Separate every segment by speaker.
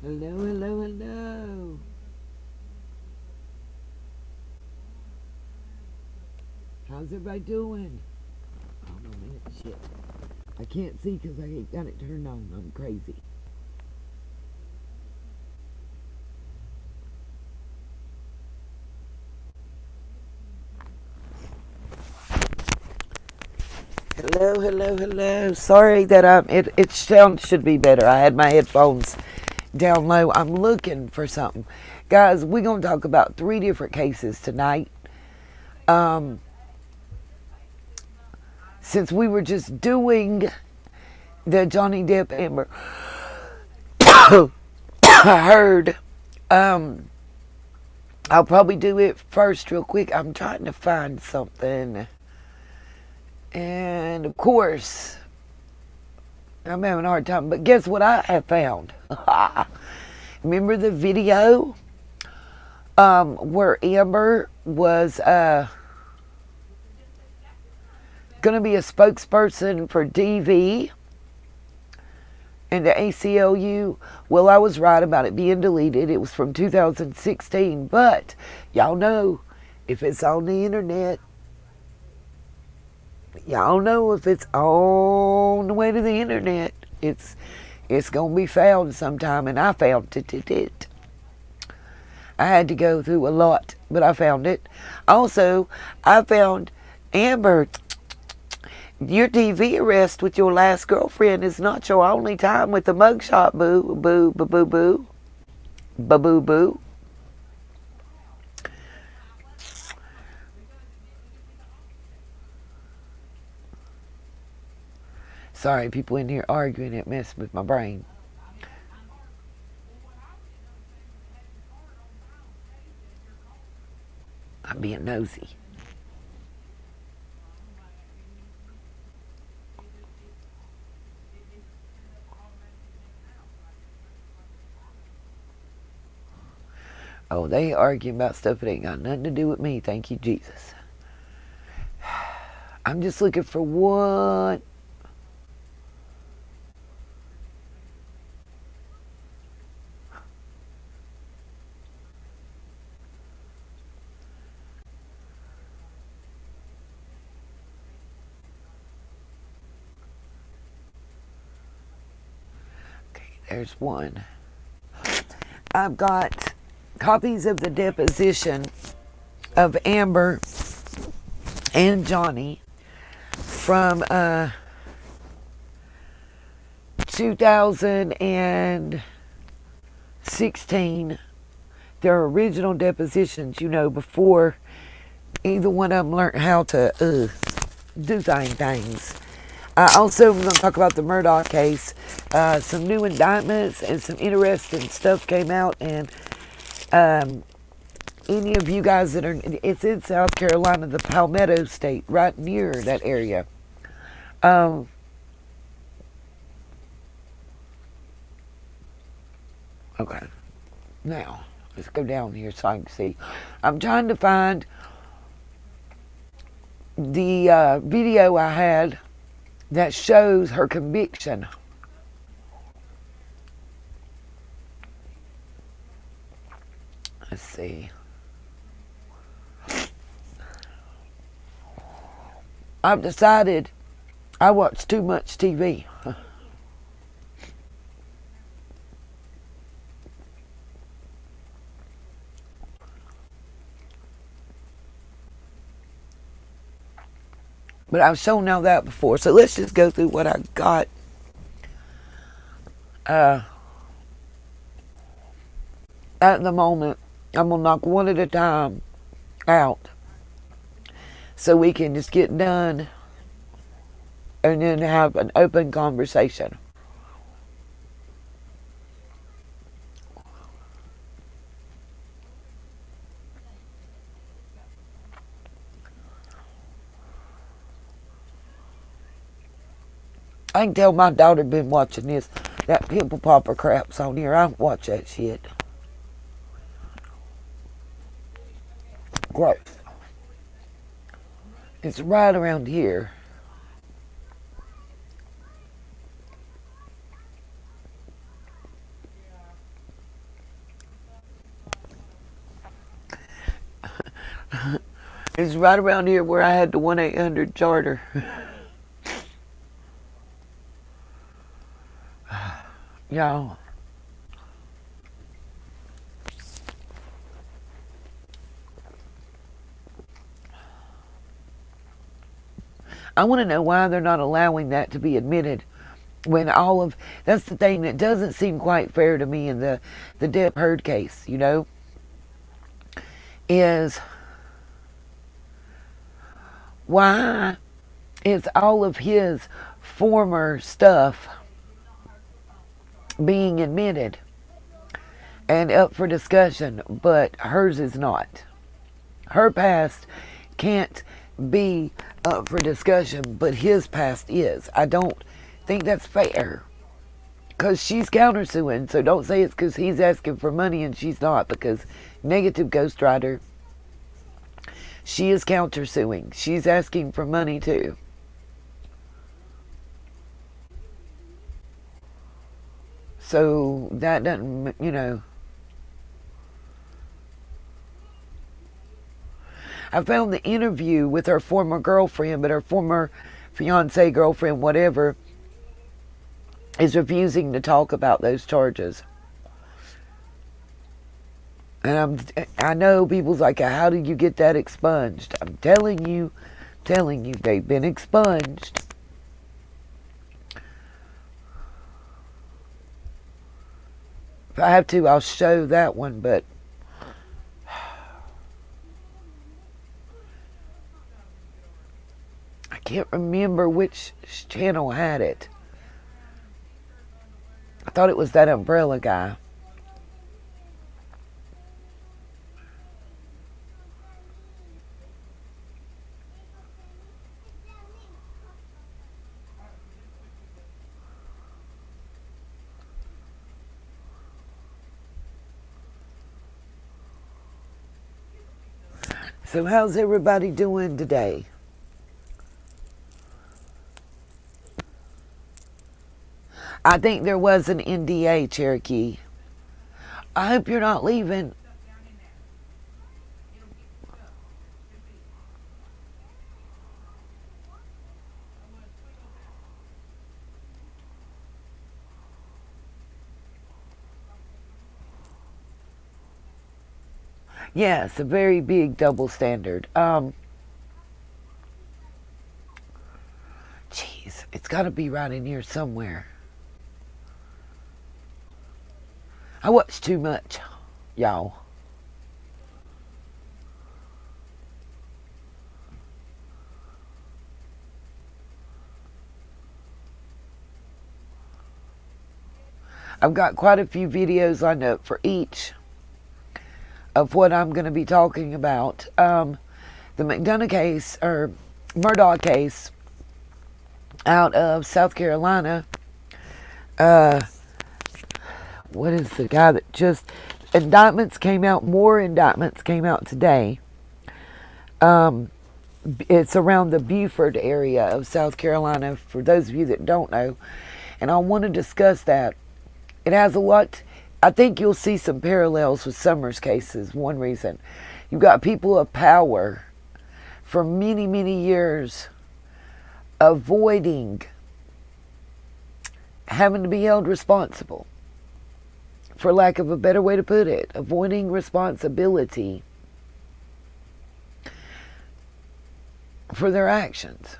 Speaker 1: Hello, hello, hello. How's everybody doing? Oh, no, man, shit. I can't see because I ain't got it turned on. I'm crazy. Hello, hello, hello. Sorry that it sound should be better. I had my headphones down low. I'm looking for something. Guys, we're going to talk about 3 different cases tonight. Um, since we were just doing the Johnny Depp Amber, I heard, um, I'll probably do it first real quick. I'm trying to find something. And of course, I'm having a hard time. But guess what I have found? Remember the video where Amber was going to be a spokesperson for DV and the ACLU? Well, I was right about it being deleted. It was from 2016. But y'all know if it's on the internet, y'all know if it's on the way to the internet, it's gonna be found sometime, and I found it. I had to go through a lot, but I found it. Also, I found Amber. Your TV arrest with your last girlfriend is not your only time with the mugshot, boo, boo, boo, boo, boo, boo, boo, boo. Sorry, people in here arguing. It messed with my brain. I'm being nosy. Oh, they arguing about stuff that ain't got nothing to do with me. Thank you, Jesus. I'm just looking for one. Okay, there's one. I've got copies of the deposition of Amber and Johnny from 2016. Their original depositions, before either one of them learned how to do things. I also am going to talk about the Murdaugh case. Some new indictments and some interesting stuff came out. And any of you guys it's in South Carolina, the Palmetto State, right near that area. Okay. Now, let's go down here so I can see. I'm trying to find the video I had that shows her conviction. Let's see. I've decided I watch too much TV. But I've shown now that before. So let's just go through what I got. At the moment, I'm going to knock one at a time out so we can just get done and then have an open conversation. I can tell my daughter been watching this. That pimple popper crap's on here. I don't watch that shit. Gross. It's right around here. It's right around here where I had the 1-800 charter. Y'all. I want to know why they're not allowing that to be admitted when all of that's the thing that doesn't seem quite fair to me in the Depp Heard case, you know, is why is all of his former stuff being admitted and up for discussion, but hers is not. Her past can't be up for discussion, but his past is. I don't think that's fair. Because she's countersuing, so don't say it's because he's asking for money and she's not, because negative ghostwriter, she is countersuing. She's asking for money too. So that doesn't, you know. I found the interview with her former girlfriend, but her former fiance, girlfriend, whatever, is refusing to talk about those charges. And I know people's like, how did you get that expunged? I'm telling you, they've been expunged. If I have to, I'll show that one, but I can't remember which channel had it. I thought it was that umbrella guy. So how's everybody doing today? I think there was an NDA, Cherokee. I hope you're not leaving. Yes, a very big double standard. Jeez, it's got to be right in here somewhere. I watch too much, y'all. I've got quite a few videos lined up for each of what I'm going to be talking about. The Murdaugh case, or Murdaugh case, out of South Carolina. What is the guy that just... Indictments came out, more indictments came out today. It's around the Beaufort area of South Carolina, for those of you that don't know. And I want to discuss that. It has a lot... I think you'll see some parallels with Summers' cases. One reason. You've got people of power for many, many years avoiding having to be held responsible. For lack of a better way to put it. Avoiding responsibility for their actions.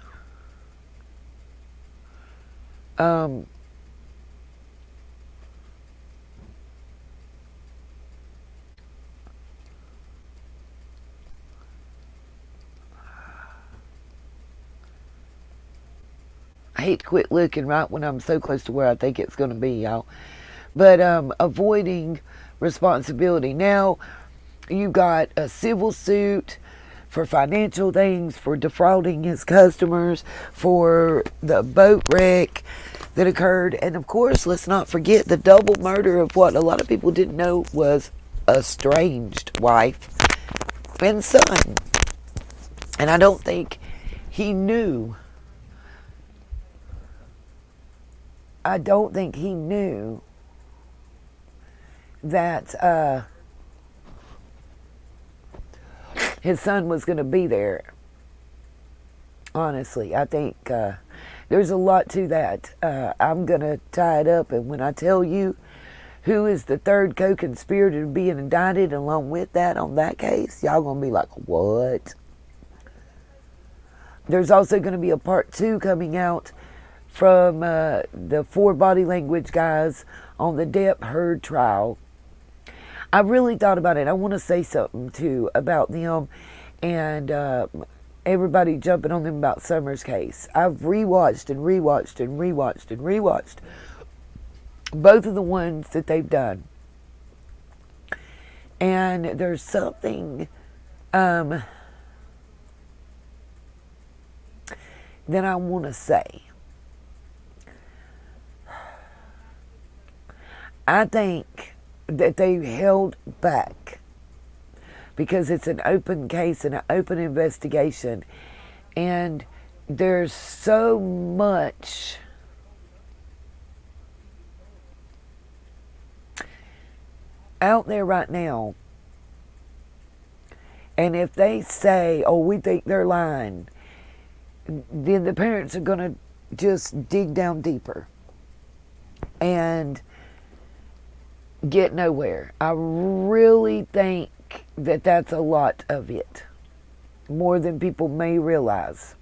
Speaker 1: I hate to quit looking right when I'm so close to where I think it's going to be, y'all. But avoiding responsibility. Now, you got a civil suit for financial things, for defrauding his customers, for the boat wreck that occurred. And of course, let's not forget the double murder of what a lot of people didn't know was a estranged wife and son. And I don't think he knew. I don't think he knew that his son was going to be there. Honestly, I think there's a lot to that. I'm going to tie it up, and when I tell you who is the third co-conspirator being indicted along with that on that case, y'all going to be like, what? There's also going to be a part 2 coming out from the 4 body language guys on the Depp Heard trial. I really thought about it. I want to say something, too, about them and everybody jumping on them about Summer's case. I've rewatched and rewatched and rewatched and rewatched both of the ones that they've done. And there's something that I want to say. I think that they held back because it's an open case and an open investigation, and there's so much out there right now, and if they say, oh, we think they're lying, then the parents are going to just dig down deeper and get nowhere. I really think that that's a lot of it, more than people may realize.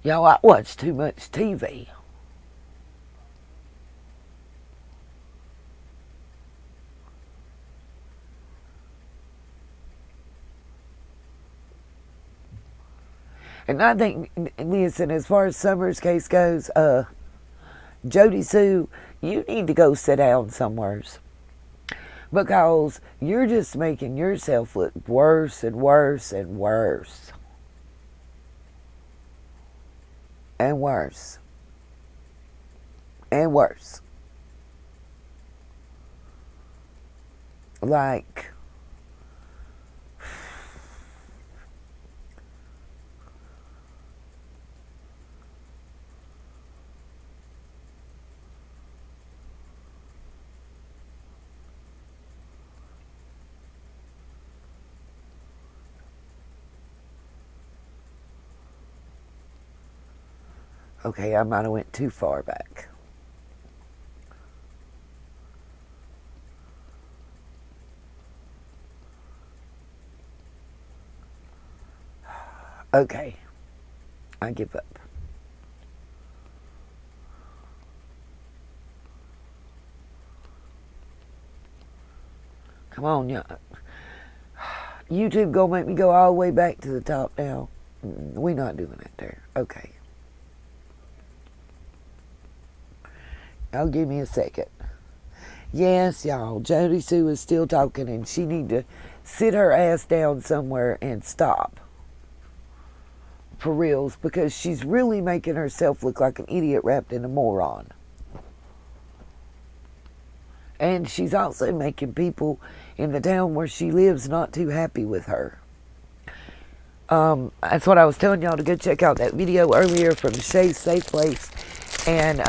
Speaker 1: Y'all, I watch too much TV. And I think, listen, as far as Summer's case goes, Jody Sue, you need to go sit down somewheres. Because you're just making yourself look worse and worse and worse. And worse. And worse. Like, okay, I might have went too far back. Okay, I give up. Come on, y'all. YouTube gonna make me go all the way back to the top now. We're not doing it there. Okay. Y'all give me a second. Yes, y'all, Jody Sue is still talking, and she need to sit her ass down somewhere and stop. For reals, because she's really making herself look like an idiot wrapped in a moron. And she's also making people in the town where she lives not too happy with her. That's what I was telling y'all to go check out that video earlier from Shay's Safe Place and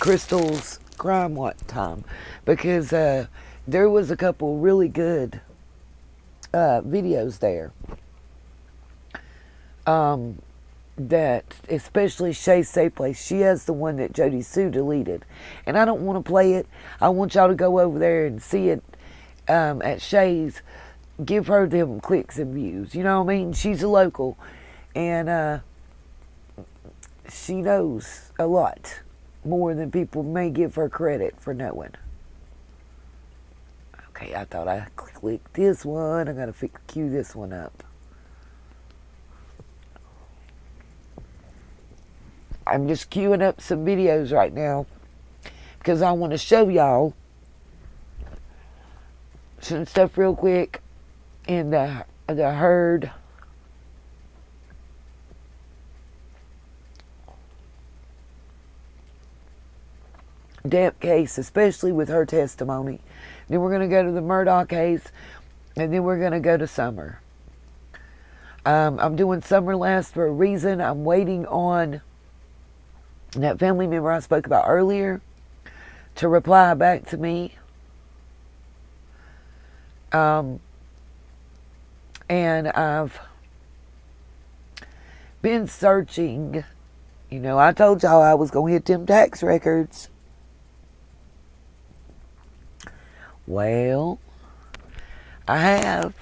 Speaker 1: Crystal's Crime Time, because there was a couple really good videos there. That, especially Shay's Safe Place, she has the one that Jody Sue deleted. And I don't want to play it. I want y'all to go over there and see it at Shay's. Give her them clicks and views. You know what I mean? She's a local. And she knows a lot more than people may give her credit for knowing. Okay, I thought I clicked this one. I gotta cue this one up. I'm just queuing up some videos right now because I want to show y'all some stuff real quick in the Heard Depp case, especially with her testimony. Then we're going to go to the Murdaugh case, and then we're going to go to Summer. I'm doing summer last for a reason. I'm waiting on that family member I spoke about earlier to reply back to me. And I've been searching. You know, I told y'all I was going to hit them tax records. Well, I have.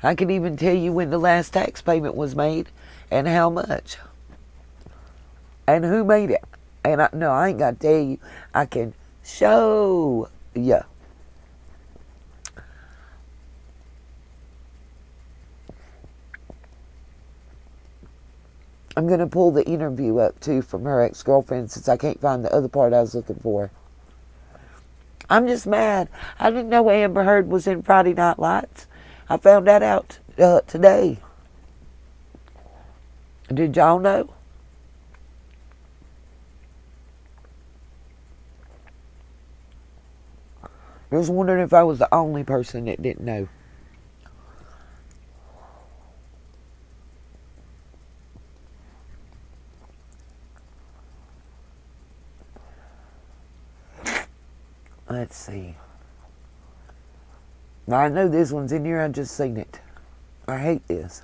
Speaker 1: I can even tell you when the last tax payment was made and how much. And who made it. And I ain't got to tell you. I can show you. I'm going to pull the interview up, too, from her ex-girlfriend since I can't find the other part I was looking for. I'm just mad. I didn't know Amber Heard was in Friday Night Lights. I found that out today. Did y'all know? I was wondering if I was the only person that didn't know. Let's see. Now, I know this one's in here. I just seen it. I hate this.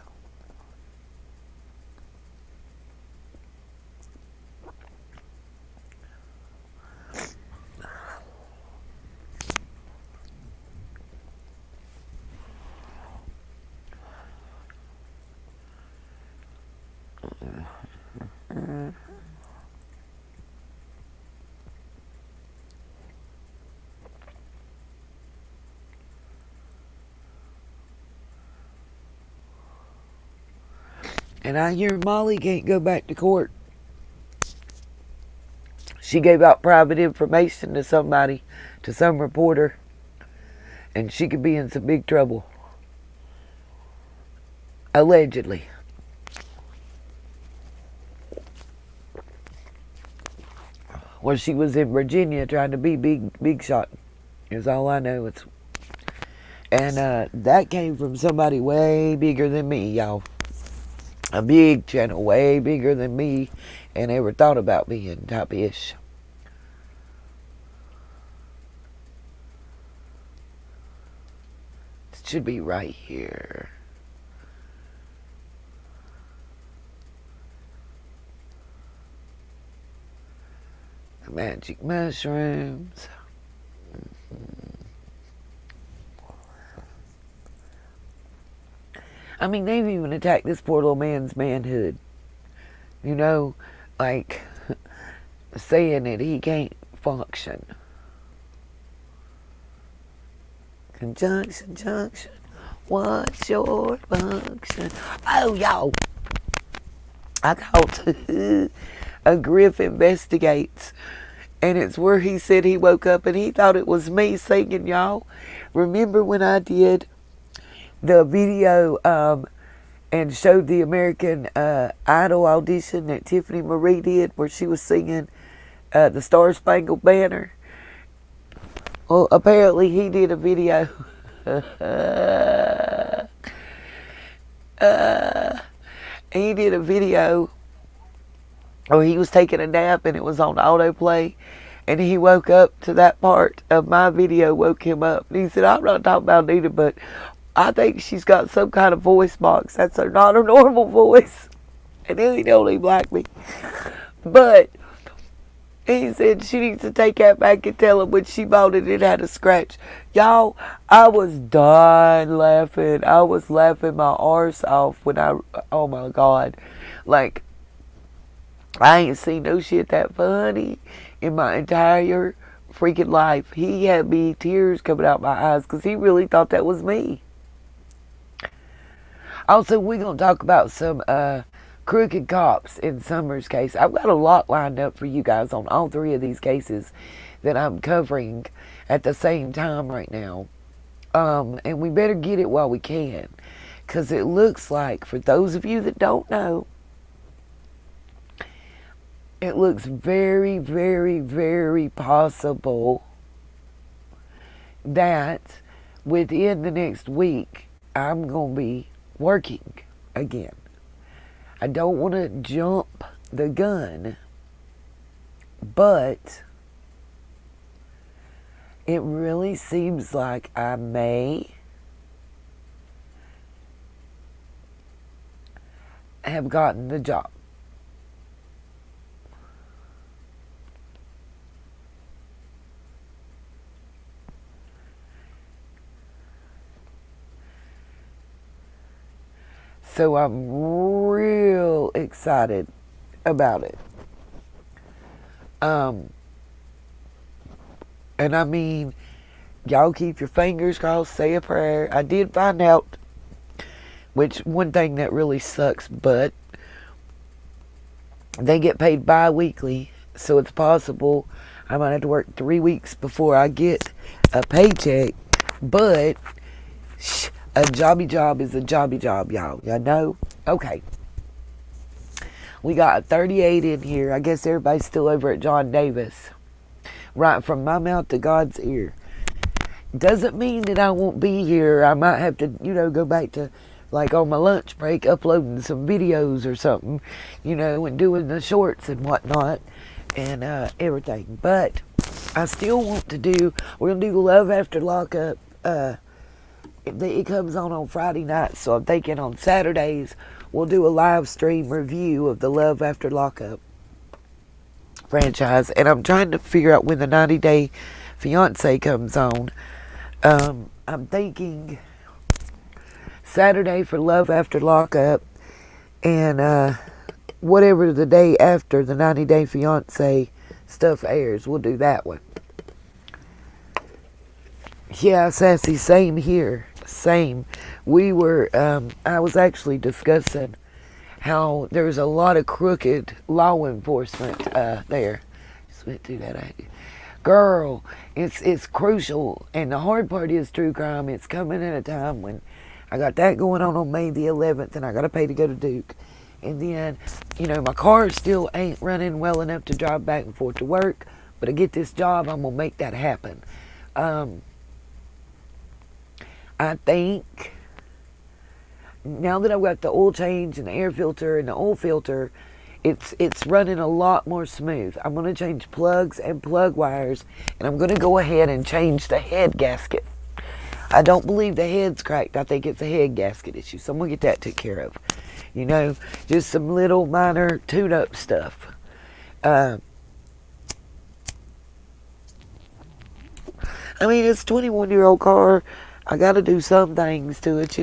Speaker 1: And I hear Molly can't go back to court. She gave out private information to somebody, to some reporter, and she could be in some big trouble. Allegedly. Well, she was in Virginia trying to be big shot. Is all I know. And that came from somebody way bigger than me, y'all. A big channel, way bigger than me, and ever thought about being type-ish. It should be right here. The magic mushrooms. I mean, they've even attacked this poor little man's manhood. You know, like saying that he can't function. Conjunction, junction. What's your function? Oh, y'all. I called a Griff Investigates. And it's where he said he woke up and he thought it was me singing, y'all. Remember when I did the video and showed the American Idol audition that Tiffany Marie did where she was singing the Star Spangled Banner? Well, apparently he did a video. He did a video where he was taking a nap and it was on autoplay. And he woke up to that part of my video, woke him up. And he said, I'm not talking about Nita, but I think she's got some kind of voice box. That's not her normal voice. And he don't even like me. But he said she needs to take that back and tell him when she bought it, it had a scratch. Y'all, I was done laughing. I was laughing my arse off when oh my God. Like, I ain't seen no shit that funny in my entire freaking life. He had me tears coming out my eyes because he really thought that was me. Also, we're going to talk about some crooked cops in Summer's case. I've got a lot lined up for you guys on all three of these cases that I'm covering at the same time right now. And we better get it while we can. Because it looks like, for those of you that don't know, it looks very, very, very possible that within the next week, I'm going to be working again, I don't want to jump the gun, but it really seems like I may have gotten the job. So I'm real excited about it. And I mean, y'all keep your fingers crossed, say a prayer. I did find out, which one thing that really sucks, but they get paid bi-weekly, so it's possible I might have to work 3 weeks before I get a paycheck. But a jobby job is a jobby job, y'all. Y'all know? Okay. We got 38 in here. I guess everybody's still over at John Davis. Right from my mouth to God's ear. Doesn't mean that I won't be here. I might have to, go back to, like, on my lunch break, uploading some videos or something, and doing the shorts and whatnot and everything. But I still want to do, we're going to do Love After Lockup. It comes on Friday nights, so I'm thinking on Saturdays we'll do a live stream review of the Love After Lockup franchise. And I'm trying to figure out when the 90 Day Fiancé comes on. I'm thinking Saturday for Love After Lockup, and whatever the day after the 90 Day Fiancé stuff airs, we'll do that one. Yeah, Sassy, same here. Same. We were, I was actually discussing how there's a lot of crooked law enforcement there. Just went through that. Girl, it's crucial. And the hard part is true crime. It's coming at a time when I got that going on May the 11th, and I got to pay to go to Duke. And then, my car still ain't running well enough to drive back and forth to work. But I get this job, I'm going to make that happen. I think now that I've got the oil change and the air filter and the oil filter, it's running a lot more smooth. I'm going to change plugs and plug wires, and I'm going to go ahead and change the head gasket. I don't believe the head's cracked. I think it's a head gasket issue, so I'm going to get that taken care of. Just some little minor tune-up stuff. I mean, it's a 21-year-old car. I got to do some things to it,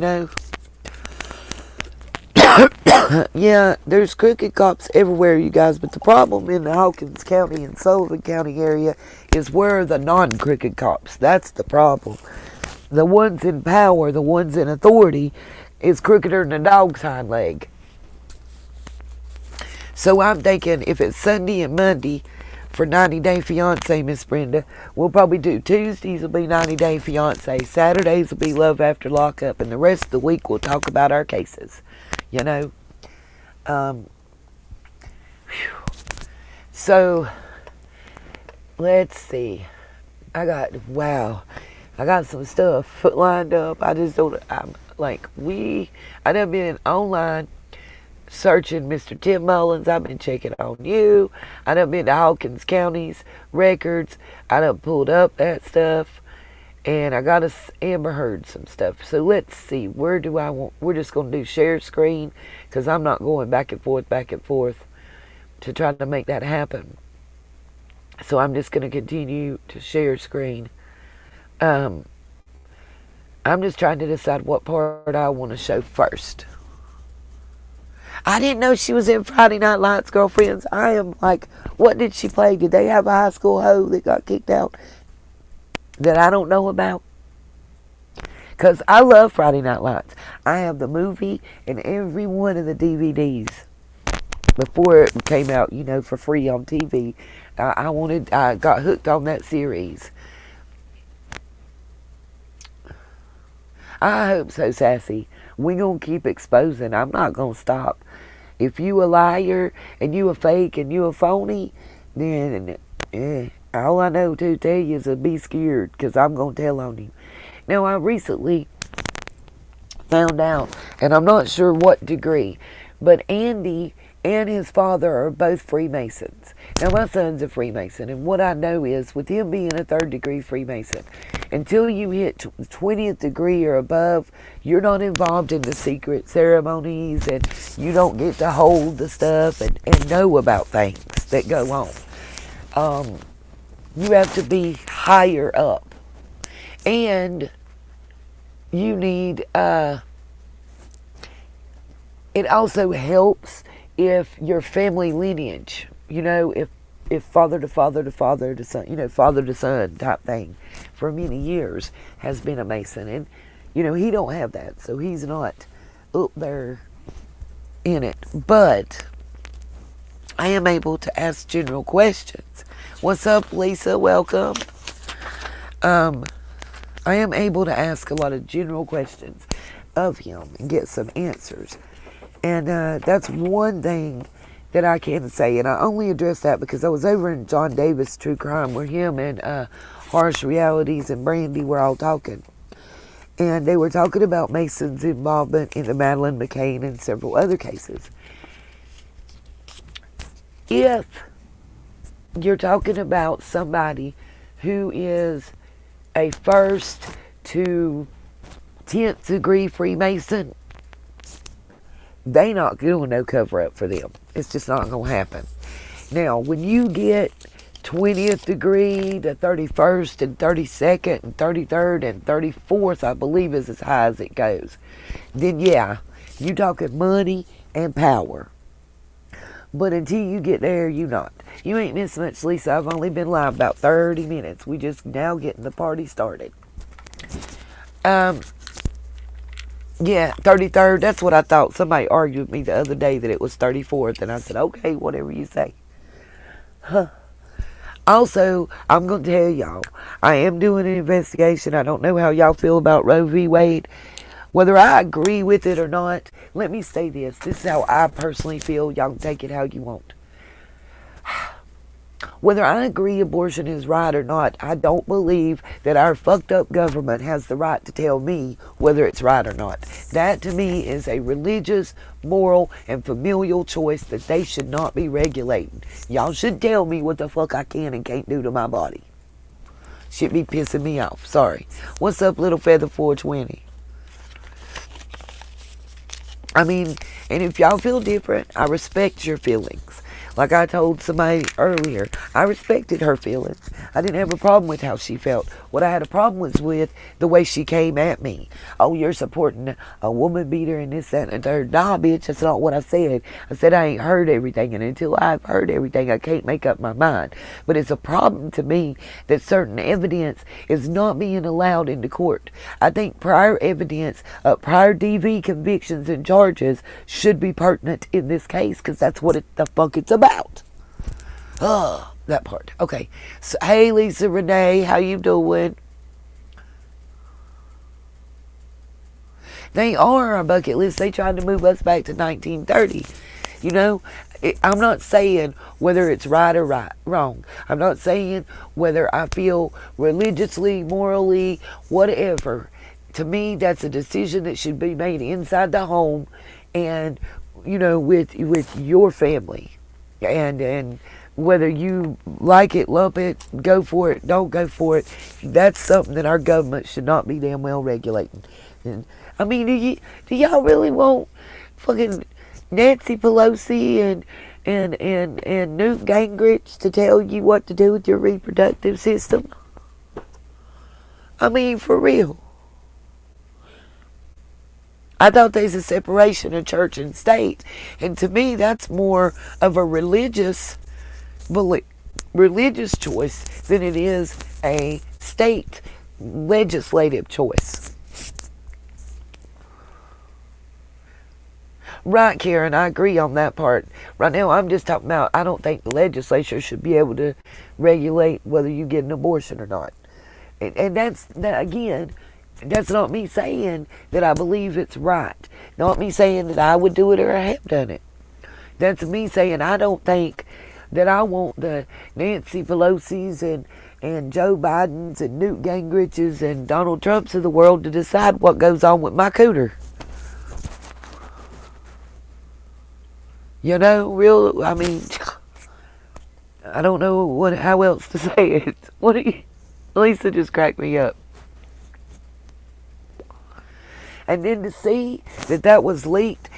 Speaker 1: Yeah, there's crooked cops everywhere, you guys, but the problem in the Hawkins County and Sullivan County area is where are the non-crooked cops. That's the problem. The ones in power, the ones in authority, is crookeder than a dog's hind leg. So I'm thinking if it's Sunday and Monday for 90 Day Fiancé, Miss Brenda, we'll probably do Tuesdays will be 90 Day Fiancé, Saturdays will be Love After Lockup, and the rest of the week we'll talk about our cases. So let's see. I got some stuff lined up. I just don't. I done been online searching Mr. Tim Mullins. I've been checking on you. I done been to Hawkins County's records. I done pulled up that stuff. And I got us Amber Heard some stuff. So let's see. Where do I want? We're just going to do share screen, because I'm not going back and forth to try to make that happen. So I'm just going to continue to share screen. I'm just trying to decide what part I want to show first. I didn't know she was in Friday Night Lights, girlfriends. I am like, what did she play? Did they have a high school hoe that got kicked out that I don't know about? Because I love Friday Night Lights. I have the movie and every one of the DVDs before it came out, for free on TV. I got hooked on that series. I hope so, Sassy. We're going to keep exposing. I'm not going to stop. If you a liar and you a fake and you a phony, then all I know to tell you is to be scared, because I'm going to tell on you. Now, I recently found out, and I'm not sure what degree, but Andy and his father are both Freemasons. Now, my son's a Freemason, and what I know is, with him being a third-degree Freemason, until you hit 20th degree or above, you're not involved in the secret ceremonies, and you don't get to hold the stuff and know about things that go on. You have to be higher up. And you need, it also helps if your family lineage, if father to father to father to son, father to son type thing for many years has been a Mason. And, he don't have that, so he's not up there in it. But I am able to ask general questions. What's up, Lisa? Welcome. I am able to ask a lot of general questions of him and get some answers. And that's one thing that I can say. And I only address that because I was over in John Davis True Crime where him and Harsh Realities and Brandy were all talking. And they were talking about Mason's involvement in the Madeleine McCann and several other cases. If you're talking about somebody who is a 1st to 10th degree Freemason, they not doing no cover up for them. It's just not going to happen. Now, when you get 20th degree to 31st and 32nd and 33rd and 34th, I believe is as high as it goes, then yeah, you talking money and power. But until you get there, you not. You ain't missed much, Lisa. I've only been live about 30 minutes. We just now getting the party started. Yeah, 33rd. That's what I thought. Somebody argued with me the other day that it was 34th. And I said, okay, whatever you say. Also, I'm going to tell y'all, I am doing an investigation. I don't know how y'all feel about Roe v. Wade. Whether I agree with it or not, let me say this. This is how I personally feel. Y'all can take it how you want. Whether I agree abortion is right or not, I don't believe that our fucked up government has the right to tell me whether it's right or not. That to me is a religious, moral, and familial choice that they should not be regulating. Y'all should tell me what the fuck I can and can't do to my body. Should be pissing me off. Sorry. What's up, Little Feather 420? I mean, and if y'all feel different, I respect your feelings. Like I told somebody earlier, I respected her feelings. I didn't have a problem with how she felt. What I had a problem was with the way she came at me. Oh, you're supporting a woman beater and this, that, and the third. Nah, bitch, that's not what I said. I said I ain't heard everything, and until I've heard everything, I can't make up my mind. But it's a problem to me that certain evidence is not being allowed into court. I think prior evidence, prior DV convictions and charges should be pertinent in this case, because that's what the fuck it's about. That part. Okay. So, hey, Lisa Renee, how you doing? They are our bucket list. They tried to move us back to 1930. I'm not saying whether it's right or wrong. I'm not saying whether I feel religiously, morally, whatever. To me, that's a decision that should be made inside the home and, with your family. And whether you like it, love it, go for it, don't go for it, that's something that our government should not be damn well regulating. And, I mean, do y'all really want fucking Nancy Pelosi and Newt Gingrich to tell you what to do with your reproductive system? I mean, for real. I thought there's a separation of church and state. And to me, that's more of a religious choice than it is a state legislative choice. Right, Karen, I agree on that part. Right now, I'm just talking about, I don't think the legislature should be able to regulate whether you get an abortion or not. And that's not me saying that I believe it's right. Not me saying that I would do it or I have done it. That's me saying I don't think that I want the Nancy Pelosi's and Joe Biden's and Newt Gingrich's and Donald Trump's of the world to decide what goes on with my cooter. You know, real. I mean, I don't know how else to say it. What do you? Lisa just cracked me up. And then to see that that was leaked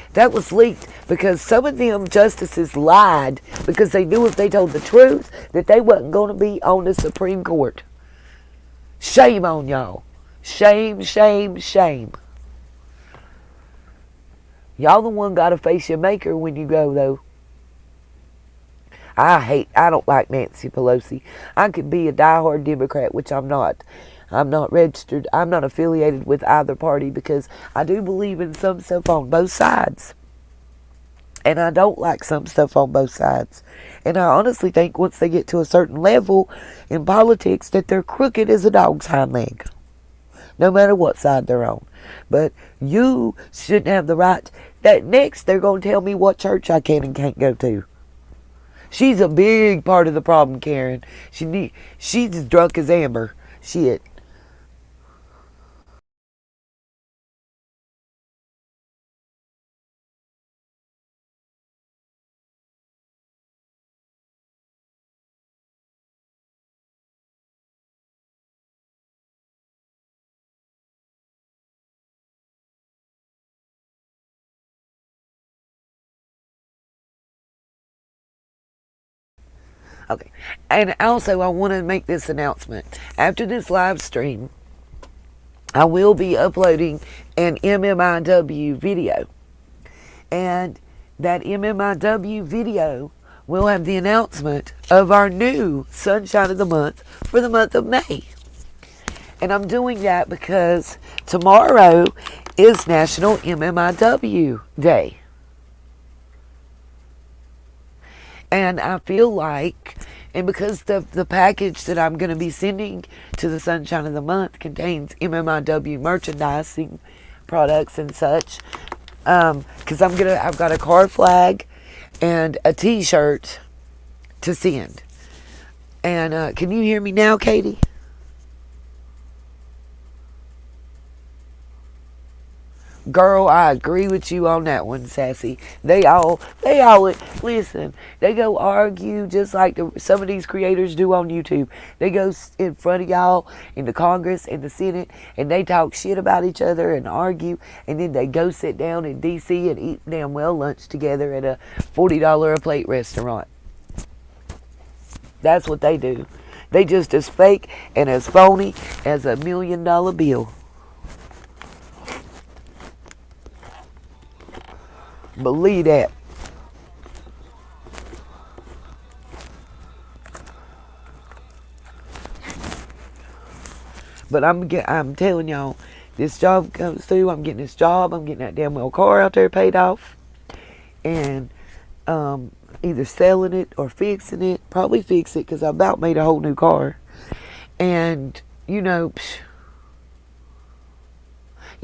Speaker 1: because some of them justices lied because they knew if they told the truth that they wasn't going to be on the Supreme Court. Shame on y'all. Shame, shame, shame. Y'all the one got to face your maker when you go, though. I don't like Nancy Pelosi. I could be a diehard Democrat, which I'm not. I'm not registered. I'm not affiliated with either party because I do believe in some stuff on both sides. And I don't like some stuff on both sides. And I honestly think once they get to a certain level in politics that they're crooked as a dog's hind leg. No matter what side they're on. But you shouldn't have the right. That next they're going to tell me what church I can and can't go to. She's a big part of the problem, Karen. She's as drunk as Amber. Shit. Okay. And also, I want to make this announcement. After this live stream, I will be uploading an MMIW video. And that MMIW video will have the announcement of our new Sunshine of the Month for the month of May. And I'm doing that because tomorrow is National MMIW Day. And I feel like, and because the package that I'm going to be sending to the Sunshine of the Month contains MMIW merchandising products and such, because I've got a card flag and a T-shirt to send. And can you hear me now, Katie? Girl, I agree with you on that one, Sassy. They all, listen, they go argue just like some of these creators do on YouTube. They go in front of y'all in the Congress and the Senate, and they talk shit about each other and argue, and then they go sit down in D.C. and eat damn well lunch together at a $40 a plate restaurant. That's what they do. They just as fake and as phony as $1,000,000 bill. Believe that. But I'm telling y'all, this job comes through. I'm getting this job. I'm getting that damn well car out there paid off, and either selling it or fixing it. Probably fix it because I about made a whole new car. And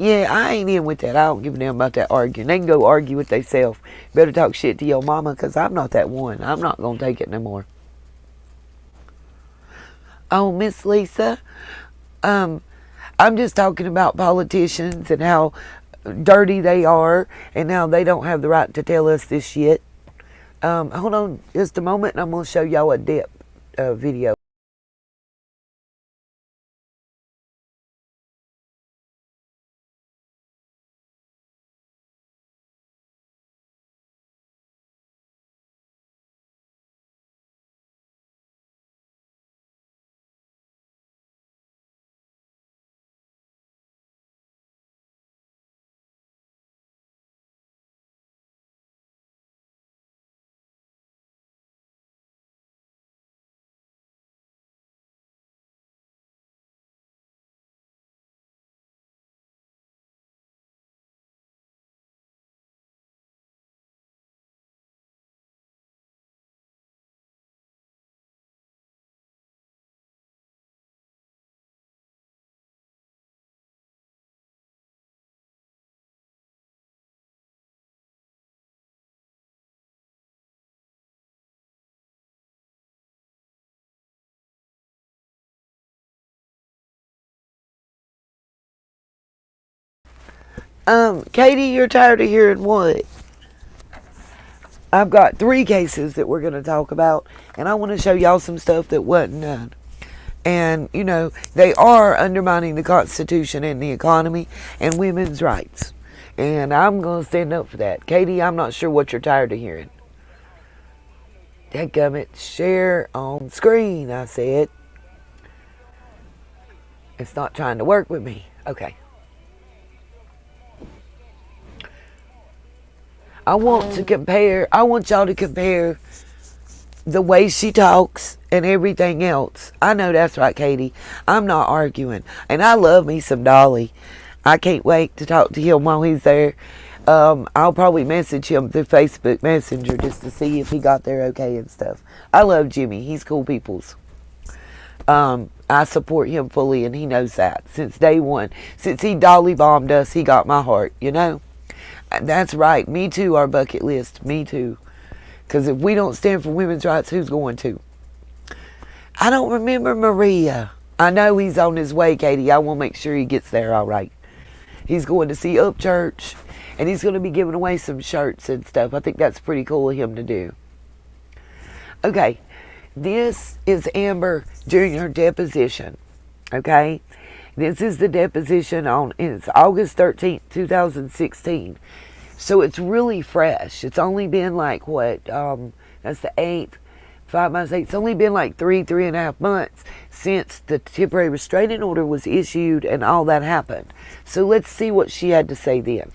Speaker 1: yeah, I ain't in with that. I don't give a damn about that arguing. They can go argue with themselves. Better talk shit to your mama because I'm not that one. I'm not going to take it no more. Oh, Miss Lisa, I'm just talking about politicians and how dirty they are and how they don't have the right to tell us this shit. Hold on just a moment and I'm going to show y'all a dip video. Katie, you're tired of hearing what? I've got 3 cases that we're going to talk about, and I want to show y'all some stuff that wasn't done. And, you know, they are undermining the Constitution and the economy and women's rights. And I'm going to stand up for that. Katie, I'm not sure what you're tired of hearing. Dadgummit, share on screen, I said. It's not trying to work with me. Okay. I want y'all to compare the way she talks and everything else. I know that's right, Katie. I'm not arguing. And I love me some Dolly. I can't wait to talk to him while he's there. I'll probably message him through Facebook Messenger just to see if he got there okay and stuff. I love Jimmy. He's cool peoples. I support him fully, and he knows that since day one. Since he Dolly bombed us, he got my heart, you know? That's right. Me too, our bucket list. Me too. Because if we don't stand for women's rights, who's going to? I don't remember Maria. I know he's on his way, Katie. I will make sure he gets there all right. He's going to see Up Church, and he's going to be giving away some shirts and stuff. I think that's pretty cool of him to do. Okay. This is Amber during her deposition. Okay. This is the deposition it's August 13th, 2016. So it's really fresh. It's only been like, what, that's the 8th, 5 months, 8. It's only been like 3.5 months since the temporary restraining order was issued and all that happened. So let's see what she had to say then.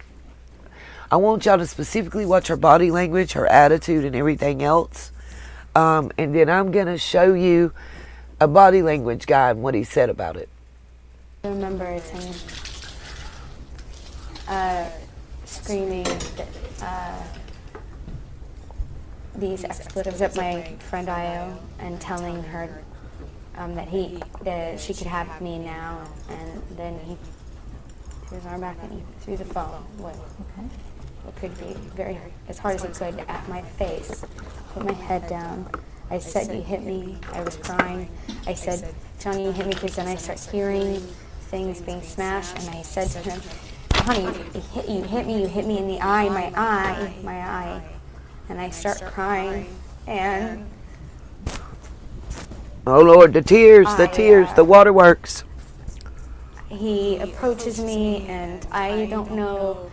Speaker 1: I want y'all to specifically watch her body language, her attitude, and everything else. And then I'm going to show you a body language guy and what he said about it.
Speaker 2: I remember saying, screaming these expletives at my friend Io and telling her that she could have me now, and then he threw his arm back and he threw the phone. What could be very as hard as he could at my face. Put my head down. I said, "You hit me." I was crying. I said, "Johnny, you hit me," because then I start hearing things being smashed, and I said to him, "Honey, you hit me in the eye, my eye," and I start crying, and
Speaker 1: oh Lord, the tears, the waterworks.
Speaker 2: He approaches me, and I don't know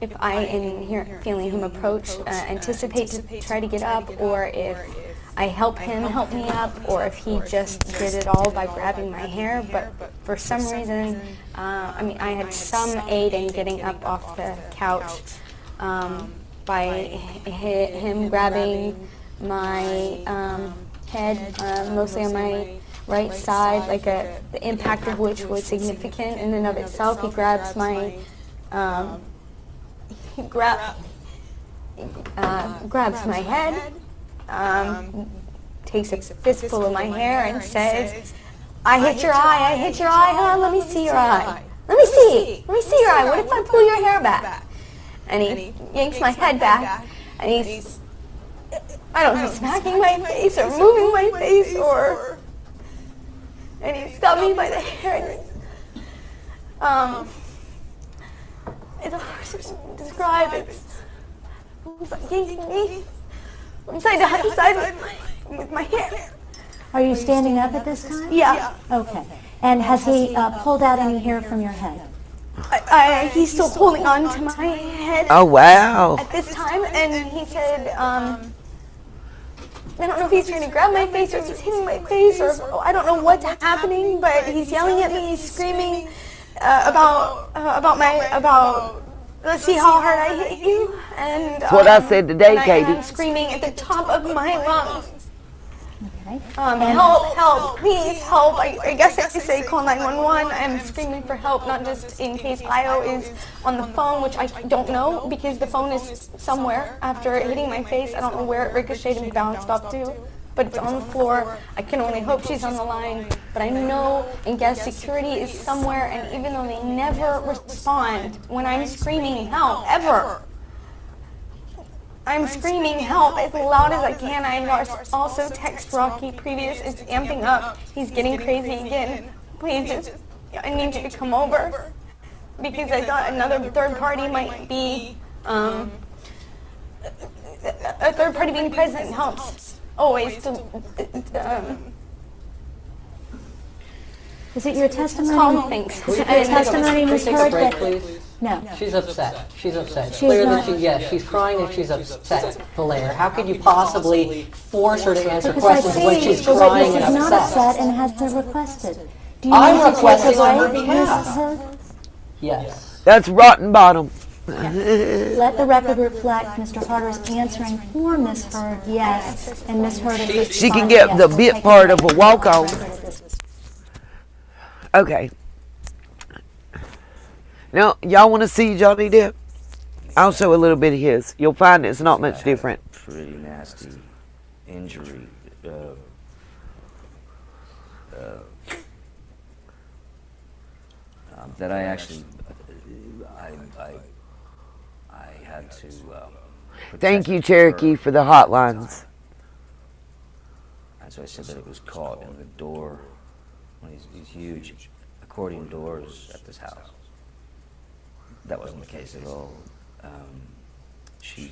Speaker 2: if I, in here feeling him approach, anticipate to try to get up, or if I help him help me up, or if he just did it all by grabbing my hair. But for some reason, I had some aid in getting up off the couch by him grabbing my head, mostly on my right side, like the impact of which was significant in and of itself. He grabs my grabs my head, takes a fistful of my hair and says, I hit your eye, huh? Let me see your eye. Let me see your eye. What if I pull your hair back? And he yanks my head back, and he's, I don't know, smacking my face or moving my face, and he's got me by the hair. It's hard to describe. It's like yanking me from side to side with my hair.
Speaker 3: Are you standing up at this time?
Speaker 2: Yeah.
Speaker 3: Okay. And has he pulled out any hair from your head?
Speaker 2: He's still holding on to my head.
Speaker 1: Oh, wow.
Speaker 2: At this time, and he said, I don't know if he's trying to grab my face or if he's hitting my face, or I don't know what's happening, but he's yelling at me, he's screaming about let's see how hard I hit you, and
Speaker 1: that's what I said today, Katie.
Speaker 2: I'm screaming at the top of my lungs.
Speaker 3: Okay.
Speaker 2: Help, please help. I guess I could say call 911. I'm screaming for help, not just in case Io is on the phone, which I don't know because the phone is somewhere after hitting my face. I don't know where it ricocheted and bounced off to, but it's on the floor. I can only hope she's on the line, but I know and guess security is somewhere, and even though they never respond when I'm screaming help, ever, I'm screaming help as loud as I can. I also text Rocky previous. It's amping up. He's getting crazy again. Please, I need you to come over. because I thought another third party might be, a third party being present helps always to,
Speaker 3: Is it your testimony?
Speaker 2: calm things.
Speaker 3: Is it your testimony, Ms.
Speaker 4: Take a
Speaker 3: Hurd,
Speaker 4: break,
Speaker 3: that...
Speaker 4: please.
Speaker 3: No.
Speaker 4: She's upset. She's upset.
Speaker 3: She's
Speaker 4: Clear
Speaker 3: not-
Speaker 4: that she's crying and she's upset, Valaire. How could you possibly force her to answer
Speaker 3: Because I
Speaker 4: questions when
Speaker 3: see
Speaker 4: she's
Speaker 3: the
Speaker 4: crying
Speaker 3: witness
Speaker 4: and
Speaker 3: is not
Speaker 4: upset?
Speaker 3: upset and has been requested. Do you
Speaker 4: I
Speaker 3: need to take
Speaker 4: requested
Speaker 3: a
Speaker 4: on her
Speaker 3: break,
Speaker 4: behalf.
Speaker 3: Ms. Hurd?
Speaker 4: Yes.
Speaker 1: That's rotten bottom.
Speaker 3: Let the record reflect Mr. Harder's answering for Ms. Hurd, yes, and Ms. Hurd is
Speaker 1: She can
Speaker 3: responding,
Speaker 1: get
Speaker 3: yes.
Speaker 1: the
Speaker 3: We'll
Speaker 1: bit
Speaker 3: take
Speaker 1: part
Speaker 3: it
Speaker 1: of a walk-on. Okay. Now, y'all want to see Johnny Depp? I'll show a little bit of his. You'll find it's not much different.
Speaker 5: Pretty nasty injury. That I actually, I had to.
Speaker 1: Thank
Speaker 5: protect
Speaker 1: you, Cherokee,
Speaker 5: her.
Speaker 1: for the hotlines.
Speaker 5: And so I said that it was caught in the door, one of these huge accordion doors at this house. That wasn't the case at all. She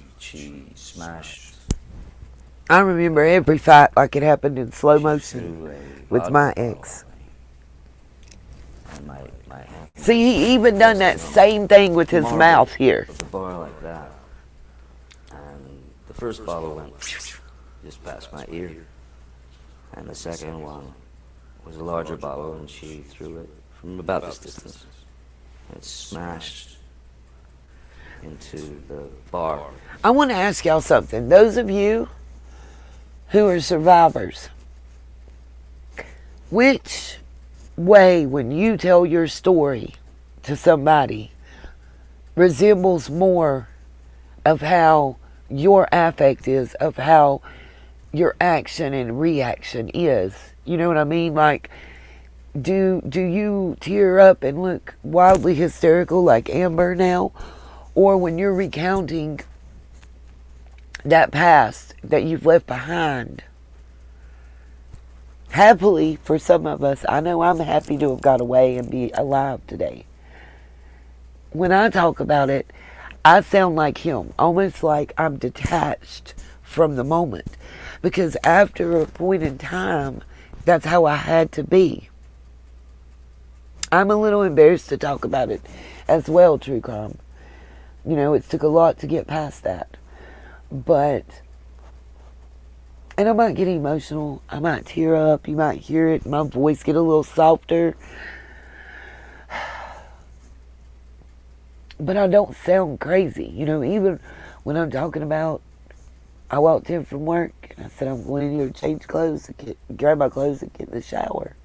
Speaker 5: smashed
Speaker 1: I remember every fight like it happened in slow motion
Speaker 5: through a
Speaker 1: with
Speaker 5: vodka
Speaker 1: my
Speaker 5: bottle,
Speaker 1: ex.
Speaker 5: and my hand.
Speaker 1: See, he even done that same thing with his
Speaker 5: Marble
Speaker 1: mouth here.
Speaker 5: of the bar like that. And the first bottle went just past my ear. And the second one was a larger bottle, and she threw it from about this distance. It smashed into the bar.
Speaker 1: I want to ask y'all something. Those of you who are survivors, which way, when you tell your story to somebody, resembles more of how your affect is, of how your action and reaction is? You know what I mean? Like, do you tear up and look wildly hysterical like Amber now? Or when you're recounting that past that you've left behind? Happily, for some of us, I know I'm happy to have got away and be alive today. When I talk about it, I sound like him, almost like I'm detached from the moment. Because after a point in time, that's how I had to be. I'm a little embarrassed to talk about it as well, true crime. You know, it took a lot to get past that. But, and I might get emotional. I might tear up. You might hear it. My voice get a little softer. But I don't sound crazy. You know, even when I'm talking about, I walked in from work and I said, I'm going in here to change clothes, grab my clothes and get in the shower.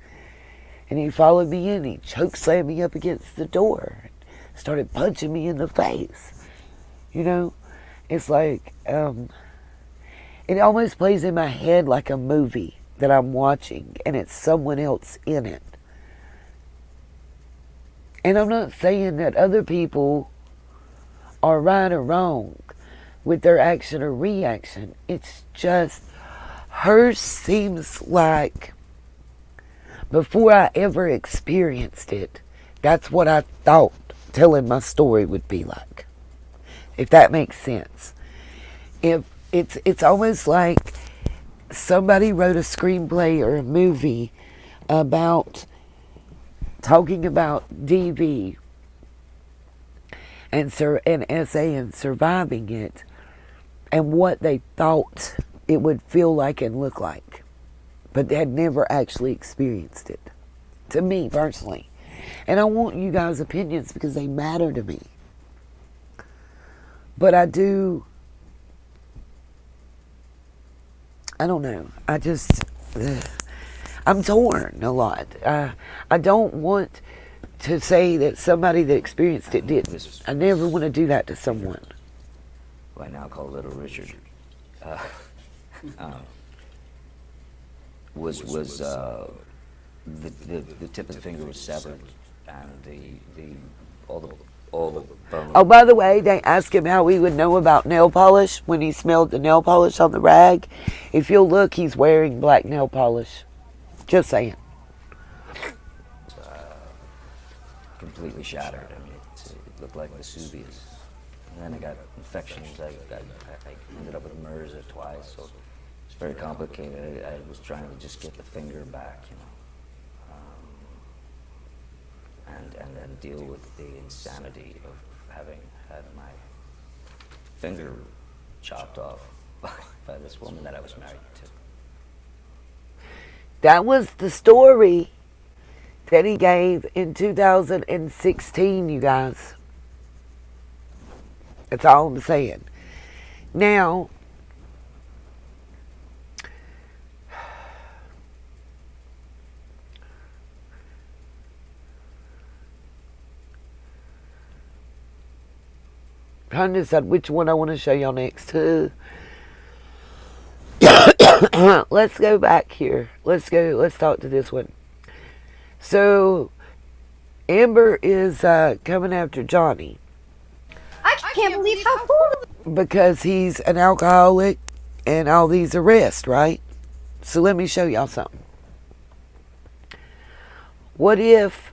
Speaker 1: And he followed me in. He choke slammed me up against the door. Started punching me in the face. You know, it's like, it almost plays in my head like a movie that I'm watching and it's someone else in it. And I'm not saying that other people are right or wrong with their action or reaction. It's just, hers seems like, before I ever experienced it, that's what I thought telling my story would be like. If that makes sense. If it's almost like somebody wrote a screenplay or a movie about talking about DV and SA and surviving it and what they thought it would feel like and look like, but they had never actually experienced it. To me personally. And I want you guys' opinions because they matter to me. But I don't know. I'm torn a lot. I don't want to say that somebody that experienced it didn't. I never want to do that to someone.
Speaker 5: Who I now call Little Richard. Was the tip of the finger was severed, and all the bone.
Speaker 1: Oh, by the way, they asked him how he would know about nail polish when he smelled the nail polish on the rag. If you'll look, he's wearing black nail polish. Just saying.
Speaker 5: Completely shattered. I mean, looked like Vesuvius. And then I got infections. I ended up with Murdaugh twice, so it's very complicated. I was trying to just get the finger back, and then deal with the insanity of having had my finger chopped off by this woman that I was married to.
Speaker 1: That was the story that he gave in 2016, you guys. That's all I'm saying. Now, trying to decide which one I want to show y'all next. Let's go back here. Let's talk to this one. So, Amber is coming after Johnny.
Speaker 3: I can't believe how cool.
Speaker 1: Because he's an alcoholic and all these arrests, right? So let me show y'all something. What if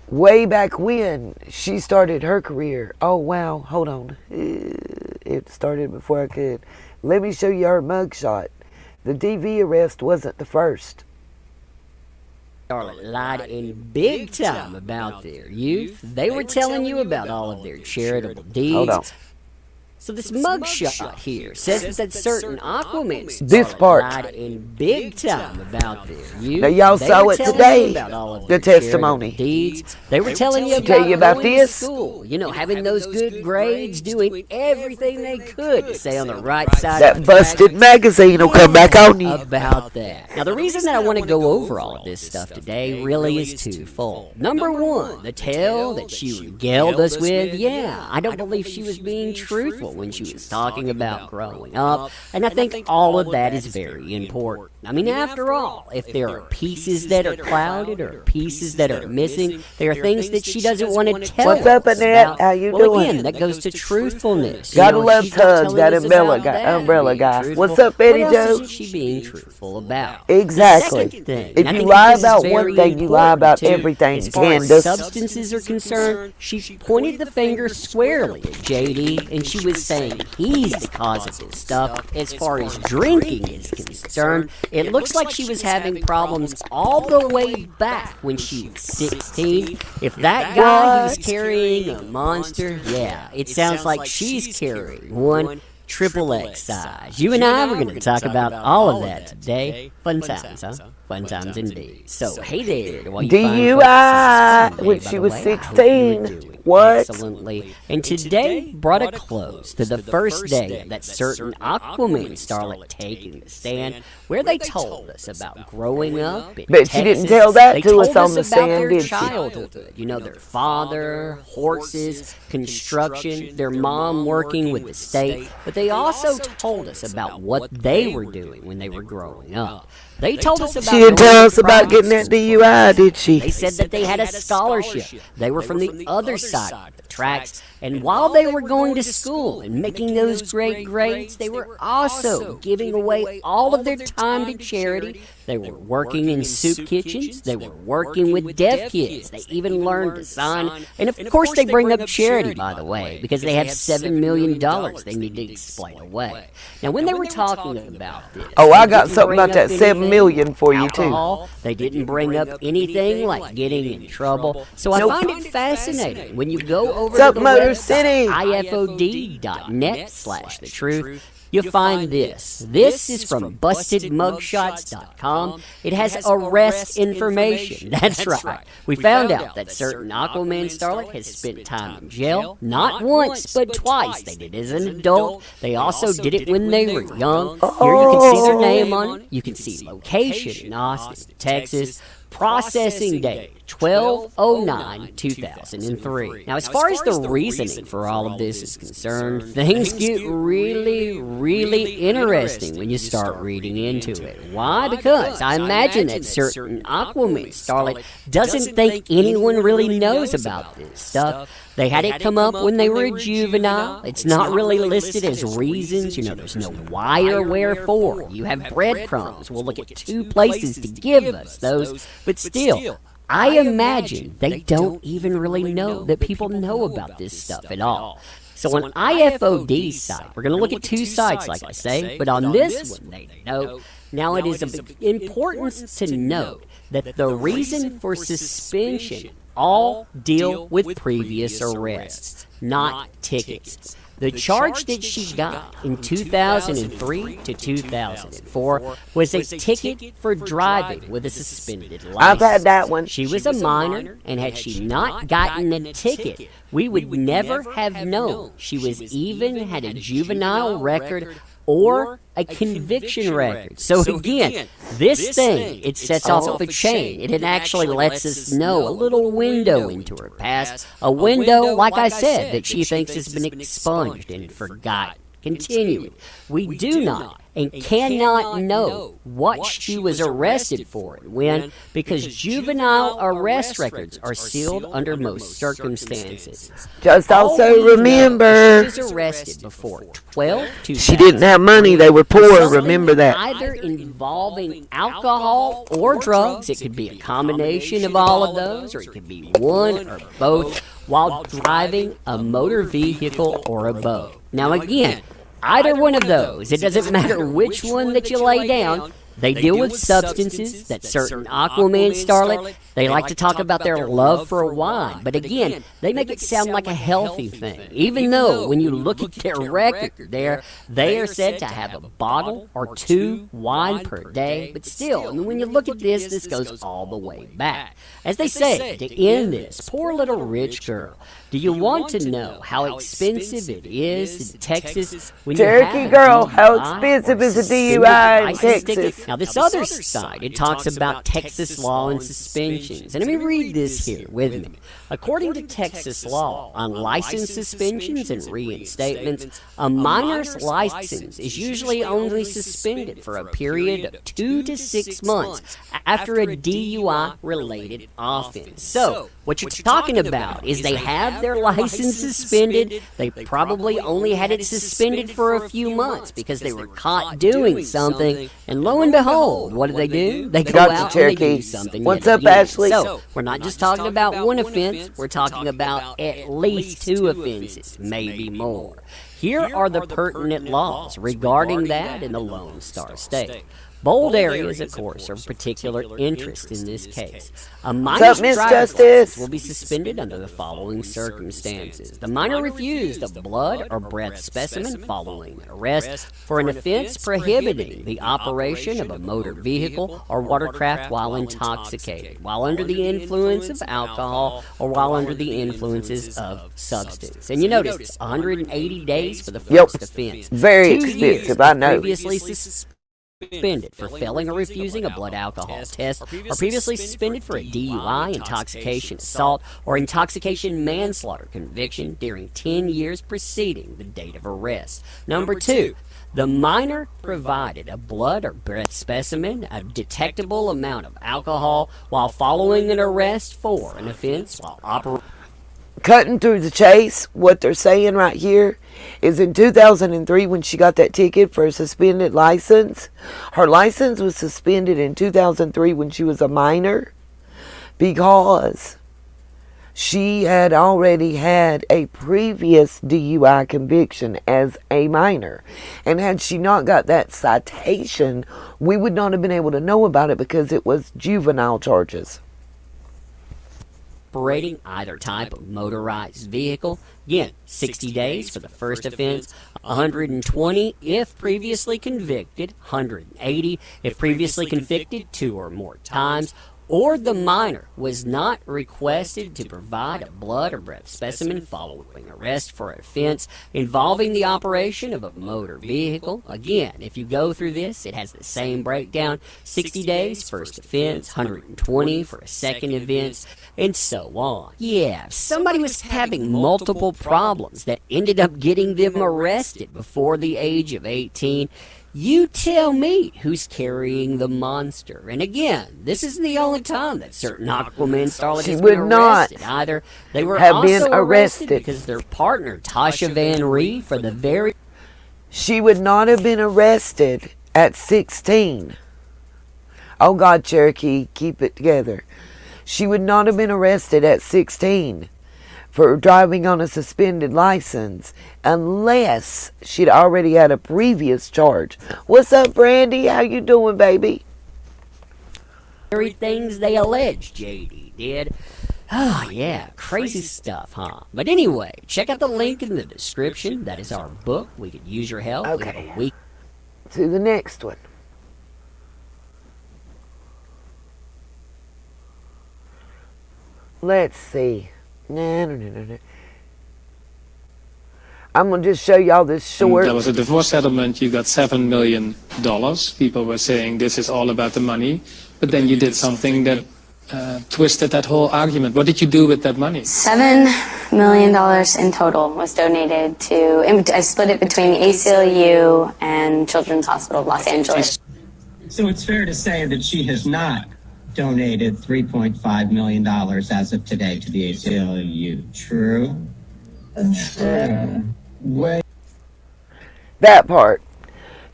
Speaker 1: way back when she started her career? Oh, wow. Hold on. It started before I could. Let me show you her mugshot. The DV arrest wasn't the first.
Speaker 6: Charlotte lied in big time about their youth. They were telling you about all of their charitable deeds.
Speaker 1: Hold on.
Speaker 6: So this mugshot here says that certain Aquaman
Speaker 1: This part.
Speaker 6: lied in big time about their youth.
Speaker 1: Now y'all
Speaker 6: They
Speaker 1: saw
Speaker 6: were
Speaker 1: it
Speaker 6: telling
Speaker 1: today,
Speaker 6: you about all of
Speaker 1: the
Speaker 6: their
Speaker 1: testimony.
Speaker 6: charitable deeds. They were telling you
Speaker 1: Tell you about
Speaker 6: going to
Speaker 1: this?
Speaker 6: school, having those good grades, doing everything they could to stay on the right side of
Speaker 1: That
Speaker 6: the
Speaker 1: busted
Speaker 6: track.
Speaker 1: magazine will come back on you.
Speaker 6: About that. Now, the reason that I want to go over all of this stuff today really is twofold. Number one, the tale that she regaled us with, I don't believe she was being truthful when she was talking about growing up, and I think all of that is very important. I mean, after all, if there are pieces that are clouded or pieces that are missing, there are things that she doesn't want to tell
Speaker 1: What's up,
Speaker 6: us
Speaker 1: Annette?
Speaker 6: about.
Speaker 1: How you
Speaker 6: Well,
Speaker 1: doing?
Speaker 6: again, that goes to truthfulness.
Speaker 1: Gotta love
Speaker 6: she's not
Speaker 1: Tugs,
Speaker 6: telling
Speaker 1: that
Speaker 6: us
Speaker 1: umbrella
Speaker 6: about
Speaker 1: guy-
Speaker 6: that,
Speaker 1: umbrella
Speaker 6: being
Speaker 1: guy.
Speaker 6: truthful.
Speaker 1: What's up, Betty
Speaker 6: What else
Speaker 1: Joe?
Speaker 6: isn't she being truthful about?
Speaker 1: Exactly.
Speaker 6: The second thing,
Speaker 1: If
Speaker 6: and I
Speaker 1: you
Speaker 6: think
Speaker 1: lie
Speaker 6: this is
Speaker 1: about one
Speaker 6: very
Speaker 1: thing, you lie about
Speaker 6: important, too.
Speaker 1: everything,
Speaker 6: As far as
Speaker 1: Candace.
Speaker 6: substances are concerned, she pointed the finger squarely at JD, and she was saying he's the cause of this stuff. As far as drinking is concerned, it looks like she was having problems all the way back when she was 16. If that guy who's carrying a monster, it sounds like she's carrying one XXX size. You and I were going to talk about all of that today. Fun times, huh? Fun times indeed. So, hey there. to all you fine
Speaker 1: DUI
Speaker 6: folks.
Speaker 1: when
Speaker 6: By
Speaker 1: she
Speaker 6: the
Speaker 1: was
Speaker 6: way, I hope you were
Speaker 1: 16.
Speaker 6: doing
Speaker 1: What?
Speaker 6: Excellently. And today brought a close to the first day of that certain Aquaman starlet taking the stand, where they told us about growing up in
Speaker 1: But she didn't
Speaker 6: Texas.
Speaker 1: tell that
Speaker 6: They
Speaker 1: to us
Speaker 6: told
Speaker 1: on the
Speaker 6: about
Speaker 1: stand,
Speaker 6: their
Speaker 1: did she?
Speaker 6: childhood. Their father, horses, construction, their mom working with the state. But they also told us about what they were doing when they were growing up. They told us about
Speaker 1: She didn't
Speaker 6: going
Speaker 1: tell
Speaker 6: to
Speaker 1: us about getting that
Speaker 6: private
Speaker 1: DUI, did she?
Speaker 6: They said that they had a scholarship. They were from the other side of the tracks. And while they were going to school and making those great grades, they were also giving away all of their time to charity. They were working in soup kitchens. They were working with deaf kids. They even learned to sign. And of course, they bring up charity, by the way, because they have $7 million they need to explain away. Now, when they were talking about this,
Speaker 1: Oh, I
Speaker 6: they
Speaker 1: got
Speaker 6: didn't
Speaker 1: something
Speaker 6: bring
Speaker 1: about
Speaker 6: up
Speaker 1: that $7
Speaker 6: anything
Speaker 1: million for you, too.
Speaker 6: alcohol. They didn't bring up anything like getting in trouble. So I find it fascinating when you go over
Speaker 1: What's up,
Speaker 6: to the
Speaker 1: Motor
Speaker 6: website,
Speaker 1: City?
Speaker 6: ifod.net/the-truth, you'll find this. This is from bustedmugshots.com. It has arrest information. That's right. We found out that certain Aquaman starlet has spent time in jail, not once, but twice. They did it as an adult. They also did it when they were young. Here you can see their name on it. You can see location in Austin, Texas. Processing date, 12/09/2003. Now, as far as the reasoning for all of this is concerned, things get really, really interesting when you start reading into it. Why? Because I imagine that certain Aquaman starlet doesn't think anyone really knows about this stuff. They had it come up when they were a juvenile. It's not really listed as reasons. There's no why or wherefore. You have breadcrumbs. We'll look at two places to give us those. But still, I imagine they don't even really know that people know about this stuff at all. So on IFOD's side, we're going to look at two sides, like I say, but on this one, they know. Now, it is of importance to note that the reason for suspension all deal with previous arrests, not tickets. The charge that she got in 2003 to 2004 was a ticket for driving with a suspended license.
Speaker 1: I've had that one.
Speaker 6: She was a minor, and had she not gotten a ticket, we would never have known she was even had a juvenile record or a conviction record. So again, this thing, it sets off a chain. It actually lets us know a little window into her past. A window, like I said, that she thinks has been expunged and forgotten. Continuing, we do not and cannot know what she was arrested for and when, because juvenile arrest records are sealed under most circumstances.
Speaker 1: Just also remember,
Speaker 6: she was arrested before 12
Speaker 1: she didn't have money. They were poor. Remember that.
Speaker 6: Either involving alcohol or drugs. It could be a combination of all of those, or it could be one or both, while driving a motor vehicle or a boat. Now again, either one of those, it doesn't matter which one that you lay down, they deal with substances. That certain Aquaman starlet, they like to talk about their love for wine. But again, they make it sound like a healthy thing. Even though when you look at their record there, they are said to have a bottle or two wine per day. But still, I mean, when you look at this goes all the way back. As they say, to end this, poor little rich girl. Do you want to know how expensive it is in Texas when you
Speaker 1: Cherokee
Speaker 6: have
Speaker 1: girl,
Speaker 6: a
Speaker 1: how
Speaker 6: DUI
Speaker 1: expensive
Speaker 6: or
Speaker 1: is a
Speaker 6: suspended
Speaker 1: DUI in
Speaker 6: license ticket?
Speaker 1: Texas?
Speaker 6: Now, this other side, it talks about Texas law and suspensions. And let me read this here with me. According to Texas law, on license suspensions and reinstatements, a minor's license is usually only suspended for a period of 2 to 6 months after a DUI-related offense. So, what you're talking about is they have their license suspended. They probably only had it suspended for a few months because they were caught doing something. And lo and behold, what do? They go out and they do something.
Speaker 1: What's
Speaker 6: yet
Speaker 1: up,
Speaker 6: again.
Speaker 1: Ashley?
Speaker 6: So, we're not just talking about one offense. We're talking about at least 2 offenses, maybe more. Here are the pertinent laws regarding that in the Lone Star State. Bold areas, of course, are of particular interest in this case. A minor's
Speaker 1: Miss
Speaker 6: driver's
Speaker 1: Justice?
Speaker 6: license will be suspended under the following circumstances. The minor refused a blood or breath specimen following an arrest for an offense prohibiting the operation of a motor vehicle or watercraft while intoxicated, while under the influence of alcohol, or while under the influences of substance. And you notice, it's 180 days for the first offense.
Speaker 1: Very
Speaker 6: 2 years
Speaker 1: expensive, I know.
Speaker 6: previously suspended for failing or refusing a blood alcohol test, or previously suspended for a DUI, intoxication, assault, or intoxication manslaughter conviction during 10 years preceding the date of arrest. Number 2, the minor provided a blood or breath specimen, a detectable amount of alcohol, while following an arrest for an offense while operating.
Speaker 1: Cutting through the chase, what they're saying right here is in 2003 when she got that ticket for a suspended license, her license was suspended in 2003 when she was a minor because she had already had a previous DUI conviction as a minor. And had she not got that citation, we would not have been able to know about it because it was juvenile charges.
Speaker 6: Operating either type of motorized vehicle. Again, 60 days for the first offense, 120 if previously convicted, 180 if previously convicted 2 or more times, or the minor was not requested to provide a blood or breath specimen following arrest for an offense involving the operation of a motor vehicle. Again, if you go through this, it has the same breakdown: 60 days, first offense, 120 for a second offense, and so on. Yeah, if somebody was having multiple problems that ended up getting them arrested before the age of 18, you tell me who's carrying the monster. And again, this isn't the only time that certain Aquaman starlet has been arrested. Either they were
Speaker 1: have
Speaker 6: also
Speaker 1: been
Speaker 6: arrested
Speaker 1: arrested
Speaker 6: because their partner, Tasha Van Ree, for the very...
Speaker 1: She would not have been arrested at 16. Oh God, Cherokee, keep it together. She would not have been arrested at 16 for driving on a suspended license unless she'd already had a previous charge. What's up, Brandy? How you doing, baby?
Speaker 6: Very things they allege JD did. Oh, yeah, crazy stuff, huh? But anyway, check out the link in the description. That is our book. We could use your help. We have a week.
Speaker 1: To the next one. Let's see. No. I'm going to just show y'all this short.
Speaker 7: There was a divorce settlement. You got $7 million. People were saying this is all about the money. But then you did something that twisted that whole argument. What did you do with that money?
Speaker 2: $7 million in total was donated to, I split it between the ACLU and Children's Hospital of Los Angeles.
Speaker 8: So it's fair to say that she has not donated $3.5 million as of today to the ACLU. True?
Speaker 1: That part.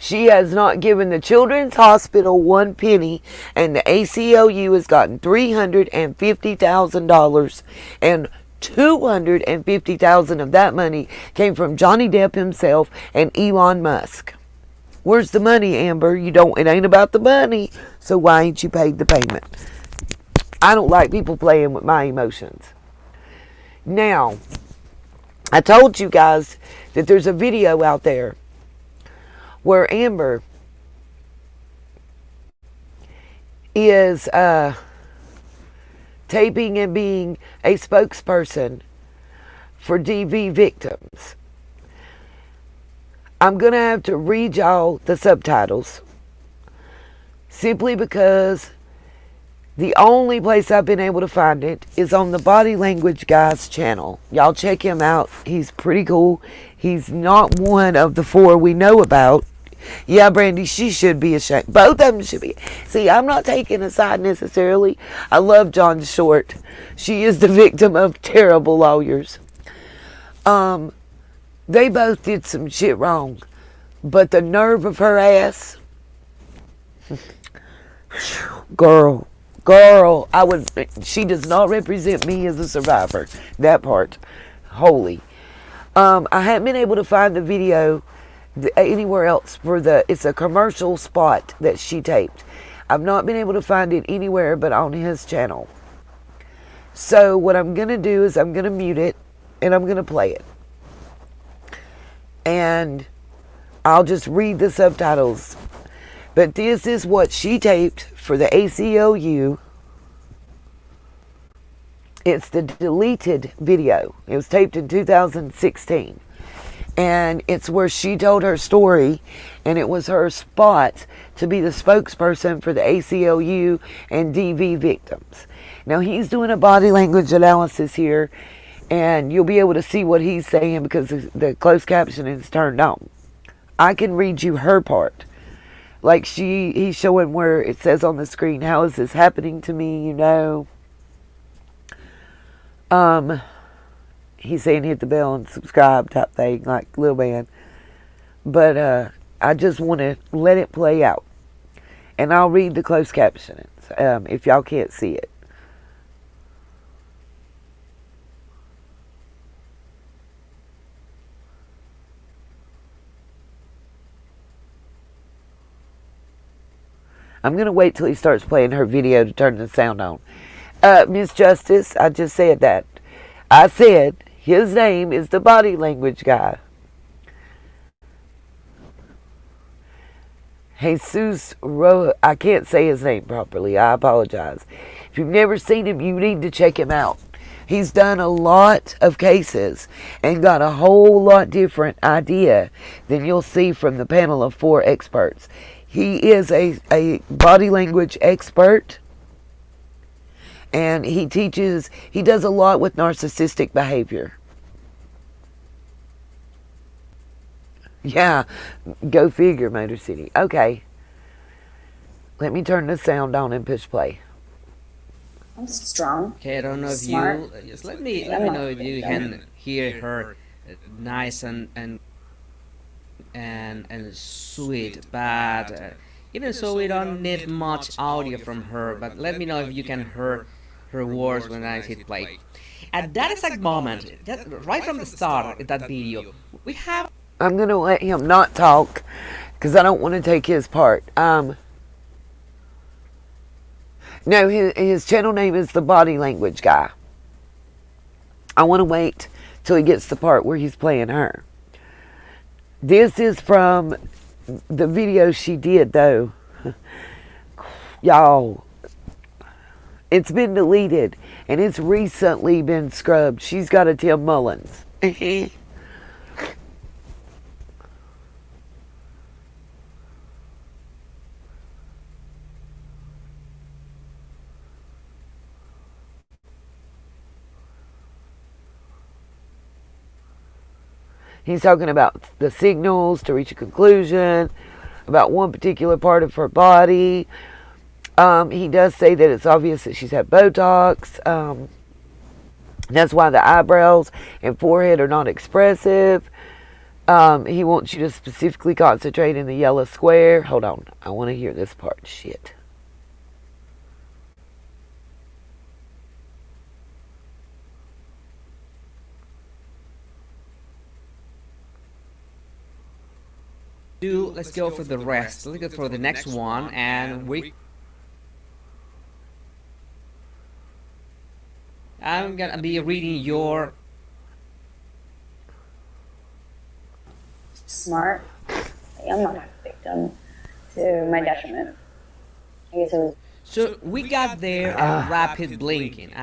Speaker 1: She has not given the Children's Hospital one penny, and the ACLU has gotten $350,000, and $250,000 of that money came from Johnny Depp himself and Elon Musk. Where's the money, Amber? It ain't about the money, so why ain't you paid the payment? I don't like people playing with my emotions. Now, I told you guys that there's a video out there where Amber is taping and being a spokesperson for DV victims. I'm going to have to read y'all the subtitles simply because the only place I've been able to find it is on the Body Language Guy's channel. Y'all check him out. He's pretty cool. He's not one of the 4 we know about. Yeah, Brandy, she should be ashamed. Both of them should be. See, I'm not taking a side necessarily. I love John Short. She is the victim of terrible lawyers. They both did some shit wrong. But the nerve of her ass. Girl, she does not represent me as a survivor. That part. Holy. I haven't been able to find the video anywhere else it's a commercial spot that she taped. I've not been able to find it anywhere but on his channel. So what I'm going to do is I'm going to mute it and I'm going to play it. And I'll just read the subtitles. But this is what she taped for the ACLU. It's the deleted video. It was taped in 2016. And it's where she told her story, and it was her spot to be the spokesperson for the ACLU and DV victims. Now, he's doing a body language analysis here, and you'll be able to see what he's saying because the closed captioning is turned on. I can read you her part. Like he's showing where it says on the screen, how is this happening to me, you know? He's saying hit the bell and subscribe type thing, like Lil Man. But I just want to let it play out. And I'll read the closed captions if y'all can't see it. I'm going to wait till he starts playing her video to turn the sound on. Miss Justice, I just said that. I said his name is the Body Language Guy. Jesus I can't say his name properly. I apologize. If you've never seen him, you need to check him out. He's done a lot of cases and got a whole lot different idea than you'll see from the panel of 4 experts. He is a body language expert, and he does a lot with narcissistic behavior. Yeah, go figure, Motor City. Okay. Let me turn the sound on and push play.
Speaker 9: I'm strong.
Speaker 10: Okay, I don't know if
Speaker 9: smart.
Speaker 10: you just let me know if you can hear her nice and sweet, but even so we don't need much audio from her, but let me know if you can hear her words when I hit play. At that exact moment, right from the start of that video, we have.
Speaker 1: I'm going to let him not talk because I don't want to take his part. No, his channel name is The Body Language Guy. I want to wait till he gets the part where he's playing her. This is from the video she did, though. Y'all, it's been deleted, and it's recently been scrubbed. She's got a Tim Mullins. He's talking about the signals to reach a conclusion, about one particular part of her body. He does say that it's obvious that she's had Botox. That's why the eyebrows and forehead are not expressive. He wants you to specifically concentrate in the yellow square. Hold on. I want to hear this part. Shit.
Speaker 10: Let's go for the rest. Let's go for the next one, and I'm gonna be reading your
Speaker 9: Smart. I'm not a victim to my detriment. I guess it was.
Speaker 10: So we got there at rapid blinking.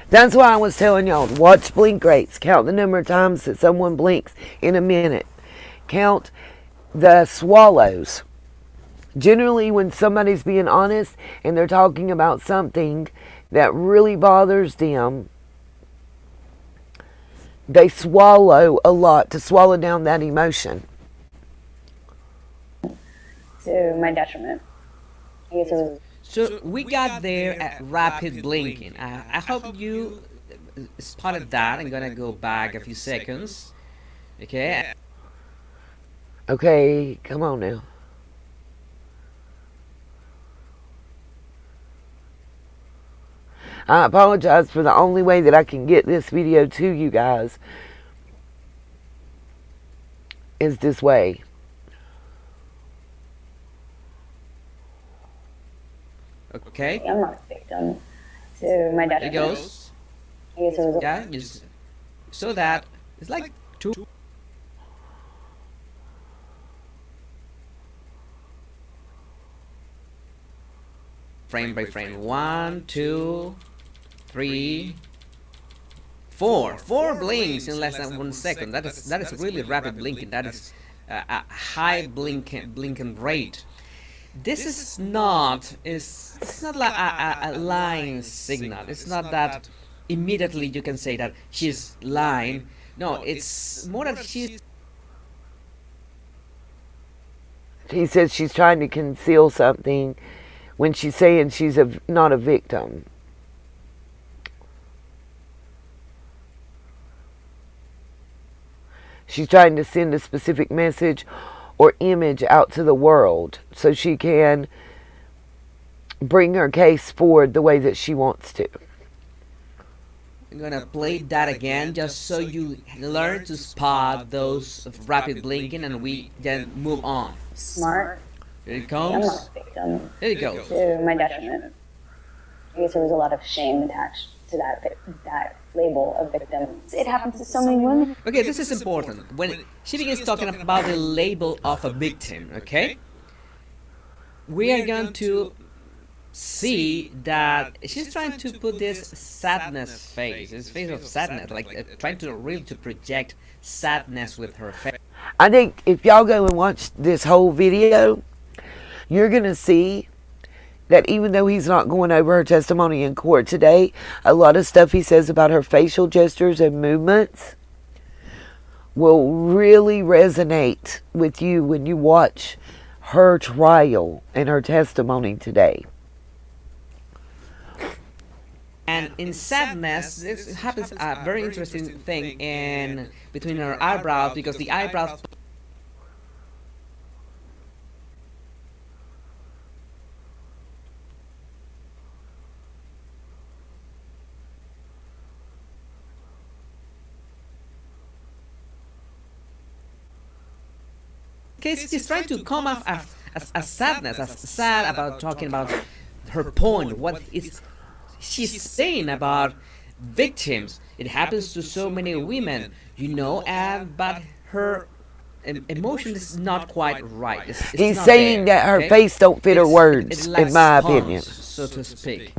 Speaker 1: That's why I was telling y'all, watch blink rates. Count the number of times that someone blinks in a minute. Count the swallows. Generally, when somebody's being honest and they're talking about something that really bothers them, they swallow a lot to swallow down that emotion.
Speaker 9: To my detriment. I guess it was.
Speaker 10: So we got there at rapid blinking. I hope you spotted that. I'm gonna go back a few seconds. Okay.
Speaker 1: Okay, come on now. I apologize for the only way that I can get this video to you guys is this way.
Speaker 10: Okay.
Speaker 9: I'm not a victim to my detriment.
Speaker 10: It goes.
Speaker 9: I guess it was.
Speaker 10: Yeah, just so that it's like two. Frame by frame. 1, 2, 3, 4. 4 blinks in less than 1 second. That is really rapid blinking. That is a high blinking rate. This is not. It's not like a lying signal. It's not that immediately you can say that she's lying. No, it's more that she's.
Speaker 1: He says she's trying to conceal something when she's saying she's not a victim. She's trying to send a specific message or image out to the world so she can bring her case forward the way that she wants to.
Speaker 10: I'm gonna play that again just so you learn to spot those rapid blinking, and we then move on.
Speaker 9: Smart.
Speaker 10: Here it
Speaker 9: I'm
Speaker 10: comes.
Speaker 9: not a victim
Speaker 10: There you go.
Speaker 9: to my detriment. I guess there was a lot of shame attached to that label of victim. It happens to so many women.
Speaker 10: Okay, this is important. When she begins talking about the label of a victim, okay, we are going to see that she's trying to put this sadness face, this face of sadness, like trying to really to project sadness with her face.
Speaker 1: I think if y'all go and watch this whole video, you're going to see that even though he's not going over her testimony in court today, a lot of stuff he says about her facial gestures and movements will really resonate with you when you watch her trial and her testimony today.
Speaker 10: And in sadness, this happens a very interesting thing in between her eyebrows, because the eyebrows case she's trying to come off as sadness, as sad about talking about her point, what is she's saying about victims. It happens to so many women, but her emotion is not quite right. It's
Speaker 1: He's
Speaker 10: not
Speaker 1: saying
Speaker 10: there,
Speaker 1: that her
Speaker 10: okay?
Speaker 1: face don't fit her
Speaker 10: It
Speaker 1: words,
Speaker 10: lacks
Speaker 1: in my
Speaker 10: punch,
Speaker 1: opinion.
Speaker 10: so to speak.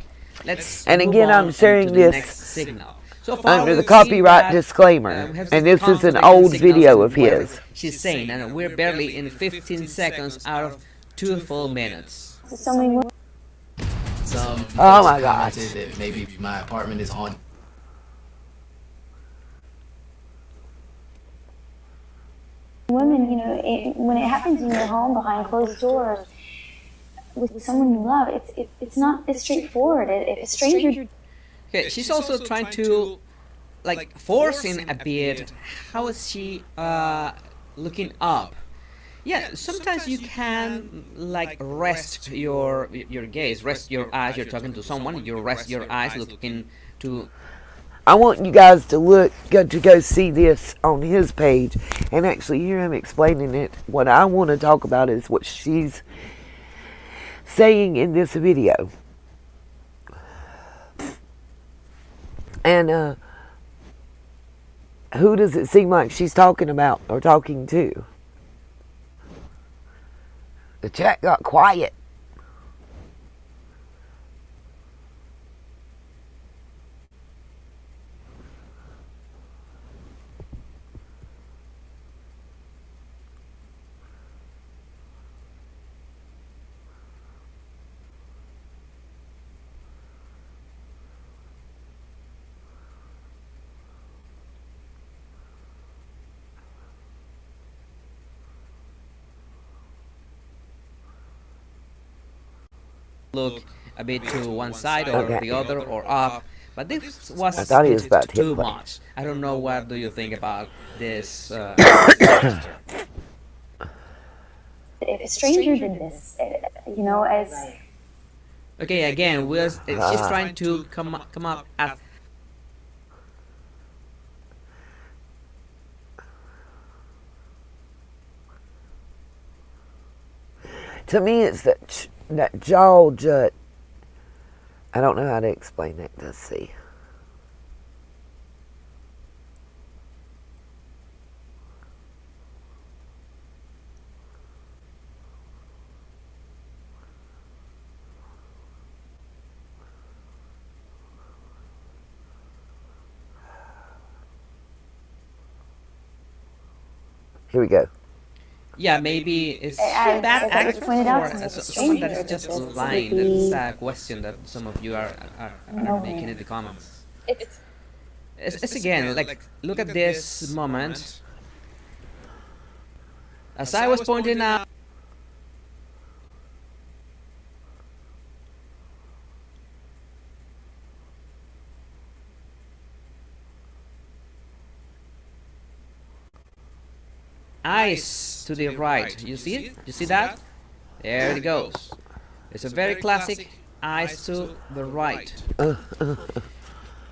Speaker 10: Let's
Speaker 1: And
Speaker 10: move
Speaker 1: again,
Speaker 10: on
Speaker 1: I'm sharing
Speaker 10: to the
Speaker 1: this
Speaker 10: next signal. So far,
Speaker 1: under the
Speaker 10: we've seen
Speaker 1: copyright
Speaker 10: that,
Speaker 1: disclaimer,
Speaker 10: we have
Speaker 1: and this is an
Speaker 10: conflicting
Speaker 1: old
Speaker 10: signals
Speaker 1: video
Speaker 10: in
Speaker 1: of
Speaker 10: what
Speaker 1: his.
Speaker 10: she's saying, and we're barely in 15 seconds out of 2 full minutes.
Speaker 9: So many women.
Speaker 11: Some
Speaker 1: Oh my
Speaker 11: folks
Speaker 1: God.
Speaker 11: commented that maybe my apartment is haunted.
Speaker 9: Women, when it happens in your home behind closed doors with someone you love, it's not as straightforward. If a stranger.
Speaker 10: Okay, she's also trying to, forcing a bit. How is she looking up? Yeah, sometimes you can rest your gaze, rest your eyes. You're talking to someone. You rest your eyes, looking to.
Speaker 1: I want you guys to go see this on his page and actually hear him explaining it. What I want to talk about is what she's saying in this video. And who does it seem like she's talking about or talking to? The chat got quiet.
Speaker 10: Look a bit to one side or the other or up, but this was
Speaker 1: I thought he was about to hit
Speaker 10: too
Speaker 1: play.
Speaker 10: much. I don't know, what do you think about this?
Speaker 9: If a stranger did this, as.
Speaker 10: Okay, again, she's trying to come up as.
Speaker 1: To me, it's that jaw jut. I don't know how to explain it. Let's see. Here we go.
Speaker 10: Yeah, maybe it's
Speaker 9: As
Speaker 10: bad
Speaker 9: it was
Speaker 10: actor
Speaker 9: pointed out
Speaker 10: or
Speaker 9: to me,
Speaker 10: as
Speaker 9: the
Speaker 10: someone
Speaker 9: stranger
Speaker 10: that is just
Speaker 9: did this
Speaker 10: lying.
Speaker 9: would be-
Speaker 10: That's a question that some of you are making in the comments. It's again, look at this moment. As I was pointing out, eyes to the right. You see it? You see that? There it goes. It's a very classic eyes to the right.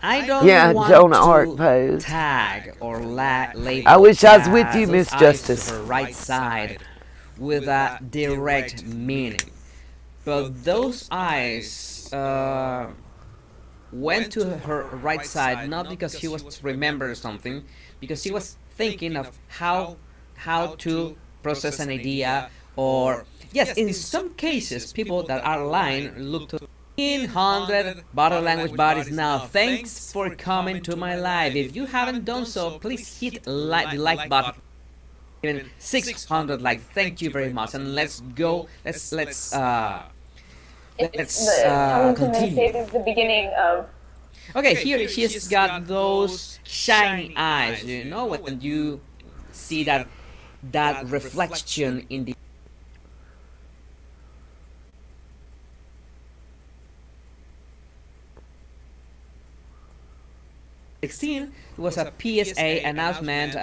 Speaker 10: I don't want
Speaker 1: Jonah Arc
Speaker 10: to
Speaker 1: pose.
Speaker 10: tag or label.
Speaker 1: I wish I was with you,
Speaker 10: those
Speaker 1: Miss
Speaker 10: eyes
Speaker 1: Justice.
Speaker 10: to her right side with a direct meaning, but those eyes went to her right side not because she was remembering something, because she was thinking of how to process an idea, or yes, in some cases, people that are lying look to 100 body language bodies now. Thanks for coming to my live. If you haven't done so, please hit the like button. Even 600 likes. Thank you very much. And let's go. Let's continue.
Speaker 9: The beginning of.
Speaker 10: Okay, here she's got those shiny eyes. You know when you see that reflection in the 16 was a PSA announcement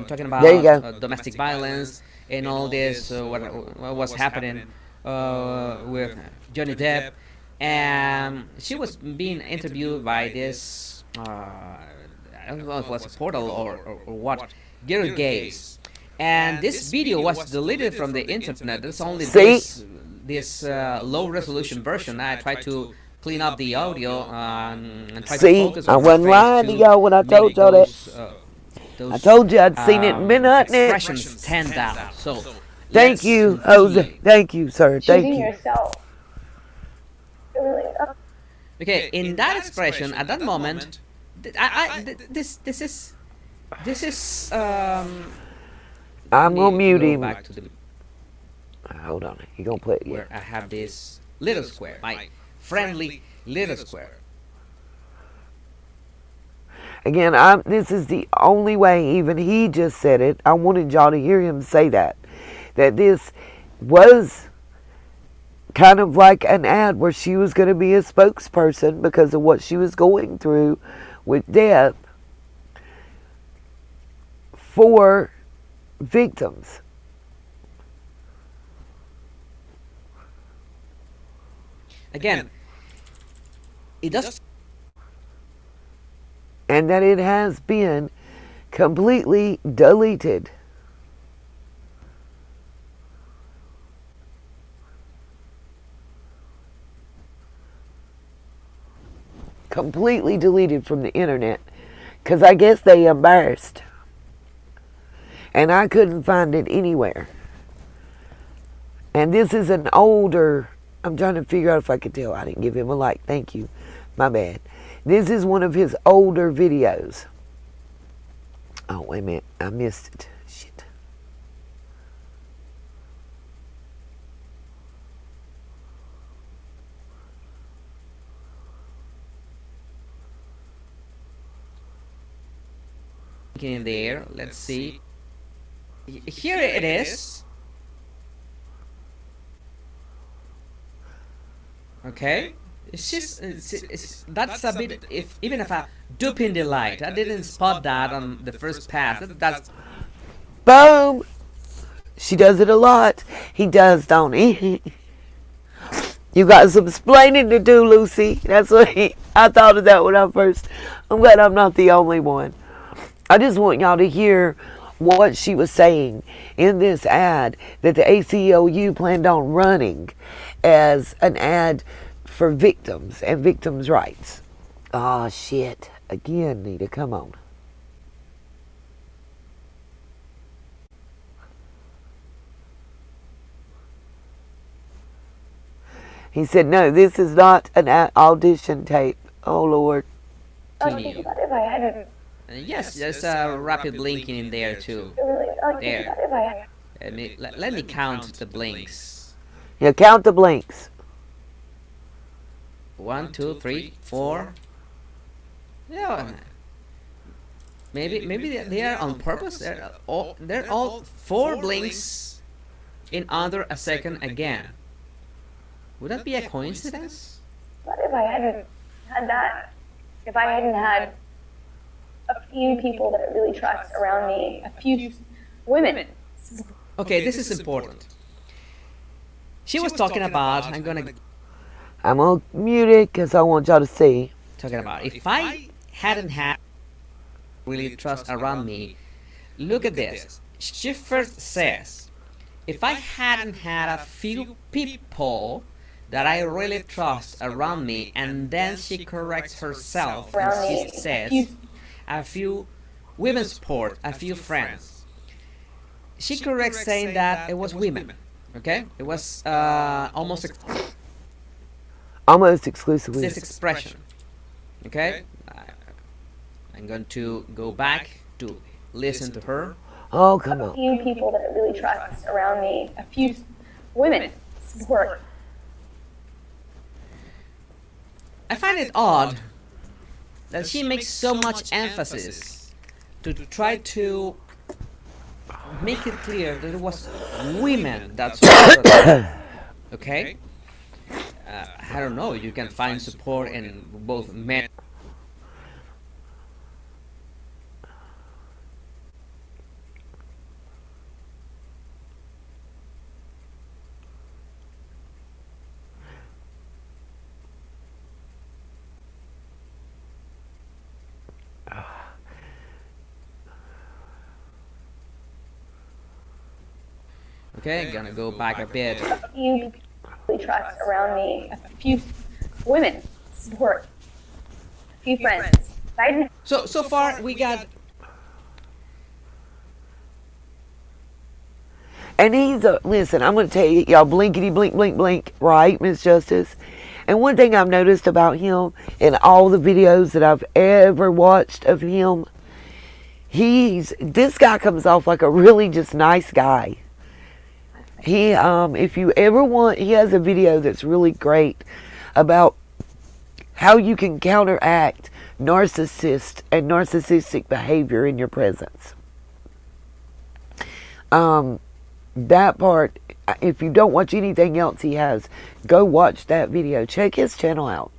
Speaker 10: talking about
Speaker 1: There you go.
Speaker 10: domestic violence and all this, what was happening with Johnny Depp, and she was being interviewed by this I don't know if it was a portal or what, Girl Gaze, And this video was deleted from the internet. There's only
Speaker 1: See?
Speaker 10: this low resolution version. I tried to clean up the audio and try to
Speaker 1: See,
Speaker 10: focus
Speaker 1: I
Speaker 10: on her
Speaker 1: wasn't
Speaker 10: face
Speaker 1: lying to
Speaker 10: to
Speaker 1: y'all when I
Speaker 10: make
Speaker 1: told y'all that.
Speaker 10: those,
Speaker 1: I told you I'd seen it and been hunting it.
Speaker 10: expressions stand out. So
Speaker 1: Thank you, Jose. Thank you, sir. Thank
Speaker 9: Choosing
Speaker 1: you.
Speaker 9: yourself. Really,
Speaker 10: okay, in that expression at that moment, this is
Speaker 1: I'm gonna mute him.
Speaker 10: back to the
Speaker 1: Hold on, you gonna play it?
Speaker 10: where I have this little square, my friendly little square.
Speaker 1: Again, this is the only way, even he just said it. I wanted y'all to hear him say that this was kind of like an ad where she was going to be a spokesperson because of what she was going through with death for victims.
Speaker 10: Again, it does.
Speaker 1: And that it has been completely deleted. Completely deleted from the internet. Because I guess they embarrassed. And I couldn't find it anywhere. And this is an older... I'm trying to figure out if I could tell. I didn't give him a like. Thank you. My bad. This is one of his older videos. Oh, wait a minute. I missed it. Shit.
Speaker 10: In there, let's see. Here it is. Okay. It's just that's a bit, even if I duping the light, I didn't spot that on the first pass. That's
Speaker 1: boom. She does it a lot. He does, don't he? You got some explaining to do, Lucy. That's what I thought of that when I first. I'm glad I'm not the only one. I just want y'all to hear what she was saying in this ad that the ACLU planned on running as an ad for victims and victims' rights. Oh, shit. Again, Nita, come on. He said, no, this is not an audition tape. Oh, Lord.
Speaker 10: continue. Yes, there's a rapid blinking in there too. There. Let me count the blinks.
Speaker 1: Yeah, count the blinks.
Speaker 10: 1, 2, 3, 4. Yeah. Maybe they are on purpose. They're all 4 blinks in under a second again. Would that be a coincidence?
Speaker 9: What if I hadn't had that? If I hadn't had a few people that I really trust around me, a few women.
Speaker 10: Okay, this is important. She was talking about, I'm gonna
Speaker 1: mute it because I want y'all to see.
Speaker 10: Talking about, if I hadn't had really trust around me, look at this. She first says, if I hadn't had a few people that I really trust around me, and then she corrects herself and she says, a few women support, a few friends. She corrects saying that it was women, okay? It was almost
Speaker 1: exclusively
Speaker 10: this expression, okay? I'm going to go back to listen to her.
Speaker 1: Oh, come on.
Speaker 9: A few people that I really trust around me, a few women support.
Speaker 10: I find it odd that she makes so much emphasis to try to make it clear that it was women that supported her. Okay? I don't know, you can find support in both men. Okay, gonna go back a bit.
Speaker 9: You trust around me. A few women, support. A few friends. Biden.
Speaker 10: So far we got.
Speaker 1: And he's listen, I'm going to tell you, y'all, blinkety blink, blink, blink, right, Miss Justice? And one thing I've noticed about him in all the videos that I've ever watched of him, this guy comes off like a really just nice guy. He, if you ever want, he has a video that's really great about how you can counteract narcissist and narcissistic behavior in your presence. That part, if you don't watch anything else he has, go watch that video. Check his channel out.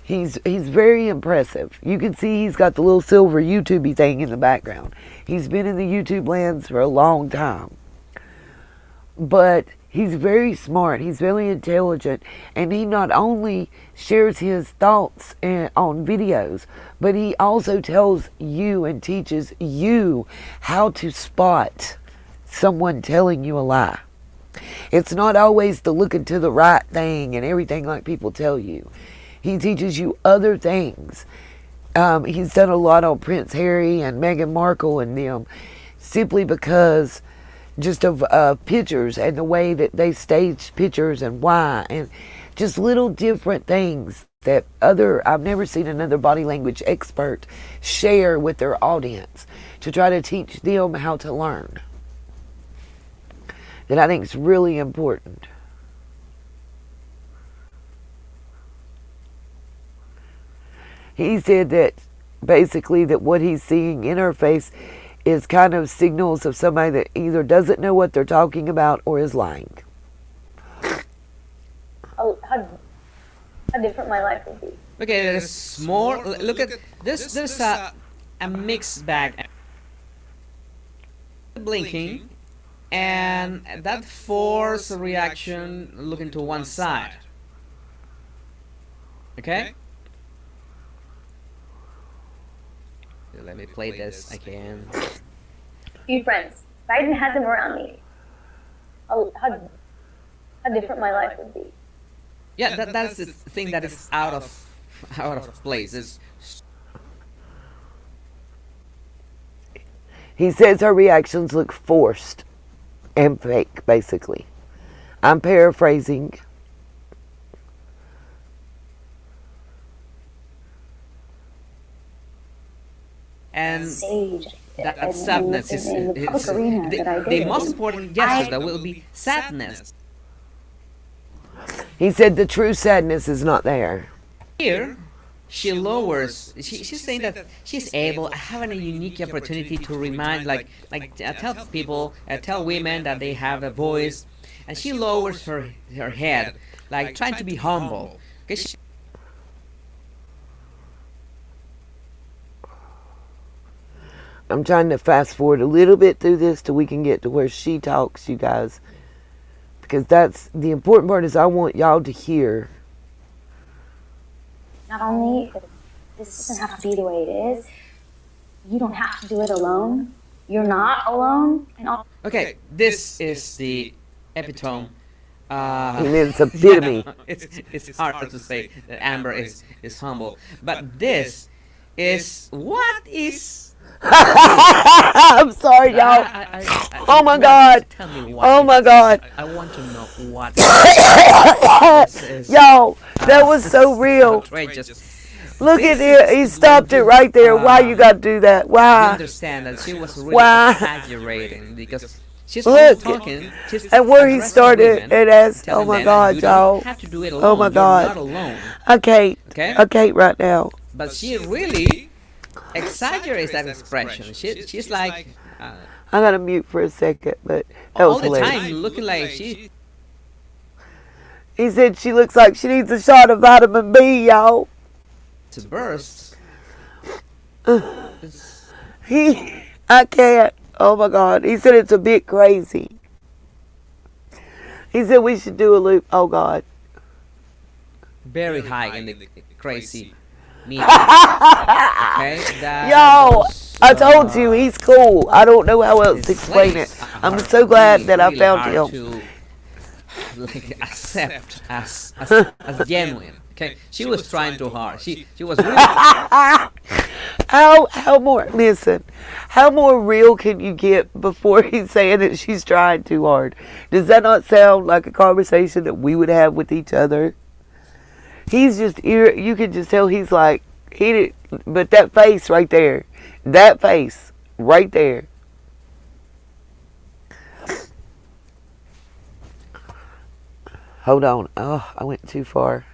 Speaker 1: He's very impressive. You can see he's got the little silver YouTube thing in the background. He's been in the YouTube lands for a long time. But he's very smart. He's very intelligent. And he not only shares his thoughts on videos, but he also tells you and teaches you how to spot someone telling you a lie. It's not always the looking to the right thing and everything like people tell you. He teaches you other things. He's done a lot on Prince Harry and Meghan Markle and them, simply because just of pictures and the way that they stage pictures and why, and just little different things that I've never seen another body language expert share with their audience to try to teach them how to learn. That I think is really important. He said that basically that what he's seeing in her face is kind of signals of somebody that either doesn't know what they're talking about or is lying.
Speaker 9: How different my life would be.
Speaker 10: Okay, there's more. Look at this. There's a mixed bag. Blinking. And that forced reaction looking to one side. Okay? Let me play this again.
Speaker 9: Few friends. If I didn't have them around me, how different my life would be.
Speaker 10: Yeah, that's the thing that is out of place.
Speaker 1: He says her reactions look forced and fake, basically. I'm paraphrasing.
Speaker 10: And
Speaker 9: Sage.
Speaker 10: that sadness is the most important gesture that will be sadness.
Speaker 1: He said the true sadness is not there.
Speaker 10: Here, she lowers. She's saying that she's able, having a unique opportunity to remind, tell people, tell women that they have a voice, and she lowers her head, like trying to be humble. Okay,
Speaker 1: I'm trying to fast forward a little bit through this till we can get to where she talks, you guys, because that's the important part. Is I want y'all to hear.
Speaker 9: Not only this doesn't have to be the way it is, you don't have to do it alone. You're not alone.
Speaker 10: Okay, this is the epitome.
Speaker 1: It's epitome.
Speaker 10: It's hard to say that Amber is humble, but this is what is.
Speaker 1: I'm sorry, y'all. Oh my God.
Speaker 10: Tell me what.
Speaker 1: Oh my God.
Speaker 10: I want to know what.
Speaker 1: Y'all, that was so real.
Speaker 10: Outrageous.
Speaker 1: Look at it. He stopped it right there. Why you got to do that?
Speaker 10: I
Speaker 1: Why?
Speaker 10: understand that she was really exaggerating because she's talking.
Speaker 1: And where he started, it as, oh my God, y'all.
Speaker 10: Have to do it alone.
Speaker 1: Oh my God.
Speaker 10: Not alone.
Speaker 1: Okay. Okay, right now.
Speaker 10: But she really exaggerates that expression. She's like.
Speaker 1: I got to mute for a second, but that
Speaker 10: all
Speaker 1: was
Speaker 10: the
Speaker 1: hilarious.
Speaker 10: time looking like she.
Speaker 1: He said she looks like she needs a shot of vitamin B, y'all.
Speaker 10: To burst.
Speaker 1: I can't. Oh my God. He said it's a bit crazy. He said we should do a loop. Oh God.
Speaker 10: Very high in the crazy. Okay,
Speaker 1: yo, I told you he's cool. I don't know how else to explain it. I'm so glad that I found him.
Speaker 10: like accept as genuine. Okay, she was trying too hard. She was really.
Speaker 1: How more, listen, how more real can you get before he's saying that she's trying too hard? Does that not sound like a conversation that we would have with each other? He's just, you can just tell he's like, but that face right there, Hold on. Oh, I went too far.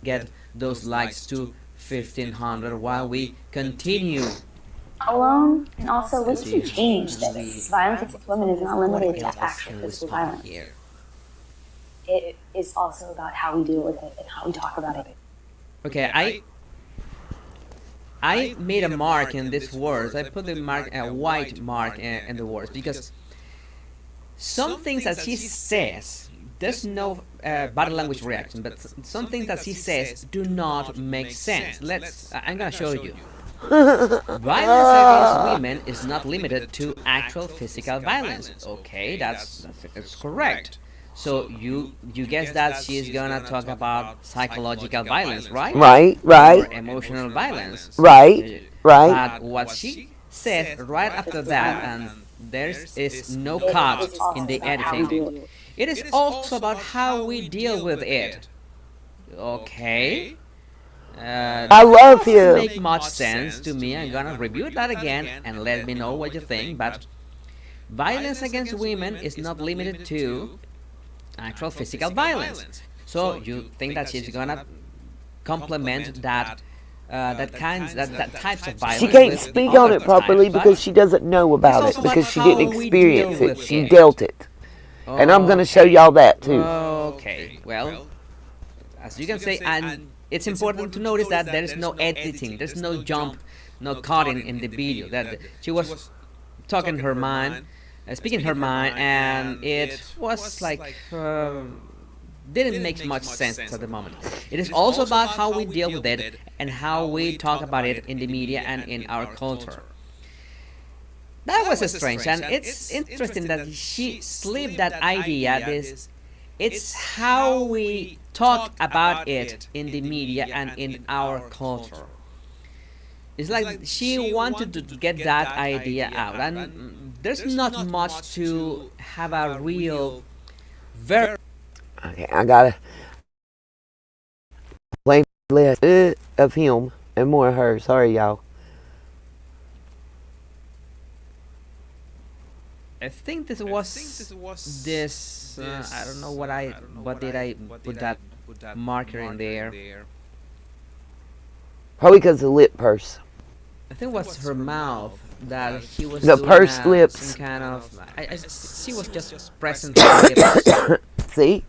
Speaker 10: Get those likes to 1,500 while we continue.
Speaker 9: Alone, and also we should change this. Violence against women is not limited to actual physical violence. It is also about how we deal with it and how we talk about it.
Speaker 10: Okay, I made a mark in these words. I put a white mark in the words because some things that she says, there's no body language reaction, but some things that she says do not make sense. I'm gonna show you. Violence against women is not limited to actual physical violence. Okay, that's correct. So you guess that she's gonna talk about psychological violence, right?
Speaker 1: Right.
Speaker 10: Or emotional violence.
Speaker 1: Right.
Speaker 10: But what she said right after that, and there is no cut in the editing, it is also about how we deal with it. Okay.
Speaker 1: I love him.
Speaker 10: Doesn't make much sense to me. I'm gonna review that again and let me know what you think. But violence against women is not limited to actual physical violence. So you think that she's gonna complement that types of violence?
Speaker 1: She can't speak on it properly because she doesn't know about it, because she didn't experience it. She dealt it. And I'm gonna show y'all that too.
Speaker 10: Okay, well, as you can say, and it's important to notice that there is no editing, there's no jump, no cutting in the video. That she was talking her mind, speaking her mind, and it was like didn't make much sense at the moment. It is also about how we deal with it and how we talk about it in the media and in our culture. That was strange, and it's interesting that she slipped that idea. It's how we talk about it in the media and in our culture. It's like she wanted to get that idea out, and there's not much to have a real
Speaker 1: Okay, I gotta play less of him and more of her. Sorry, y'all.
Speaker 10: I think this was this. I don't know what did I put that marker in there.
Speaker 1: Probably because the lip purse.
Speaker 10: I think it was her mouth that he was
Speaker 1: the
Speaker 10: doing
Speaker 1: pursed lips.
Speaker 10: some kind of. She was just pressing her lips.
Speaker 1: See?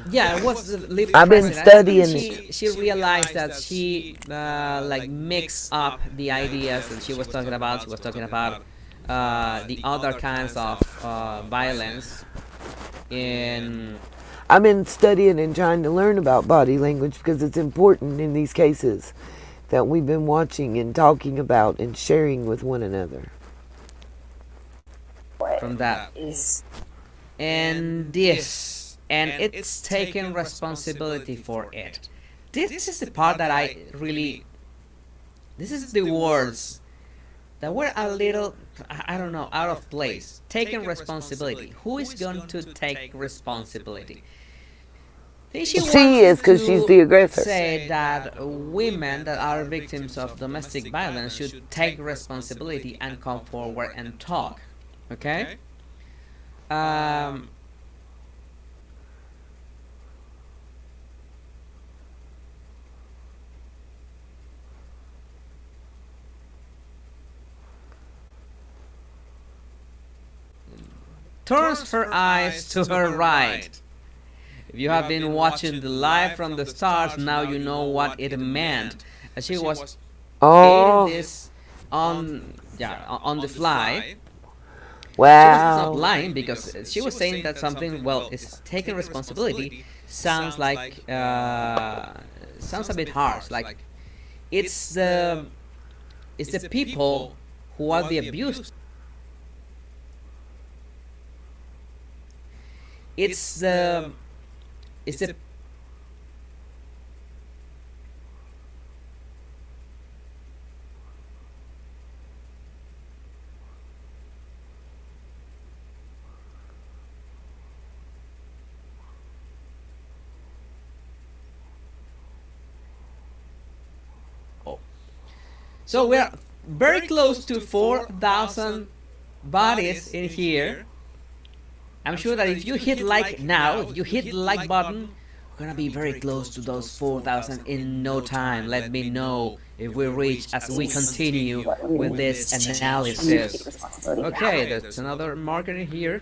Speaker 10: Yeah, it was the lip.
Speaker 1: I've been studying.
Speaker 10: She realized that she like mixed up the ideas that she was talking about. She was talking about the other kinds of violence.
Speaker 1: I've been studying and trying to learn about body language because it's important in these cases that we've been watching and talking about and sharing with one another.
Speaker 10: From that. And it's taking responsibility for it. This is the part that I really. This is the words that were a little, I don't know, out of place. Taking responsibility. Who is going to take responsibility? She
Speaker 1: is, because she's the aggressor.
Speaker 10: Say that women that are victims of domestic violence should take responsibility and come forward and talk. Okay? Turns her eyes to her right. If you have been watching the live from the start, now you know what it meant. As she was editing this on the fly.
Speaker 1: Wow.
Speaker 10: not lying, because she was saying that something, well, is taking responsibility sounds like, sounds a bit harsh. Like, it's the people who are the abused. It's the So we're very close to 4,000 bodies in here. I'm sure that if you hit like now, if you hit the like button, we're gonna be very close to those 4,000 in no time. Let me know if we reach as we continue with this analysis. Okay, there's another marker in here.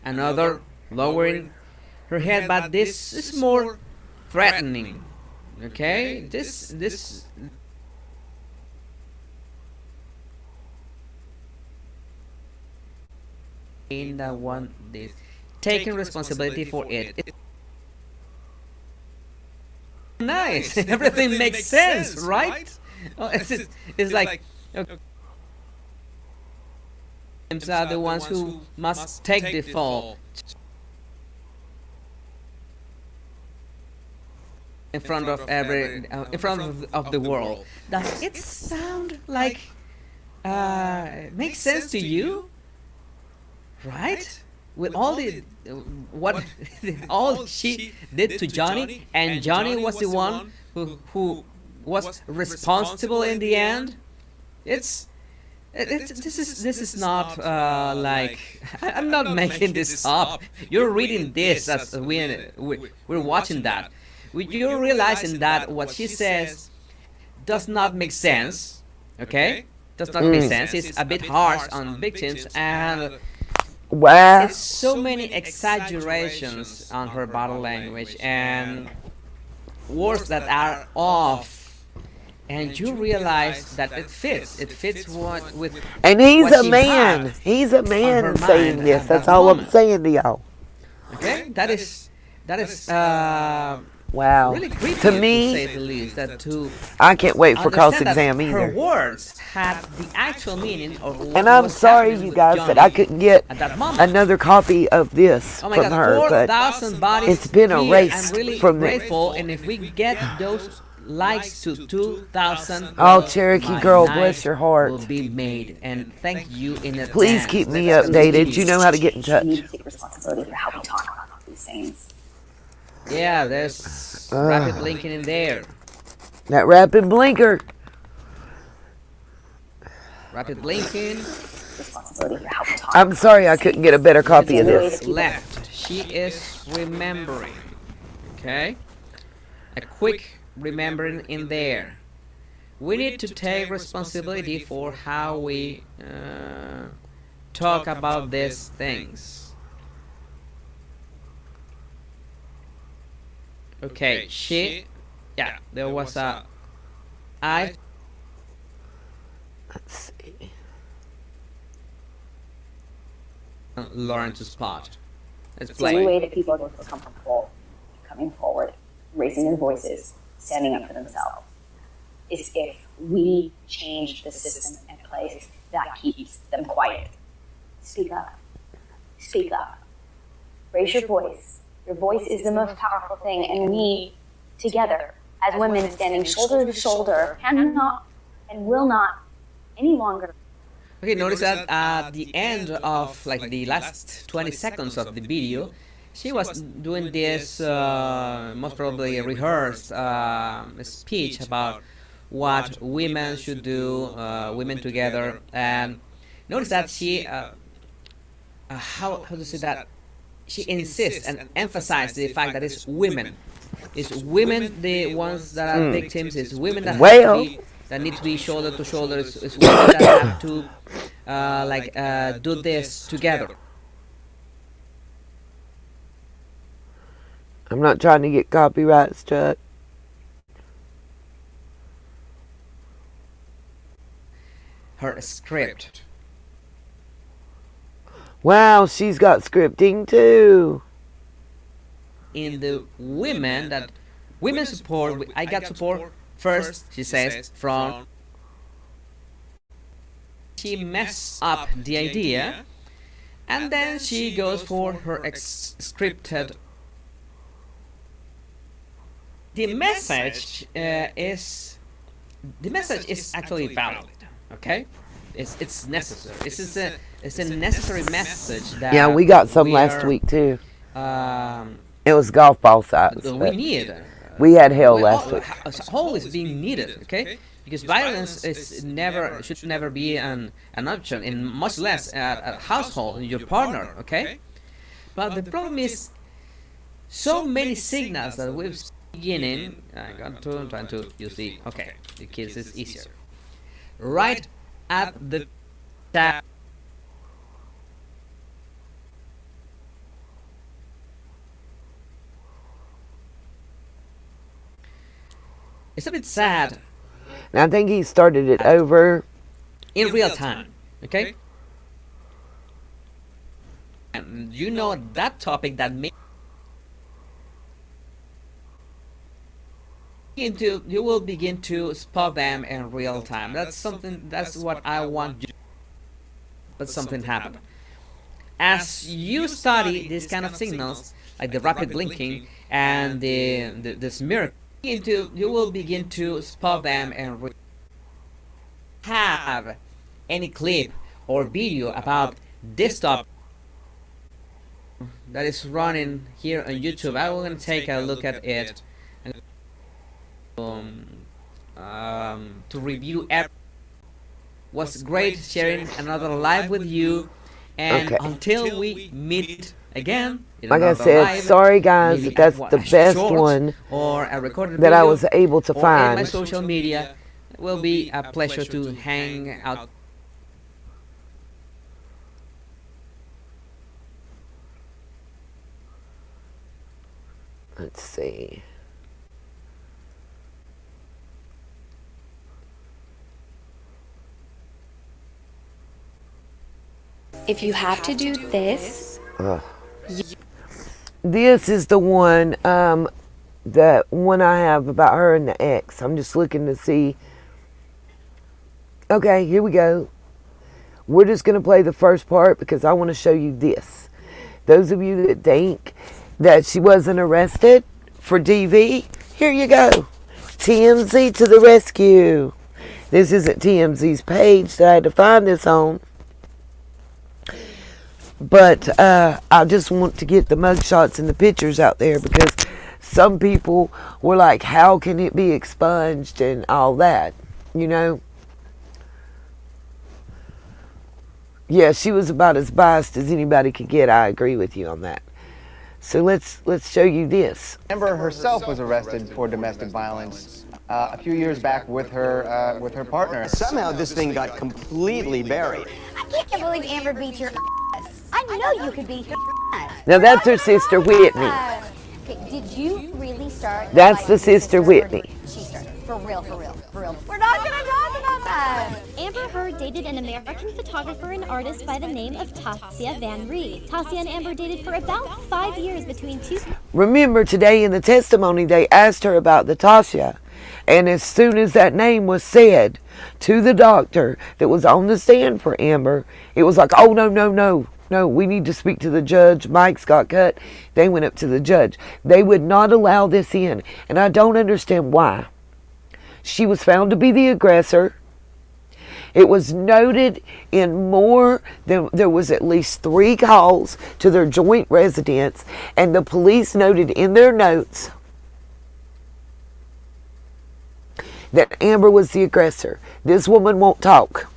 Speaker 10: Another lowering her head, but this is more threatening. Okay, this in that one, this taking responsibility for it. It's nice. Everything makes sense, right? Oh, it's like, okay, are the ones who must take the fall in front of in front of the world. Does it sound like makes sense to you? Right? With all the what all she did to Johnny, and Johnny was the one who was responsible in the end. This is not like, I'm not making this up. You're reading this as we're watching that. You're realizing that what she says does not make sense. Okay, does not make sense. It's a bit harsh on victims, and
Speaker 1: wow,
Speaker 10: it's so many exaggerations on her body language and words that are off. And you realize that it fits. It fits what with.
Speaker 1: And he's
Speaker 10: what
Speaker 1: a
Speaker 10: she
Speaker 1: man.
Speaker 10: had
Speaker 1: He's a
Speaker 10: on
Speaker 1: man
Speaker 10: her
Speaker 1: saying
Speaker 10: mind
Speaker 1: this.
Speaker 10: at
Speaker 1: That's
Speaker 10: that
Speaker 1: all I'm
Speaker 10: moment.
Speaker 1: saying to y'all.
Speaker 10: Okay, that is
Speaker 1: Wow.
Speaker 10: really creepy,
Speaker 1: To
Speaker 10: to
Speaker 1: me,
Speaker 10: say the least. That to
Speaker 1: I can't wait for
Speaker 10: understand that
Speaker 1: cross-exam
Speaker 10: her
Speaker 1: either.
Speaker 10: words had the actual meaning of what
Speaker 1: And I'm
Speaker 10: was
Speaker 1: sorry,
Speaker 10: happening
Speaker 1: you
Speaker 10: with
Speaker 1: guys,
Speaker 10: Johnny
Speaker 1: that I couldn't get
Speaker 10: at that moment.
Speaker 1: another copy of this
Speaker 10: Oh my
Speaker 1: from
Speaker 10: God,
Speaker 1: her, but
Speaker 10: 4,000 bodies
Speaker 1: it's been
Speaker 10: here.
Speaker 1: erased
Speaker 10: I'm really
Speaker 1: from the.
Speaker 10: grateful, and if we get those likes to 2,000,
Speaker 1: Oh, Cherokee
Speaker 10: my
Speaker 1: girl,
Speaker 10: night
Speaker 1: bless your heart.
Speaker 10: will be made. And thank you in advance.
Speaker 1: Please keep me
Speaker 10: Let's
Speaker 1: updated.
Speaker 10: continue.
Speaker 1: You know how to get in
Speaker 9: We
Speaker 1: touch.
Speaker 9: need to take responsibility for how we talk about these things.
Speaker 10: Yeah, there's rapid blinking in there.
Speaker 1: That rapid blinker.
Speaker 10: Rapid blinking.
Speaker 9: Responsibility for how we talk.
Speaker 1: I'm sorry I couldn't get a better copy of this.
Speaker 10: Left. She is remembering. Okay? A quick remembering in there. We need to take responsibility for how we talk about these things. Okay, yeah, there was a I
Speaker 1: Let's see.
Speaker 10: learn to spot. Let's
Speaker 9: The only
Speaker 10: play.
Speaker 9: way that people are going to feel comfortable coming forward, raising their voices, standing up for themselves, is if we change the system in place that keeps them quiet. Speak up. Speak up. Raise your voice. Your voice is the most powerful thing, and we, together, as women standing shoulder to shoulder, cannot and will not any longer.
Speaker 10: Okay, notice that at the end of like the last 20 seconds of the video, she was doing this most probably rehearsed speech about what women should do, women together, and notice that she how to say that, she insists and emphasizes the fact that it's women. It's women the ones that are victims. It's women that have to be, that need to be shoulder to shoulder. It's women that have to do this together.
Speaker 1: I'm not trying to get copyright struck.
Speaker 10: Her script.
Speaker 1: Wow, she's got scripting too.
Speaker 10: In the women support, I got support first, she says, from she messed up the idea, and then she goes for her scripted. The message is actually valid. Okay, it's necessary. It's a necessary message that
Speaker 1: Yeah, we got some last week too. It was golf ball size.
Speaker 10: We need.
Speaker 1: We had hell last week.
Speaker 10: Hell is being needed. Okay, because violence should never be an option, and much less a household in your partner. Okay, but the problem is so many signals that we've seen beginning. I'm trying to use the kids is easier. Right at the tap. It's a bit sad.
Speaker 1: And I think he started it over
Speaker 10: in real time. Okay? And you know that topic that you will begin to spot them in real time. That's what I want you to do. But something happened. As you study these kind of signals, like the rapid blinking and the smear, you will begin to spot them and have any clip or video about this topic that is running here on YouTube. I will take a look at it to review everything. Was great sharing another live with you, and until we meet again,
Speaker 1: like I said,
Speaker 10: live,
Speaker 1: sorry guys, that that's the best one
Speaker 10: or a recorded
Speaker 1: that I was able to find.
Speaker 10: My social media. It will be a pleasure to hang out.
Speaker 1: Let's see.
Speaker 2: If you have to do this,
Speaker 1: this is the one, that one I have about her and the ex. I'm just looking to see. Okay, here we go. We're just going to play the first part because I want to show you this. Those of you that think that she wasn't arrested for DV, here you go. TMZ to the rescue. This isn't TMZ's page that I had to find this on. But I just want to get the mugshots and the pictures out there because some people were like, how can it be expunged and all that, you know? Yeah, she was about as biased as anybody could get. I agree with you on that. So let's show you this.
Speaker 12: Amber herself was arrested for domestic violence a few years back with her partner.
Speaker 13: Somehow this thing got completely buried.
Speaker 14: I can't believe Amber beat your ass. I know you could beat your ass.
Speaker 1: Now that's her sister Whitney.
Speaker 14: Okay, did you really start?
Speaker 1: That's the sister Whitney.
Speaker 14: She started. For real, for real, for real. We're not gonna talk about that.
Speaker 15: Amber Heard dated an American photographer and artist by the name of Tasia Van Reed. Tasia and Amber dated for about 5 years between two.
Speaker 1: Remember today in the testimony they asked her about the Tasia. And as soon as that name was said to the doctor that was on the stand for Amber, it was like, oh, no, we need to speak to the judge. Mike's got cut. They went up to the judge. They would not allow this in. And I don't understand why. She was found to be the aggressor. It was noted in more than, there was at least 3 calls to their joint residence. And the police noted in their notes that Amber was the aggressor. This woman won't talk.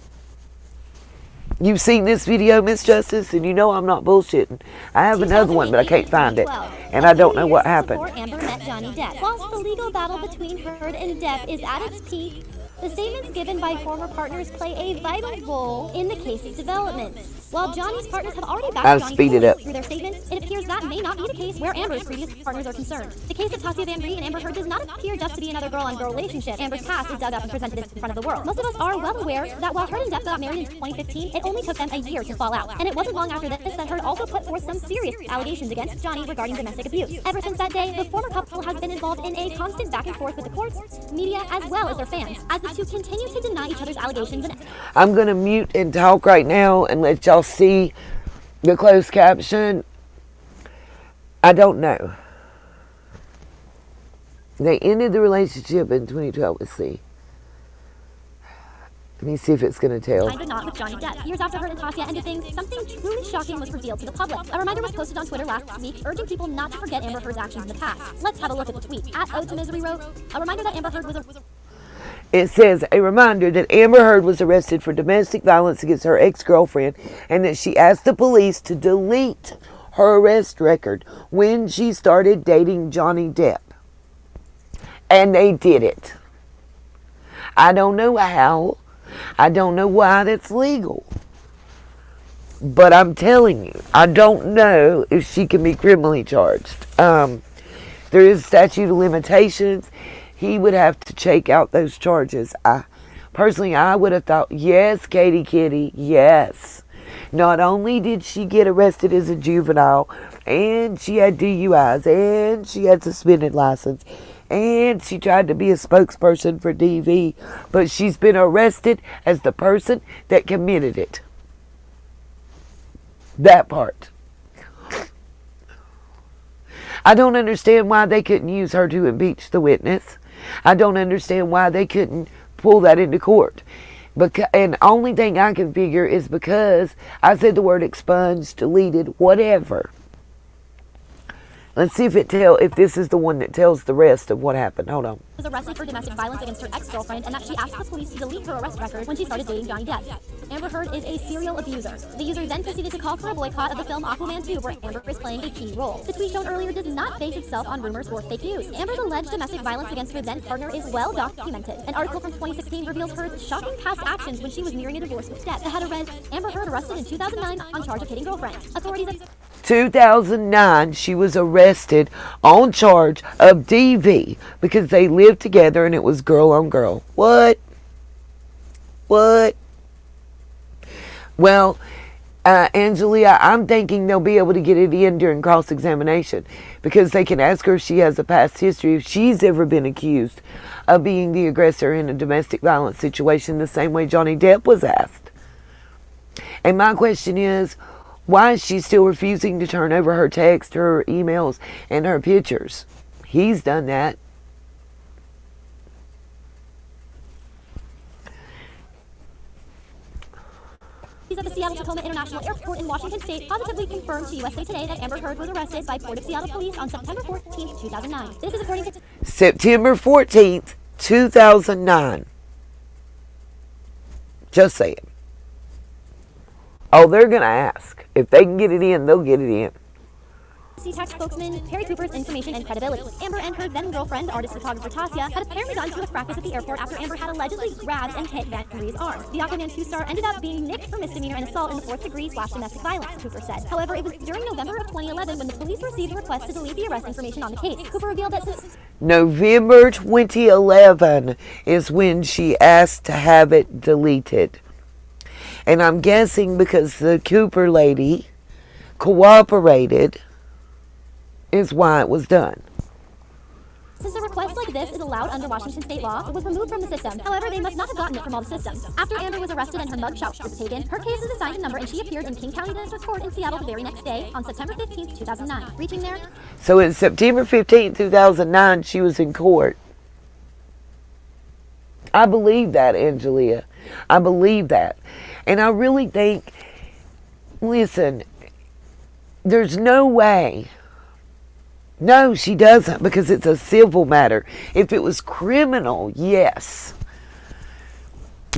Speaker 1: You've seen this video, Miss Justice, and you know I'm not bullshitting. I have another one, but I can't find it. And I don't know what happened.
Speaker 15: Amber met Johnny Depp. Whilst the legal battle between Heard and Depp is at its peak, The statements given by former partners play a vital role in the case's development. While Johnny's partners have already backed
Speaker 1: I'll
Speaker 15: Johnny
Speaker 1: speed it up.
Speaker 15: through their statements, it appears that may not be the case where Amber's previous partners are concerned. The case of Tasia Van Ree and Amber Heard does not appear just to be another girl-on-girl relationship. Amber's past is dug up and presented in front of the world. Most of us are well aware that while Heard and Depp got married in 2015, it only took them a year to fall out. And it wasn't long after this that Heard also put forth some serious allegations against Johnny regarding domestic abuse. Ever since that day, the former couple has been involved in a constant back and forth with the courts, media, as well as their fans, as the two continue to deny each other's allegations.
Speaker 1: I'm going to mute and talk right now and let y'all see the closed caption. I don't know. They ended the relationship in 2012. Let's see. Let me see if it's going to tell.
Speaker 15: But not with Johnny Depp. Years after Heard and Tasia ended things, something truly shocking was revealed to the public. A reminder was posted on Twitter last week, urging people not to forget Amber Heard's actions in the past. Let's have a look at the tweet. At Ode to Misery wrote, a reminder that Amber Heard was
Speaker 1: It says, a reminder that Amber Heard was arrested for domestic violence against her ex-girlfriend and that she asked the police to delete her arrest record when she started dating Johnny Depp. And they did it. I don't know how. I don't know why that's legal. But I'm telling you, I don't know if she can be criminally charged. There is statute of limitations. He would have to check out those charges. Personally, I would have thought, yes, Katie Kitty, yes. Not only did she get arrested as a juvenile, and she had DUIs, and she had suspended license, and she tried to be a spokesperson for DV, but she's been arrested as the person that committed it. That part. I don't understand why they couldn't use her to impeach the witness. I don't understand why they couldn't pull that into court. And the only thing I can figure is because I said the word expunged, deleted, whatever. Let's see if this is the one that tells the rest of what happened. Hold on.
Speaker 15: Was arrested for domestic violence against her ex-girlfriend and that she asked the police to delete her arrest record when she started dating Johnny Depp. Amber Heard is a serial abuser. The user then proceeded to call for a boycott of the film Aquaman 2, where Amber is playing a key role. The tweet shown earlier does not base itself on rumors or fake news. Amber's alleged domestic violence against her then partner is well documented. An article from 2016 reveals Heard's shocking past actions when she was nearing a divorce with Depp. The header read, Amber Heard arrested in 2009 on charge of hitting girlfriend. Authorities
Speaker 1: 2009, she was arrested on charge of DV because they lived together and it was girl on girl. What? Well, Angelia, I'm thinking they'll be able to get it in during cross-examination because they can ask her if she has a past history, if she's ever been accused of being the aggressor in a domestic violence situation, the same way Johnny Depp was asked. And my question is, why is she still refusing to turn over her text, her emails, and her pictures? He's done that.
Speaker 15: at the Seattle-Tacoma International Airport in Washington State positively confirmed to USA Today that Amber Heard was arrested by Port of Seattle police on September 14, 2009. This is according to
Speaker 1: September 14th, 2009. Just saying. Oh, they're going to ask. If they can get it in, they'll get it in.
Speaker 15: CTAC spokesman Perry Cooper's information and credibility. Amber and her then-girlfriend, artist photographer Tasia, had apparently gone to a fracas at the airport after Amber had allegedly grabbed and hit Van Rie's arm. The Aquaman 2 star ended up being nicked for misdemeanor and assault in the 4th degree / domestic violence, Cooper said. However, it was during November of 2011 when the police received a request to delete the arrest information on the case. Cooper revealed that since
Speaker 1: November 2011 is when she asked to have it deleted. And I'm guessing because the Cooper lady cooperated is why it was done.
Speaker 15: Since a request like this is allowed under Washington state law, it was removed from the system. However, they must not have gotten it from all the systems. After Amber was arrested and her mugshot was taken, her case is assigned a number and she appeared in King County District Court in Seattle the very next day on September 15, 2009. Reaching there.
Speaker 1: So in September 15, 2009, she was in court. I believe that, Angelia. I believe that. And I really think, listen, there's no way. No, she doesn't, because it's a civil matter. If it was criminal, yes.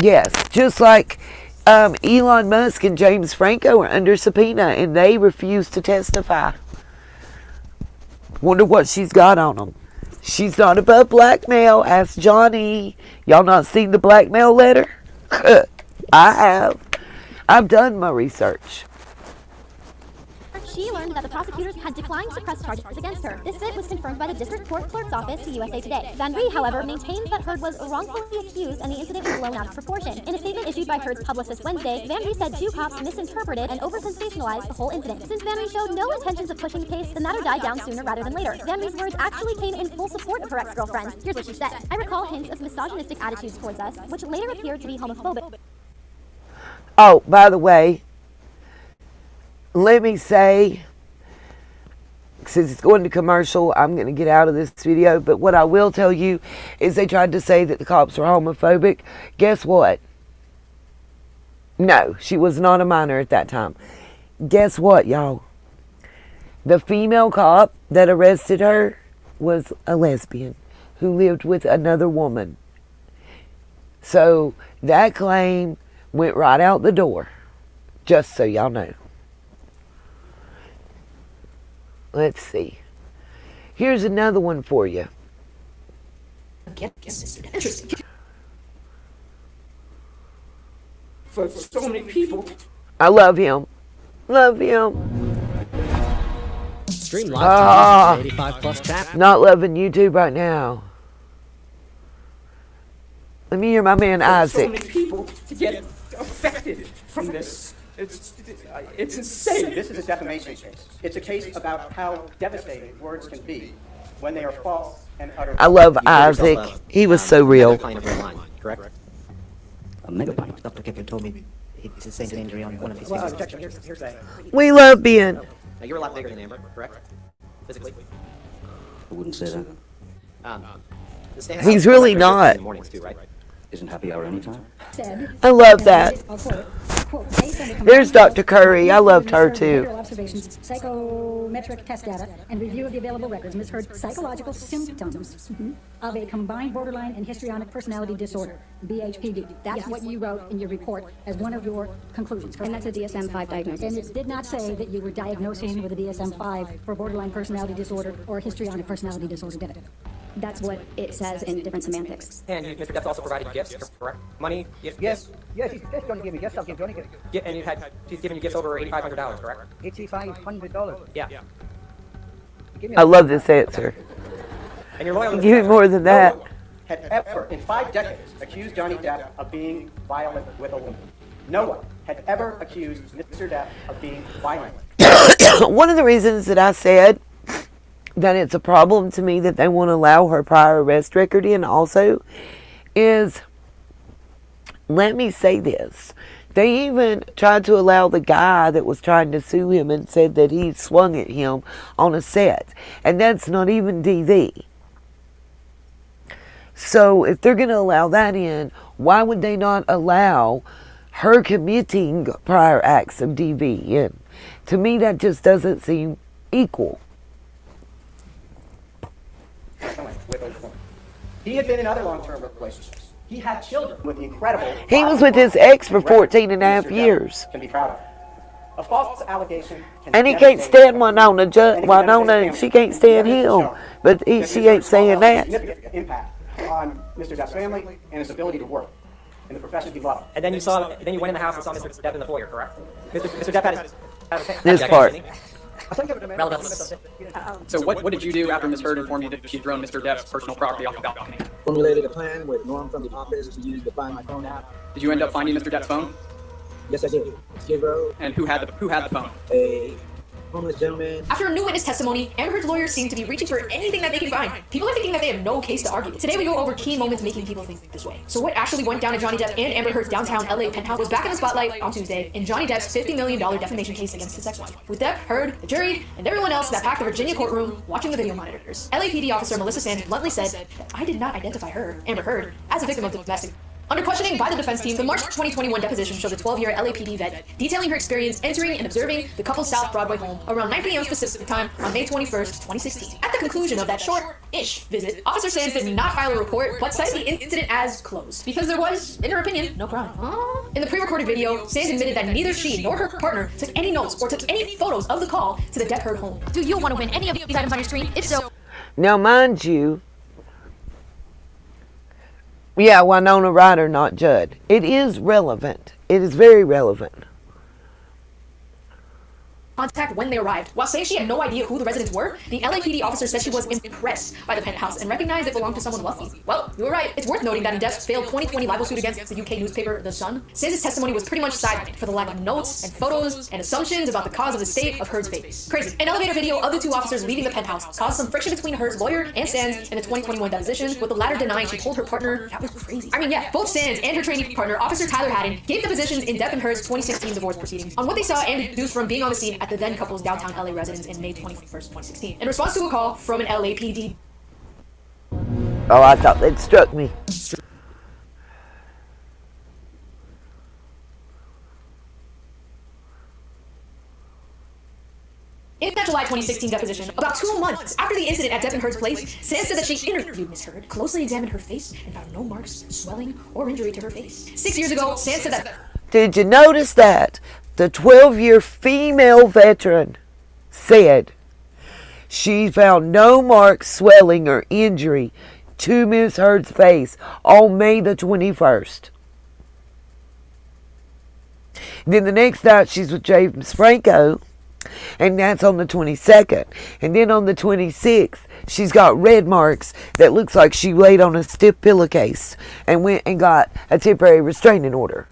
Speaker 1: Yes, just like Elon Musk and James Franco are under subpoena and they refuse to testify. Wonder what she's got on them. She's not above blackmail. Ask Johnny. Y'all not seen the blackmail letter? I have. I've done my research.
Speaker 15: She learned that the prosecutors had declined to press charges against her. This bit was confirmed by the district court clerk's office to USA Today. Van Ree, however, maintains that Heard was wrongfully accused and the incident was blown out of proportion. In a statement issued by Heard's publicist Wednesday, Van Ree said 2 cops misinterpreted and over-sensationalized the whole incident. Since Van Ree showed no intentions of pushing the case, the matter died down sooner rather than later. Van Ree's words actually came in full support of her ex-girlfriend. Here's what she said. I recall hints of misogynistic attitudes towards us, which later appeared to be homophobic.
Speaker 1: Oh, by the way, let me say, since it's going to commercial, I'm going to get out of this video. But what I will tell you is they tried to say that the cops were homophobic. Guess what? No, she was not a minor at that time. Guess what, y'all? The female cop that arrested her was a lesbian who lived with another woman. So that claim went right out the door, just so y'all know. Let's see. Here's another one for you.
Speaker 16: Interesting. For so many people.
Speaker 1: I love him. Love him.
Speaker 6: Stream live to 85 plus chat.
Speaker 1: Not loving YouTube right now. Let me hear my man Isaac.
Speaker 16: So many people to get affected from this. It's insane.
Speaker 17: This is a defamation case. It's a case about how devastating words can be when they are false and uttered.
Speaker 1: I love Isaac. He was so real.
Speaker 18: Correct? A megapint. Dr. Kepler told me he sustained an injury on one of his fingers.
Speaker 17: Objection. Here's that.
Speaker 1: We love Ben.
Speaker 18: Now, you're a lot bigger than Amber, correct? Physically?
Speaker 5: I wouldn't say that.
Speaker 1: He's really not.
Speaker 18: Mornings too, right?
Speaker 5: Isn't happy hour anytime?
Speaker 1: I love that. There's Dr. Curry. I loved her too.
Speaker 19: Observations, psychometric test data, and review of the available records misheard psychological symptoms of a combined borderline and histrionic personality disorder, BHPD. That's what you wrote in your report as one of your conclusions.
Speaker 2: And that's a DSM-5 diagnosis.
Speaker 19: And it did not say that you were diagnosing with a DSM-5 for borderline personality disorder or histrionic personality disorder, did it?
Speaker 2: That's what it says in different semantics.
Speaker 16: And you, Mr. Depp also provided gifts, correct? Money?
Speaker 17: Yes. Yes, he's just going to give me gifts. I'll give Johnny gifts.
Speaker 16: Yeah, and she's giving you gifts over $8,500, correct?
Speaker 17: $8,500.
Speaker 16: Yeah.
Speaker 1: I love this answer.
Speaker 16: And you're loyal.
Speaker 1: Give me more than that.
Speaker 17: Had ever, in 5 decades, accused Johnny Depp of being violent with a woman. No one had ever accused Mr. Depp of being violent.
Speaker 1: One of the reasons that I said that it's a problem to me that they won't allow her prior arrest record in also is, let me say this, they even tried to allow the guy that was trying to sue him and said that he swung at him on a set, and that's not even DV. So if they're going to allow that in, why would they not allow her committing prior acts of DV in? To me, that just doesn't seem equal.
Speaker 17: He had been in other long-term relationships. He had children with the incredible...
Speaker 1: He was with his ex for 14 and a half years.
Speaker 17: Can be proud of. A false allegation can
Speaker 1: And he can't stand Winona. Winona, she can't stand him. But she ain't saying that.
Speaker 17: Significant impact on Mr. Depp's family and his ability to work in the profession he loved.
Speaker 16: And then you went in the house and saw Mr. Depp in the foyer, correct? Mr. Depp had
Speaker 1: This part.
Speaker 16: So what did you do after Ms. Heard informed you that she'd thrown Mr. Depp's personal property off the balcony?
Speaker 20: Formulated a plan with Norm from the office to use the Find My Phone app.
Speaker 16: Did you end up finding Mr. Depp's phone?
Speaker 20: Yes, I did. Skid Row.
Speaker 16: And who had the phone?
Speaker 20: A homeless gentleman.
Speaker 21: After a new witness testimony, Amber Heard's lawyers seem to be reaching for anything that they can find. People are thinking that they have no case to argue. Today we go over key moments making people think this way. So what actually went down at Johnny Depp and Amber Heard's downtown LA penthouse was back in the spotlight on Tuesday in Johnny Depp's $50 million defamation case against his ex-wife, with Depp, Heard, the jury, and everyone else that packed the Virginia courtroom watching the video monitors. LAPD officer Melissa Sands bluntly said that I did not identify her, Amber Heard, as a victim of domestic. Under questioning by the defense team, the March 2021 deposition showed a 12-year LAPD vet detailing her experience entering and observing the couple's South Broadway home around 9 p.m. Pacific time on May 21st, 2016. At the conclusion of that short-ish visit, Officer Sands did not file a report, but cited the incident as closed, because there was, in her opinion, no crime. In the pre-recorded video, Sands admitted that neither she nor her partner took any notes or took any photos of the call to the Depp Heard home.
Speaker 15: Do you want to win any of these items on your screen? If so...
Speaker 1: Now, mind you, Yeah, Winona Ryder, not Judd. It is relevant. It is very relevant.
Speaker 21: Contact when they arrived. While saying she had no idea who the residents were, the LAPD officer said she was impressed by the penthouse and recognized it belonged to someone wealthy. Well, you were right. It's worth noting that in Depp's failed 2020 libel suit against the UK newspaper The Sun, Sands' testimony was pretty much sidelined for the lack of notes and photos and assumptions about the cause of the state of Heard's face. Crazy. An elevator video of the two officers leaving the penthouse caused some friction between Heard's lawyer and Sands in the 2021 deposition, with the latter denying she told her partner that was crazy. I mean, yeah, both Sands and her trainee partner, Officer Tyler Haddon, gave depositions in Depp and Heard's 2016 divorce proceedings on what they saw and deduced from being on the scene at the then couple's downtown LA residence in May 21st, 2016. In response to a call from an LAPD.
Speaker 1: Oh, I thought they'd struck me.
Speaker 21: In that July 2016 deposition, about 2 months after the incident at Depp and Heard's place, Sands said that she interviewed Miss Heard, closely examined her face, and found no marks, swelling, or injury to her face. 6 years ago, Sands said that...
Speaker 1: Did you notice that? The 12-year female veteran said she found no marks, swelling, or injury to Miss Heard's face on May the 21st. Then the next night she's with James Franco, and that's on the 22nd. And then on the 26th, she's got red marks that looks like she laid on a stiff pillowcase and went and got a temporary restraining order.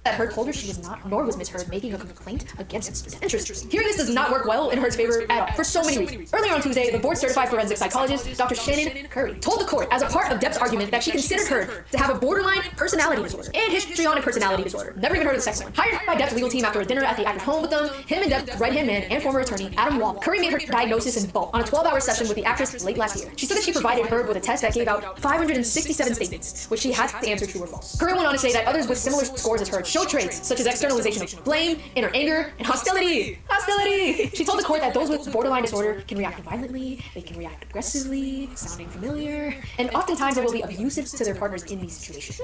Speaker 21: That Heard told her she was not, nor was Miss Heard, making a complaint against Mr. Depp. Interesting. Hearing this does not work well in Heard's favor at all, for so many reasons. Earlier on Tuesday, the board-certified forensic psychologist, Dr. Shannon Curry, told the court, as a part of Depp's argument, that she considered Heard to have a borderline personality disorder and histrionic personality disorder. Never even heard of the second one. Hired by Depp's legal team after a dinner at the actor's home with them, him and Depp's right-hand man and former attorney, Adam Wall, Curry made her diagnosis in bulk on a 12-hour session with the actress late last year. She said that she provided Heard with a test that gave out 567 statements, which she had to answer true or false. Curry went on to say that others with similar scores as Heard showed traits such as externalization of blame, inner anger, and hostility. Hostility! She told the court that those with borderline disorder can react violently, they can react aggressively, sounding familiar, and oftentimes they will be abusive to their partners in these situations.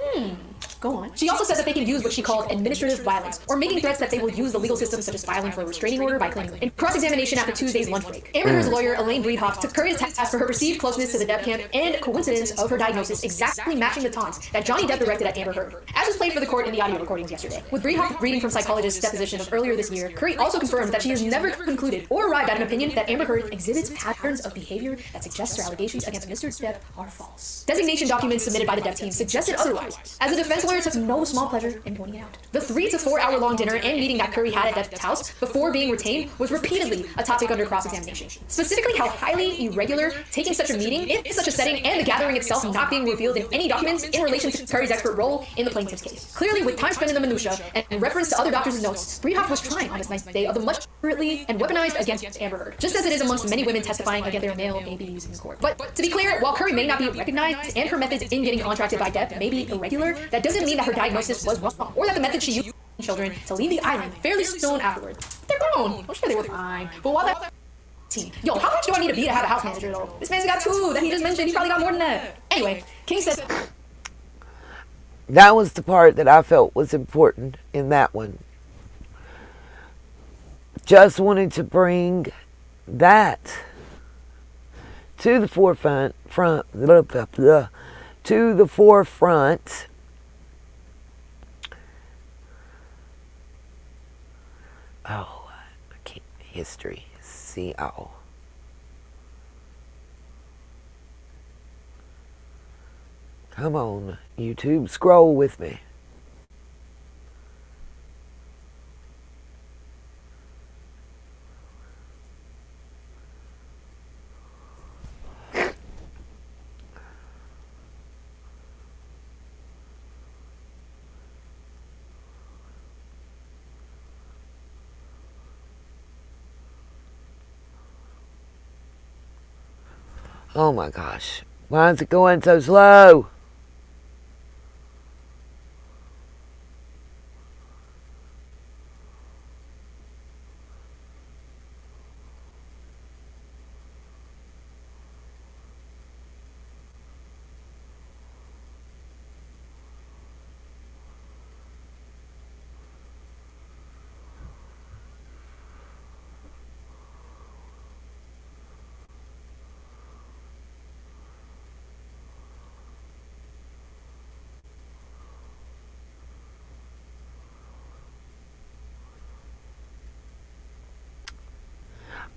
Speaker 21: Go on. She also said that they can use what she called administrative violence, or making threats that they will use the legal system, such as filing for a restraining order by claiming. In cross-examination after Tuesday's lunch break, Amber Heard's lawyer, Elaine Breedhoff, took Curry to task for her perceived closeness to the Depp camp and coincidence of her diagnosis exactly matching the taunts that Johnny Depp directed at Amber Heard, as was played for the court in the audio recordings yesterday. With Breedhoff reading from psychologist's deposition of earlier this year, Curry also confirmed that she has never concluded or arrived at an opinion that Amber Heard exhibits patterns of behavior that suggest her allegations against Mr. Depp are false. Designation documents submitted by the Depp team suggested otherwise, as the defense lawyer took no small pleasure in pointing it out. The 3 to 4 hour long dinner and meeting that Curry had at Depp's house before being retained was repeatedly a topic under cross-examination. Specifically, how highly irregular taking such a meeting in such a setting and the gathering itself not being revealed in any documents in relation to Curry's expert role in the plaintiff's case. Clearly, with time spent in the minutia and in reference to other doctors' notes, Breedhoff was trying on this nice day of the much accurately and weaponized against Amber Heard, just as it is amongst many women testifying against their male babies in court. But to be clear, while Curry may not be recognized and her methods in getting contracted by Depp may be irregular, that doesn't mean that her diagnosis was wrong, or that the method she used children to leave the island fairly soon afterward. They're grown. I'm sure they were fine. But while that yo, how much do I need to be to have a house manager though? This man's got 2 that he just mentioned. He probably got more than that. Anyway, King said
Speaker 1: that was the part that I felt was important in that one. Just wanted to bring that to the forefront, to the forefront. Oh, I can't. History. See, oh. Come on, YouTube, scroll with me. Oh my gosh, why is it going so slow?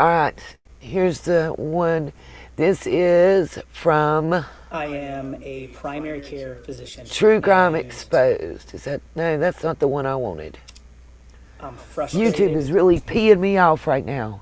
Speaker 1: All right, here's the one. This is from
Speaker 4: I am a primary care physician.
Speaker 1: True Crime Exposed. Is that? No, that's not the one I wanted.
Speaker 4: I'm frustrated.
Speaker 1: YouTube is really peeing me off right now.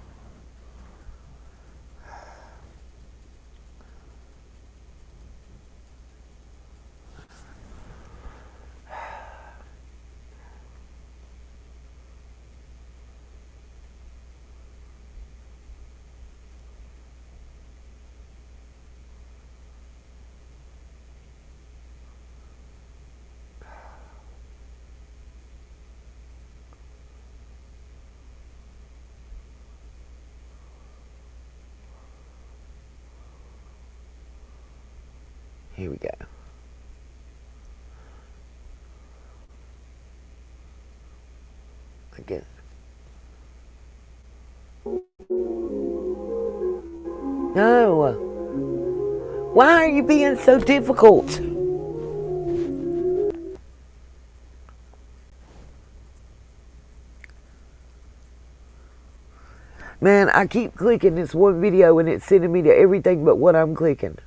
Speaker 1: Here we go. I guess. No. Why are you being so difficult? Man, I keep clicking this one video and it's sending me to everything but what I'm clicking.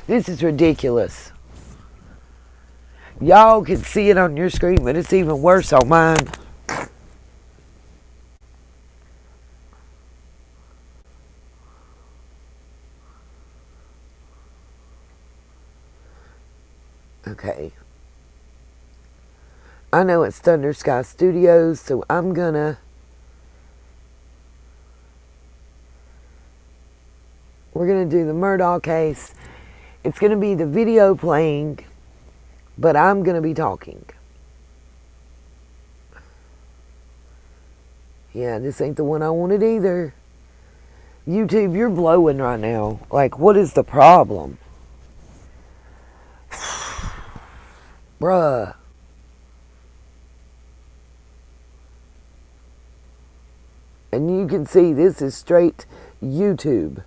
Speaker 1: This is ridiculous. Y'all can see it on your screen, but it's even worse on mine. Okay. I know it's Thunder Sky Studios, so I'm gonna... We're gonna do the Murdaugh case. It's gonna be the video playing, but I'm gonna be talking. Yeah, this ain't the one I wanted either. YouTube, you're blowing right now. Like, what is the problem? Bruh. And you can see this is straight YouTube.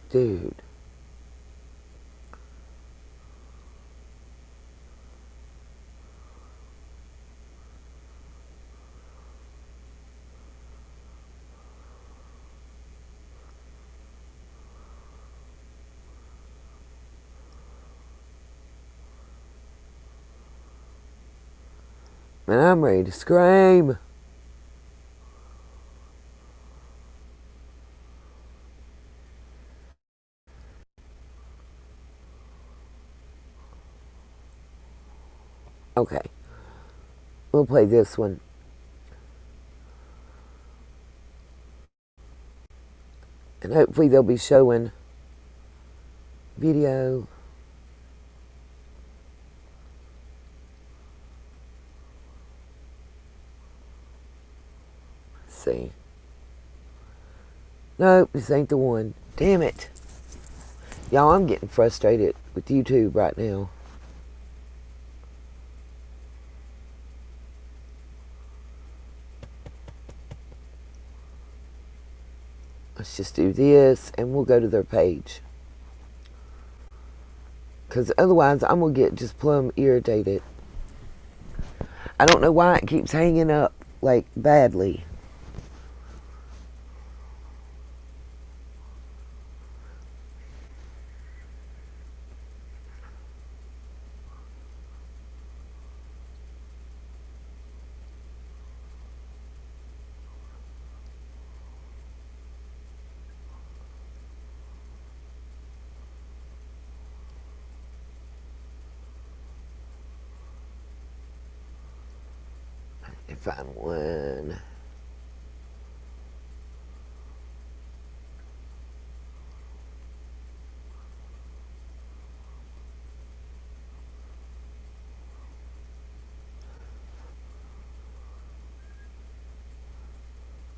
Speaker 1: Dude. Man, I'm ready to scream. Okay. We'll play this one. And hopefully they'll be showing video. Let's see. Nope, this ain't the one. Damn it. Y'all, I'm getting frustrated with YouTube right now. Let's just do this and we'll go to their page. Because otherwise I'm going to get just plumb irritated. I don't know why it keeps hanging up like badly. Find one.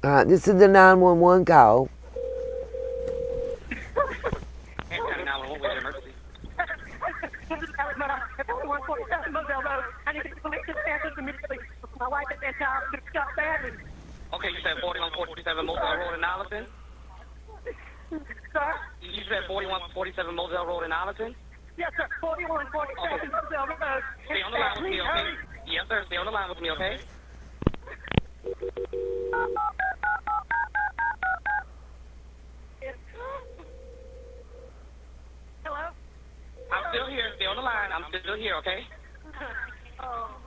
Speaker 1: All right, this is the 911 call.
Speaker 3: My wife at that time shot badly.
Speaker 22: Okay, you said 4147 Moselle Road in Allison?
Speaker 3: Sir?
Speaker 22: You said 4147 Moselle Road in Allison?
Speaker 3: Yes, sir. 4147 Moselle Road.
Speaker 22: Stay on the line with me, okay? Yes, sir. Stay on the line with me, okay?
Speaker 3: Hello?
Speaker 22: I'm still here. Stay on the line. I'm still here, okay?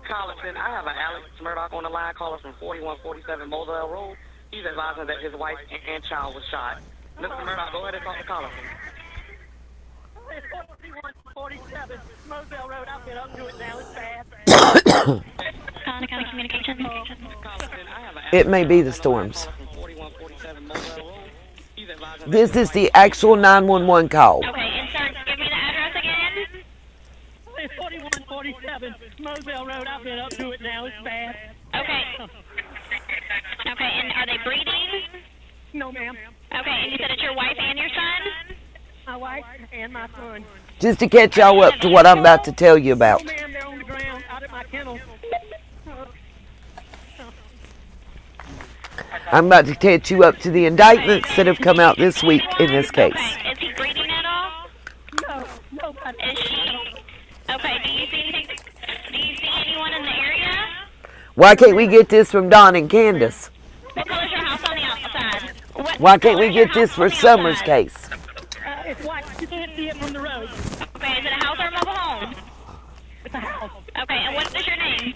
Speaker 22: Collison, I have an Alex Murdaugh on the line, caller from 4147 Moselle Road. He's advising that his wife and child was shot. Mr. Murdaugh, go ahead and talk to Collison.
Speaker 3: It's 4147 Moselle Road. I'll get up to it now. It's bad.
Speaker 15: County Communications.
Speaker 1: It may be the storms. This is the actual 911 call.
Speaker 15: Okay, and sir, give me the address again.
Speaker 3: It's 4147 Moselle Road. I'll get up to it now. It's bad.
Speaker 15: Okay. Okay, and are they breathing?
Speaker 3: No, ma'am.
Speaker 15: Okay, and you said it's your wife and your son?
Speaker 3: My wife and my son.
Speaker 1: Just to catch y'all up to what I'm about to tell you about.
Speaker 3: No, ma'am, they're on the ground out at my kennel.
Speaker 1: I'm about to catch you up to the indictments that have come out this week in this case.
Speaker 15: Is he breathing at all?
Speaker 3: No, nobody.
Speaker 15: Is she? Okay, do you see anyone in the area?
Speaker 1: Why can't we get this from Don and Candace?
Speaker 15: What color's your house on the outside?
Speaker 1: Why can't we get this for Summer's case?
Speaker 3: It's white. You can't see it from the road.
Speaker 15: Okay, is it a house or a mobile home?
Speaker 3: It's a house.
Speaker 15: Okay, and what is your name?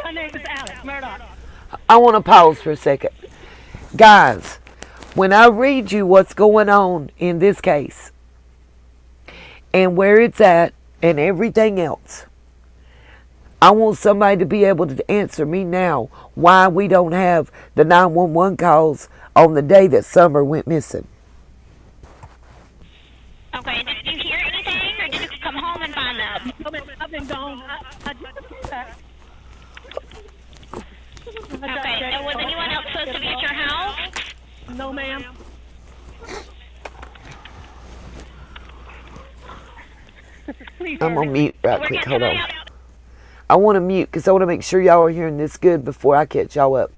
Speaker 3: My name is Alec Murdaugh.
Speaker 1: I want to pause for a second. Guys, when I read you what's going on in this case and where it's at and everything else, I want somebody to be able to answer me now why we don't have the 911 calls on the day that Summer went missing.
Speaker 15: Okay, did you hear anything or did you come home and find them?
Speaker 3: I've been gone.
Speaker 15: Okay, and was anyone else supposed to be at your house?
Speaker 3: No, ma'am.
Speaker 1: I'm on mute right quick. Hold on. I want to mute because I want to make sure y'all are hearing this good before I catch y'all up.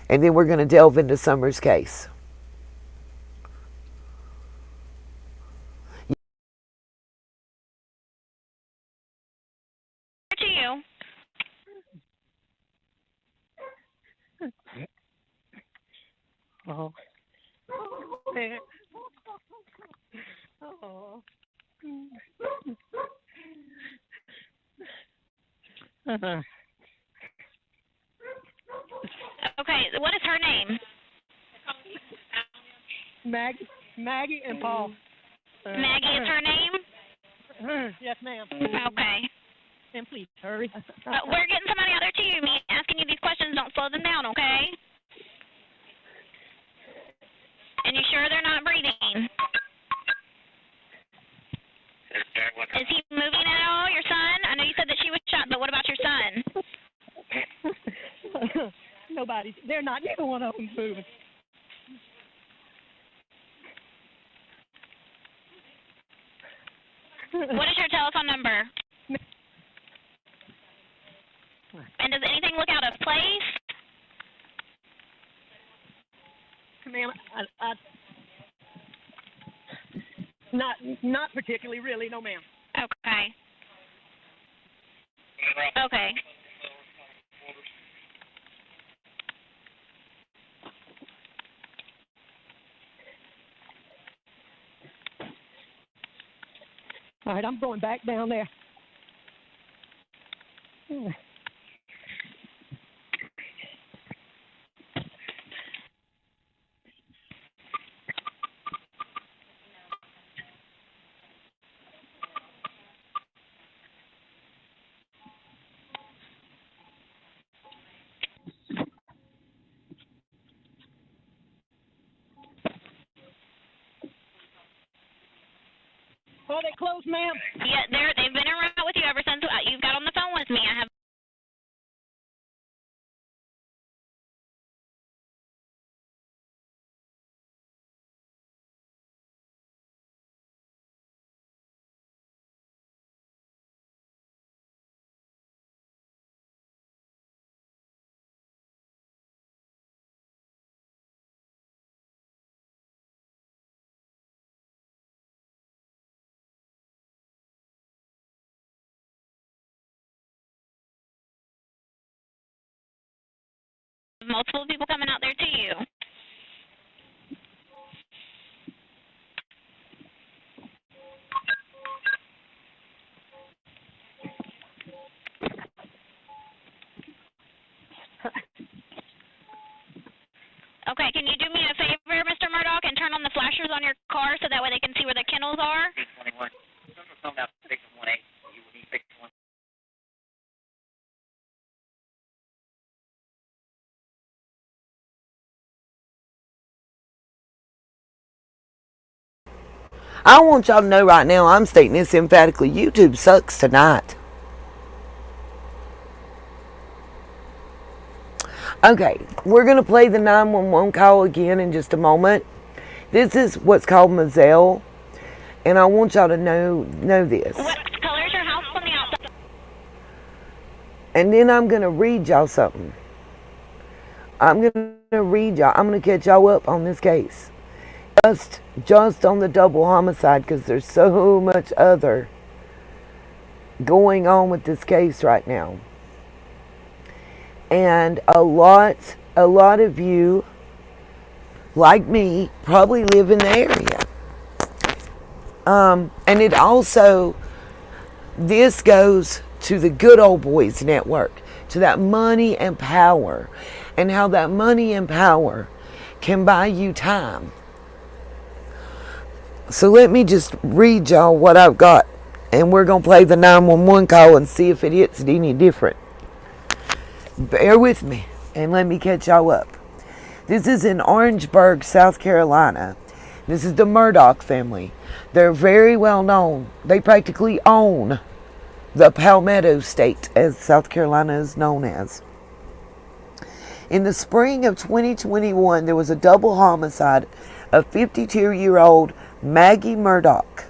Speaker 1: And then we're going to delve into Summer's case.
Speaker 15: To you.
Speaker 3: Oh. Man. Oh.
Speaker 15: Okay, what is her name?
Speaker 3: Maggie and Paul.
Speaker 15: Maggie is her name?
Speaker 3: Yes, ma'am.
Speaker 15: Okay.
Speaker 3: And please hurry.
Speaker 15: We're getting somebody out there to you. Me asking you these questions, don't slow them down, okay? And you sure they're not breathing? Is he moving at all, your son? I know you said that she was shot, but what about your son?
Speaker 3: Nobody. They're not. Neither one of them's moving.
Speaker 15: What is your telephone number? And does anything look out of place?
Speaker 3: Ma'am, not particularly, really. No, ma'am.
Speaker 15: Okay. Okay.
Speaker 3: All right, I'm going back down there. Oh, they closed, ma'am.
Speaker 15: Yeah, they've been around with you ever since you've got on the phone with me. I have
Speaker 7: multiple people coming out there to you. Okay, can you do me a favor, Mr. Murdaugh, and turn on the flashers on your car so that way they can see where the kennels are?
Speaker 22: 21.
Speaker 1: I want y'all to know right now, I'm stating this emphatically, YouTube sucks tonight. Okay, we're going to play the 911 call again in just a moment. This is what's called Murdaugh, and I want y'all to know this.
Speaker 7: What color is your house on the outside?
Speaker 1: And then I'm going to read y'all something. I'm going to catch y'all up on this case. Just on the double homicide, because there's so much other going on with this case right now. And a lot of you, like me, probably live in the area. And it also, this goes to the Good Old Boys Network, to that money and power, and how that money and power can buy you time. So let me just read y'all what I've got, and we're going to play the 911 call and see if it hits it any different. Bear with me, and let me catch y'all up. This is in Orangeburg, South Carolina. This is the Murdaugh family. They're very well known. They practically own the Palmetto State, as South Carolina is known as. In the spring of 2021, there was a double homicide of 52-year-old Maggie Murdaugh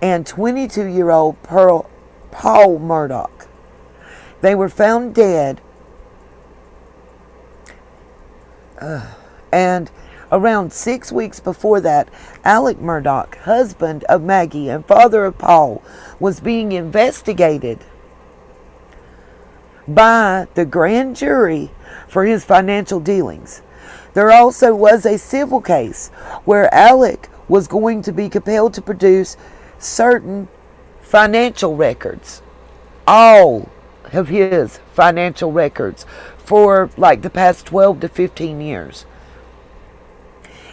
Speaker 1: and 22-year-old Paul Murdaugh. They were found dead, and around 6 weeks before that, Alec Murdaugh, husband of Maggie and father of Paul, was being investigated by the grand jury for his financial dealings. There also was a civil case where Alec was going to be compelled to produce certain financial records, all of his financial records for like the past 12 to 15 years.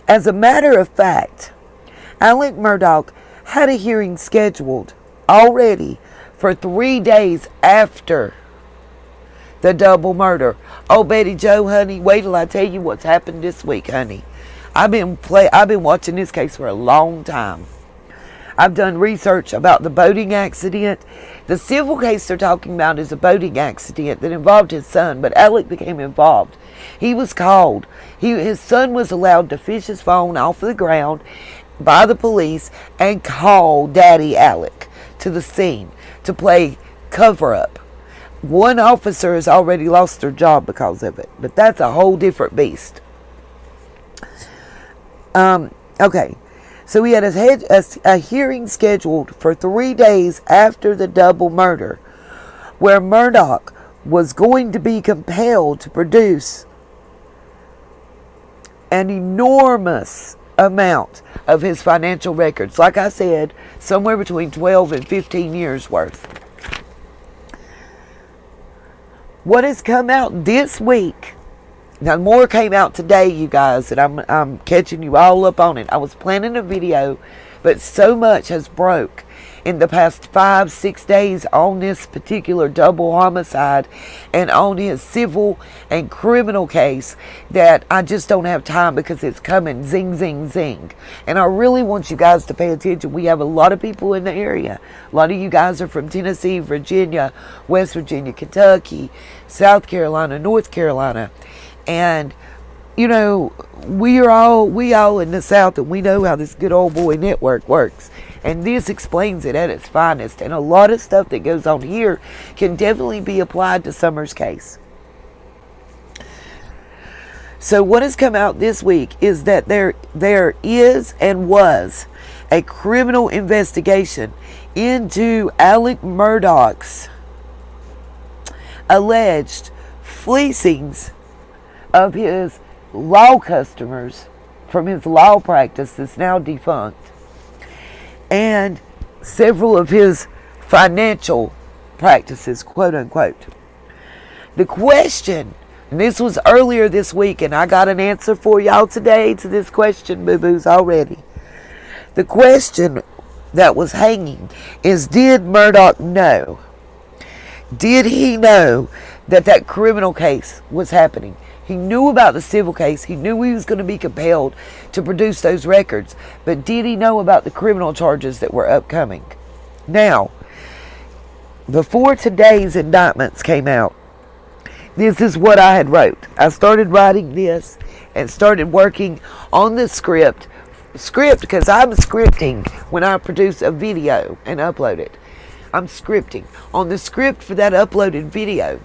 Speaker 1: As a matter of fact, Alec Murdaugh had a hearing scheduled already for 3 days after the double murder. Oh, Betty Joe, honey, wait till I tell you what's happened this week, honey. I've been watching this case for a long time. I've done research about the boating accident. The civil case they're talking about is a boating accident that involved his son, but Alec became involved. He was called. His son was allowed to fish his phone off the ground by the police and call Daddy Alec to the scene to play cover-up. One officer has already lost their job because of it, but that's a whole different beast. Okay. So he had a hearing scheduled for 3 days after the double murder, where Murdaugh was going to be compelled to produce an enormous amount of his financial records. Like I said, somewhere between 12 and 15 years worth. What has come out this week? Now, more came out today, you guys, and I'm catching you all up on it. I was planning a video, but so much has broke in the past 5-6 days on this particular double homicide and on his civil and criminal case that I just don't have time because it's coming zing, zing, zing. And I really want you guys to pay attention. We have a lot of people in the area. A lot of you guys are from Tennessee, Virginia, West Virginia, Kentucky, South Carolina, North Carolina. And, you know, we all in the South, and we know how this good old boy network works. And this explains it at its finest. And a lot of stuff that goes on here can definitely be applied to Summer's case. So what has come out this week is that there is and was a criminal investigation into Alec Murdaugh's alleged fleecings of his law customers from his law practice that's now defunct, and several of his financial practices, quote unquote. The question, and this was earlier this week, and I got an answer for y'all today to this question, boo-boos, already. The question that was hanging is, did Murdaugh know? Did he know that that criminal case was happening? He knew about the civil case. He knew he was going to be compelled to produce those records. But did he know about the criminal charges that were upcoming? Now, before today's indictments came out, this is what I had wrote. I started writing this and started working on the script because I'm scripting when I produce a video and upload it. I'm scripting. On the script for that uploaded video,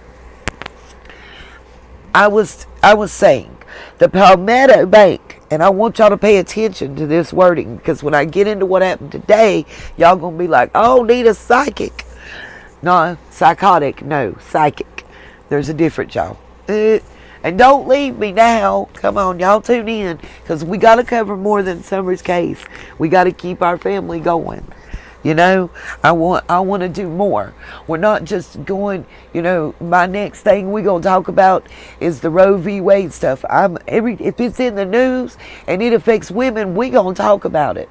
Speaker 1: I was saying the Palmetto Bank, and I want y'all to pay attention to this wording, because when I get into what happened today, y'all gonna be like, oh, need a psychic. No, psychotic, no, psychic. There's a difference, y'all. And don't leave me now. Come on, y'all tune in, because we got to cover more than Summer's case. We got to keep our family going. You know, I want to do more. We're not just going, you know, my next thing we're going to talk about is the Roe v. Wade stuff. If it's in the news and it affects women, we're going to talk about it.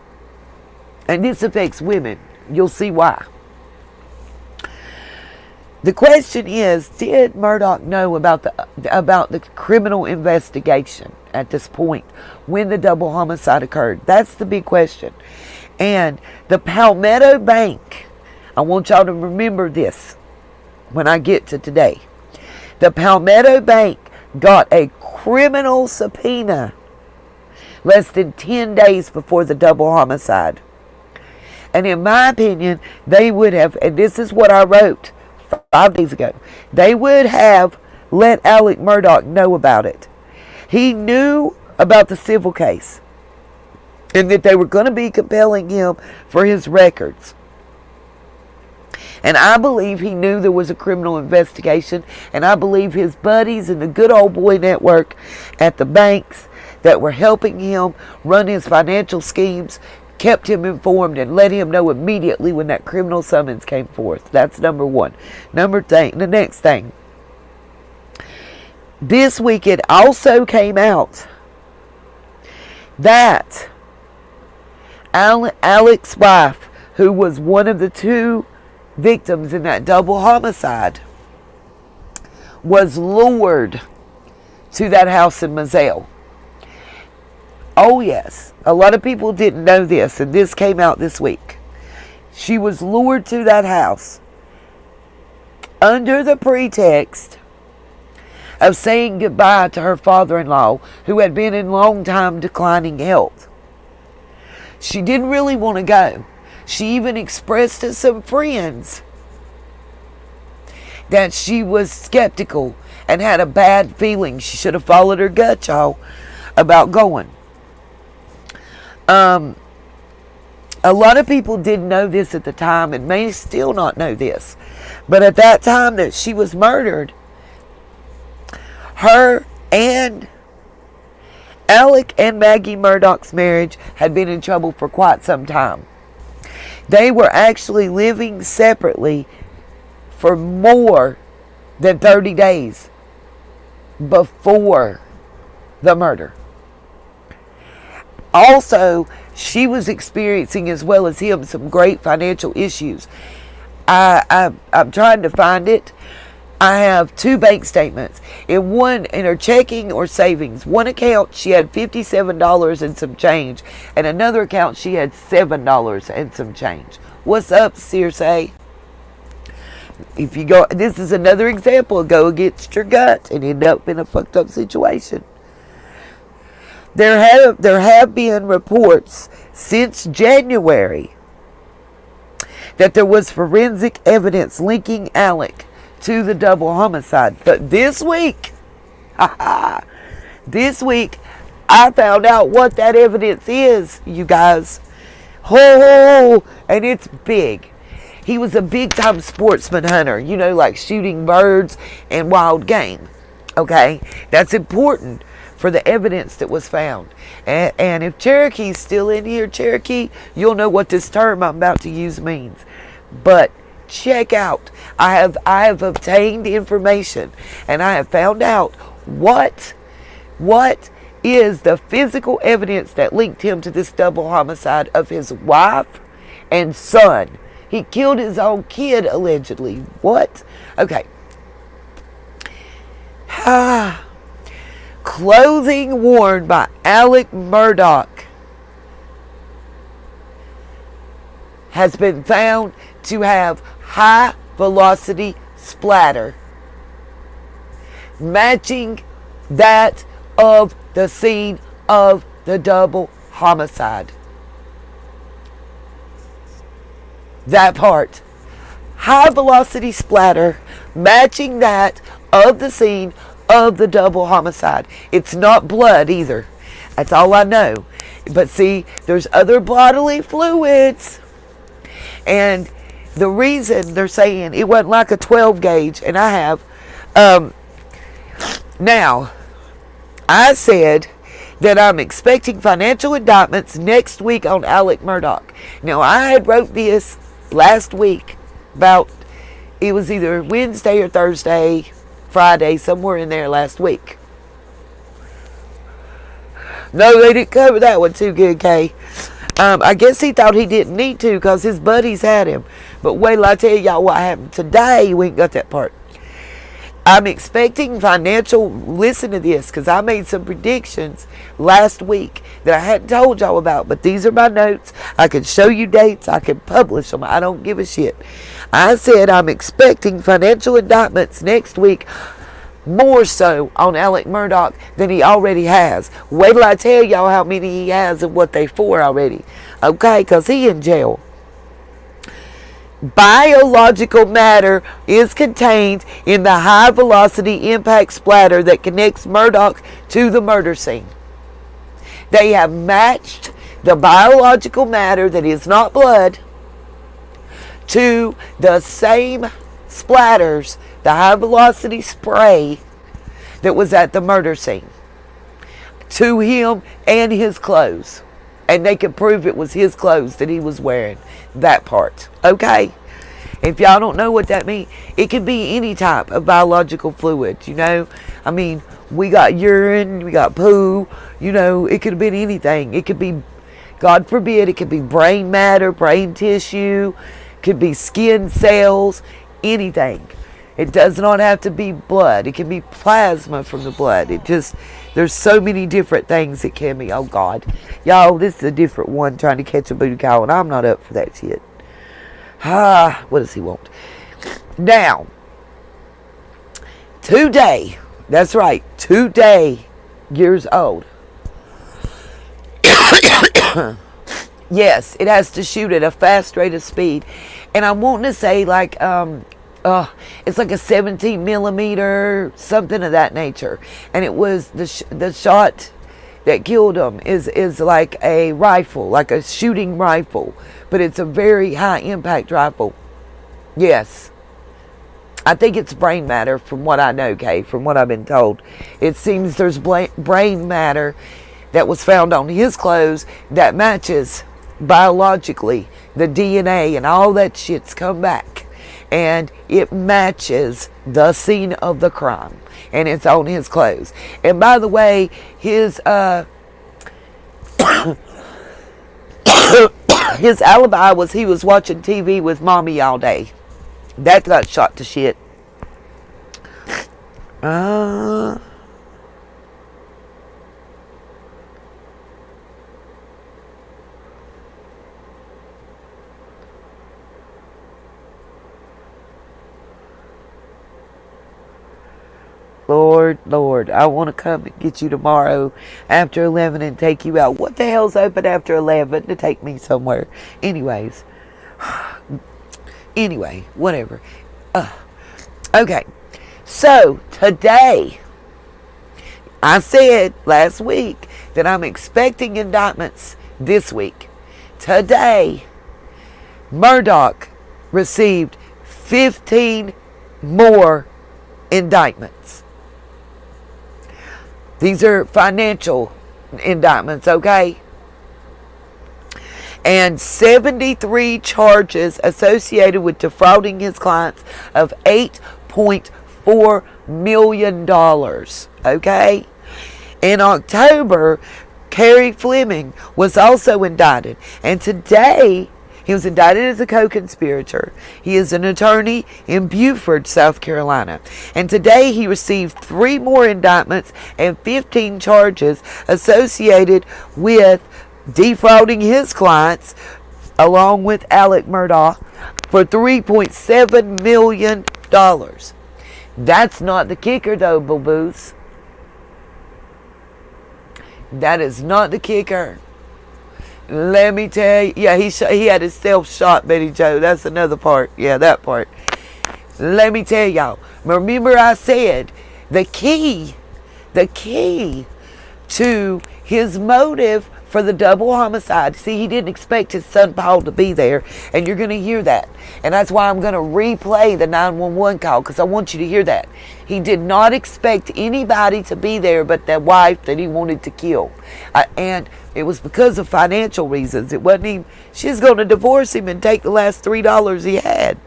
Speaker 1: And this affects women. You'll see why. The question is, did Murdaugh know about the criminal investigation at this point when the double homicide occurred? That's the big question. And the Palmetto Bank, I want y'all to remember this when I get to today. The Palmetto Bank got a criminal subpoena less than 10 days before the double homicide. And in my opinion, they would have, and this is what I wrote 5 days ago, they would have let Alec Murdaugh know about it. He knew about the civil case and that they were going to be compelling him for his records. And I believe he knew there was a criminal investigation, and I believe his buddies in the good old boy network at the banks that were helping him run his financial schemes kept him informed and let him know immediately when that criminal summons came forth. That's number one. The next thing. This week it also came out that Alec's wife, who was one of the two victims in that double homicide, was lured to that house in Moselle. Oh yes, a lot of people didn't know this, and this came out this week. She was lured to that house under the pretext of saying goodbye to her father-in-law, who had been in long-time declining health. She didn't really want to go. She even expressed to some friends that she was skeptical and had a bad feeling. She should have followed her gut, y'all, about going. A lot of people didn't know this at the time and may still not know this. But at that time that she was murdered, her and Alec and Maggie Murdaugh's marriage had been in trouble for quite some time. They were actually living separately for more than 30 days before the murder. Also, she was experiencing, as well as him, some great financial issues. I'm trying to find it. I have two bank statements. In her checking or savings, one account she had $57 and some change, and another account she had $7 and some change. What's up, Circe? If you go, this is another example. Go against your gut and end up in a fucked up situation. There have been reports since January that there was forensic evidence linking Alec to the double homicide. But this week, I found out what that evidence is, you guys. Oh, and it's big. He was a big-time sportsman hunter, you know, like shooting birds and wild game. Okay? That's important for the evidence that was found. And if Cherokee's still in here, Cherokee, you'll know what this term I'm about to use means. But check out. I have obtained information, and I have found out what is the physical evidence that linked him to this double homicide of his wife and son. He killed his own kid, allegedly. What? Okay. Clothing worn by Alec Murdaugh has been found to have high velocity splatter, matching that of the scene of the double homicide. That part. High velocity splatter, matching that of the scene of the double homicide. It's not blood either. That's all I know. But see, there's other bodily fluids. And the reason they're saying it wasn't like a 12 gauge, and I have, now, I said that I'm expecting financial indictments next week on Alec Murdaugh. Now, I had wrote this last week about, it was either Wednesday or Thursday, Friday, somewhere in there last week. No, they didn't cover that one too good, Kay. I guess he thought he didn't need to because his buddies had him. But wait till I tell y'all what happened today. We ain't got that part. I'm expecting financial, listen to this, because I made some predictions last week that I hadn't told y'all about, but these are my notes. I can show you dates. I can publish them. I don't give a shit. I said I'm expecting financial indictments next week, more so on Alec Murdaugh than he already has. Wait till I tell y'all how many he has and what they for already. Okay, because he in jail. Biological matter is contained in the high velocity impact splatter that connects Murdaugh to the murder scene. They have matched the biological matter that is not blood to the same splatters, the high velocity spray that was at the murder scene, to him and his clothes. And they can prove it was his clothes that he was wearing. That part. Okay? If y'all don't know what that means, it could be any type of biological fluid, you know? I mean, we got urine, we got poo, you know, it could have been anything. It could be, God forbid, it could be brain matter, brain tissue, could be skin cells, anything. It does not have to be blood. It can be plasma from the blood. It just, there's so many different things it can be. Oh, God. Y'all, this is a different one trying to catch a booty call, and I'm not up for that shit. What does he want? Now, today, that's right, today, years old. Yes, it has to shoot at a fast rate of speed. And I'm wanting to say like, it's like a 17 millimeter, something of that nature. And it was the shot that killed him is like a rifle, like a shooting rifle. But it's a very high impact rifle. Yes. I think it's brain matter from what I know, Kay, from what I've been told. It seems there's brain matter that was found on his clothes that matches biologically the DNA and all that shit's come back. And it matches the scene of the crime. And it's on his clothes. And by the way, his his alibi was he was watching TV with mommy all day. That got shot to shit. Lord, I want to come and get you tomorrow after 11 and take you out. What the hell's open after 11 to take me somewhere? Anyways. Anyway, whatever. Okay. So, today, I said last week that I'm expecting indictments this week. Today, Murdaugh received 15 more indictments. These are financial indictments, okay? And 73 charges associated with defrauding his clients of $8.4 million, okay? In October, Kerry Fleming was also indicted, and today he was indicted as a co-conspirator. He is an attorney in Beaufort, South Carolina, and today he received 3 more indictments and 15 charges associated with defrauding his clients, along with Alec Murdaugh, for $3.7 million. That's not the kicker, though, boo-boos. That is not the kicker. Let me tell you. Yeah, he had himself shot, Betty Joe. That's another part. Yeah, that part. Let me tell y'all. Remember I said the key to his motive for the double homicide. See, he didn't expect his son Paul to be there, and you're going to hear that. And that's why I'm going to replay the 911 call, because I want you to hear that. He did not expect anybody to be there but the wife that he wanted to kill. And it was because of financial reasons. It wasn't even, she's going to divorce him and take the last $3 he had.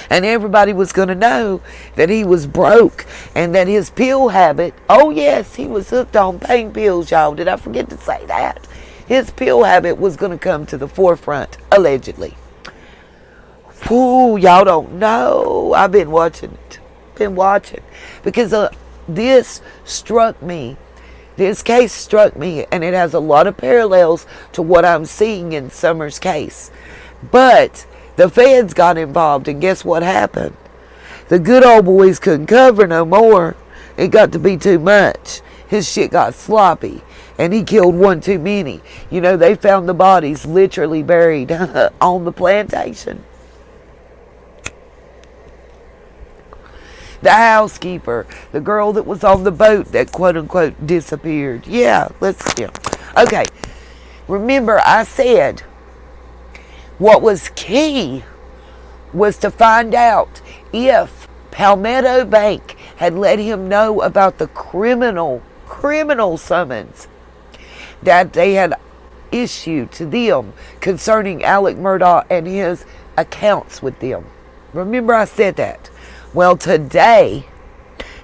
Speaker 1: And everybody was going to know that he was broke and that his pill habit, oh yes, he was hooked on pain pills, y'all. Did I forget to say that? His pill habit was going to come to the forefront, allegedly. Ooh, y'all don't know. I've been watching it. Because this struck me. This case struck me, and it has a lot of parallels to what I'm seeing in Summer's case. But the feds got involved, and guess what happened? The good old boys couldn't cover no more. It got to be too much. His shit got sloppy, and he killed one too many. You know, they found the bodies literally buried on the plantation. The housekeeper, the girl that was on the boat that quote-unquote disappeared. Yeah, okay. Remember, I said what was key was to find out if Palmetto Bank had let him know about the criminal summons that they had issued to them concerning Alec Murdaugh and his accounts with them. Remember I said that. Well, today,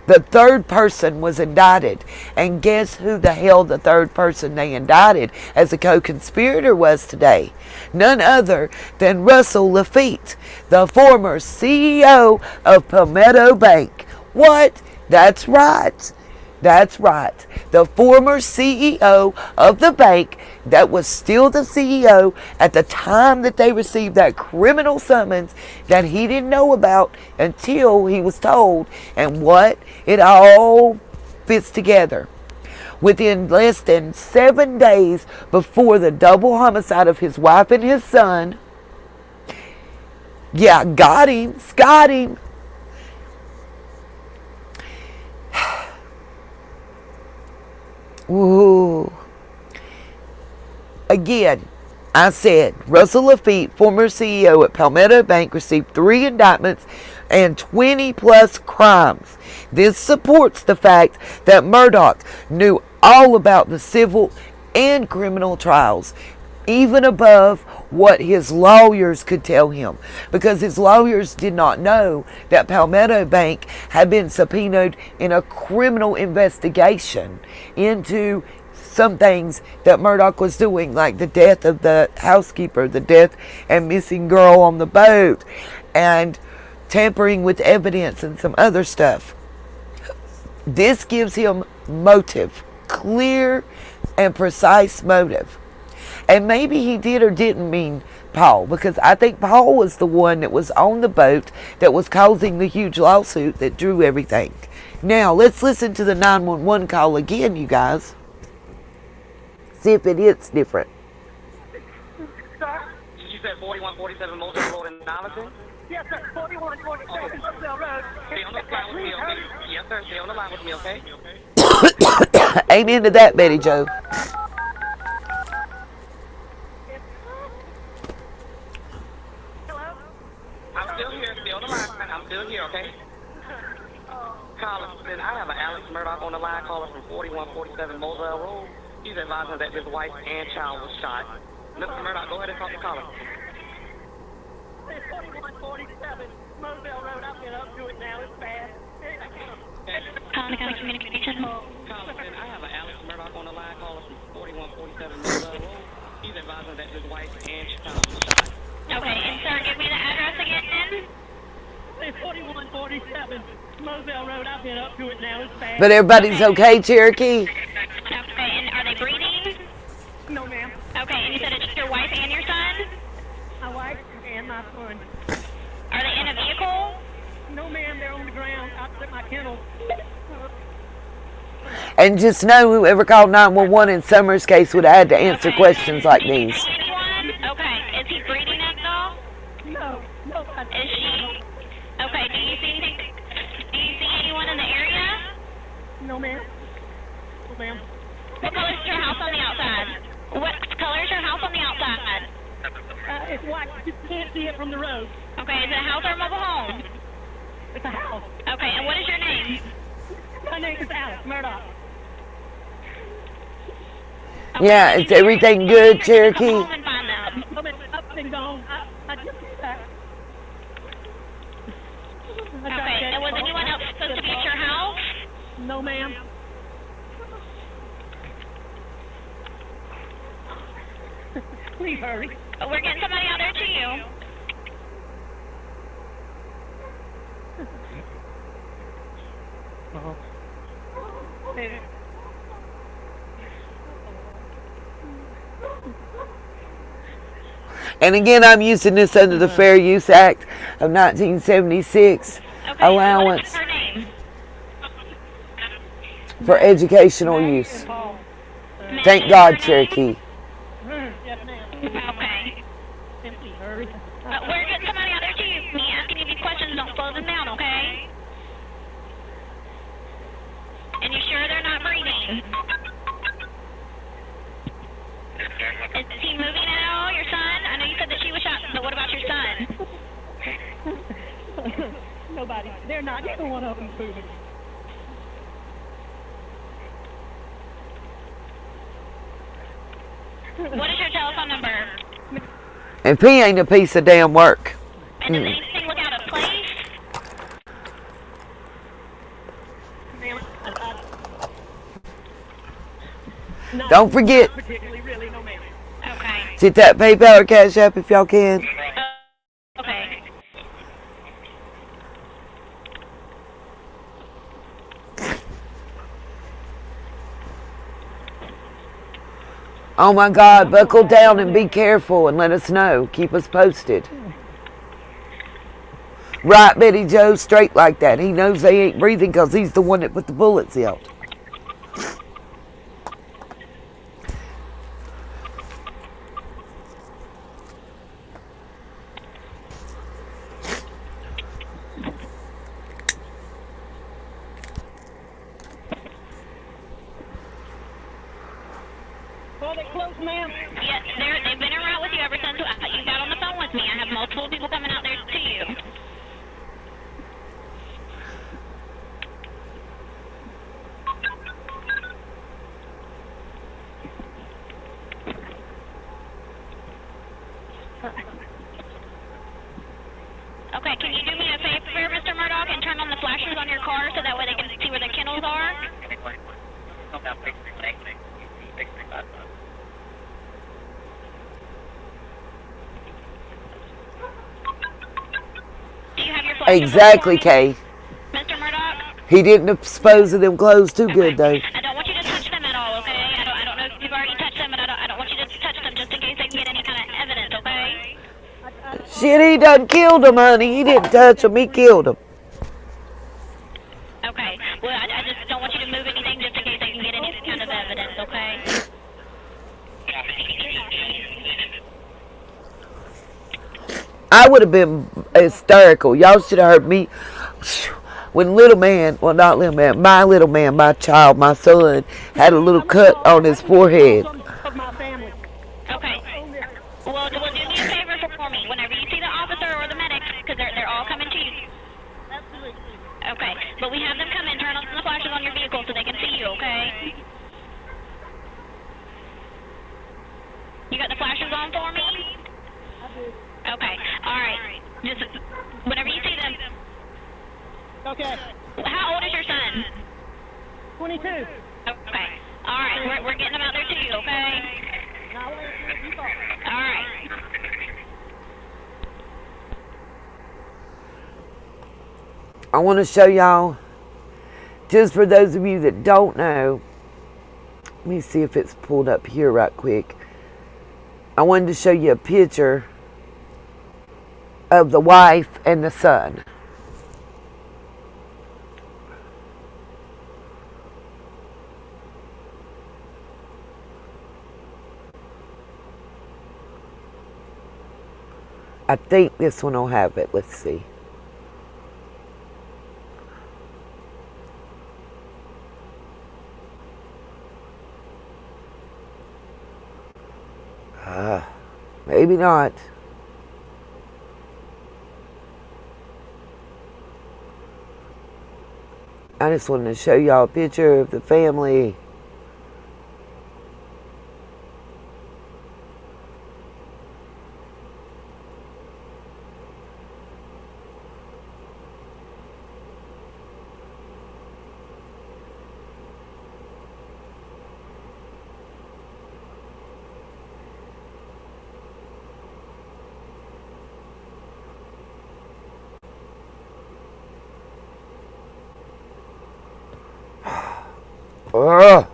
Speaker 1: the third person was indicted. And guess who the hell the third person they indicted as a co-conspirator was today? None other than Russell Lafitte, the former CEO of Palmetto Bank. What? That's right. That's right. The former CEO of the bank that was still the CEO at the time that they received that criminal summons that he didn't know about until he was told. And what? It all fits together. Within less than 7 days before the double homicide of his wife and his son, yeah, got him. Ooh. Again, I said Russell Lafitte, former CEO at Palmetto Bank, received 3 indictments and 20 plus crimes. This supports the fact that Murdaugh knew all about the civil and criminal trials, even above what his lawyers could tell him, because his lawyers did not know that Palmetto Bank had been subpoenaed in a criminal investigation into some things that Murdaugh was doing, like the death of the housekeeper, the death and missing girl on the boat, and tampering with evidence and some other stuff. This gives him motive, clear and precise motive. And maybe he did or didn't mean Paul, because I think Paul was the one that was on the boat that was causing the huge lawsuit that drew everything. Now, let's listen to the 911 call again, you guys. See if it hits different.
Speaker 22: Sir? You said 4147 Moselle Road in Donaldson?
Speaker 3: Yes, sir. 4147 Moselle Road.
Speaker 22: Stay on the line with me, okay? Yes, sir. Stay on the line with me, okay?
Speaker 1: Amen to that, Betty Joe.
Speaker 22: I'm still here. Stay on the line. I'm still here, okay? Collison, I have an Alex Murdaugh on the line, caller from 4147 Moselle Road. He's advising that his wife and child was shot. Mr. Murdaugh, go ahead and talk to Collison.
Speaker 3: 4147 Moselle Road. I'll get up to it now. It's bad.
Speaker 7: County Communication.
Speaker 22: Collison, I have an Alex Murdaugh on the line, caller from 4147 Moselle Road. He's advising that his wife and child was shot.
Speaker 7: Okay, and sir, give me the address again.
Speaker 3: It's 4147 Moselle Road. I'll get up to it now. It's bad.
Speaker 1: But everybody's okay, Cherokee?
Speaker 7: Okay, and are they breathing?
Speaker 3: No, ma'am.
Speaker 7: Okay, and you said it's your wife and your son?
Speaker 3: My wife and my son.
Speaker 7: Are they in a vehicle?
Speaker 3: No, ma'am. They're on the ground opposite my kennel.
Speaker 1: And just know whoever called 911 in Summer's case would have had to answer questions like these.
Speaker 7: Anyone? Okay, is he breathing at all?
Speaker 3: No.
Speaker 7: Is she? Okay, do you see anyone in the area?
Speaker 3: No, ma'am. No, ma'am.
Speaker 7: What color is your house on the outside? What color is your house on the outside?
Speaker 3: It's white. You can't see it from the road.
Speaker 7: Okay, is it a house or a mobile home?
Speaker 3: It's a house.
Speaker 7: Okay, and what is your name?
Speaker 3: My name is Alec Murdaugh.
Speaker 1: Yeah, is everything good, Cherokee?
Speaker 7: Home and find them.
Speaker 3: I'm up and gone. I just
Speaker 7: Okay, and was anyone else supposed to be at your house?
Speaker 3: No, ma'am. Please hurry.
Speaker 7: We're getting somebody out there to you.
Speaker 1: And again, I'm using this under the Fair Use Act of 1976 allowance
Speaker 7: Her name?
Speaker 1: for educational use. Thank God, Cherokee.
Speaker 7: Okay. We're getting somebody out there to you. Me asking you these questions, don't slow them down, okay? And you sure they're not breathing? Is he moving at all, your son? I know you said that she was shot, but what about your son?
Speaker 3: Nobody. They're not. Neither one of them's moving.
Speaker 7: What is your telephone number?
Speaker 1: If he ain't a piece of damn work.
Speaker 7: And does anything look out of place?
Speaker 1: Don't forget.
Speaker 3: Particularly, really, no, ma'am.
Speaker 7: Okay.
Speaker 1: Hit that PayPal or Cash App if y'all can.
Speaker 7: Okay.
Speaker 1: Oh my God, buckle down and be careful and let us know. Keep us posted. Right, Betty Joe, straight like that. He knows they ain't breathing because he's the one that put the bullets out.
Speaker 3: Are they close, ma'am?
Speaker 7: Yes, they've been around with you ever since you got on the phone with me. I have multiple people coming out there to you. Okay, can you do me a favor, Mr. Murdaugh, and turn on the flashers on your car so that way they can see where the kennels are? Do you have your flashers
Speaker 1: Exactly, Kay.
Speaker 7: Mr. Murdaugh?
Speaker 1: He didn't dispose of them clothes too good, though.
Speaker 7: I don't want you to touch them at all, okay? I don't know if you've already touched them, but I don't want you to touch them just in case they can get any kind of evidence, okay?
Speaker 1: Shit, he done killed him, honey. He didn't touch him. He killed him.
Speaker 7: Okay. Well, I just don't want you to move anything just in case they can get any kind of evidence, okay?
Speaker 1: I would have been hysterical. Y'all should have heard me. When little man, well, not little man, my child, my son, had a little cut on his forehead.
Speaker 7: Okay. Well, do me a favor for me. Whenever you see the officer or the medic, because they're all coming to you. Okay, but we have them come in, turn on the flashes on your vehicle so they can see you, okay? You got the flashes on for me?
Speaker 3: I do.
Speaker 7: Okay, alright. Just whenever you see them.
Speaker 3: Okay.
Speaker 7: How old is your son?
Speaker 3: 22.
Speaker 7: Okay. Alright, we're getting them out there to you, okay?
Speaker 3: Now, wait, you talk.
Speaker 7: Alright.
Speaker 1: I want to show y'all, just for those of you that don't know, let me see if it's pulled up here right quick. I wanted to show you a picture of the wife and the son. I think this one will have it. Let's see. Maybe not. I just wanted to show y'all a picture of the family. Ugh.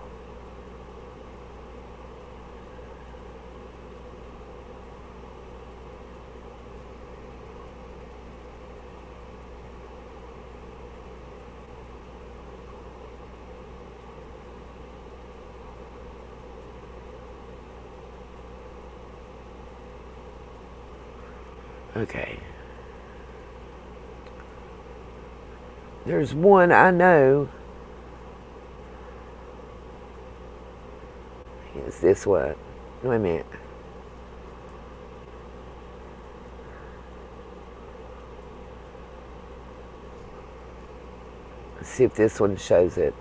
Speaker 1: Okay. There's one I know. It's this one. Wait a minute. Let's see if this one shows it.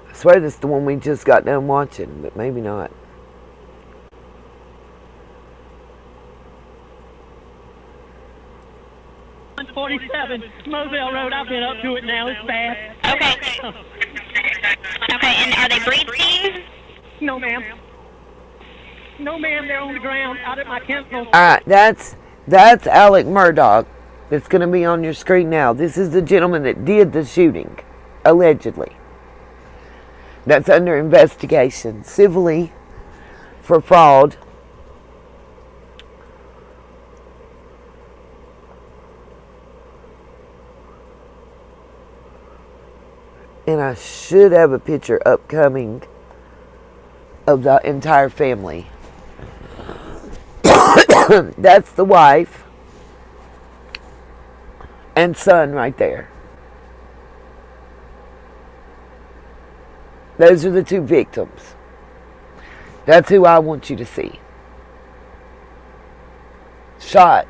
Speaker 1: I swear this is the one we just got done watching, but maybe not.
Speaker 3: Moselle Road, I've been up to it now. It's bad.
Speaker 7: Okay. Okay, and are they breathing?
Speaker 3: No, ma'am. No, ma'am, they're on the ground out at my kennel.
Speaker 1: Alright, that's Alec Murdaugh. That's going to be on your screen now. This is the gentleman that did the shooting, allegedly. That's under investigation civilly for fraud. And I should have a picture upcoming of the entire family. That's the wife and son right there. Those are the two victims. That's who I want you to see. Shot.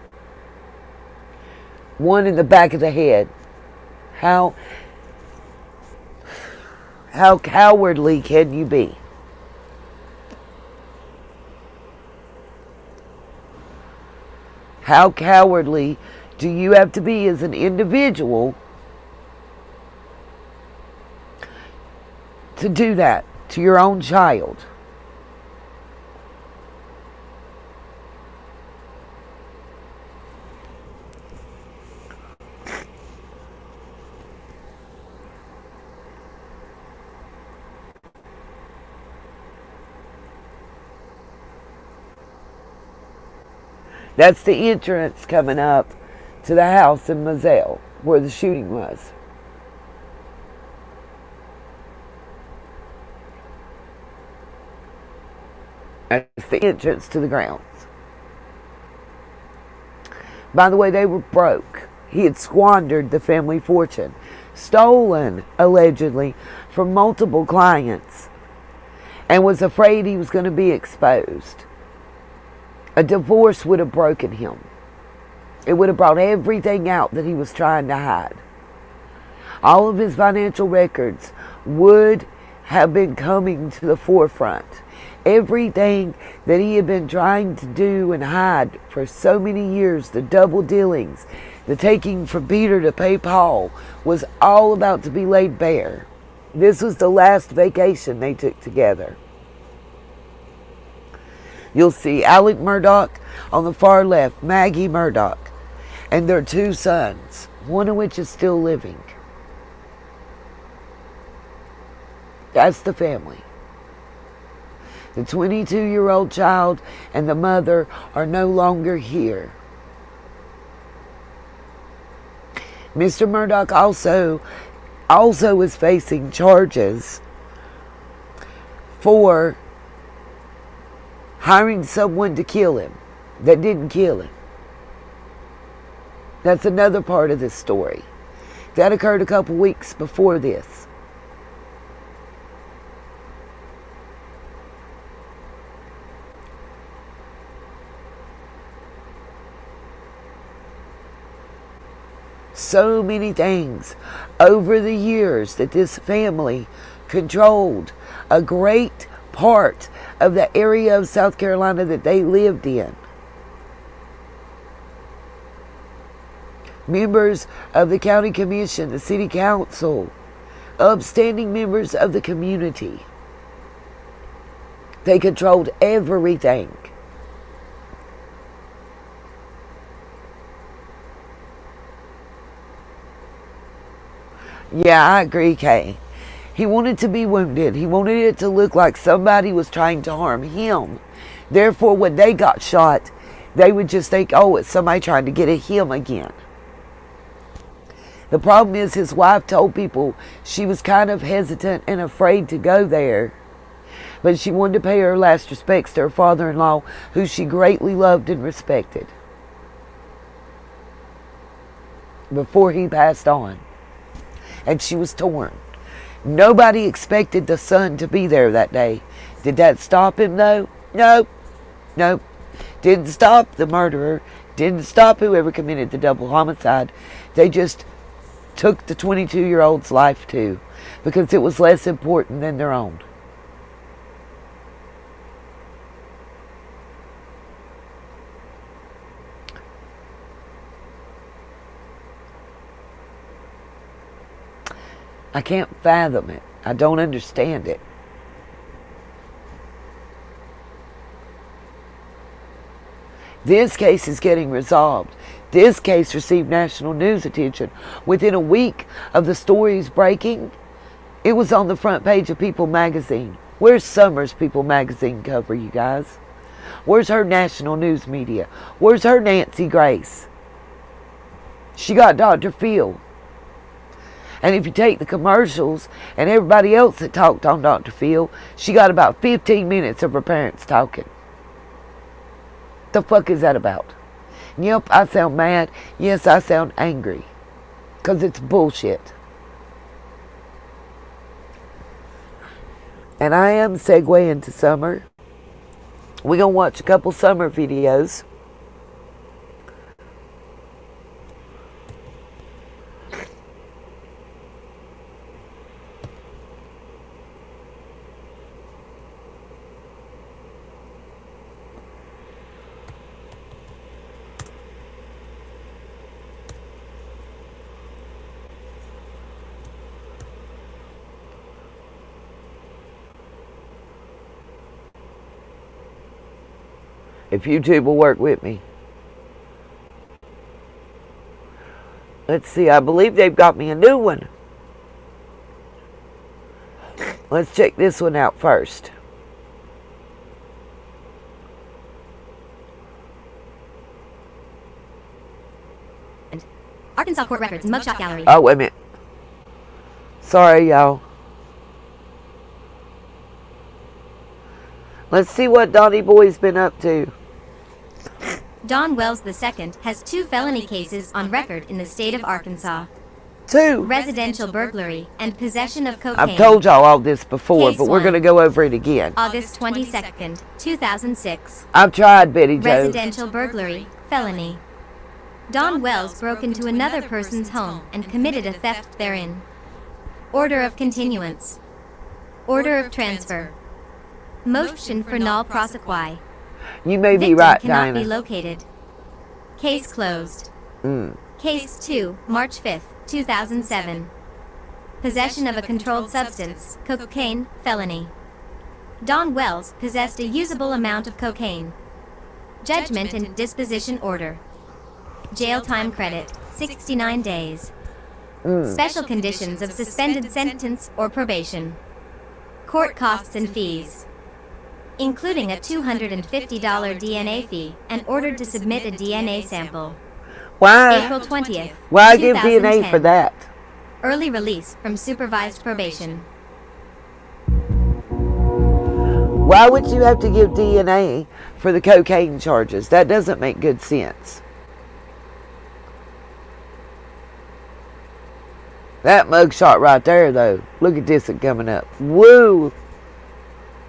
Speaker 1: One in the back of the head. How cowardly can you be? How cowardly do you have to be as an individual to do that to your own child? That's the entrance coming up to the house in Moselle where the shooting was. That's the entrance to the grounds. By the way, they were broke. He had squandered the family fortune, stolen, allegedly, from multiple clients, and was afraid he was going to be exposed. A divorce would have broken him. It would have brought everything out that he was trying to hide. All of his financial records would have been coming to the forefront. Everything that he had been trying to do and hide for so many years, the double dealings, the taking from Peter to pay Paul, was all about to be laid bare. This was the last vacation they took together. You'll see Alec Murdaugh on the far left, Maggie Murdaugh, and their 2 sons, one of which is still living. That's the family. The 22-year-old child and the mother are no longer here. Mr. Murdaugh also is facing charges for hiring someone to kill him that didn't kill him. That's another part of this story. That occurred a couple weeks before this. So many things over the years that this family controlled a great part of the area of South Carolina that they lived in. Members of the county commission, the city council, upstanding members of the community. They controlled everything. Yeah, I agree, Kay. He wanted to be wounded. He wanted it to look like somebody was trying to harm him. Therefore, when they got shot, they would just think, oh, it's somebody trying to get at him again. The problem is his wife told people she was kind of hesitant and afraid to go there. But she wanted to pay her last respects to her father-in-law, who she greatly loved and respected, before he passed on. And she was torn. Nobody expected the son to be there that day. Did that stop him, though? No. Nope. Didn't stop the murderer. Didn't stop whoever committed the double homicide. They just took the 22-year-old's life, too, because it was less important than their own. I can't fathom it. I don't understand it. This case is getting resolved. This case received national news attention. Within a week of the stories breaking, it was on the front page of People magazine. Where's Summer's People magazine cover, you guys? Where's her national news media? Where's her Nancy Grace? She got Dr. Phil. And if you take the commercials and everybody else that talked on Dr. Phil, she got about 15 minutes of her parents talking. The fuck is that about? Yep, I sound mad. Yes, I sound angry. Because it's bullshit. And I am segueing to Summer. We're going to watch a couple Summer videos. If YouTube will work with me. Let's see, I believe they've got me a new one. Let's check this one out first.
Speaker 15: Arkansas Court Records, Mugshot Gallery.
Speaker 1: Oh, wait a minute. Sorry, y'all. Let's see what Donnie Boy's been up to.
Speaker 8: Don Wells II has 2 felony cases on record in the state of Arkansas.
Speaker 1: 2.
Speaker 8: Residential burglary and possession of cocaine.
Speaker 1: I've told y'all all this before,
Speaker 8: Case
Speaker 1: but we're
Speaker 8: 1.
Speaker 1: going to go over it again.
Speaker 8: August 22nd, 2006.
Speaker 1: I've tried, Betty Jo.
Speaker 8: Residential burglary, felony. Don Wells broke into another person's home and committed a theft therein. Order of continuance. Order of transfer. Motion for null prosequi.
Speaker 1: You may be
Speaker 8: Victim
Speaker 1: right,
Speaker 8: cannot
Speaker 1: Dinah.
Speaker 8: be located. Case closed. Case 2, March 5th, 2007. Possession of a controlled substance, cocaine, felony. Don Wells possessed a usable amount of cocaine. Judgment and disposition order. Jail time credit, 69 days. Special conditions of suspended sentence or probation. Court costs and fees, including a $250 DNA fee, and ordered to submit a DNA sample.
Speaker 1: Why?
Speaker 8: April 20th,
Speaker 1: Why give DNA
Speaker 8: 2010.
Speaker 1: for that?
Speaker 8: Early release from supervised probation.
Speaker 1: Why would you have to give DNA for the cocaine charges? That doesn't make good sense. That mugshot right there, though. Look at this one coming up. Woo!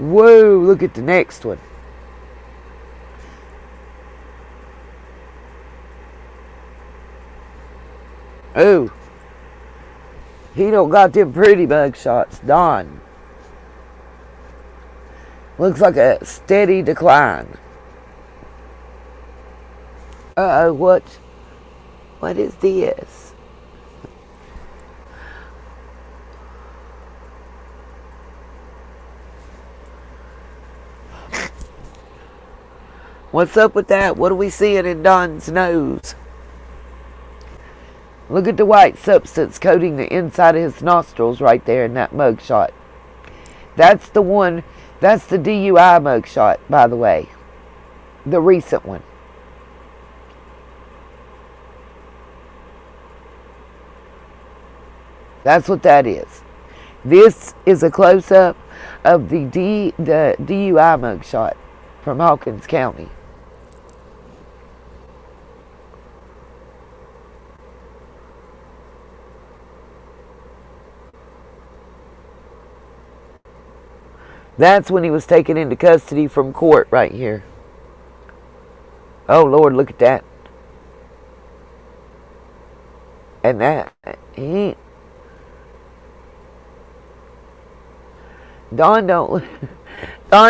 Speaker 1: Woo! Look at the next one. Oh. He don't got them pretty mugshots. Don. Looks like a steady decline. Uh-oh, what is this? What's up with that? What are we seeing in Don's nose? Look at the white substance coating the inside of his nostrils right there in that mugshot. That's the one, that's the DUI mugshot, by the way. The recent one. That's what that is. This is a close-up of the DUI mugshot from Hawkins County. That's when he was taken into custody from court right here. Oh, Lord, look at that. And that, Don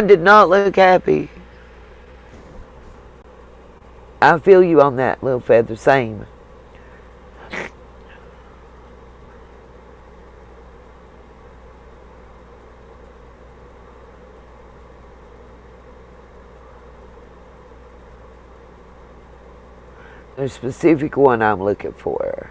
Speaker 1: did not look happy. I feel you on that, little feather, same. There's a specific one I'm looking for.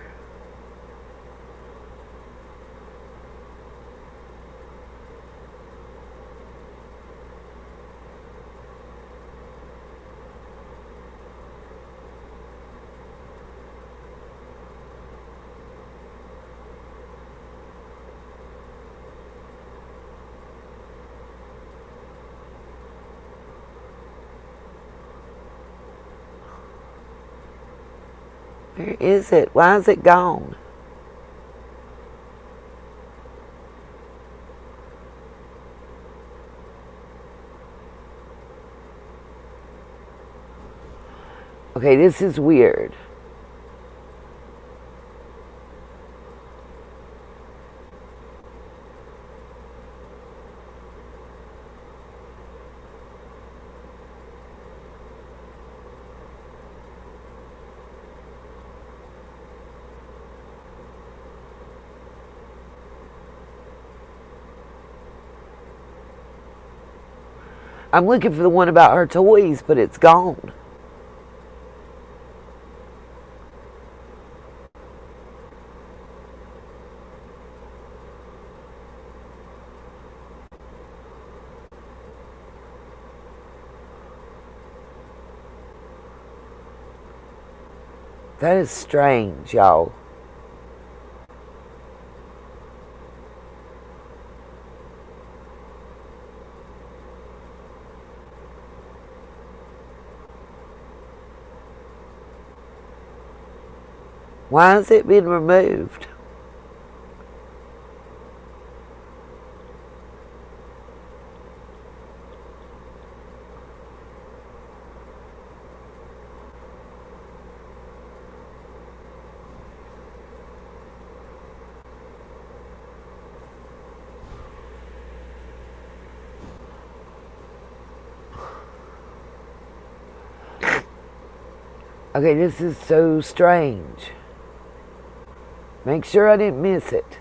Speaker 1: Where is it? Why is it gone? Okay, this is weird. I'm looking for the one about her toys, but it's gone. That is strange, y'all. Why has it been removed? Okay, this is so strange. Make sure I didn't miss it.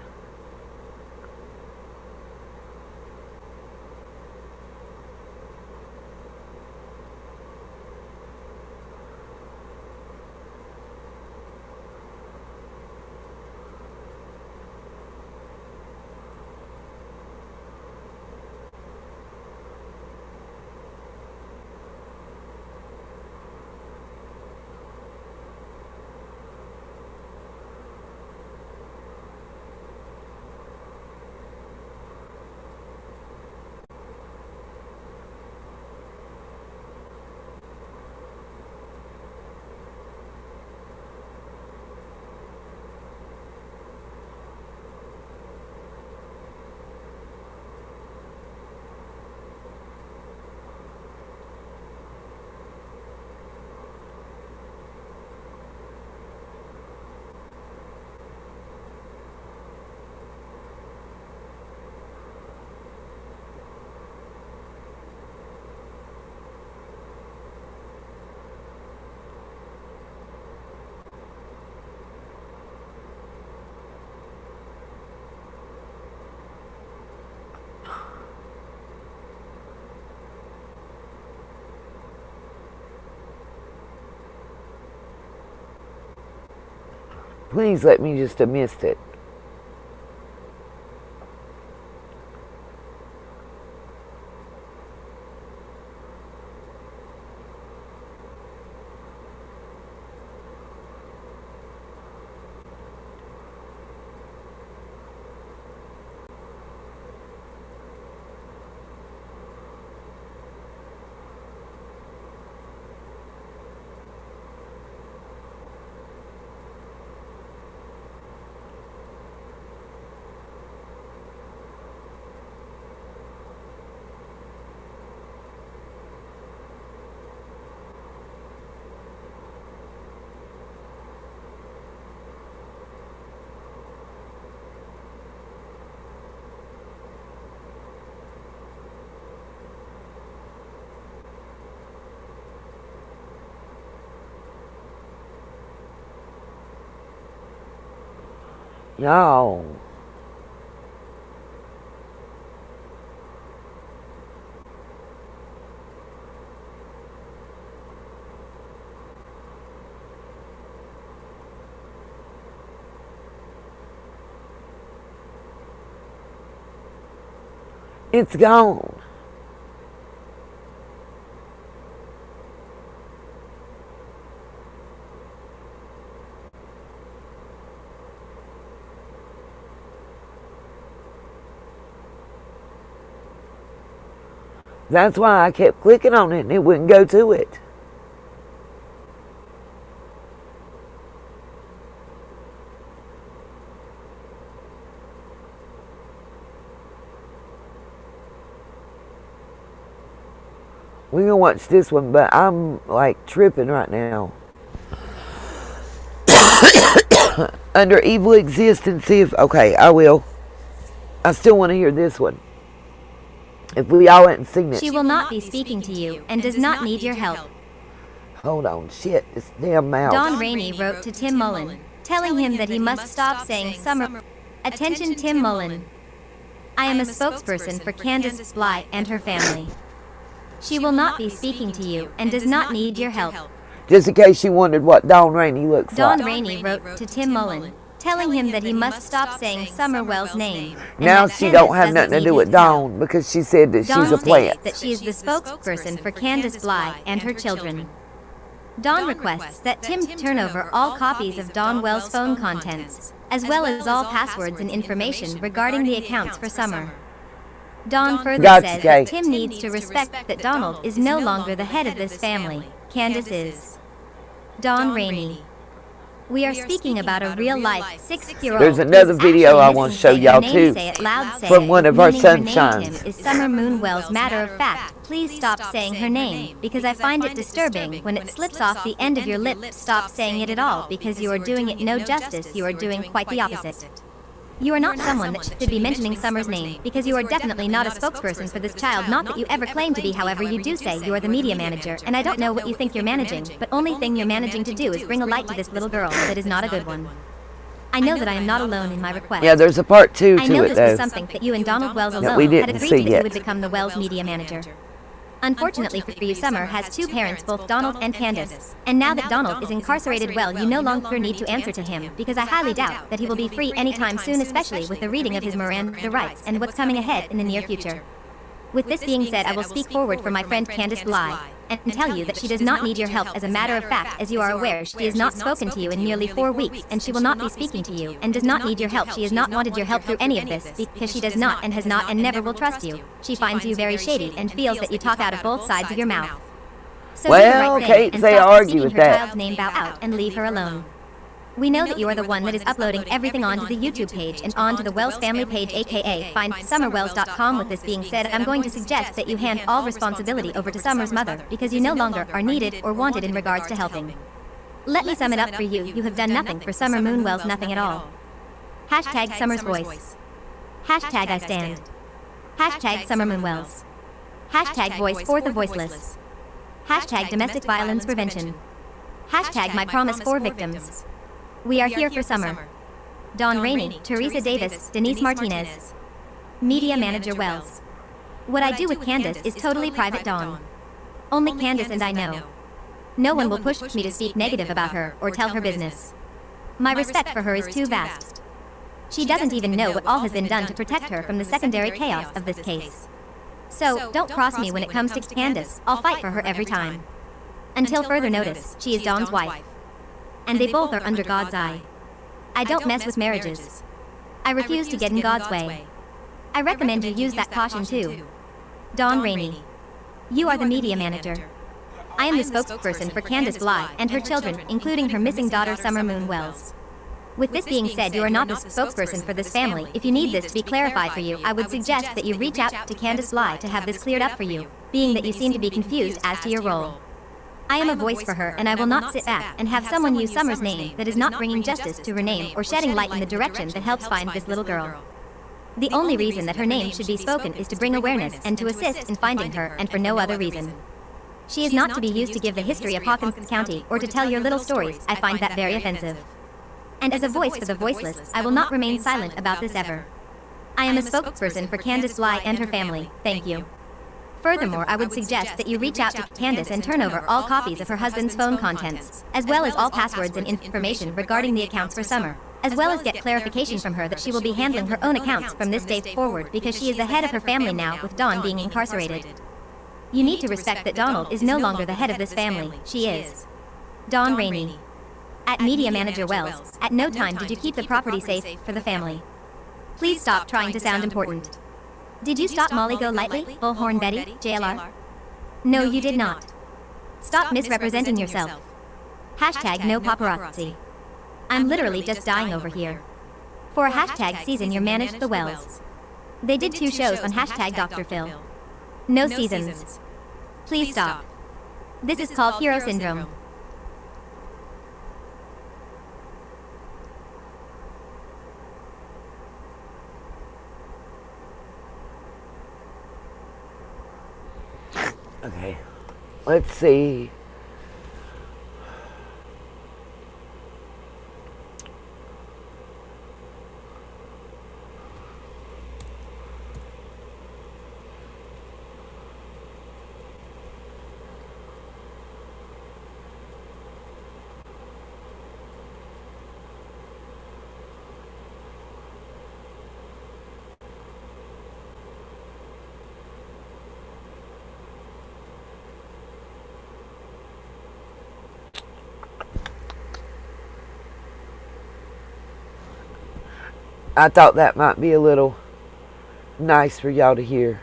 Speaker 1: Please let me just have missed it. Y'all. It's gone. That's why I kept clicking on it and it wouldn't go to it. We're gonna watch this one, but I'm like tripping right now. Under Evil Exists and see if, okay, I will. I still want to hear this one. If we all hadn't seen it.
Speaker 8: She will not be speaking to you and does not need your help.
Speaker 1: Hold on, shit, this damn mouse.
Speaker 8: Don Rainey wrote to Tim Mullen, telling him that he must stop saying summer. Attention, Tim Mullen. I am a spokesperson for Candace Bly and her family. She will not be speaking to you and does not need your help.
Speaker 1: Just in case you wondered what Don Rainey looks like.
Speaker 8: Don Rainey wrote to Tim Mullen, telling him that he must stop saying Summerwell's name.
Speaker 1: Now she don't have nothing to do with Dawn because she said that she's a plant.
Speaker 8: That she is the spokesperson for Candace Bly and her children. Dawn requests that Tim turn over all copies of Dawn Wells' phone contents, as well as all passwords and information regarding the accounts for Summer. Dawn further says that Tim needs to respect that Donald is no longer the head of this family. Candace is. Don Rainey. We are speaking about a real-life 6-year-old.
Speaker 1: There's another video I want to show y'all too from one of our sunshines.
Speaker 8: Is Summer Moonwell's matter of fact. Please stop saying her name because I find it disturbing when it slips off the end of your lip. Stop saying it at all because you are doing it no justice. You are doing quite the opposite. You are not someone that should be mentioning Summer's name, because you are definitely not a spokesperson for this child, not that you ever claim to be. However, you do say you are the media manager, and I don't know what you think you're managing, but only thing you're managing to do is bring a light to this little girl that is not a good one. I know that I am not alone in my request.
Speaker 1: Yeah, there's a part 2
Speaker 8: I
Speaker 1: to
Speaker 8: know
Speaker 1: it,
Speaker 8: this
Speaker 1: though.
Speaker 8: was something that you and Donald Wells
Speaker 1: That
Speaker 8: alone
Speaker 1: we
Speaker 8: had
Speaker 1: didn't
Speaker 8: agreed
Speaker 1: see
Speaker 8: that
Speaker 1: yet.
Speaker 8: you would become the Wells media manager. Unfortunately for you, Summer has 2 parents, both Donald and Candace. And now that Donald is incarcerated, well, you no longer need to answer to him, because I highly doubt that he will be free anytime soon, especially with the reading of his Miranda rights and what's coming ahead in the near future. With this being said, I will speak forward for my friend Candace Bly, and tell you that she does not need your help. As a matter of fact, as you are aware, she has not spoken to you in nearly 4 weeks, and she will not be speaking to you, and does not need your help. She has not wanted your help through any of this, because she does not and has not and never will trust you. She finds you very shady and feels that you talk out of both sides of your mouth. So do the
Speaker 1: Well,
Speaker 8: right thing
Speaker 1: Kate,
Speaker 8: and
Speaker 1: they
Speaker 8: stop
Speaker 1: argue
Speaker 8: speaking
Speaker 1: with
Speaker 8: her
Speaker 1: that.
Speaker 8: child's name, bow out, and leave her alone. We know that you are the one that is uploading everything onto the YouTube page and onto the Wells family page, aka find summerwells.com. With this being said, I'm going to suggest that you hand all responsibility over to Summer's mother, because you no longer are needed or wanted in regards to helping. Let me sum it up for you. You have done nothing for Summer Moon Wells, nothing at all. Hashtag Summer's voice. Hashtag I stand. Hashtag Summer Moon Wells. Hashtag voice for the voiceless. Hashtag domestic violence prevention. Hashtag my promise for victims. We are here for Summer. Dawn Rainey, Teresa Davis, Denise Martinez. Media Manager Wells. What I do with Candace is totally private, Dawn. Only Candace and I know. No one will push me to speak negative about her or tell her business. My respect for her is too vast. She doesn't even know what all has been done to protect her from the secondary chaos of this case. So, don't cross me when it comes to Candace. I'll fight for her every time. Until further notice, she is Dawn's wife. And they both are under God's eye. I don't mess with marriages. I refuse to get in God's way. I recommend you use that caution too. Dawn Rainey. You are the media manager. I am the spokesperson for Candace Bly and her children, including her missing daughter Summer Moon Wells. With this being said, you are not the spokesperson for this family. If you need this to be clarified for you, I would suggest that you reach out to Candace Bly to have this cleared up for you, being that you seem to be confused as to your role. I am a voice for her, and I will not sit back and have someone use Summer's name that is not bringing justice to her name or shedding light in the direction that helps find this little girl. The only reason that her name should be spoken is to bring awareness and to assist in finding her, and for no other reason. She is not to be used to give the history of Hawkins County or to tell your little stories. I find that very offensive. And as a voice for the voiceless, I will not remain silent about this ever. I am a spokesperson for Candace Bly and her family. Thank you. Furthermore, I would suggest that you reach out to Candace and turn over all copies of her husband's phone contents, as well as all passwords and information regarding the accounts for Summer, as well as get clarification from her that she will be handling her own accounts from this day forward, because she is the head of her family now, with Dawn being incarcerated. You need to respect that Donald is no longer the head of this family. She is. Dawn Rainey. At Media Manager Wells, at no time did you keep the property safe for the family. Please stop trying to sound important. Did you stop Molly Go Lightly, Bullhorn Betty, JLR? No, you did not. Stop misrepresenting yourself. Hashtag no paparazzi. I'm literally just dying over here. For a hashtag season, you managed the Wells. They did 2 shows on hashtag Dr. Phil. No seasons. Please stop. This is called Hero Syndrome.
Speaker 1: Okay, let's see. I thought that might be a little nice for y'all to hear.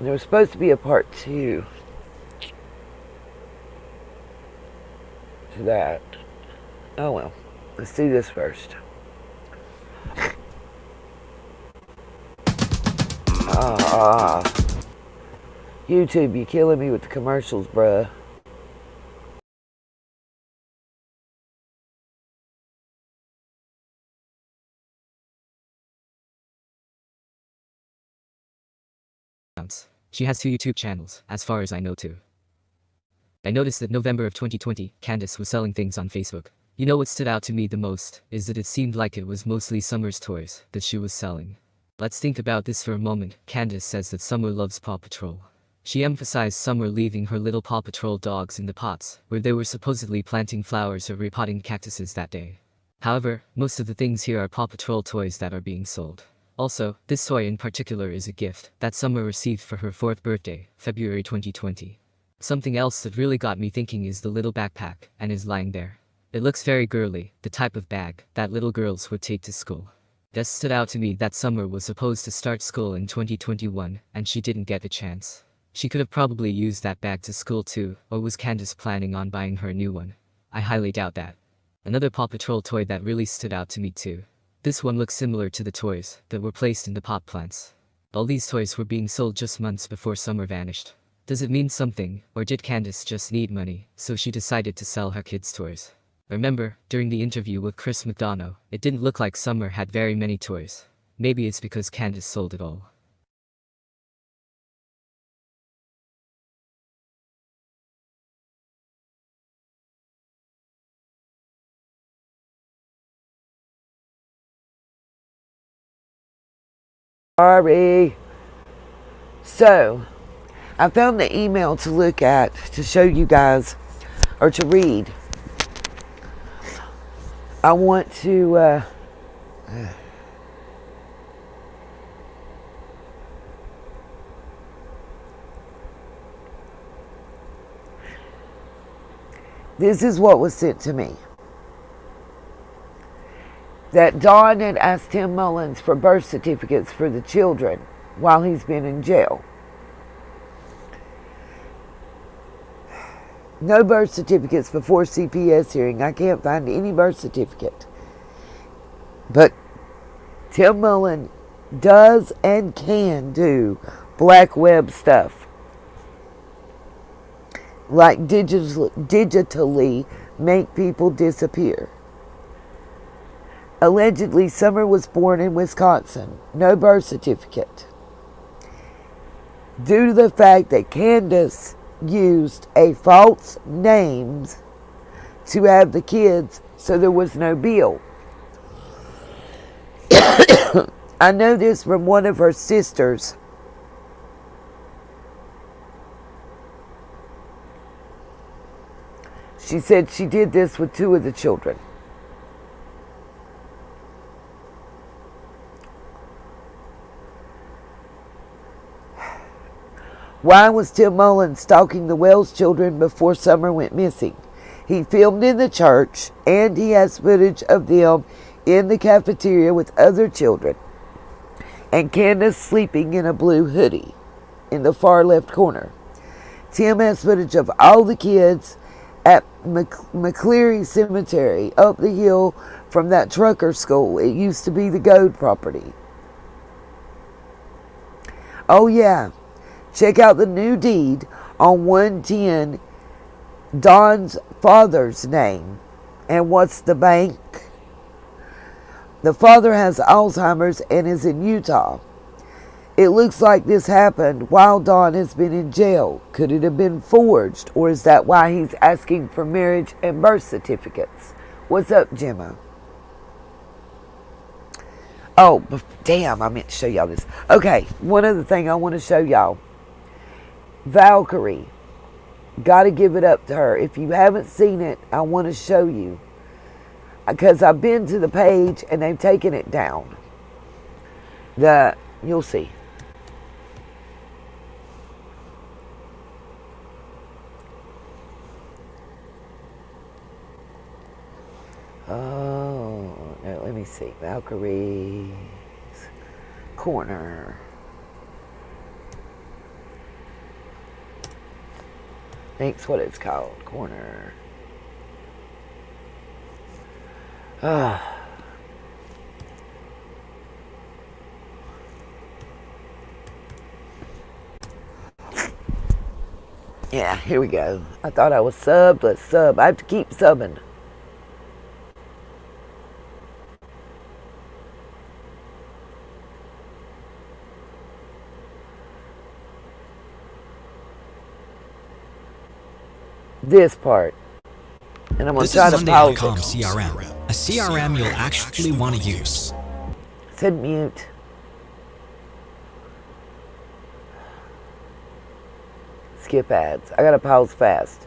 Speaker 1: There was supposed to be a part 2 to that. Oh well. Let's do this first. YouTube, you killing me with the commercials, bruh.
Speaker 9: She has 2 YouTube channels, as far as I know too. I noticed that November of 2020, Candace was selling things on Facebook. You know what stood out to me the most, is that it seemed like it was mostly Summer's toys that she was selling. Let's think about this for a moment. Candace says that Summer loves Paw Patrol. She emphasized Summer leaving her little Paw Patrol dogs in the pots, where they were supposedly planting flowers or repotting cactuses that day. However, most of the things here are Paw Patrol toys that are being sold. Also, this toy in particular is a gift that Summer received for her 4th birthday, February 2020. Something else that really got me thinking is the little backpack, and is lying there. It looks very girly, the type of bag that little girls would take to school. That stood out to me that Summer was supposed to start school in 2021, and she didn't get a chance. She could have probably used that bag to school too, or was Candace planning on buying her a new one? I highly doubt that. Another Paw Patrol toy that really stood out to me too. This one looks similar to the toys that were placed in the pot plants. All these toys were being sold just months before Summer vanished. Does it mean something, or did Candace just need money, so she decided to sell her kids' toys? Remember, during the interview with Chris Murdaugh, it didn't look like Summer had very many toys. Maybe it's because Candace sold it all.
Speaker 1: Sorry. So, I found the email to look at to show you guys, or to read. I want to, this is what was sent to me. That Dawn had asked Tim Mullins for birth certificates for the children while he's been in jail. No birth certificates before CPS hearing. I can't find any birth certificate. But Tim Mullins does and can do black web stuff. Like digitally make people disappear. Allegedly, Summer was born in Wisconsin. No birth certificate. Due to the fact that Candace used a false name to have the kids, so there was no bill. I know this from one of her sisters. She said she did this with 2 of the children. Why was Tim Mullins stalking the Wells children before Summer went missing? He filmed in the church, and he has footage of them in the cafeteria with other children. And Candace sleeping in a blue hoodie in the far left corner. Tim has footage of all the kids at McCleary Cemetery up the hill from that trucker school. It used to be the Goad property. Oh yeah. Check out the new deed on 110, Don's father's name. And what's the bank? The father has Alzheimer's and is in Utah. It looks like this happened while Don has been in jail. Could it have been forged? Or is that why he's asking for marriage and birth certificates? What's up, Gemma? Oh, damn, I meant to show y'all this. Okay, one other thing I want to show y'all. Valkyrie. Got to give it up to her. If you haven't seen it, I want to show you. Because I've been to the page and they've taken it down. You'll see. Oh, no, let me see. Valkyrie's corner. Thanks what it's called. Corner. Ah. Yeah, here we go. I thought I was subbed. Let's sub. I have to keep subbing. This part. And I'm going to try to pause it.
Speaker 10: CRM. A CRM you'll actually want to use.
Speaker 1: Said mute. Skip ads. I gotta pause fast.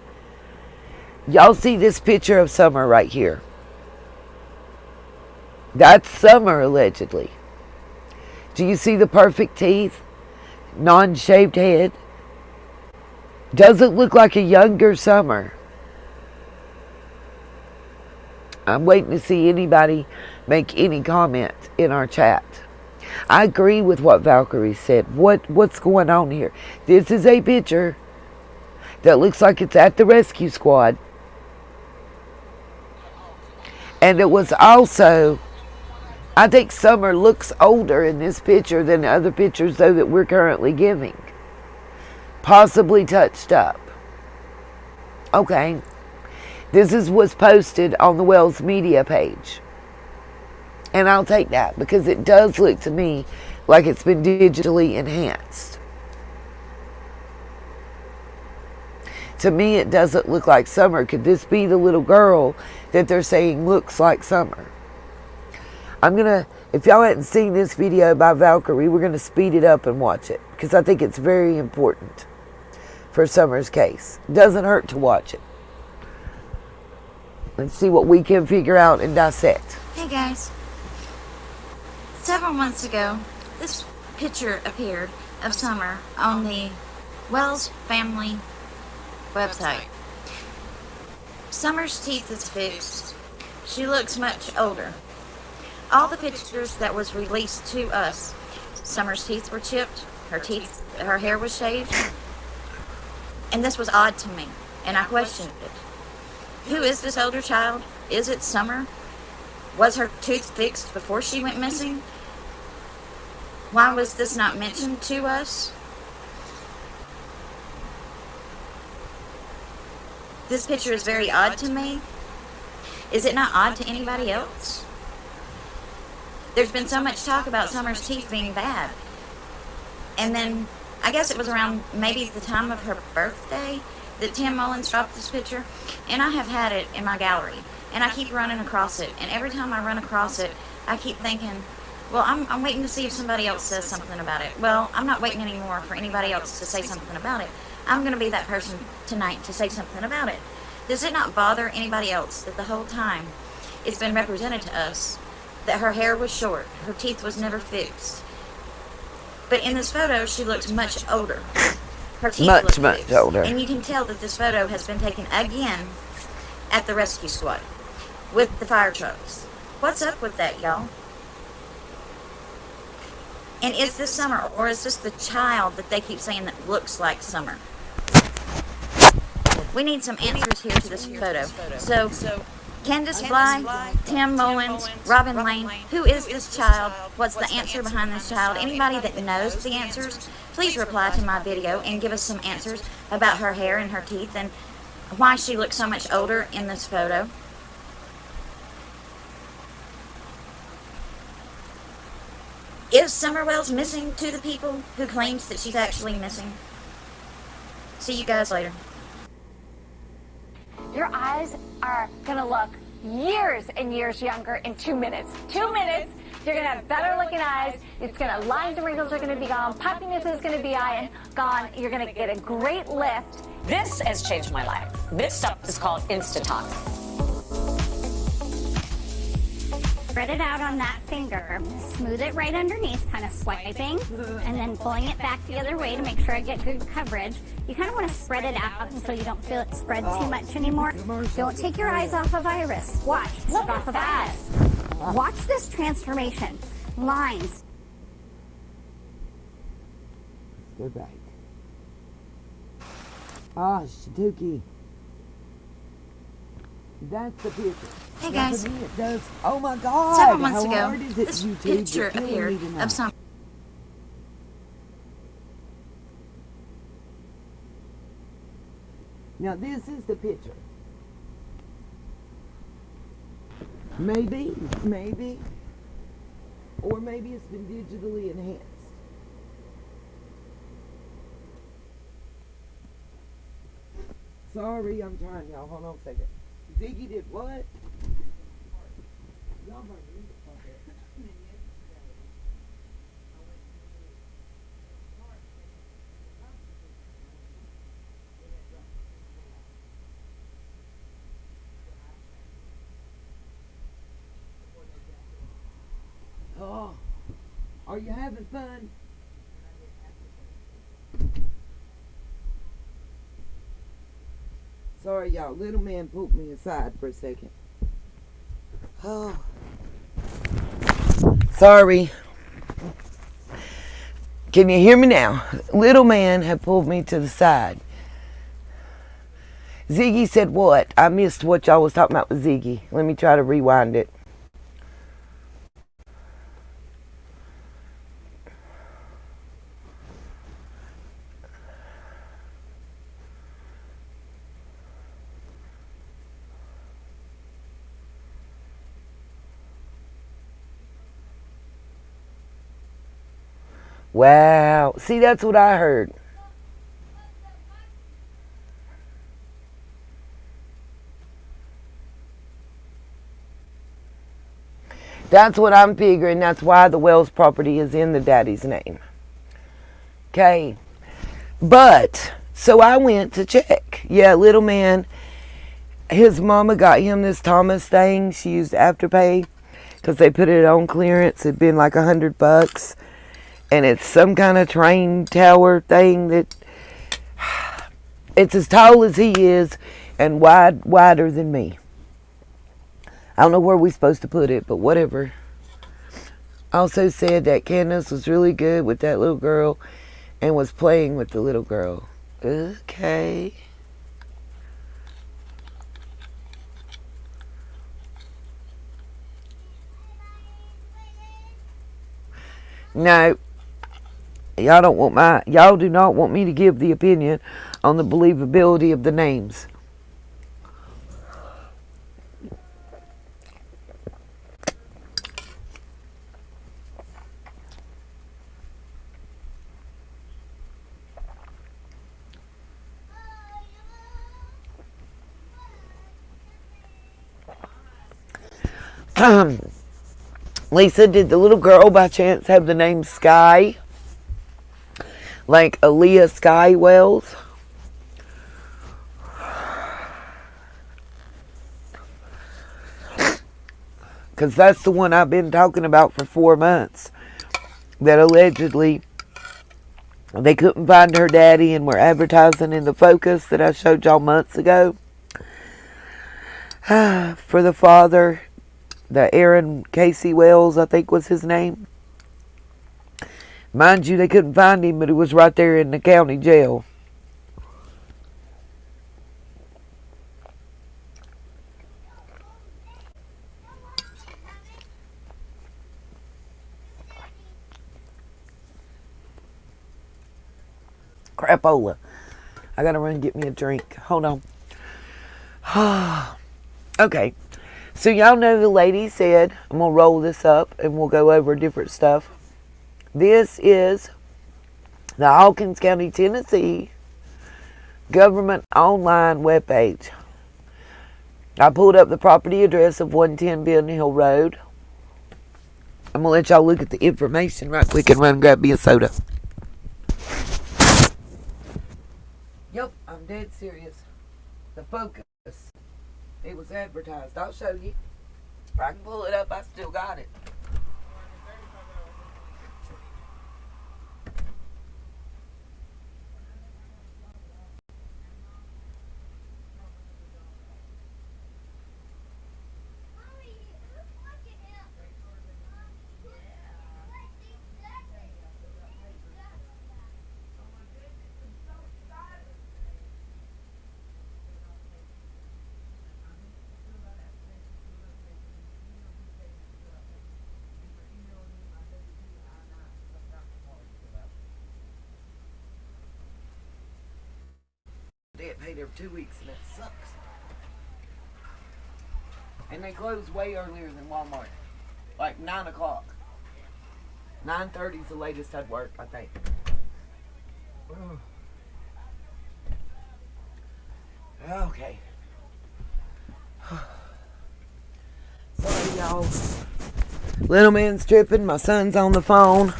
Speaker 1: Y'all see this picture of Summer right here? That's Summer, allegedly. Do you see the perfect teeth? Non-shaved head? Doesn't look like a younger Summer. I'm waiting to see anybody make any comment in our chat. I agree with what Valkyrie said. What's going on here? This is a picture that looks like it's at the rescue squad. And it was also, I think Summer looks older in this picture than the other pictures, though, that we're currently giving. Possibly touched up. Okay. This was posted on the Wells Media page. And I'll take that because it does look to me like it's been digitally enhanced. To me, it doesn't look like Summer. Could this be the little girl that they're saying looks like Summer? If y'all hadn't seen this video by Valkyrie, we're going to speed it up and watch it because I think it's very important for Summer's case. Doesn't hurt to watch it. Let's see what we can figure out and dissect.
Speaker 11: Hey guys. Several months ago, this picture appeared of Summer on the Wells family website. Summer's teeth is fixed. She looks much older. All the pictures that was released to us, Summer's teeth were chipped, her hair was shaved, and this was odd to me, and I questioned it. Who is this older child? Is it Summer? Was her tooth fixed before she went missing? Why was this not mentioned to us? This picture is very odd to me. Is it not odd to anybody else? There's been so much talk about Summer's teeth being bad. And then, I guess it was around maybe the time of her birthday that Tim Mullins dropped this picture. And I have had it in my gallery. And I keep running across it. And every time I run across it, I keep thinking, well, I'm waiting to see if somebody else says something about it. Well, I'm not waiting anymore for anybody else to say something about it. I'm going to be that person tonight to say something about it. Does it not bother anybody else that the whole time it's been represented to us that her hair was short, her teeth was never fixed? But in this photo, she looks much older. Her teeth look
Speaker 1: much older.
Speaker 11: And you can tell that this photo has been taken again at the rescue squad with the fire trucks. What's up with that, y'all? And is this Summer, or is this the child that they keep saying that looks like Summer? We need some answers here to this photo. So, Candace Bly, Tim Mullins, Robin Lane, who is this child? What's the answer behind this child? Anybody that knows the answers, please reply to my video and give us some answers about her hair and her teeth and why she looks so much older in this photo. Is Summer Wells missing to the people who claims that she's actually missing? See you guys later.
Speaker 23: Your eyes are gonna look years and years younger in 2 minutes. 2 minutes, you're gonna have better looking eyes. It's gonna, lines and wrinkles are gonna be gone. Puffiness is gonna be gone. You're gonna get a great lift.
Speaker 24: This has changed my life. This stuff is called Instatalk.
Speaker 23: Spread it out on that finger. Smooth it right underneath, kind of swiping, and then pulling it back the other way to make sure I get good coverage. You kind of want to spread it out until you don't feel it spread too much anymore. Don't take your eyes off of Iris. Watch. Look off of Iris. Watch this transformation. Lines.
Speaker 1: Go back. Ah, Shituki. That's the picture.
Speaker 11: Hey
Speaker 1: Now,
Speaker 11: guys.
Speaker 1: for me it does. Oh my God!
Speaker 11: Several months
Speaker 1: How
Speaker 11: ago,
Speaker 1: hard is it,
Speaker 11: this
Speaker 1: YouTube?
Speaker 11: picture
Speaker 1: You're killing
Speaker 11: appeared
Speaker 1: me tonight.
Speaker 11: of some.
Speaker 1: Now this is the picture. Maybe, or maybe it's been digitally enhanced. Sorry, I'm trying, y'all. Hold on a second. Ziggy did what? Y'all bring me the fuck up. Oh, are you having fun? Sorry, y'all. Little man pulled me aside for a second. Oh. Sorry. Can you hear me now? Little man had pulled me to the side. Ziggy said what? I missed what y'all was talking about with Ziggy. Let me try to rewind it. Wow. See, that's what I heard. That's what I'm figuring. That's why the Wells property is in the daddy's name. Okay. But, so I went to check. Yeah, little man, his mama got him this Thomas thing. She used Afterpay because they put it on clearance. It'd been like $100. And it's some kind of train tower thing that it's as tall as he is and wider than me. I don't know where we're supposed to put it, but whatever. Also said that Candace was really good with that little girl and was playing with the little girl. Okay. No. Y'all do not want me to give the opinion on the believability of the names. Lisa, did the little girl by chance have the name Sky? Like Aaliyah Sky Wells? Because that's the one I've been talking about for 4 months. That allegedly they couldn't find her daddy and were advertising in the Focus that I showed y'all months ago. For the father, the Aaron Casey Wells, I think was his name. Mind you, they couldn't find him, but he was right there in the county jail. Crapola. I gotta run and get me a drink. Hold on. Okay. So y'all know the lady said, I'm gonna roll this up and we'll go over different stuff. This is the Hawkins County, Tennessee government online webpage. I pulled up the property address of 110 Ben Hill Road. I'm gonna let y'all look at the information right quick and run and grab me a soda. Yep, I'm dead serious. The Focus. It was advertised. I'll show you. If I can pull it up, I still got it. get paid every 2 weeks, and that sucks. And they close way earlier than Walmart. Like 9 o'clock. 9:30 is the latest I'd work, I think. Okay. Sorry, y'all. Little man's tripping. My son's on the phone.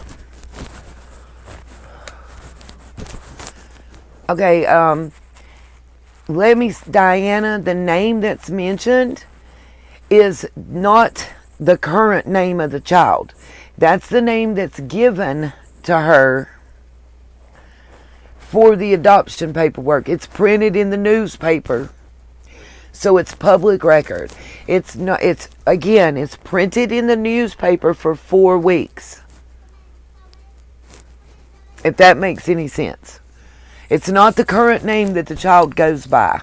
Speaker 1: Okay, Diana, the name that's mentioned is not the current name of the child. That's the name that's given to her for the adoption paperwork. It's printed in the newspaper, so it's public record. It's printed in the newspaper for 4 weeks. If that makes any sense. It's not the current name that the child goes by.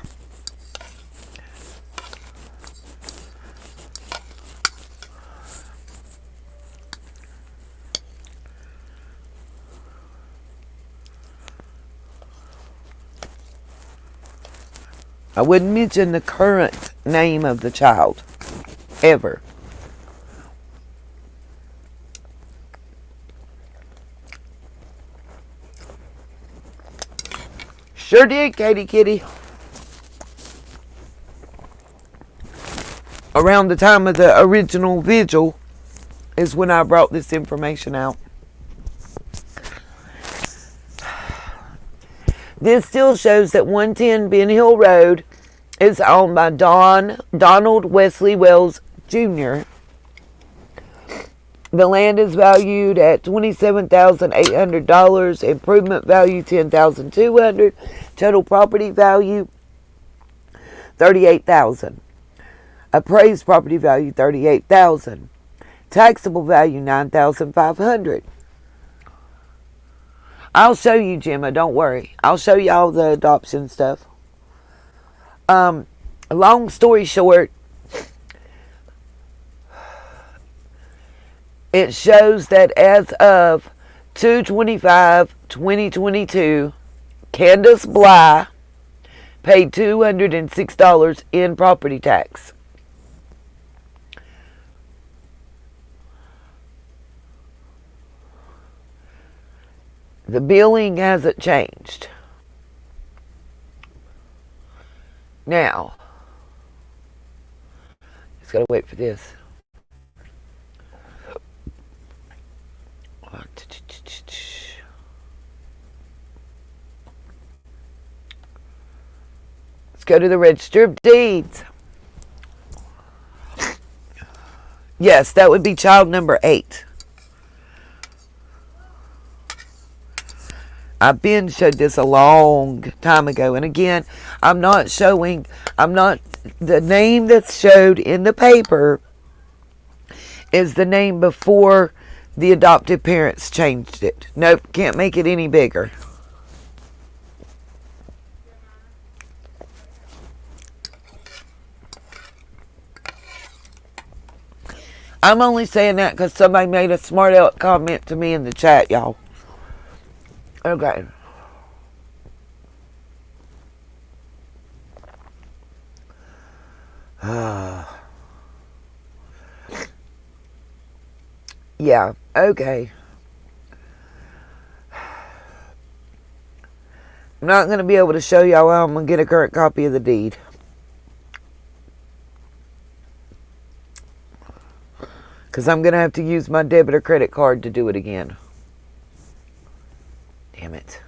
Speaker 1: I wouldn't mention the current name of the child, ever. Sure did, Katie Kitty. Around the time of the original vigil is when I brought this information out. This still shows that 110 Ben Hill Road is owned by Donald Wesley Wells Jr. The land is valued at $27,800. Improvement value $10,200. Total property value $38,000. Appraised property value $38,000. Taxable value $9,500. I'll show you, Gemma. Don't worry. I'll show you all the adoption stuff. Long story short, it shows that as of 2/25/2022, Candace Bly paid $206 in property tax. The billing hasn't changed. Now, just gotta wait for this. Let's go to the Register of Deeds. Yes, that would be child number 8. I've been showed this a long time ago. And again, the name that's showed in the paper is the name before the adoptive parents changed it. Nope, can't make it any bigger. I'm only saying that because somebody made a smart aleck comment to me in the chat, y'all. Okay. Yeah, okay. I'm not going to be able to show y'all how I'm going to get a current copy of the deed. Because I'm going to have to use my debit or credit card to do it again. Damn it.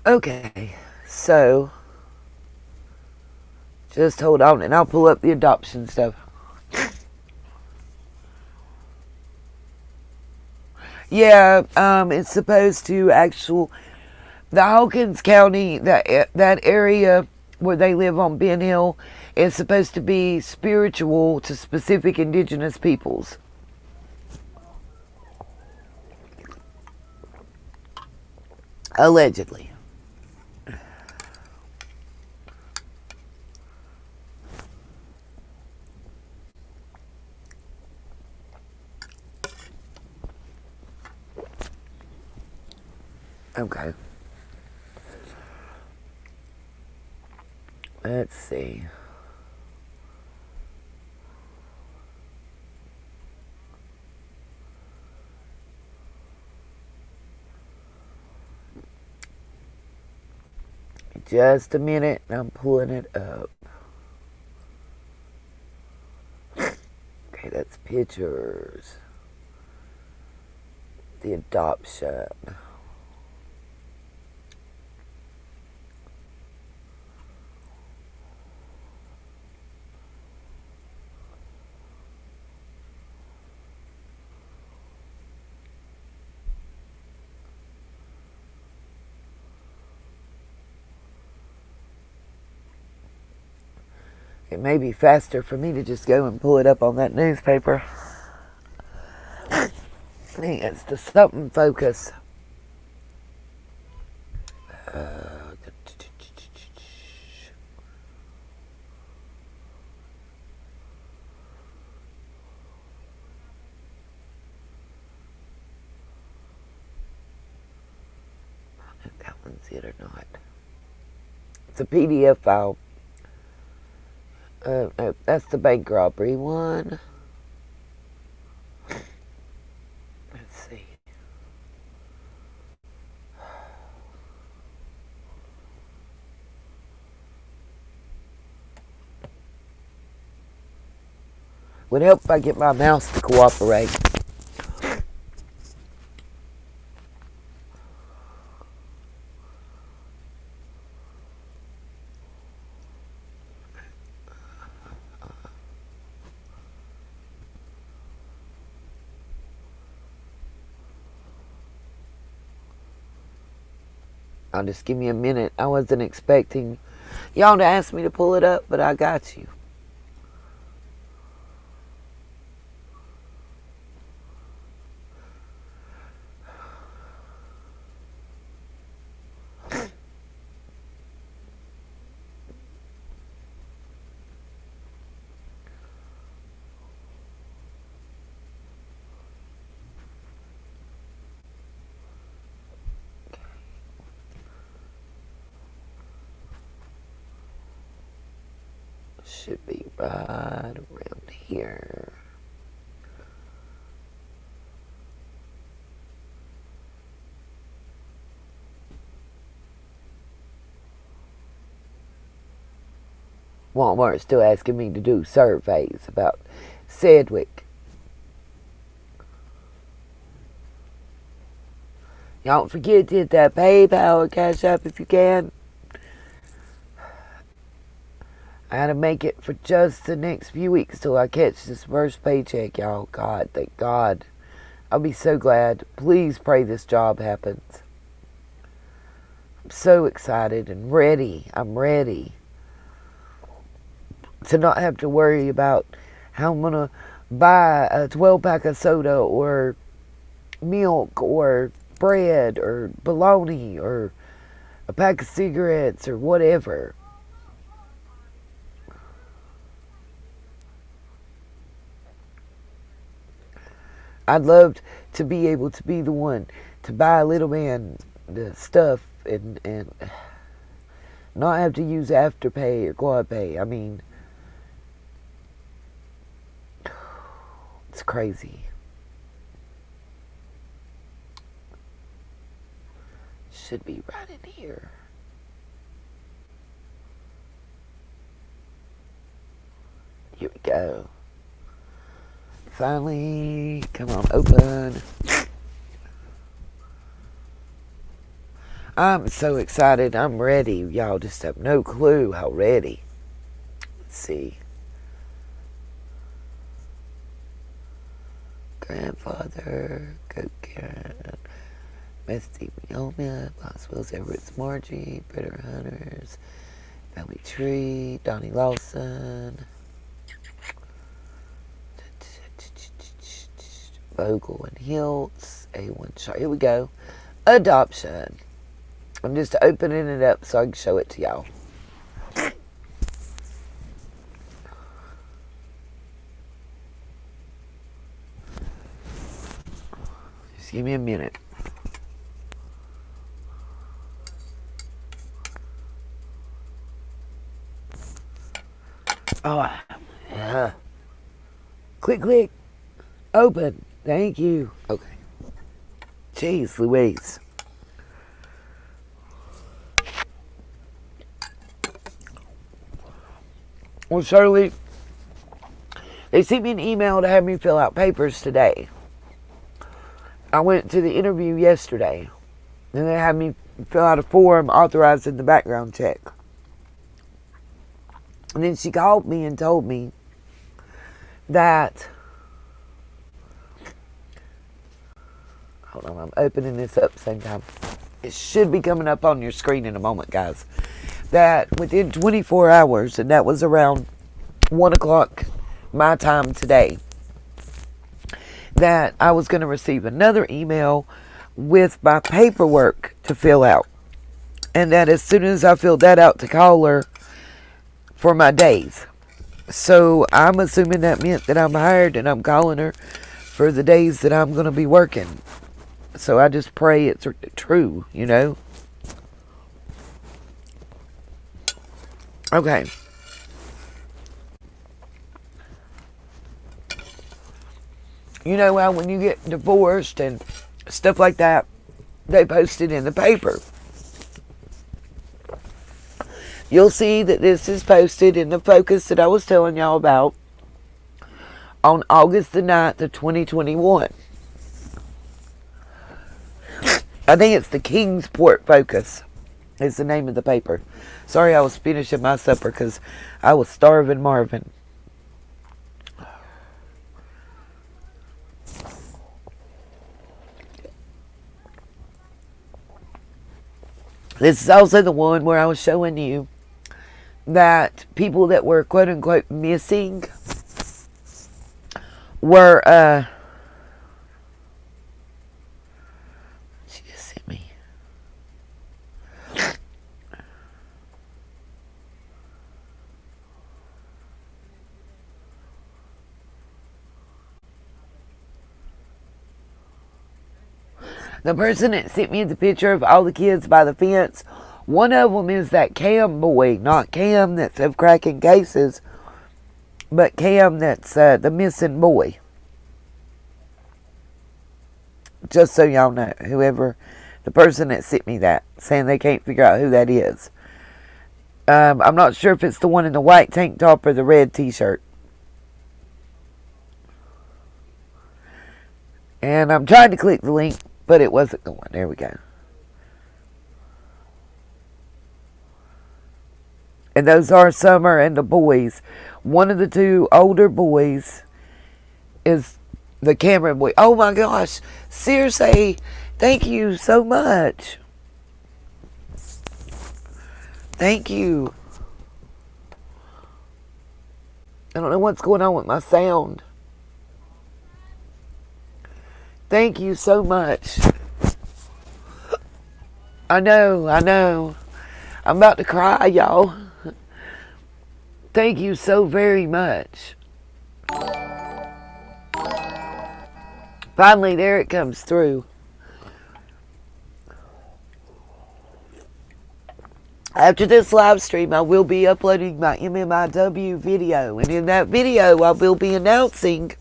Speaker 1: Okay, so just hold on and I'll pull up the adoption stuff. Yeah, it's supposed to the Hawkins County, that area where they live on Ben Hill is supposed to be spiritual to specific indigenous peoples. Allegedly. Okay. Let's see. Just a minute, I'm pulling it up. Okay, that's pictures. The adoption. It may be faster for me to just go and pull it up on that newspaper. I think it's the something focus. If that one's it or not. It's a PDF file. That's the bank robbery one. Let's see. Would help if I get my mouse to cooperate. I'll just give me a minute. I wasn't expecting y'all to ask me to pull it up, but I got you. Should be right around here. Walmart's still asking me to do surveys about Sedgwick. Y'all don't forget to hit that PayPal or Cash App if you can. I gotta make it for just the next few weeks till I catch this first paycheck, y'all. God, thank God. I'll be so glad. Please pray this job happens. I'm so excited and ready. I'm ready to not have to worry about how I'm gonna buy a 12-pack of soda or milk or bread or bologna or a pack of cigarettes or whatever. I'd love to be able to be the one to buy a little man the stuff and not have to use Afterpay or Quad Pay. I mean, it's crazy. Should be right in here. Here we go. Finally, come on, open. I'm so excited. I'm ready. Y'all just have no clue how ready. Let's see. Grandfather, Coke Karen, Misty Mioma, Boswell's Everett's Margie, Britter Hunters, Family Tree, Donnie Lawson, Vogel and Hiltz, A1 Chart. Here we go. Adoption. I'm just opening it up so I can show it to y'all. Just give me a minute. Oh, yeah. Click, click. Open. Thank you. Okay. Jeez Louise. Well, Shirley, they sent me an email to have me fill out papers today. I went to the interview yesterday, and they had me fill out a form authorizing the background check. And then she called me and told me that, hold on, I'm opening this up at the same time. It should be coming up on your screen in a moment, guys. That within 24 hours, and that was around 1 o'clock my time today, that I was going to receive another email with my paperwork to fill out. And that as soon as I filled that out, to call her for my days. So I'm assuming that meant that I'm hired, and I'm calling her for the days that I'm going to be working. So I just pray it's true, you know. Okay. You know how when you get divorced and stuff like that, they post it in the paper. You'll see that this is posted in the Focus that I was telling y'all about on August the 9th of 2021. I think it's the Kingsport Focus is the name of the paper. Sorry, I was finishing my supper because I was starving Marvin. This is also the one where I was showing you that people that were quote unquote missing were she just sent me. The person that sent me the picture of all the kids by the fence, one of them is that Cam boy, not Cam that's of cracking cases, but Cam that's the missing boy. Just so y'all know, whoever, the person that sent me that, saying they can't figure out who that is. I'm not sure if it's the one in the white tank top or the red t-shirt. And I'm trying to click the link, but it wasn't going. There we go. And those are Summer and the boys. One of the two older boys is the Cameron boy. Oh my gosh. Seriously, thank you so much. Thank you. I don't know what's going on with my sound. Thank you so much. I know. I'm about to cry, y'all. Thank you so very much. Finally, there it comes through. After this live stream, I will be uploading my MMIW video. And in that video, I will be announcing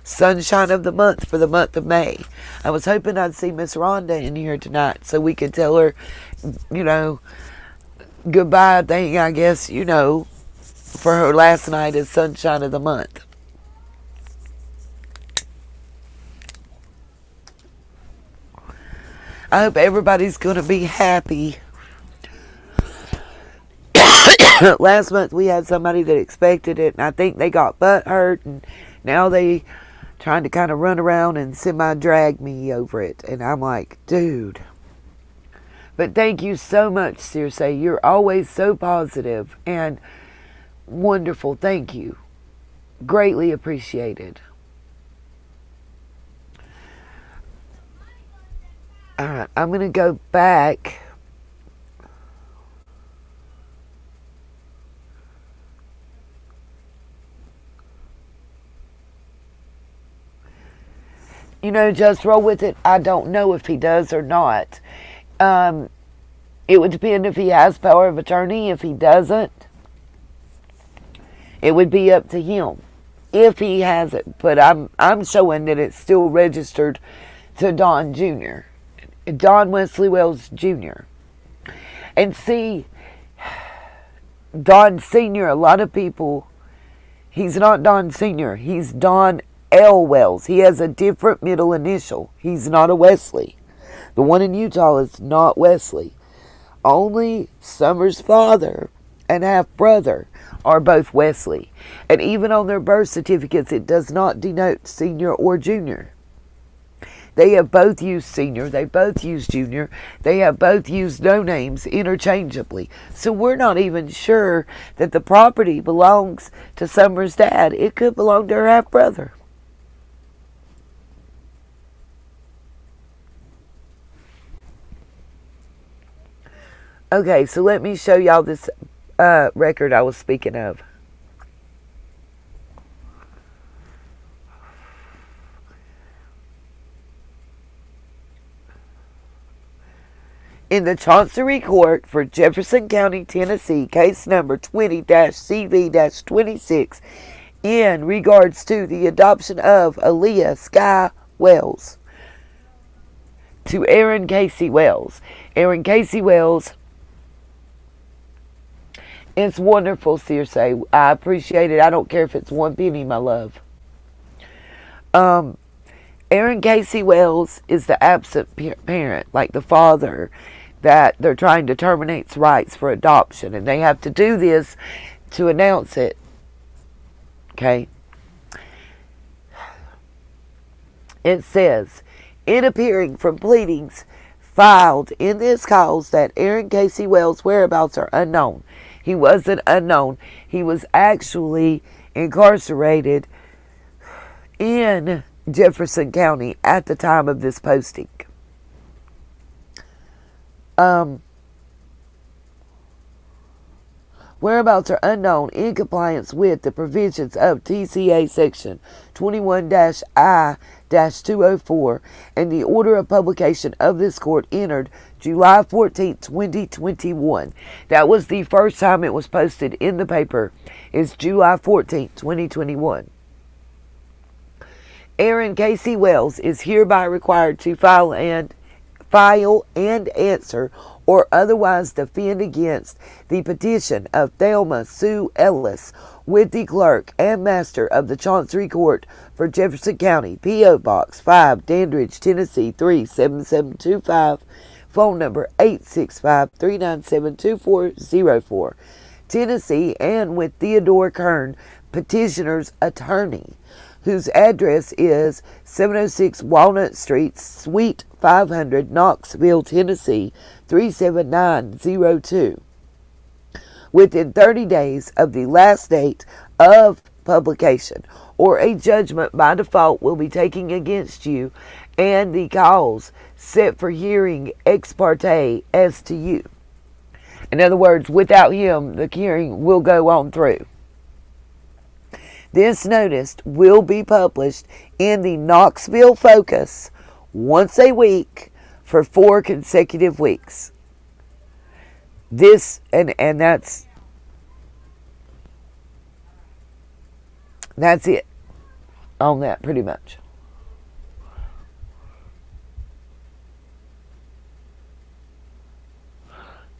Speaker 1: Sunshine of the Month for the month of May. I was hoping I'd see Miss Rhonda in here tonight so we could tell her, you know, goodbye thing, I guess, you know, for her last night as Sunshine of the Month. I hope everybody's going to be happy. Last month we had somebody that expected it, and I think they got butt hurt, and now they trying to kind of run around and semi-drag me over it. And I'm like, dude. But thank you so much, Circe. You're always so positive and wonderful. Thank you. Greatly appreciated. Alright, I'm going to go back. You know, just roll with it. I don't know if he does or not. It would depend if he has power of attorney. If he doesn't, It would be up to him if he has it. But I'm showing that it's still registered to Don Jr. Don Wesley Wells Jr. And see, Don Sr., a lot of people, he's not Don Sr., he's Don L. Wells. He has a different middle initial. He's not a Wesley. The one in Utah is not Wesley. Only Summer's father and half-brother are both Wesley. And even on their birth certificates, it does not denote senior or junior. They have both used senior. They both used junior. They have both used no names interchangeably. So we're not even sure that the property belongs to Summer's dad. It could belong to her half-brother. Okay, so let me show y'all this record I was speaking of. In the Chancery Court for Jefferson County, Tennessee, case number 20-CV-26, in regards to the adoption of Aaliyah Sky Wells to Aaron Casey Wells. Aaron Casey Wells, it's wonderful, Circe. I appreciate it. I don't care if it's one penny, my love. Aaron Casey Wells is the absent parent, like the father, that they're trying to terminate rights for adoption. And they have to do this to announce it. Okay? It says, it appearing from pleadings filed in this cause that Aaron Casey Wells' whereabouts are unknown. He wasn't unknown. He was actually incarcerated in Jefferson County at the time of this posting. Whereabouts are unknown in compliance with the provisions of TCA section 21-I-204 and the order of publication of this court entered July 14, 2021. That was the first time it was posted in the paper. It's July 14, 2021. Aaron Casey Wells is hereby required to file and answer or otherwise defend against the petition of Thelma Sue Ellis with the clerk and master of the Chancery Court for Jefferson County, P.O. Box 5, Dandridge, Tennessee 37725, phone number 865-397-2404, Tennessee, and with Theodore Kern, petitioner's attorney, whose address is 706 Walnut Street, Suite 500, Knoxville, Tennessee 37902. Within 30 days of the last date of publication, or a judgment by default will be taken against you and the cause set for hearing ex parte as to you. In other words, without him, the hearing will go on through. This notice will be published in the Knoxville Focus once a week for 4 consecutive weeks. This, and that's it on that, pretty much.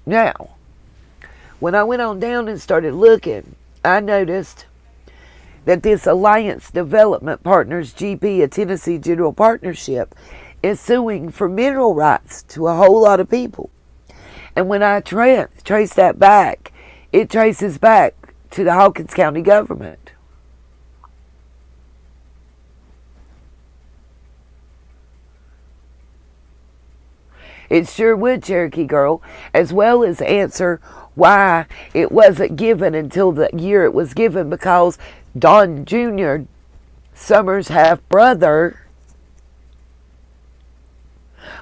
Speaker 1: Now, when I went on down and started looking, I noticed that this Alliance Development Partners GP, a Tennessee General Partnership, is suing for mineral rights to a whole lot of people. And when I trace that back, it traces back to the Hawkins County government. It sure would, Cherokee Girl, as well as answer why it wasn't given until the year it was given, because Don Jr., Summers' half-brother,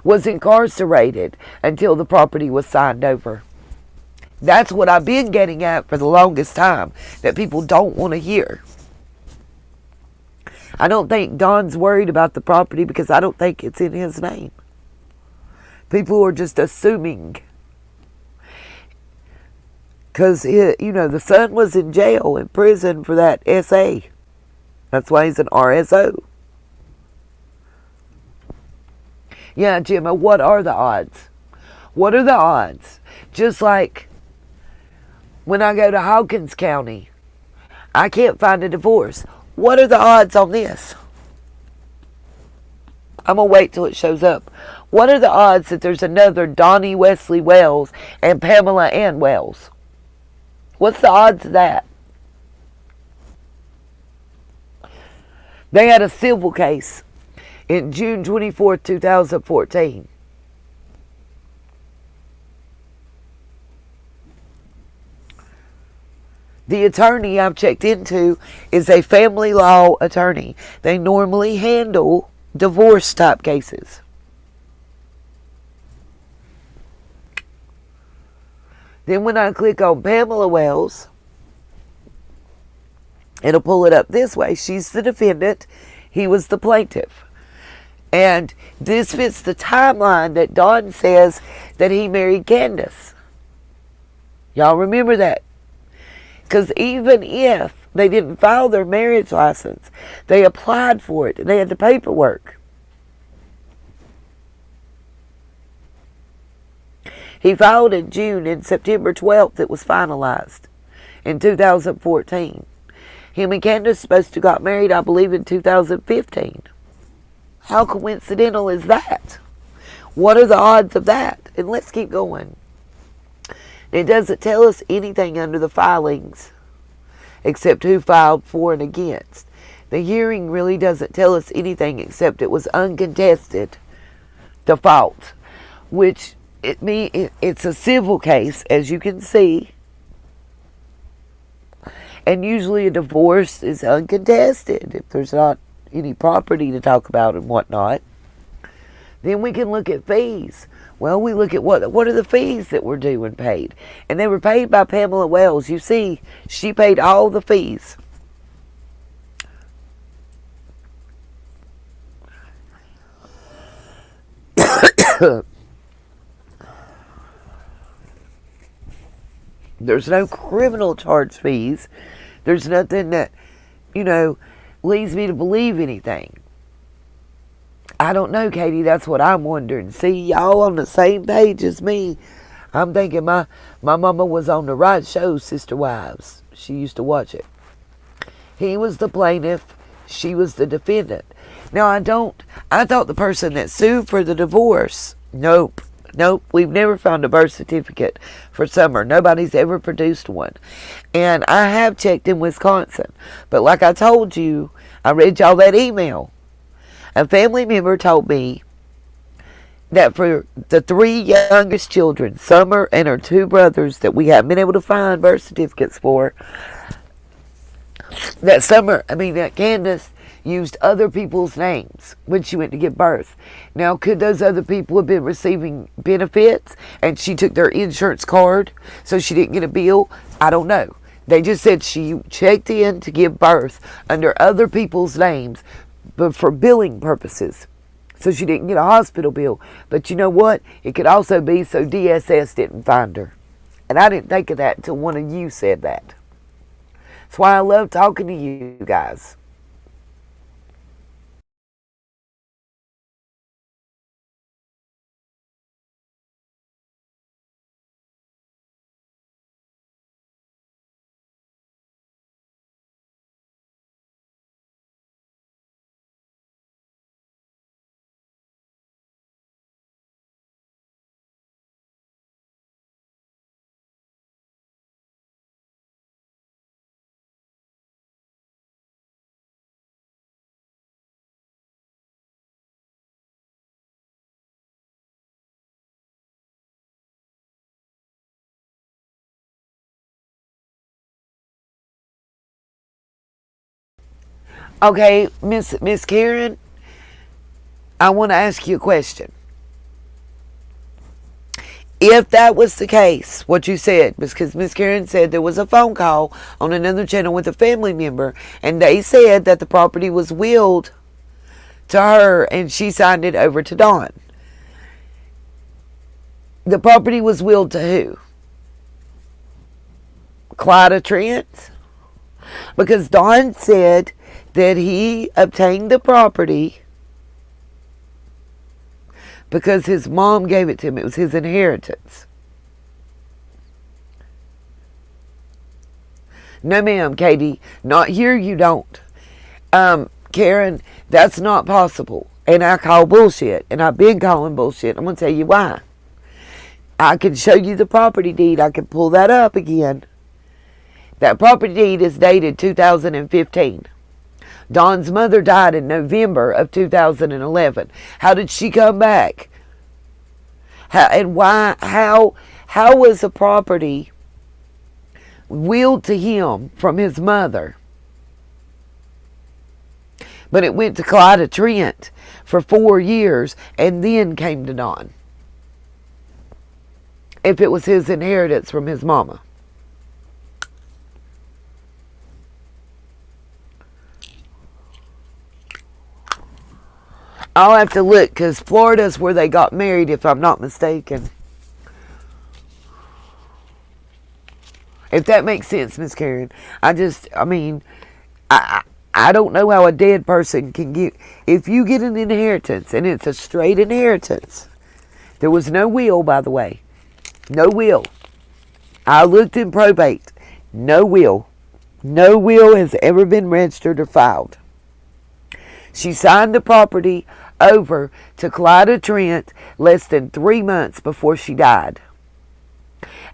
Speaker 1: was incarcerated until the property was signed over. That's what I've been getting at for the longest time, that people don't want to hear. I don't think Don's worried about the property because I don't think it's in his name. People are just assuming. Because, the son was in jail, in prison for that SA. That's why he's an RSO. Yeah, Gemma, what are the odds? What are the odds? Just like when I go to Hawkins County, I can't find a divorce. What are the odds on this? I'm going to wait till it shows up. What are the odds that there's another Donnie Wesley Wells and Pamela Ann Wells? What's the odds of that? They had a civil case in June 24th, 2014. The attorney I've checked into is a family law attorney. They normally handle divorce type cases. Then when I click on Pamela Wells, it'll pull it up this way. She's the defendant. He was the plaintiff. And this fits the timeline that Don says that he married Candace. Y'all remember that? Because even if they didn't file their marriage license, they applied for it. They had the paperwork. He filed in June, and September 12th it was finalized in 2014. Him and Candace supposed to got married, I believe, in 2015. How coincidental is that? What are the odds of that? And let's keep going. It doesn't tell us anything under the filings except who filed for and against. The hearing really doesn't tell us anything except it was uncontested default, which it's a civil case, as you can see. And usually a divorce is uncontested if there's not any property to talk about and whatnot. Then we can look at fees. Well, we look at what are the fees that were due and paid. And they were paid by Pamela Wells. You see, she paid all the fees. There's no criminal charge fees. There's nothing that, leads me to believe anything. I don't know, Katie. That's what I'm wondering. See, y'all on the same page as me. I'm thinking my mama was on the right show, Sister Wives. She used to watch it. He was the plaintiff. She was the defendant. Now, I thought the person that sued for the divorce, nope. We've never found a birth certificate for Summer. Nobody's ever produced one. And I have checked in Wisconsin. But like I told you, I read y'all that email. A family member told me that for the 3 youngest children, Summer and her 2 brothers that we haven't been able to find birth certificates for, that Candace used other people's names when she went to give birth. Now, could those other people have been receiving benefits and she took their insurance card so she didn't get a bill? I don't know. They just said she checked in to give birth under other people's names, but for billing purposes. So she didn't get a hospital bill. But you know what? It could also be so DSS didn't find her. And I didn't think of that until one of you said that. That's why I love talking to you guys. Okay, Miss Karen, I want to ask you a question. If that was the case, what you said, because Miss Karen said there was a phone call on another channel with a family member, and they said that the property was willed to her and she signed it over to Dawn. The property was willed to who? Clyda Trent? Because Don said that he obtained the property because his mom gave it to him. It was his inheritance. No, ma'am, Katie. Not here, you don't. Karen, that's not possible. And I call bullshit. And I've been calling bullshit. I'm going to tell you why. I can show you the property deed. I can pull that up again. That property deed is dated 2015. Dawn's mother died in November of 2011. How did she come back? How was the property willed to him from his mother? But it went to Clyda Trent for 4 years and then came to Dawn. If it was his inheritance from his mama. I'll have to look, because Florida's where they got married, if I'm not mistaken. If that makes sense, Miss Karen. I don't know how a dead person can get... If you get an inheritance, and it's a straight inheritance, there was no will, by the way. No will. I looked in probate. No will. No will has ever been registered or filed. She signed the property over to Clyda Trent less than 3 months before she died.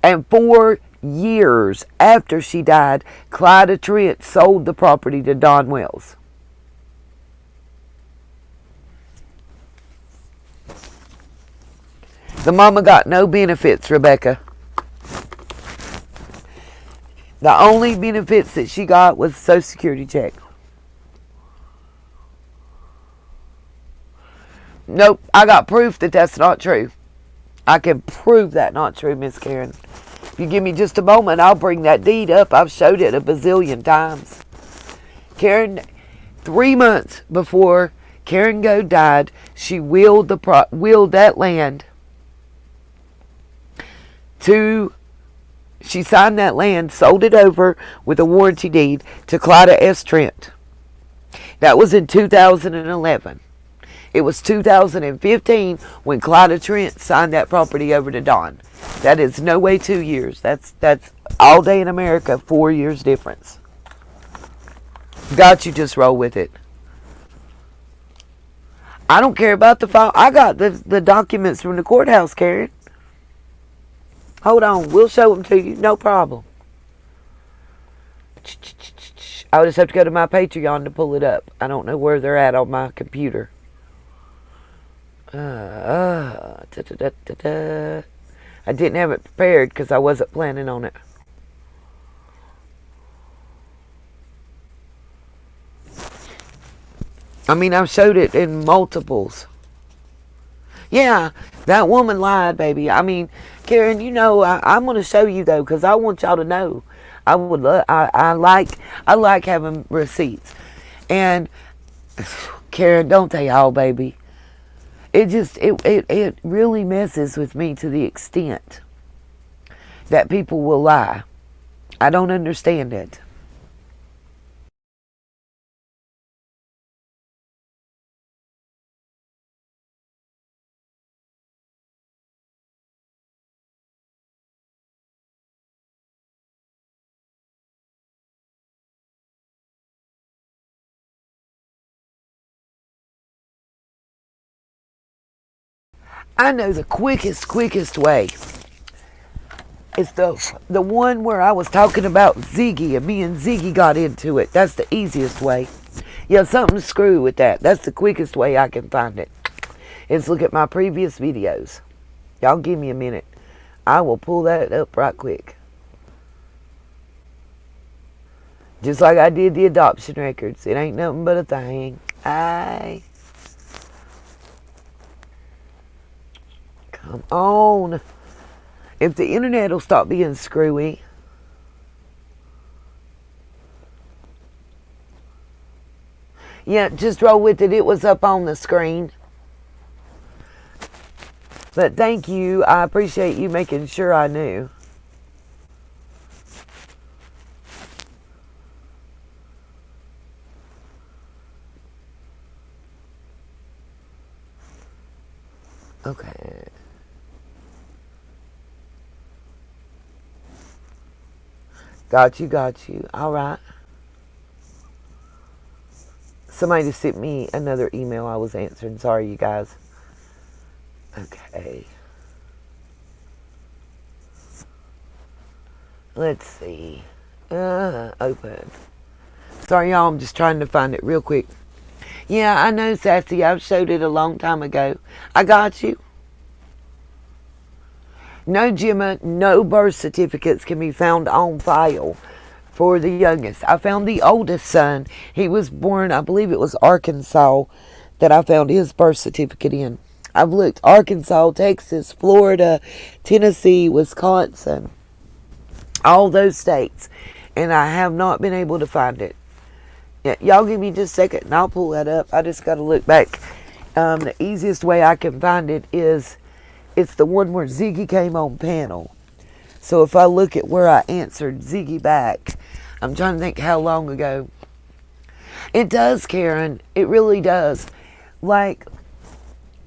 Speaker 1: And 4 years after she died, Clyda Trent sold the property to Don Wells. The mama got no benefits, Rebecca. The only benefits that she got was a Social Security check. Nope, I got proof that that's not true. I can prove that not true, Miss Karen. If you give me just a moment, I'll bring that deed up. I've showed it a bazillion times. Karen, 3 months before Karen Go died, she willed that land to... She signed that land, sold it over with a warranty deed to Clyda S. Trent. That was in 2011. It was 2015 when Clyda Trent signed that property over to Don. That is no way 2 years. That's all day in America, 4 years difference. Got you, just roll with it. I don't care about the file. I got the documents from the courthouse, Karen. Hold on, we'll show them to you, no problem. I would just have to go to my Patreon to pull it up. I don't know where they're at on my computer. I didn't have it prepared because I wasn't planning on it. I mean, I've showed it in multiples. Yeah, that woman lied, baby. I mean, Karen, you know, I'm going to show you, though, because I want y'all to know. I like having receipts. And, Karen, don't they all, baby? It really messes with me to the extent that people will lie. I don't understand it. I know the quickest way is the one where I was talking about Ziggy and me and Ziggy got into it. That's the easiest way. Yeah, something to screw with that. That's the quickest way I can find it. Is look at my previous videos. Y'all give me a minute. I will pull that up right quick. Just like I did the adoption records. It ain't nothing but a thing. Come on. If the internet will stop being screwy. Yeah, just roll with it. It was up on the screen. But thank you. I appreciate you making sure I knew. Okay. Got you. All right. Somebody just sent me another email I was answering. Sorry, you guys. Okay. Let's see. Open. Sorry, y'all. I'm just trying to find it real quick. Yeah, I know, Sassy. I've showed it a long time ago. I got you. No, Gemma, no birth certificates can be found on file for the youngest. I found the oldest son. He was born, I believe it was Arkansas, that I found his birth certificate in. I've looked Arkansas, Texas, Florida, Tennessee, Wisconsin, all those states, and I have not been able to find it. Yeah, y'all give me just a second and I'll pull that up. I just got to look back. The easiest way I can find it is it's the one where Ziggy came on panel. So if I look at where I answered Ziggy back, I'm trying to think how long ago. It does, Karen. It really does. Like,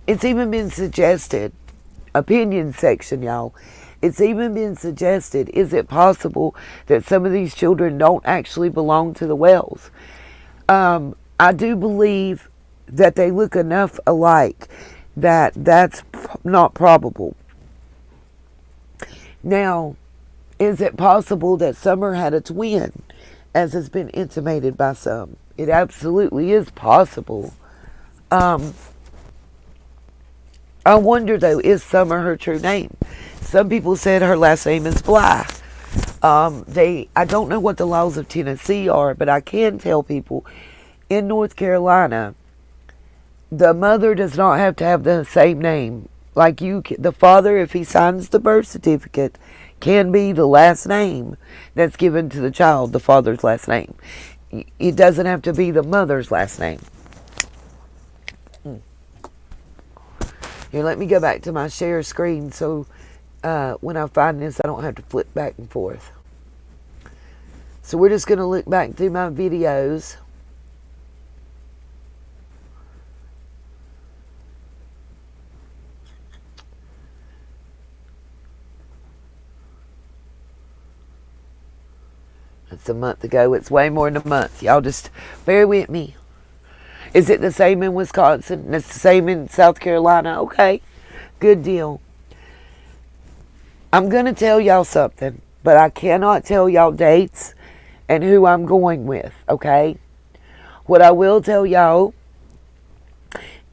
Speaker 1: it's even been suggested, opinion section, y'all. It's even been suggested, is it possible that some of these children don't actually belong to the Wells? I do believe that they look enough alike that that's not probable. Now, is it possible that Summer had a twin, as has been intimated by some? It absolutely is possible. I wonder, though, is Summer her true name? Some people said her last name is Bly. I don't know what the laws of Tennessee are, but I can tell people in North Carolina, the mother does not have to have the same name. Like the father, if he signs the birth certificate, can be the last name that's given to the child, the father's last name. It doesn't have to be the mother's last name. Here, let me go back to my share screen so when I find this, I don't have to flip back and forth. So we're just going to look back through my videos. It's a month ago. It's way more than a month. Y'all just bear with me. Is it the same in Wisconsin? It's the same in South Carolina? Okay. Good deal. I'm going to tell y'all something, but I cannot tell y'all dates and who I'm going with, okay? What I will tell y'all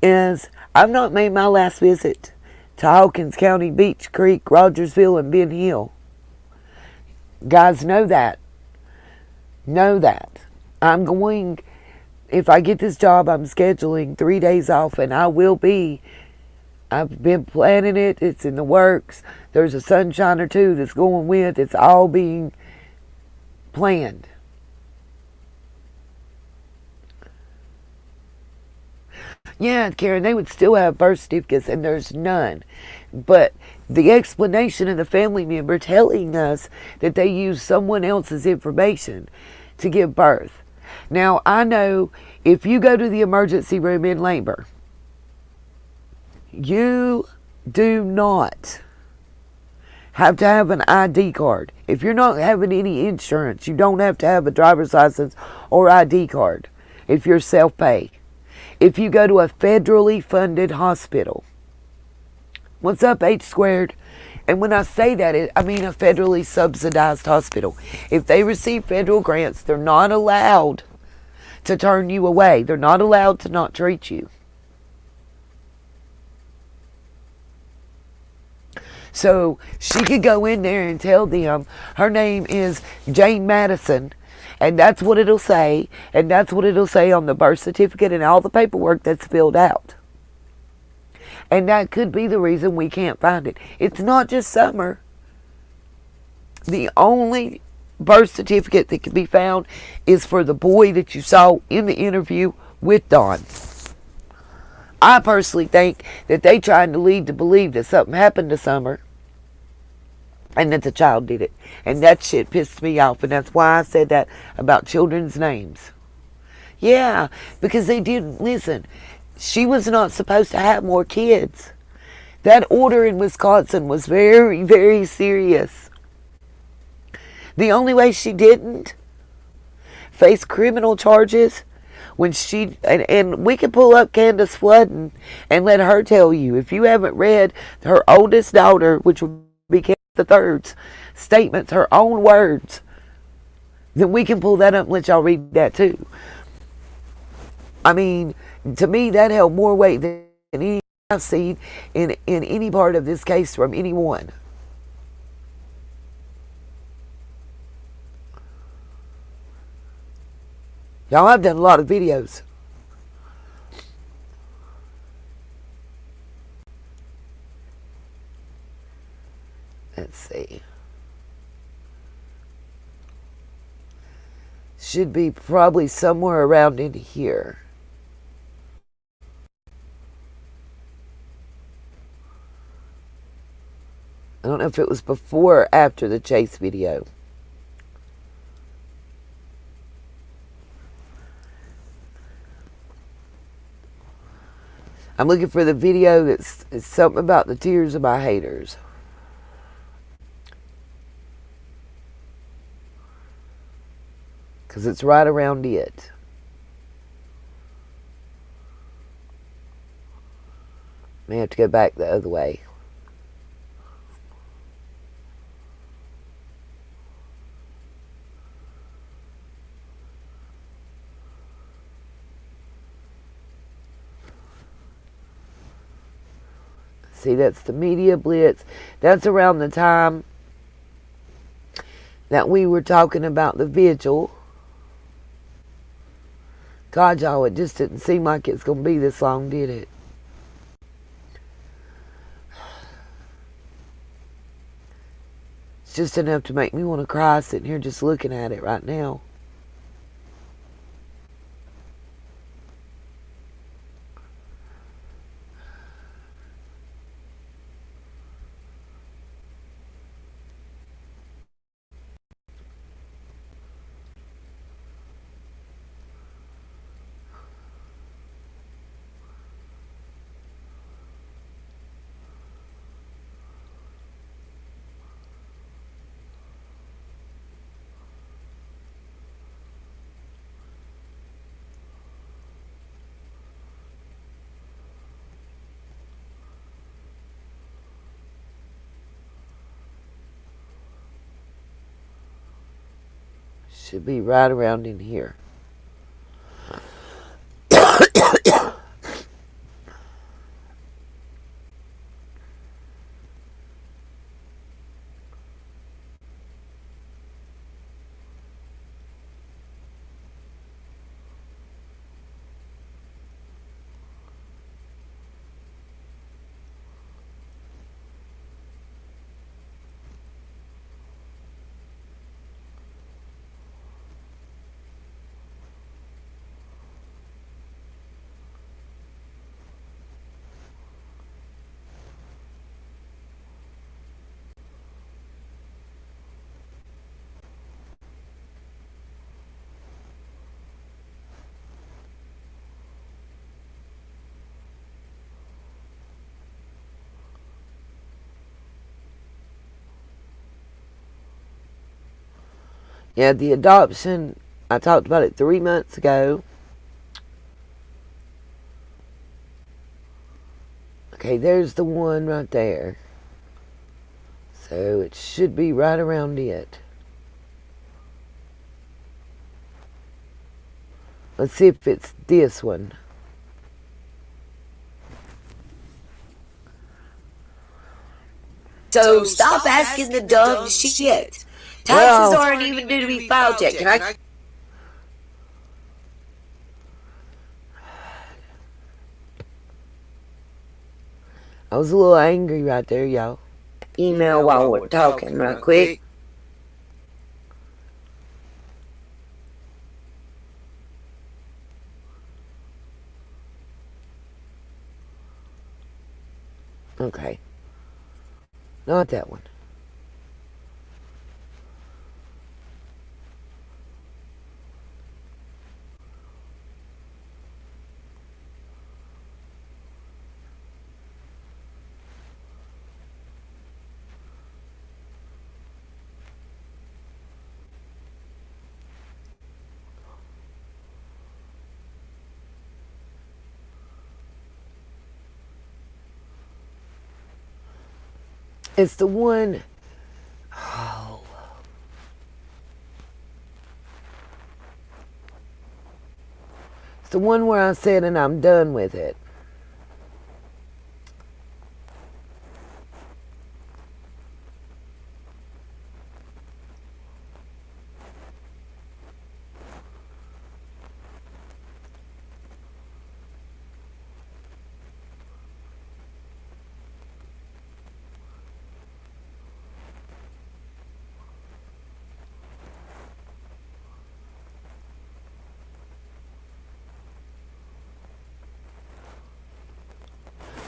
Speaker 1: is I've not made my last visit to Hawkins County, Beach Creek, Rogersville, and Ben Hill. Guys, know that. Know that. I'm going, if I get this job, I'm scheduling 3 days off, and I will be. I've been planning it. It's in the works. There's a sunshine or two that's going with. It's all being planned. Yeah, Karen, they would still have birth certificates, and there's none. But the explanation of the family member telling us that they used someone else's information to give birth. Now, I know if you go to the emergency room in labor, you do not have to have an ID card. If you're not having any insurance, you don't have to have a driver's license or ID card if you're self-pay. If you go to a federally funded hospital. What's up, H squared? And when I say that, I mean a federally subsidized hospital. If they receive federal grants, they're not allowed to turn you away. They're not allowed to not treat you. So she could go in there and tell them her name is Jane Madison, and that's what it'll say, and that's what it'll say on the birth certificate and all the paperwork that's filled out. And that could be the reason we can't find it. It's not just Summer. The only birth certificate that can be found is for the boy that you saw in the interview with Dawn. I personally think that they trying to lead to believe that something happened to Summer and that the child did it. And that shit pissed me off, and that's why I said that about children's names. Yeah, because they didn't listen. She was not supposed to have more kids. That order in Wisconsin was very, very serious. The only way she didn't face criminal charges when she, and we can pull up Candace Floodden and let her tell you, if you haven't read her oldest daughter, which would be Candace the Third's statements, her own words, then we can pull that up and let y'all read that too. I mean, to me, that held more weight than any I've seen in any part of this case from anyone. Y'all, I've done a lot of videos. Let's see. Should be probably somewhere around in here. I don't know if it was before or after the chase video. I'm looking for the video that's something about the tears of my haters. Because it's right around it. May have to go back the other way. See, that's the media blitz. That's around the time that we were talking about the vigil. God, y'all, it just didn't seem like it's going to be this long, did it? It's just enough to make me want to cry sitting here just looking at it right now. Should be right around in here. Yeah, the adoption, I talked about it 3 months ago. Okay, there's the one right there. So it should be right around it. Let's see if it's this one.
Speaker 6: So stop asking the dumb shit. Taxes aren't even due to be filed yet. Can I?
Speaker 1: I was a little angry right there, y'all.
Speaker 6: Email while we're talking right quick.
Speaker 1: Okay. Not that one. It's the one. It's the one where I said, and I'm done with it.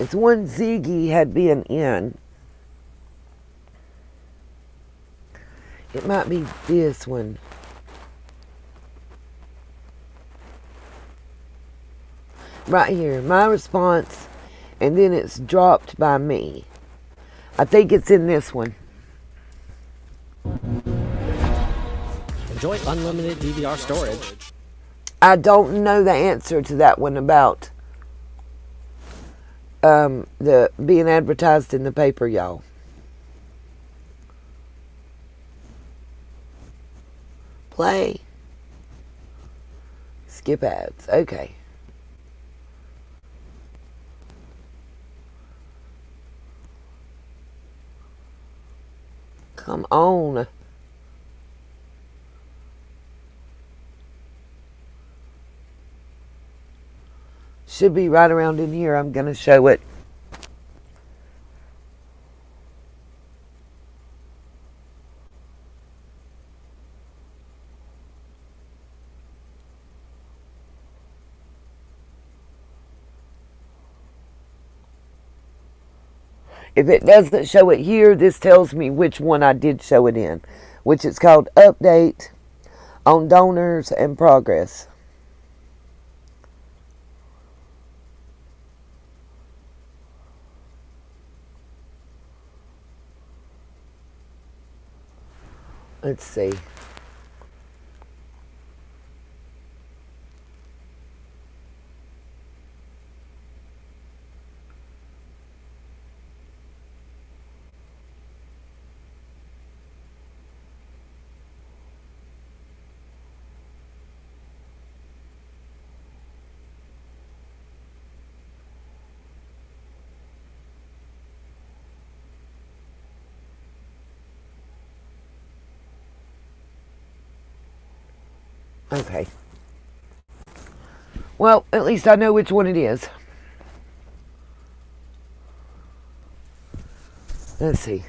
Speaker 1: It's one Ziggy had been in. It might be this one. Right here, my response, and then it's dropped by me. I think it's in this one.
Speaker 12: Enjoy unlimited DVR storage.
Speaker 1: I don't know the answer to that one about the being advertised in the paper, y'all. Play. Skip ads. Okay. Come on. Should be right around in here. I'm going to show it. If it doesn't show it here, this tells me which one I did show it in, which is called Update on Donors and Progress. Let's see. Okay. Well, at least I know which one it is. Let's see.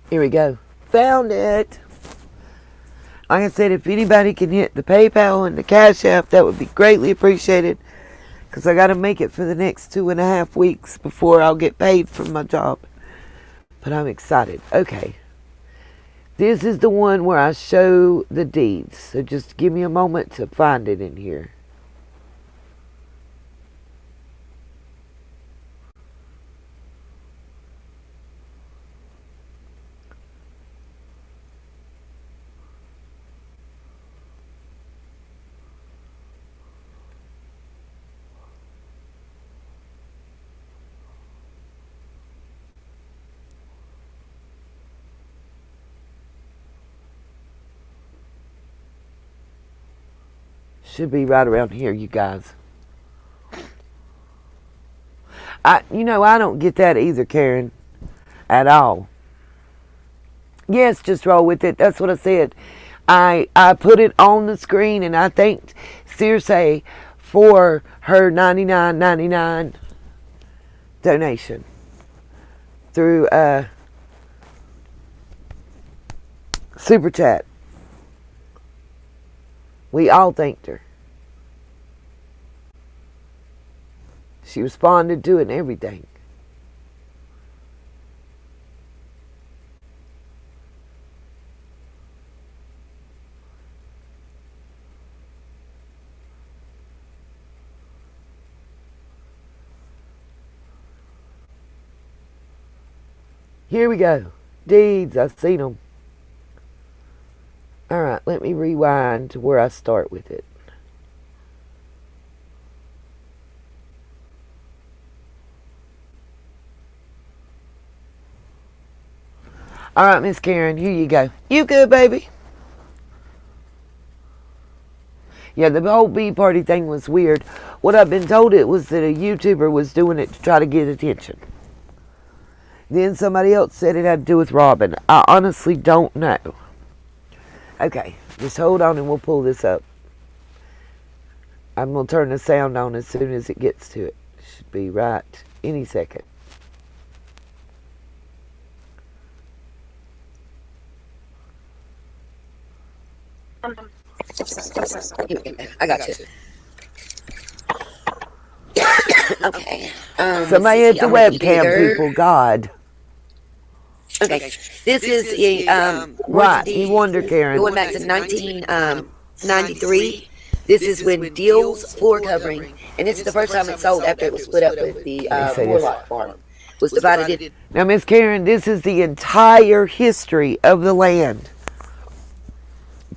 Speaker 1: Here we go. Found it. Like I said, if anybody can hit the PayPal and the Cash App, that would be greatly appreciated. Because I got to make it for the next 2.5 weeks before I'll get paid from my job. But I'm excited. Okay. This is the one where I show the deeds. So just give me a moment to find it in here. Should be right around here, you guys. I don't get that either, Karen. At all. Yes, just roll with it. That's what I said. I put it on the screen and I thanked Circe for her $99.99 donation through Super Chat. We all thanked her. She responded to it and everything. Here we go. Deeds, I've seen them. Alright, let me rewind to where I start with it. All right, Miss Karen, here you go. You good, baby? Yeah, the whole bee party thing was weird. What I've been told, it was that a YouTuber was doing it to try to get attention. Then somebody else said it had to do with Robin. I honestly don't know. Okay, just hold on and we'll pull this up. I'm going to turn the sound on as soon as it gets to it. Should be right any second.
Speaker 6: I got you. Okay.
Speaker 1: Somebody at the webcam, people, God.
Speaker 6: Okay. This is a
Speaker 1: right. You wonder, Karen.
Speaker 6: Going back to 1993. This is when Deal's floor covering, and this is the first time it sold after it was split up with the Warlock farm. Was divided in.
Speaker 1: Now, Miss Karen, this is the entire history of the land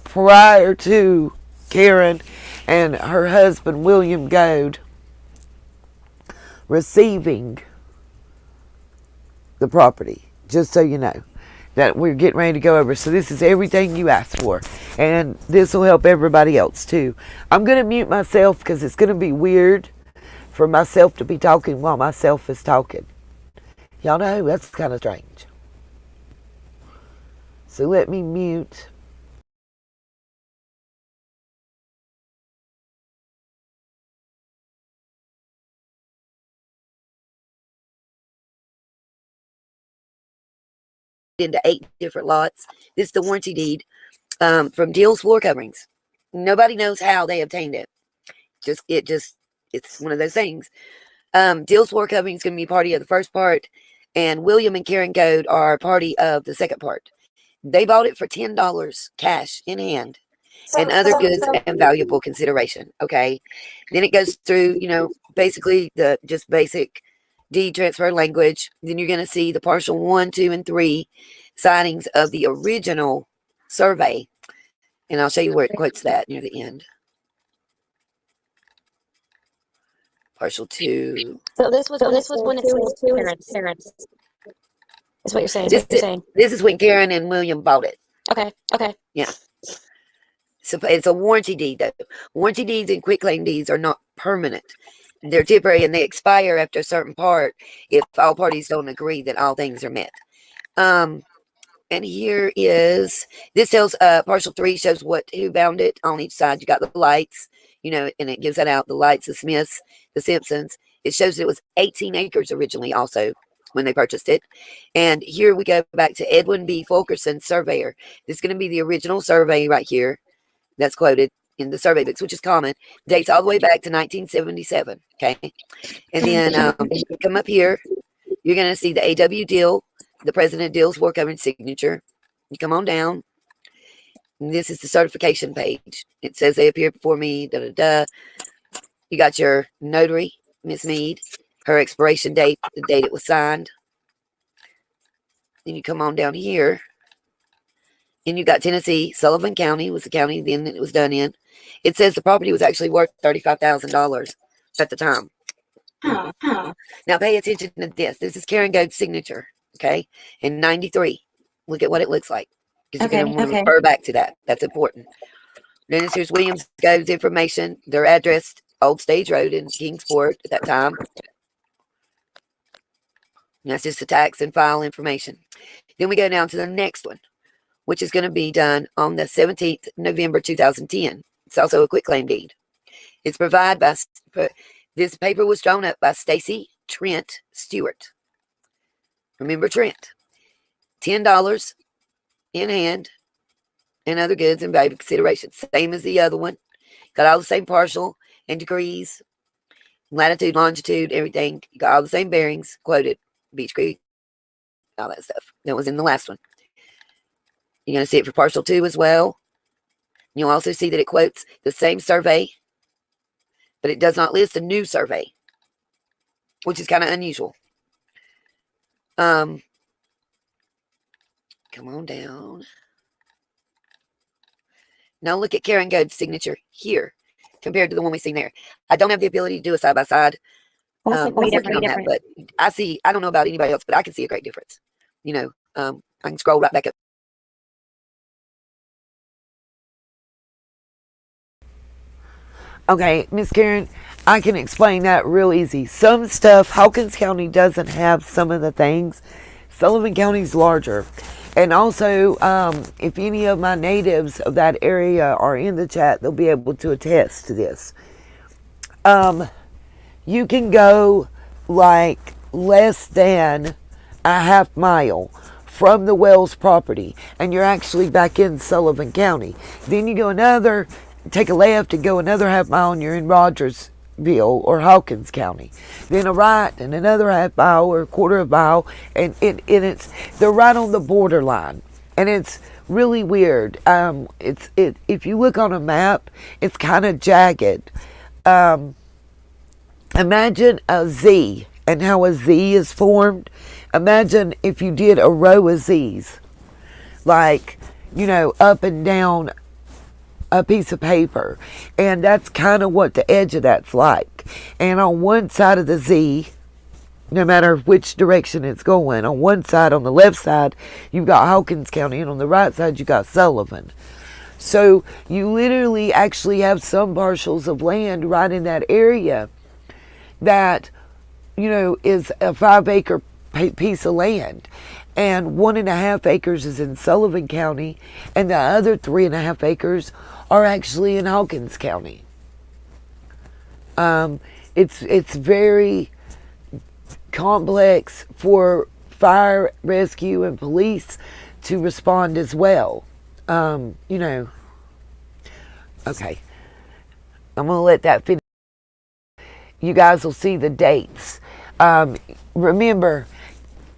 Speaker 1: prior to Karen and her husband, William Goad, receiving the property. Just so you know that we're getting ready to go over. So this is everything you asked for. And this will help everybody else too. I'm going to mute myself because it's going to be weird for myself to be talking while myself is talking. Y'all know that's kind of strange. So let me mute.
Speaker 6: Into 8 different lots. This is the warranty deed from Deal's floor coverings. Nobody knows how they obtained it. It's one of those things. Deal's floor covering is going to be party of the first part, and William and Karen Goad are party of the second part. They bought it for $10 cash in hand and other goods and valuable consideration. Okay, then it goes through, basically the just basic deed transfer language. Then you're going to see the partial 1, 2, and 3 sightings of the original survey, and I'll show you where it quotes that near the end. Partial 2.
Speaker 5: So this was when it was parents. Is what you're saying.
Speaker 6: This is when Karen and William bought it.
Speaker 5: Okay.
Speaker 6: Yeah. So it's a warranty deed, though. Warranty deeds and quitclaim deeds are not permanent. They're temporary and they expire after a certain part if all parties don't agree that all things are met. And here is, this tells partial 3 shows who bound it on each side. You got the lights, and it gives that out. The lights, the Smiths, the Simpsons. It shows it was 18 acres originally also when they purchased it. And here we go back to Edwin B. Fulkerson, surveyor. This is going to be the original survey right here that's quoted in the survey books, which is common. Dates all the way back to 1977. Okay. And then you come up here, you're going to see the A.W. Deal, the President Deal's floor covering signature. You come on down. And this is the certification page. It says they appear before me, You got your notary, Miss Mead, her expiration date, the date it was signed. Then you come on down here. And you got Tennessee, Sullivan County was the county then it was done in. It says the property was actually worth $35,000 at the time. Now pay attention to this. This is Karen Goad's signature, okay? In 93. Look at what it looks like. Because you're going to want to refer back to that. That's important. Then here's William Goad's information. Their address, Old Stage Road in Kingsport at that time. And that's just the tax and file information. Then we go down to the next one, which is going to be done on the 17th November 2010. It's also a quitclaim deed. It's provided by, this paper was drawn up by Stacy Trent Stewart. Remember Trent. $10 in hand and other goods and valuable considerations. Same as the other one. Got all the same partial and degrees, latitude, longitude, everything. You got all the same bearings, quoted, Beach Creek, all that stuff. That was in the last one. You're going to see it for partial 2 as well. You'll also see that it quotes the same survey, but it does not list a new survey, which is kind of unusual. Come on down. Now look at Karen Goad's signature here compared to the one we've seen there. I don't have the ability to do a side-by-side. But I don't know about anybody else, but I can see a great difference. you know, I can scroll right back up.
Speaker 1: Okay, Miss Karen, I can explain that real easy. Some stuff, Hawkins County doesn't have some of the things. Sullivan County's larger. And also, if any of my natives of that area are in the chat, they'll be able to attest to this. You can go like less than a half mile from the Wells property, and you're actually back in Sullivan County. Then you go take a left and go another half mile, and you're in Rogersville or Hawkins County. Then a right and another half mile or a quarter of a mile, and they're right on the borderline, and it's really weird. If you look on a map, it's kind of jagged. Imagine a Z and how a Z is formed. Imagine if you did a row of Z's, like, up and down a piece of paper. And that's kind of what the edge of that's like. And on one side of the Z, no matter which direction it's going, on one side, on the left side, you've got Hawkins County, and on the right side, you got Sullivan. So you literally actually have some parcels of land right in that area that, is a 5-acre piece of land. And 1.5 acres is in Sullivan County, and the other 3.5 acres are actually in Hawkins County. It's very complex for fire, rescue, and police to respond as well. Okay. I'm going to let that finish. You guys will see the dates. Remember,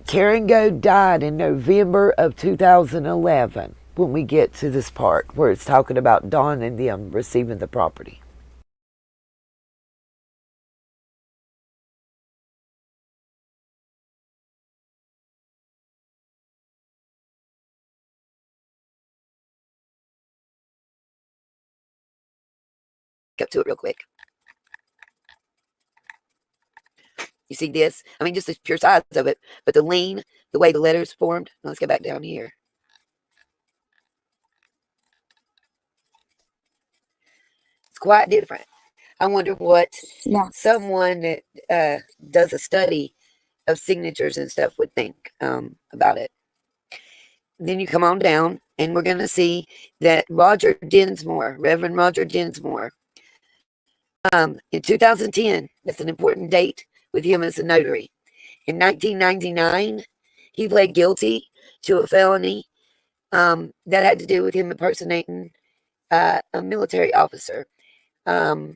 Speaker 1: Karen Goad died in November of 2011 when we get to this part where it's talking about Dawn and them receiving the property.
Speaker 6: Up to it real quick. You see this? I mean, just the pure size of it, but the lean, the way the letters formed. Let's go back down here. It's quite different. I wonder what someone that does a study of signatures and stuff would think about it. Then you come on down, and we're going to see that Roger Dinsmore, Reverend Roger Dinsmore, in 2010, that's an important date with him as a notary. In 1999, he pled guilty to a felony that had to do with him impersonating a military officer. And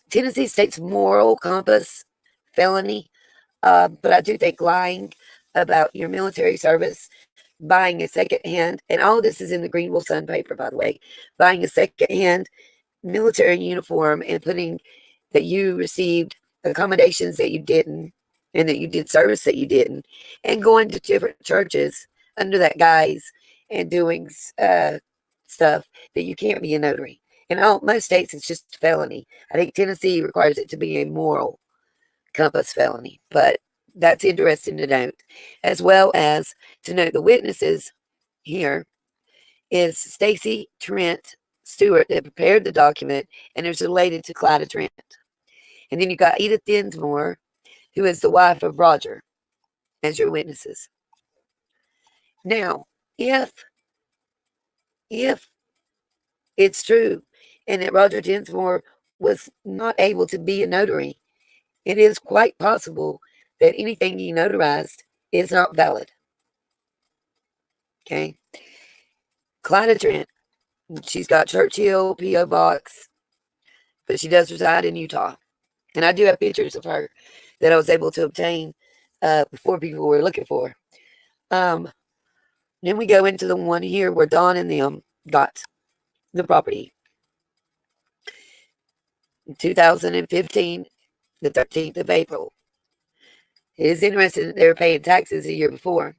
Speaker 6: Tennessee State's moral compass felony, but I do think lying about your military service, buying a secondhand, and all of this is in the Greenville Sun paper, by the way, buying a secondhand military uniform and putting that you received accommodations that you didn't, and that you did service that you didn't, and going to different churches under that guise and doing stuff that you can't be a notary. In most states, it's just a felony. I think Tennessee requires it to be a moral compass felony, but that's interesting to note, as well as to note the witnesses here is Stacy Trent Stewart that prepared the document and is related to Clyda Trent. And then you got Edith Dinsmore, who is the wife of Roger, as your witnesses. Now, if it's true and that Roger Dinsmore was not able to be a notary, it is quite possible that anything he notarized is not valid. Okay. Clyda Trent, she's got Churchill, P.O. Box, but she does reside in Utah. And I do have pictures of her that I was able to obtain before people were looking for. Then we go into the one here where Dawn and them got the property. In 2015, the 13th of April. It is interesting that they were paying taxes a year before.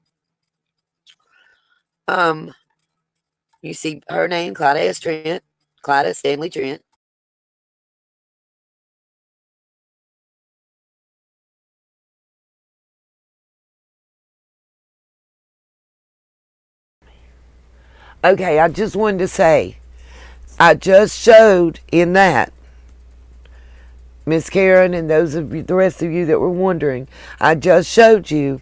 Speaker 6: You see her name, Clyda S. Trent, Clyda Stanley Trent.
Speaker 1: Okay, I just wanted to say, I just showed in that, Miss Karen and those of you, the rest of you that were wondering, I just showed you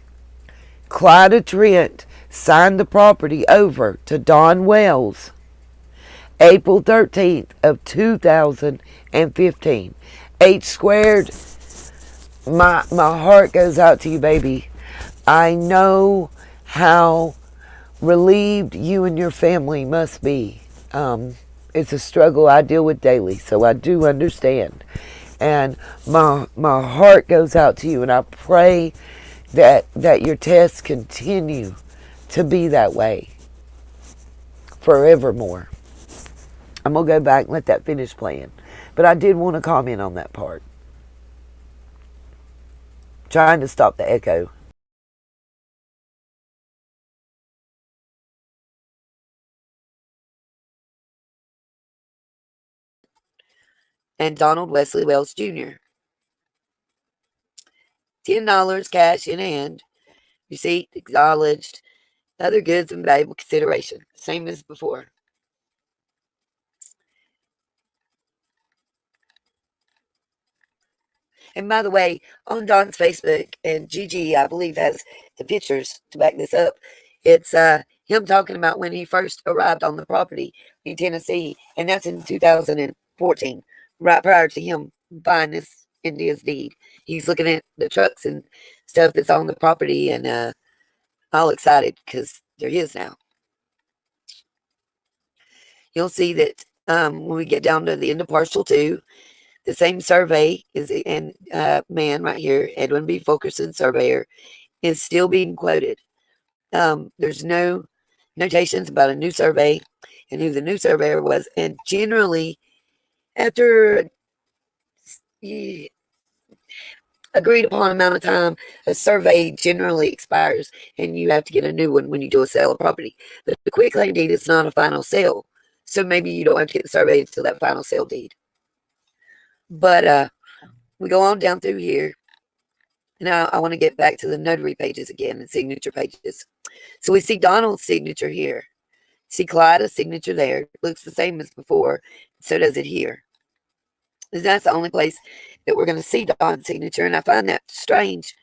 Speaker 1: Clyda Trent signed the property over to Don Wells April 13th of 2015. H squared, my heart goes out to you, baby. I know how relieved you and your family must be. It's a struggle I deal with daily, so I do understand. And my heart goes out to you, and I pray that your tests continue to be that way forevermore. I'm going to go back and let that finish playing. But I did want to comment on that part. Trying to stop the echo.
Speaker 6: And Donald Wesley Wells Jr. $10 cash in hand. Receipt acknowledged. Other goods and valuable consideration. Same as before. And by the way, on Don's Facebook, and Gigi, I believe, has the pictures to back this up. It's him talking about when he first arrived on the property in Tennessee, and that's in 2014, right prior to him buying this into his deed. He's looking at the trucks and stuff that's on the property, and all excited because they're his now. You'll see that when we get down to the end of partial 2, the same survey is, and man right here, Edwin B. Fulkerson, surveyor, is still being quoted. There's no notations about a new survey and who the new surveyor was. And generally, after agreed upon amount of time, a survey generally expires and you have to get a new one when you do a sale of property. But the quitclaim deed is not a final sale. So maybe you don't have to get the survey until that final sale deed. But we go on down through here. Now I want to get back to the notary pages again and signature pages. So we see Donald's signature here. See Clyda's signature there. It looks the same as before. So does it here. That's the only place that we're going to see Don's signature. And I find that strange.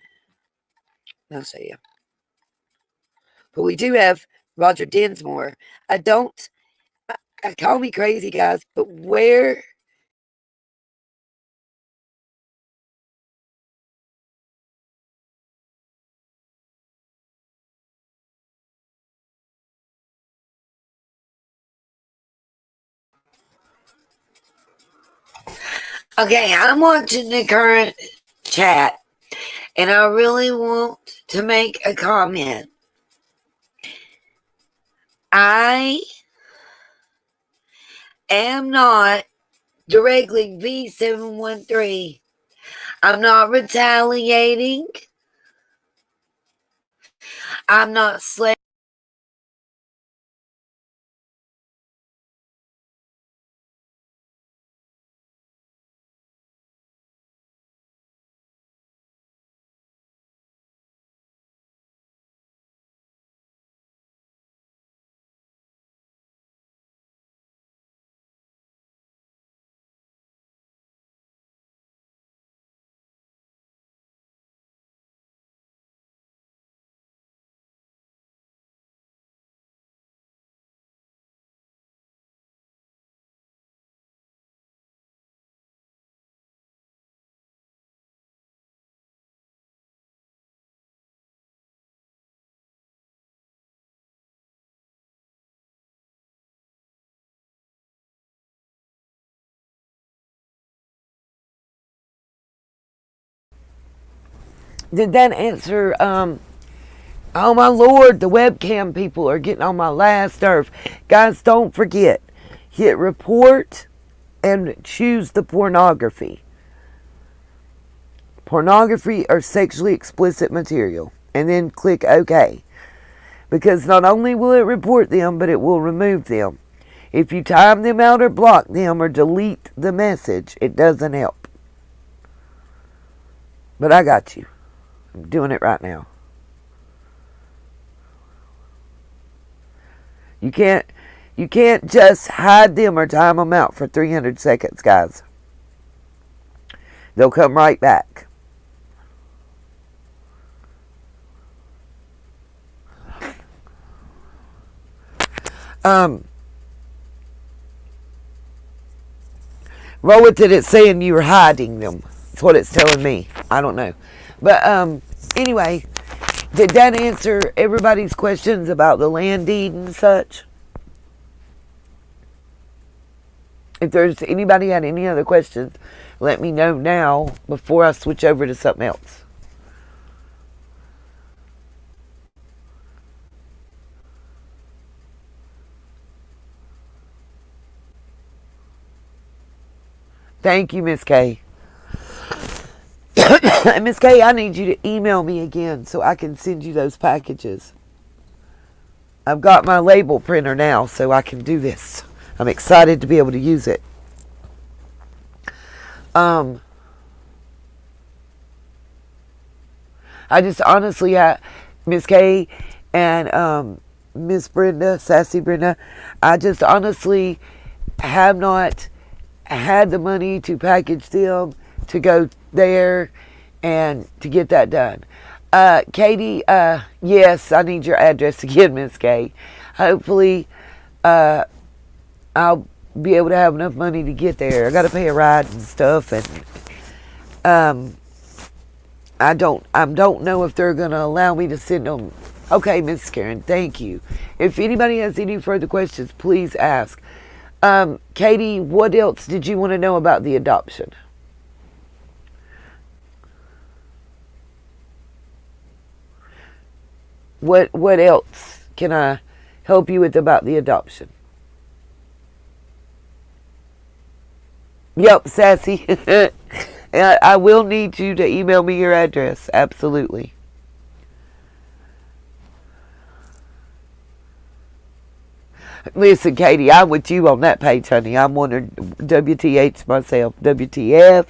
Speaker 6: I'll show you. But we do have Roger Dinsmore. I call me crazy, guys, but where... Okay, I'm watching the current chat, and I really want to make a comment. I am not directly V713. I'm not retaliating. I'm not slave.
Speaker 1: Did that answer? Oh my Lord, the webcam people are getting on my last nerve. Guys, don't forget, hit report and choose the pornography. Pornography or sexually explicit material. And then click OK. Because not only will it report them, but it will remove them. If you time them out or block them or delete the message, it doesn't help. But I got you. I'm doing it right now. You can't, You can't just hide them or time them out for 300 seconds, guys. They'll come right back. Roll with it, it's saying you're hiding them. That's what it's telling me. I don't know. But anyway, did that answer everybody's questions about the land deed and such? If there's anybody had any other questions, let me know now before I switch over to something else. Thank you, Miss K. Miss K, I need you to email me again so I can send you those packages. I've got my label printer now, so I can do this. I'm excited to be able to use it. I just honestly, Miss K and Miss Brenda, Sassy Brenda, I just honestly have not had the money to package them, to go there and to get that done. Katie, yes, I need your address again, Miss K. Hopefully, I'll be able to have enough money to get there. I got to pay a ride and stuff, and I don't know if they're going to allow me to send them. Okay, Miss Karen, thank you. If anybody has any further questions, please ask. Katie, what else did you want to know about the adoption? What else can I help you with about the adoption? Yep, Sassy. I will need you to email me your address. Absolutely. Listen, Katie, I'm with you on that page, honey. I'm wondering WTH myself. WTF,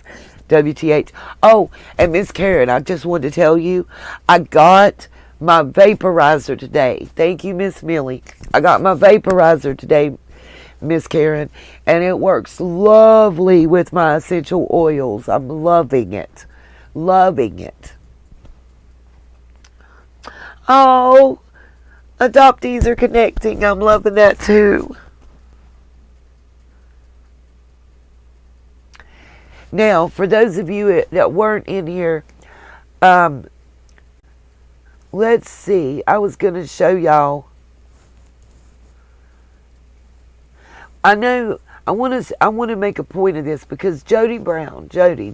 Speaker 1: WTH. Oh, and Miss Karen, I just wanted to tell you, I got my vaporizer today. Thank you, Miss Millie. I got my vaporizer today, Miss Karen, and it works lovely with my essential oils. I'm loving it. Loving it. Oh, adoptees are connecting. I'm loving that too. Now, for those of you that weren't in here, let's see. I was going to show y'all. I know I want to make a point of this because Jody Brown, Jody.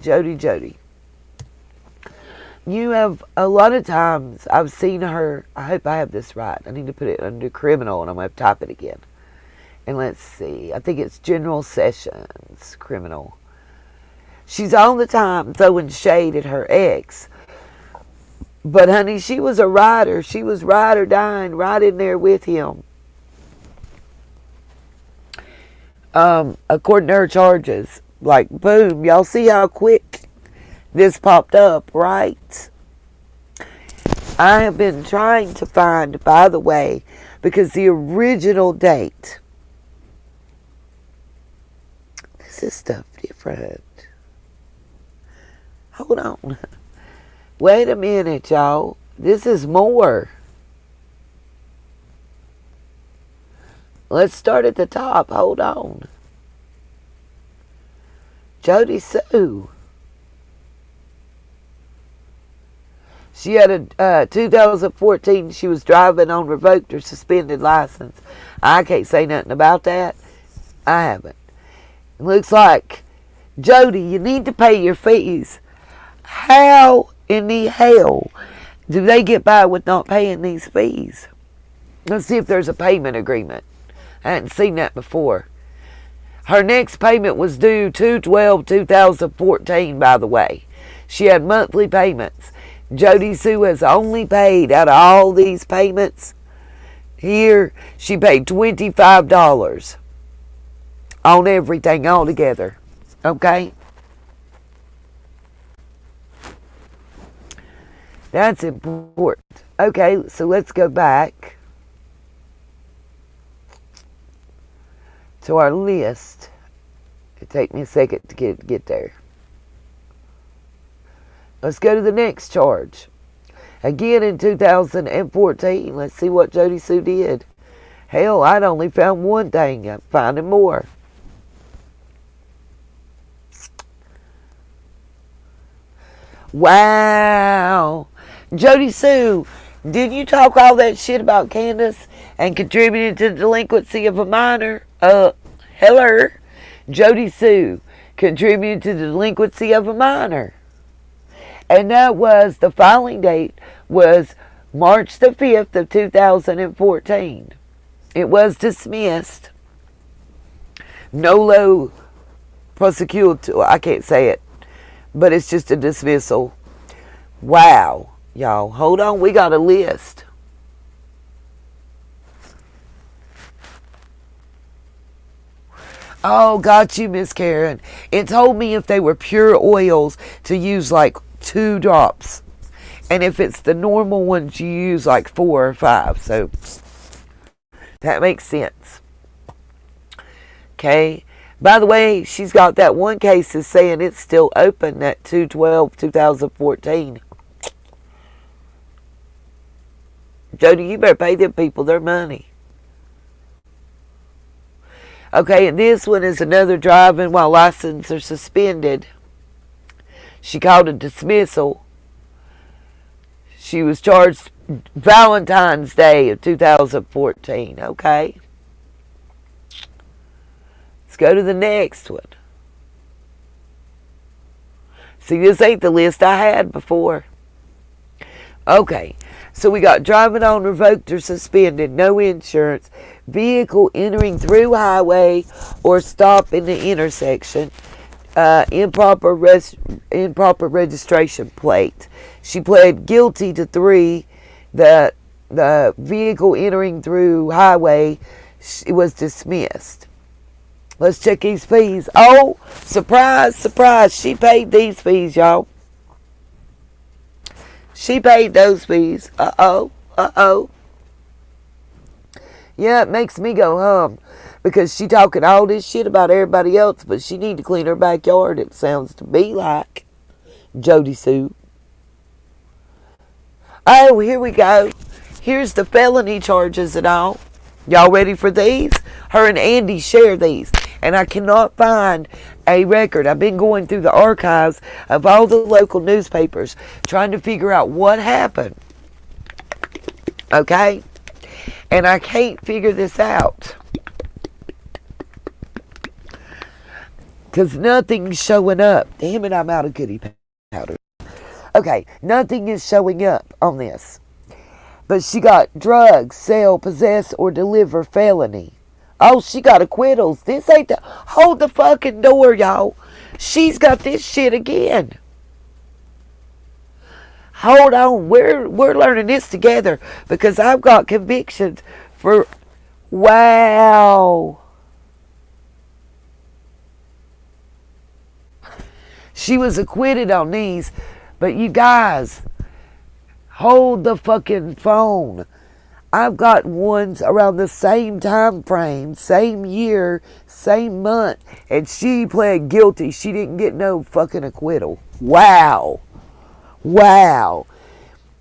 Speaker 1: You have a lot of times I've seen her. I hope I have this right. I need to put it under criminal, and I'm going to type it again. And let's see. I think it's General Sessions criminal. She's all the time throwing shade at her ex. But honey, she was a rider. She was ride or dying right in there with him. According to her charges, like boom, y'all see how quick this popped up, right? I have been trying to find, by the way, because the original date, this is stuff different. Hold on. Wait a minute, y'all. This is more. Let's start at the top. Hold on. Jody Sue. She had a 2014, she was driving on revoked or suspended license. I can't say nothing about that. I haven't. It looks like, Jody, you need to pay your fees. How in the hell do they get by with not paying these fees? Let's see if there's a payment agreement. I hadn't seen that before. Her next payment was due 2/12/2014, by the way. She had monthly payments. Jody Sue has only paid, out of all these payments, here, she paid $25 on everything altogether. Okay? That's important. Okay, so let's go back. to our list. It take me a second to get there. Let's go to the next charge. Again in 2014. Let's see what Jody Sue did. Hell, I'd only found one thing. I'm finding more. Wow. Jody Sue, didn't you talk all that shit about Candace and contributed to the delinquency of a minor? Hello. Jody Sue contributed to the delinquency of a minor. And that was, the filing date was March the 5th of 2014. It was dismissed. Nolo prosecutor, I can't say it, but it's just a dismissal. Wow. Y'all, hold on, we got a list. Oh, got you, Miss Karen. It told me if they were pure oils to use like 2 drops. And if it's the normal ones, you use like 4 or 5. So that makes sense. Okay. By the way, she's got that one case is saying it's still open at 2/12/2014. Jody, you better pay them people their money. Okay, and this one is another driving while license are suspended. She called a dismissal. She was charged Valentine's Day of 2014. Okay. Let's go to the next one. See, this ain't the list I had before. Okay, so we got driving on revoked or suspended, no insurance, vehicle entering through highway or stop in the intersection, improper registration plate. She pled guilty to 3. The vehicle entering through highway, it was dismissed. Let's check these fees. Oh, surprise, surprise. She paid these fees, y'all. She paid those fees. Uh-oh. Yeah, it makes me go hum. Because she talking all this shit about everybody else, but she need to clean her backyard, it sounds to me like. Jody Sue. Oh, here we go. Here's the felony charges and all. Y'all ready for these? Her and Andy share these. And I cannot find a record. I've been going through the archives of all the local newspapers trying to figure out what happened. Okay? And I can't figure this out. Because nothing's showing up. Damn it, I'm out of goodie powder. Okay, nothing is showing up on this. But she got drugs, sell, possess, or deliver felony. Oh, she got acquittals. This ain't the... Hold the fucking door, y'all. She's got this shit again. Hold on. We're learning this together. Because I've got convictions for... Wow. She was acquitted on these. But you guys... Hold the fucking phone. I've got ones around the same time frame, same year, same month, and she pled guilty. She didn't get no fucking acquittal. Wow. Wow.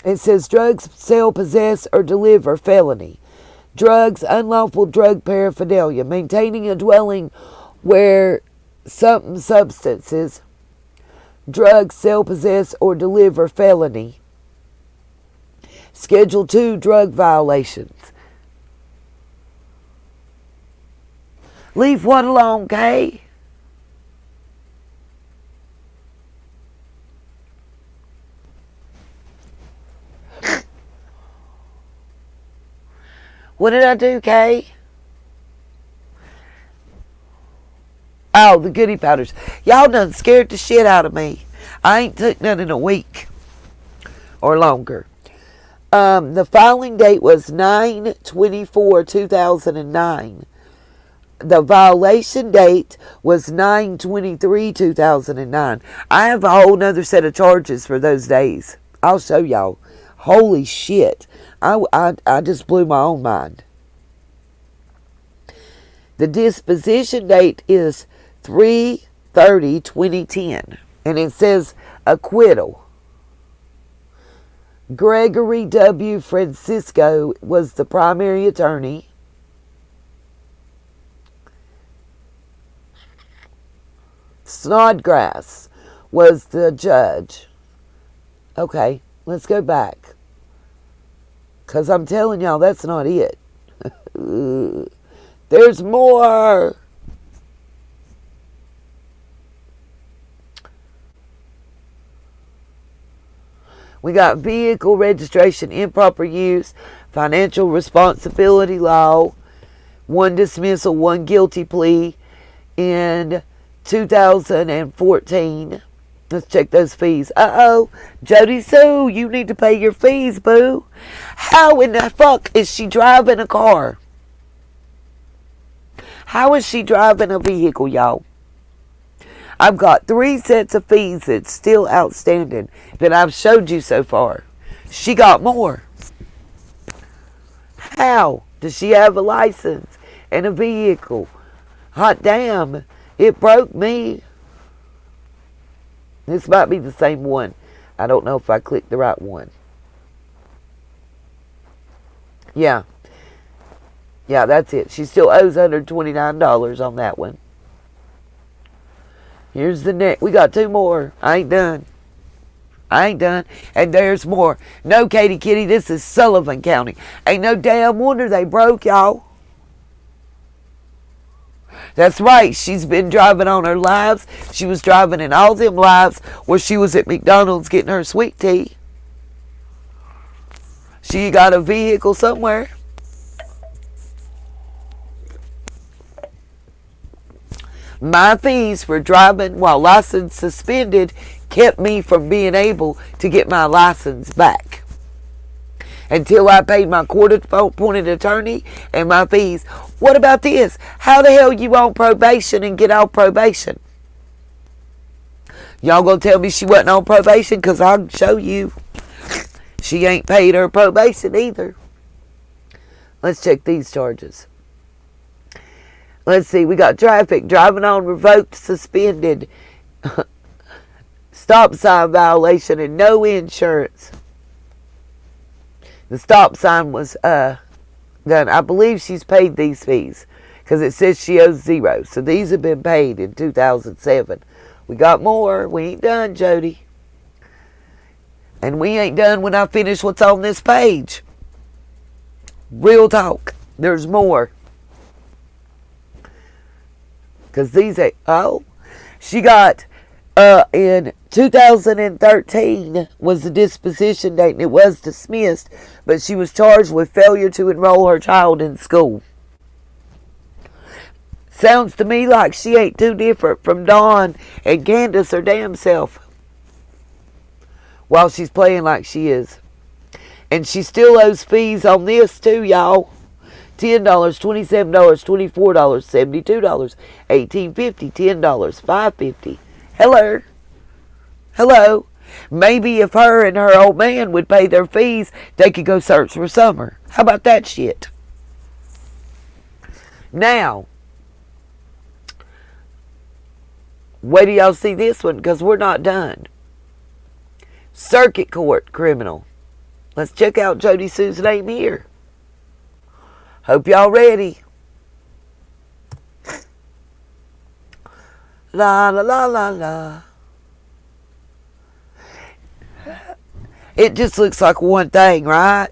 Speaker 1: It says drugs, sell, possess, or deliver felony. Drugs, unlawful drug paraphernalia, maintaining a dwelling where substances, drugs, sell, possess, or deliver felony. Schedule 2 drug violations. Leave what alone, Kay? What did I do, Kay? Oh, the goodie powders. Y'all done scared the shit out of me. I ain't took none in a week or longer. The filing date was 9/24/2009. The violation date was 9/23/2009. I have a whole nother set of charges for those days. I'll show y'all. Holy shit. I just blew my own mind. The disposition date is 3/30/2010. And it says acquittal. Gregory W. Francisco was the primary attorney. Snodgrass was the judge. Okay, let's go back. Because I'm telling y'all, that's not it. There's more. We got vehicle registration, improper use, financial responsibility law, 1 dismissal, 1 guilty plea in 2014. Let's check those fees. Uh-oh, Jody Sue, you need to pay your fees, boo. How in the fuck is she driving a car? How is she driving a vehicle, y'all? I've got 3 sets of fees that's still outstanding that I've showed you so far. She got more. How does she have a license and a vehicle? Hot damn, it broke me. This might be the same one. I don't know if I clicked the right one. Yeah. Yeah, that's it. She still owes $129 on that one. Here's the next. We got 2 more. I ain't done. And there's more. No, Katie Kitty, this is Sullivan County. Ain't no damn wonder they broke, y'all. That's right. She's been driving on her lives. She was driving in all them lives where she was at McDonald's getting her sweet tea. She got a vehicle somewhere. My fees for driving while license suspended kept me from being able to get my license back. Until I paid my court-appointed attorney and my fees. What about this? How the hell you on probation and get off probation? Y'all gonna tell me she wasn't on probation? Because I'll show you. She ain't paid her probation either. Let's check these charges. Let's see, we got traffic, driving on revoked, suspended, stop sign violation, and no insurance. The stop sign was done. I believe she's paid these fees because it says she owes 0. So these have been paid in 2007. We got more. We ain't done, Jody. And we ain't done when I finish what's on this page. Real talk. There's more. Because these are, she got, in 2013 was the disposition date and it was dismissed, but she was charged with failure to enroll her child in school. Sounds to me like she ain't too different from Dawn and Candace her damn self. While she's playing like she is. And she still owes fees on this too, y'all. $10, $27, $24, $72, $18.50, $10, $5.50. Hello. Maybe if her and her old man would pay their fees, they could go search for Summer. How about that shit? Now, wait till y'all see this one, because we're not done. Circuit Court criminal. Let's check out Jody Sue's name here. Hope y'all ready. La la la la la. It just looks like one thing, right?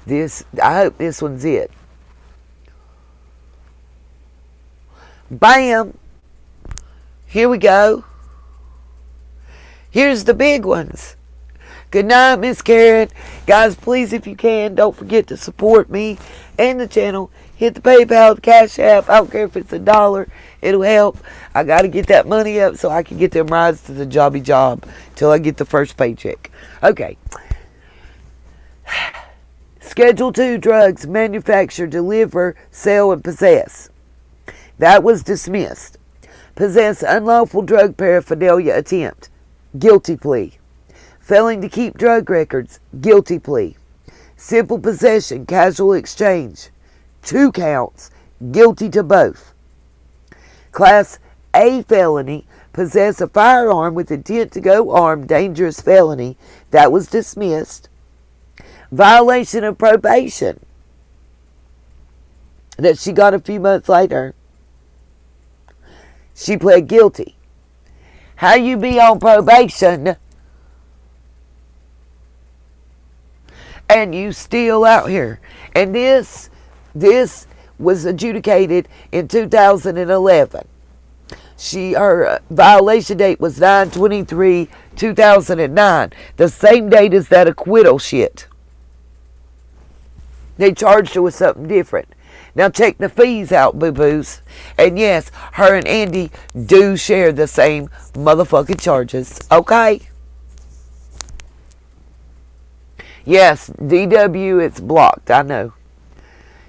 Speaker 1: I hope this one's it. Bam. Here we go. Here's the big ones. Good night, Miss Karen. Guys, please, if you can, don't forget to support me and the channel. Hit the PayPal, the Cash App. I don't care if it's $1. It'll help. I got to get that money up so I can get them rides to the jobby job till I get the first paycheck. Okay. Schedule 2 drugs, manufacture, deliver, sell, and possess. That was dismissed. Possess unlawful drug paraphernalia attempt. Guilty plea. Failing to keep drug records, guilty plea. Simple possession, casual exchange, 2 counts, guilty to both. Class A felony, possess a firearm with intent to go armed, dangerous felony. That was dismissed. Violation of probation that she got a few months later. She pled guilty. How you be on probation and you still out here? And this was adjudicated in 2011. Her violation date was 9/23/2009, the same date as that acquittal shit. They charged her with something different. Now check the fees out, boo-boos. And yes, her and Andy do share the same motherfucking charges. Okay? Yes, DW, it's blocked. I know.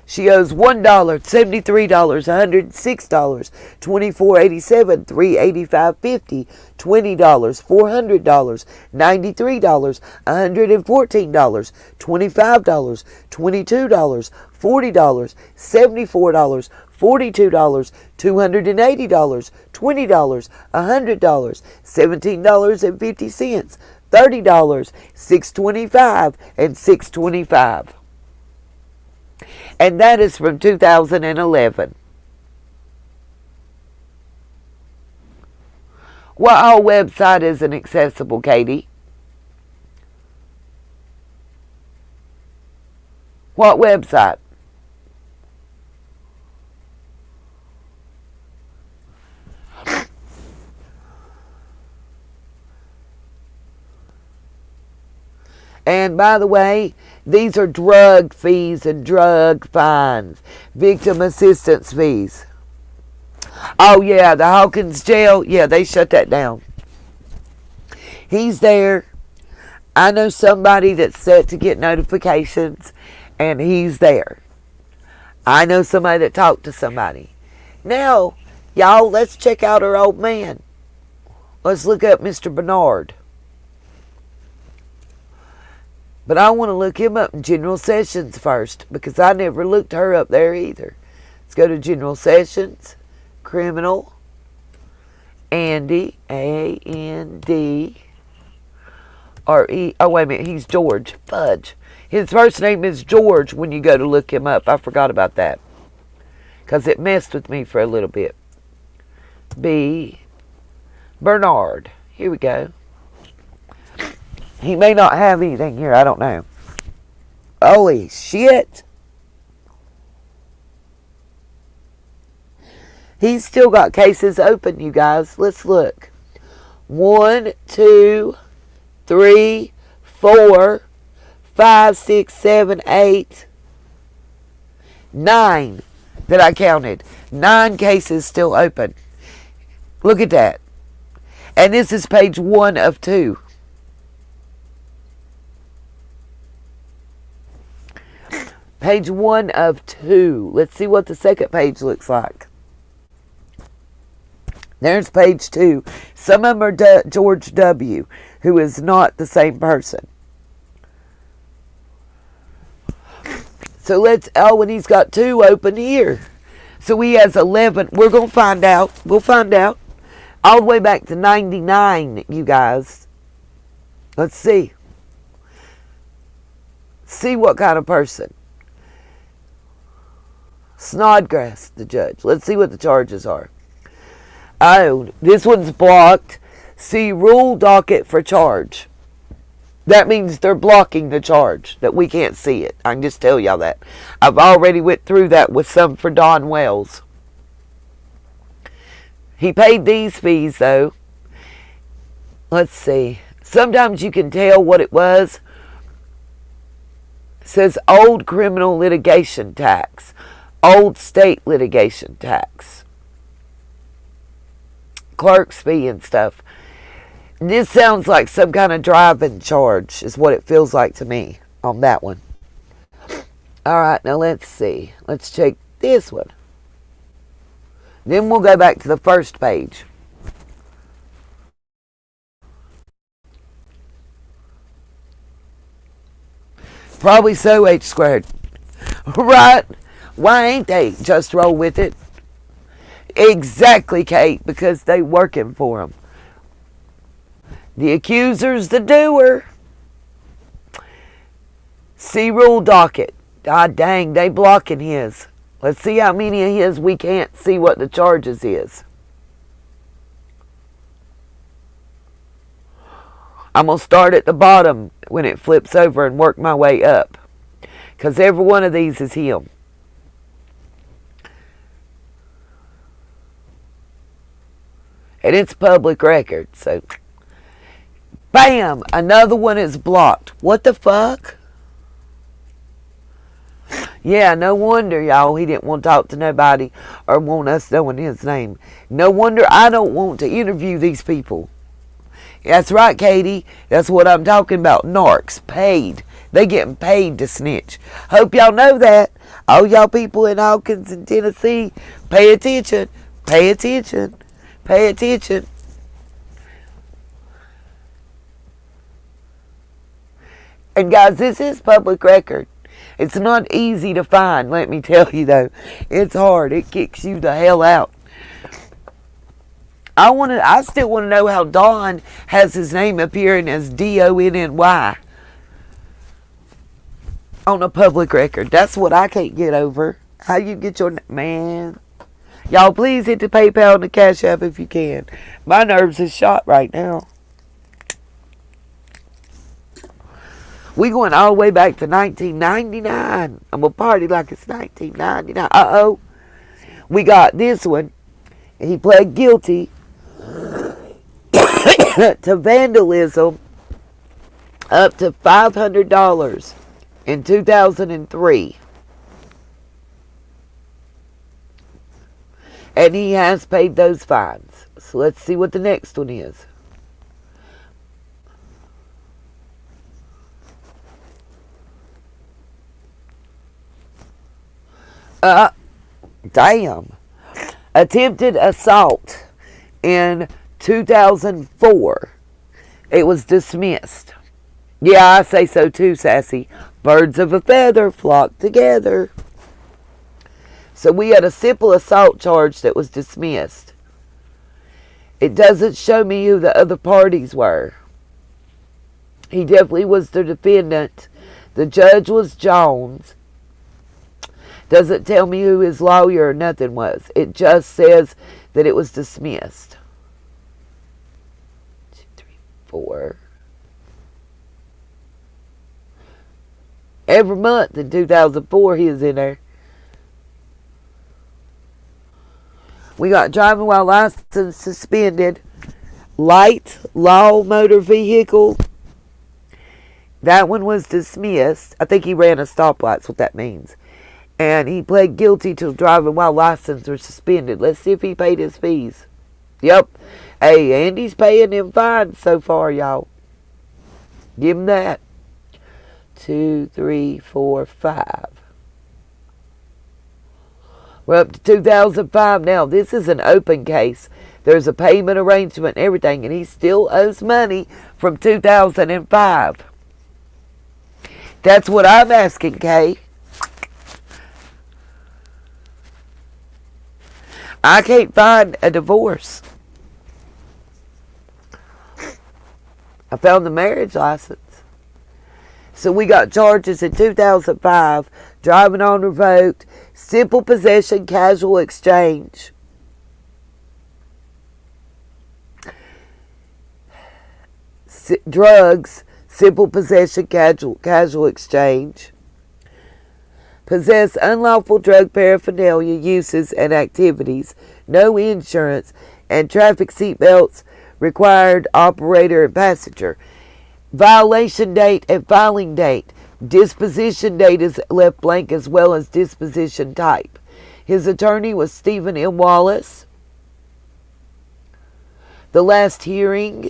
Speaker 1: She owes $1, $73, $106, $24.87, $385.50, $20, $400, $93, $114, $25, $22, $40, $74, $42, $280, $20, $100, $17.50, $30, $625, and $625. And that is from 2011. What whole website isn't accessible, Katie? What website? And by the way, these are drug fees and drug fines, victim assistance fees. Oh yeah, the Hawkins jail, yeah, they shut that down. He's there. I know somebody that's set to get notifications, and he's there. I know somebody that talked to somebody. Now, y'all, let's check out her old man. Let's look up Mr. Bernard. But I want to look him up in General Sessions first, because I never looked her up there either. Let's go to General Sessions, Criminal, Andy, A-N-D-R-E. Oh, wait a minute, he's George. Fudge. His first name is George when you go to look him up. I forgot about that, because it messed with me for a little bit. Bernard. Here we go. He may not have anything here. I don't know. Holy shit. He's still got cases open, you guys. Let's look. 1, 2, 3, 4, 5, 6, 7, 8, 9 that I counted. 9 cases still open. Look at that. And this is page 1 of 2. Page 1 of 2. Let's see what the second page looks like. There's page 2. Some of them are George W., who is not the same person. So and he's got 2 open here. So he has 11. We're going to find out. We'll find out. All the way back to 99, you guys. Let's see. See what kind of person. Snodgrass, the judge. Let's see what the charges are. Oh, this one's blocked. See rule docket for charge. That means they're blocking the charge, that we can't see it. I can just tell y'all that. I've already went through that with some for Don Wells. He paid these fees, though. Let's see. Sometimes you can tell what it was. It says old criminal litigation tax. Old state litigation tax. Clerk's fee and stuff. This sounds like some kind of driving charge is what it feels like to me on that one. Alright, now let's see. Let's check this one. Then we'll go back to the first page. Probably so, H squared. Right? Why ain't they? Just roll with it. Exactly, Kate, because they working for them. The accuser's the doer. See rule docket. God dang, they blocking his. Let's see how many of his we can't see what the charges is. I'm going to start at the bottom when it flips over and work my way up. Because every one of these is him. And it's public record. So, bam! Another one is blocked. What the fuck? Yeah, no wonder, y'all, he didn't want to talk to nobody or want us knowing his name. No wonder I don't want to interview these people. That's right, Katie. That's what I'm talking about. Narcs. Paid. They getting paid to snitch. Hope y'all know that. All y'all people in Hawkins and Tennessee, pay attention. Pay attention. Pay attention. And guys, this is public record. It's not easy to find, let me tell you though. It's hard. It kicks you the hell out. I still want to know how Don has his name appearing as D-O-N-N-Y on a public record. That's what I can't get over. How you get your man? Y'all please hit the PayPal and the Cash App if you can. My nerves is shot right now. We going all the way back to 1999. I'm gonna party like it's 1999. Uh-oh. We got this one. He pled guilty to vandalism up to $500 in 2003. And he has paid those fines. So let's see what the next one is. Damn. Attempted assault in 2004. It was dismissed. Yeah, I say so too, Sassy. Birds of a feather flock together. So we had a simple assault charge that was dismissed. It doesn't show me who the other parties were. He definitely was the defendant. The judge was Jones. Doesn't tell me who his lawyer or nothing was. It just says that it was dismissed. 2, 3, 4. Every month in 2004 he was in there. We got driving while license suspended. Light law motor vehicle. That one was dismissed. I think he ran a stoplight. That's what that means. And he pled guilty to driving while license was suspended. Let's see if he paid his fees. Yep. Hey, Andy's paying them fines so far, y'all. Give him that. 2, 3, 4, 5. We're up to 2005 now. This is an open case. There's a payment arrangement and everything, and he still owes money from 2005. That's what I'm asking, Kay. I can't find a divorce. I found the marriage license. So we got charges in 2005, driving on revoked, simple possession, casual exchange. Drugs, simple possession, casual exchange. Possess unlawful drug paraphernalia uses and activities, no insurance, and traffic seatbelts required operator and passenger. Violation date and filing date. Disposition date is left blank as well as disposition type. His attorney was Stephen M. Wallace. The last hearing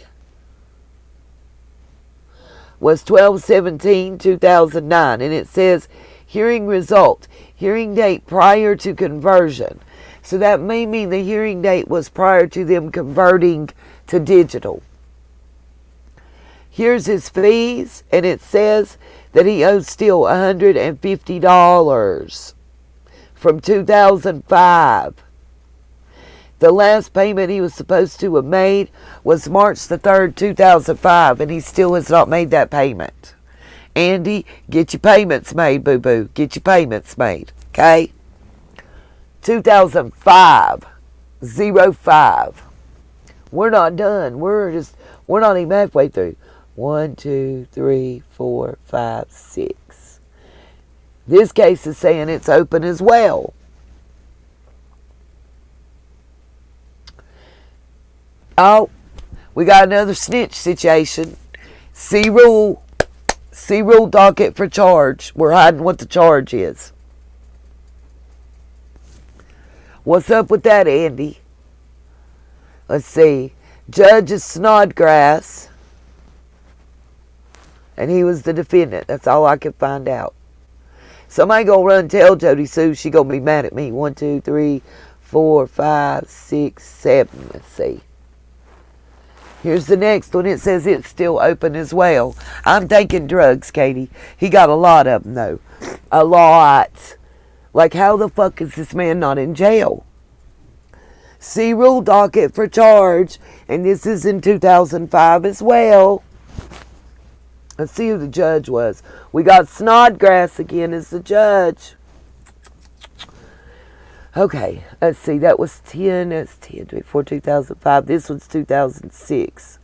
Speaker 1: was 12/17/2009, and it says hearing result, hearing date prior to conversion. So that may mean the hearing date was prior to them converting to digital. Here's his fees, and it says that he owes still $150 from 2005. The last payment he was supposed to have made was March the 3rd, 2005, and he still has not made that payment. Andy, get your payments made, boo-boo. Get your payments made, okay? 2005, 05. We're not done. We're not even halfway through. 1, 2, 3, 4, 5, 6. This case is saying it's open as well. Oh, we got another snitch situation. C-Rule docket for charge. We're hiding what the charge is. What's up with that, Andy? Let's see. Judge is Snodgrass. And he was the defendant. That's all I could find out. Somebody gonna run and tell Jody Sue. She gonna be mad at me. 1, 2, 3, 4, 5, 6, 7. Let's see. Here's the next one. It says it's still open as well. I'm taking drugs, Katie. He got a lot of them, though. A lot. Like, how the fuck is this man not in jail? C-Rule docket for charge. And this is in 2005 as well. Let's see who the judge was. We got Snodgrass again as the judge. Okay, let's see. That was 10. That's 10 before 2005. This one's 2006.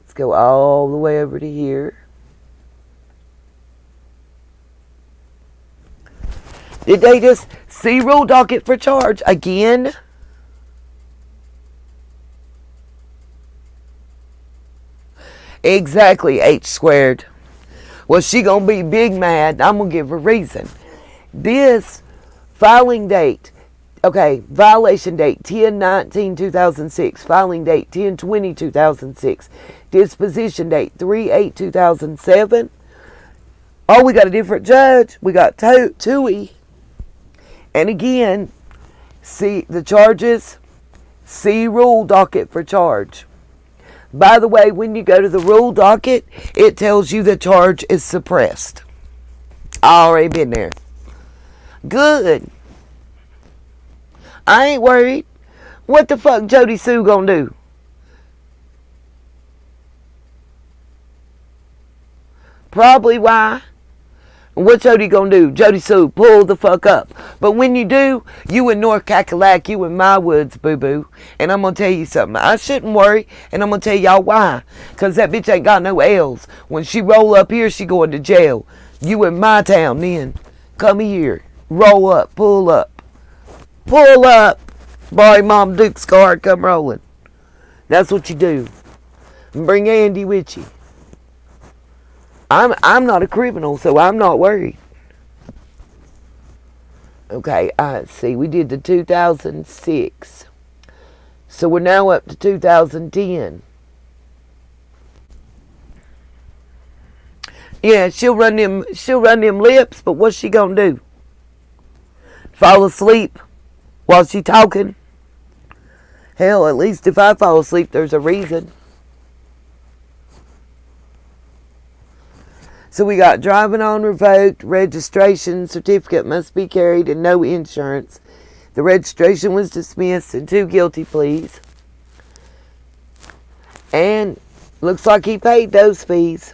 Speaker 1: Let's go all the way over to here. Did they just C-Rule docket for charge again? Exactly, H squared. Well, she gonna be big mad. I'm gonna give her reason. This filing date, okay, violation date 10/19/2006, filing date 10/20/2006, disposition date 3/8/2007. Oh, we got a different judge. We got Tui. And again, see the charges, C-Rule docket for charge. By the way, when you go to the rule docket, it tells you the charge is suppressed. I already been there. Good. I ain't worried. What the fuck Jody Sue gonna do? Probably why. What Jody gonna do? Jody Sue, pull the fuck up. But when you do, you in North Cackalack, you in my woods, boo-boo. And I'm gonna tell you something. I shouldn't worry, and I'm gonna tell y'all why. Because that bitch ain't got no L's. When she roll up here, she going to jail. You in my town then. Come here. Roll up. Pull up. Pull up. Boy, Mom Duke's car, come rolling. That's what you do. And bring Andy with you. I'm not a criminal, so I'm not worried. Okay, let's see. We did the 2006. So we're now up to 2010. Yeah, she'll run them lips, but what's she gonna do? Fall asleep while she talking? Hell, at least if I fall asleep, there's a reason. So we got driving on revoked, registration certificate must be carried, and no insurance. The registration was dismissed and 2 guilty pleas. And looks like he paid those fees.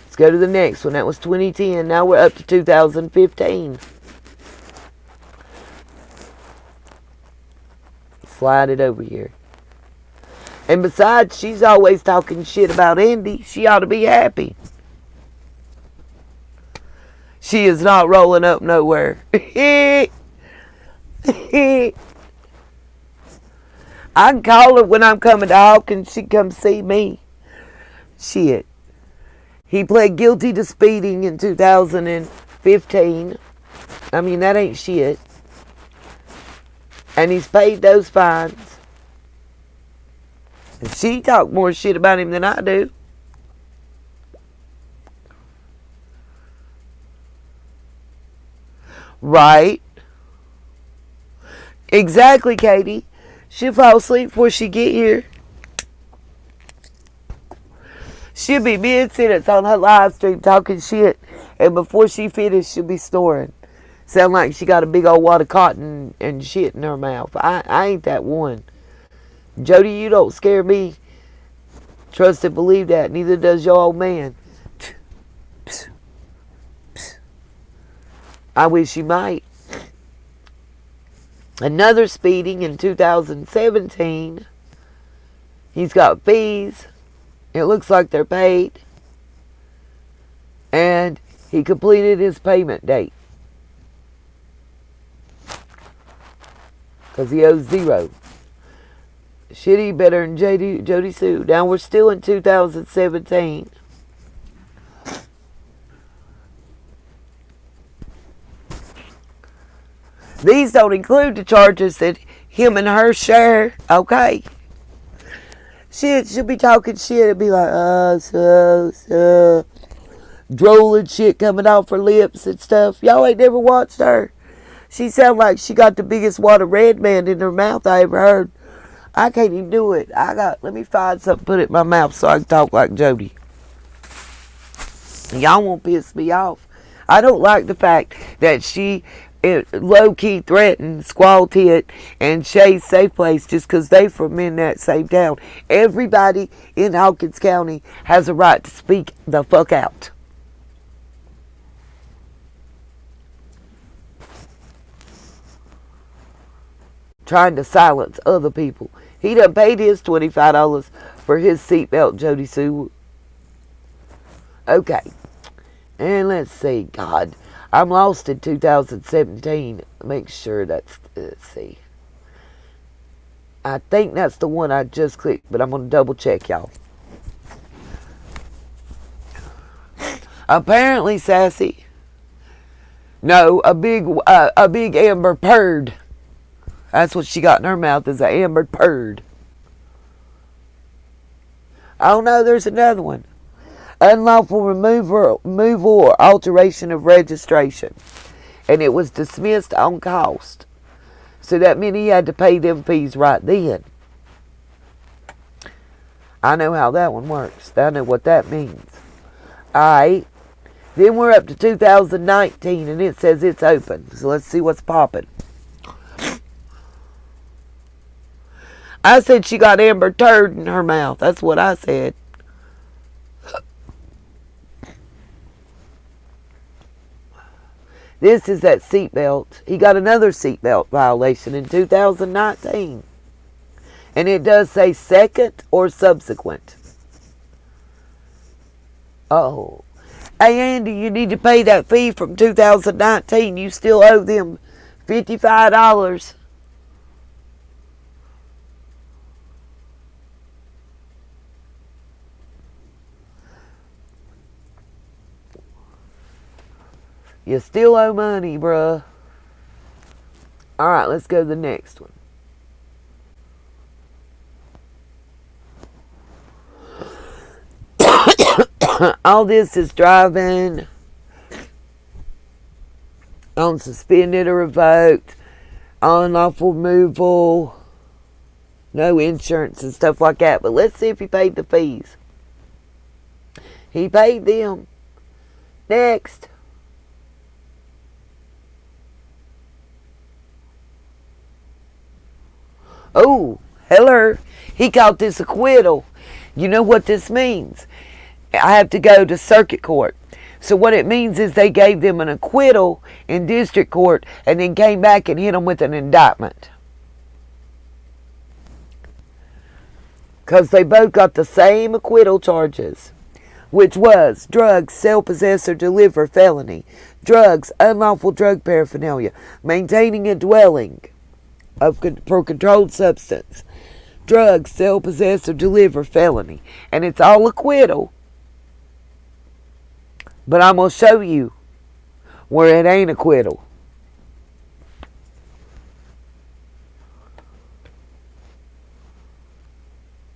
Speaker 1: Let's go to the next one. That was 2010. Now we're up to 2015. Slide it over here. And besides, she's always talking shit about Andy. She ought to be happy. She is not rolling up nowhere. I can call her when I'm coming to Hawkins. She come see me. Shit. He pled guilty to speeding in 2015. I mean, that ain't shit. And he's paid those fines. And she talked more shit about him than I do. Right. Exactly, Katie. She'll fall asleep before she get here. She'll be mid-sentence on her live stream talking shit. And before she finishes, she'll be snoring. Sound like she got a big old wad of cotton and shit in her mouth. I ain't that one. Jody, you don't scare me. Trust and believe that. Neither does your old man. I wish you might. Another speeding in 2017. He's got fees. It looks like they're paid. And he completed his payment date. Because he owes $0. Shitty better than Jody Sue. Now we're still in 2017. These don't include the charges that him and her share. Okay. She'll be talking shit. It'll be like, drooling shit coming off her lips and stuff. Y'all ain't never watched her. She sound like she got the biggest wad of red man in her mouth I ever heard. I can't even do it. Let me find something, put it in my mouth so I can talk like Jody. Y'all won't piss me off. I don't like the fact that she low-key threatened Squall Tit and Shay's Safe Place just because they from in that same town. Everybody in Hawkins County has a right to speak the fuck out. Trying to silence other people. He done paid his $25 for his seatbelt, Jody Sue. Okay. And let's see. God, I'm lost in 2017. Make sure let's see. I think that's the one I just clicked, but I'm going to double check, y'all. Apparently, Sassy. No, a big amber purd. That's what she got in her mouth, is an amber purd. Oh no, there's another one. Unlawful removal or alteration of registration. And it was dismissed on cost. So that meant he had to pay them fees right then. I know how that one works. I know what that means. Alright. Then we're up to 2019 and it says it's open. So let's see what's popping. I said she got amber turd in her mouth. That's what I said. This is that seatbelt. He got another seatbelt violation in 2019. And it does say second or subsequent. Oh. Hey, Andy, you need to pay that fee from 2019. You still owe them $55. You still owe money, bruh. Alright, let's go to the next one. All this is driving on suspended or revoked, unlawful removal, no insurance and stuff like that. But let's see if he paid the fees. He paid them. Next. Oh, hello. He caught this acquittal. You know what this means? I have to go to circuit court. So what it means is they gave them an acquittal in district court and then came back and hit them with an indictment. Because they both got the same acquittal charges, which was drugs, sell, possess, or deliver felony, drugs, unlawful drug paraphernalia, maintaining a dwelling for controlled substance, drugs, sell, possess, or deliver felony. And it's all acquittal. But I'm going to show you where it ain't acquittal.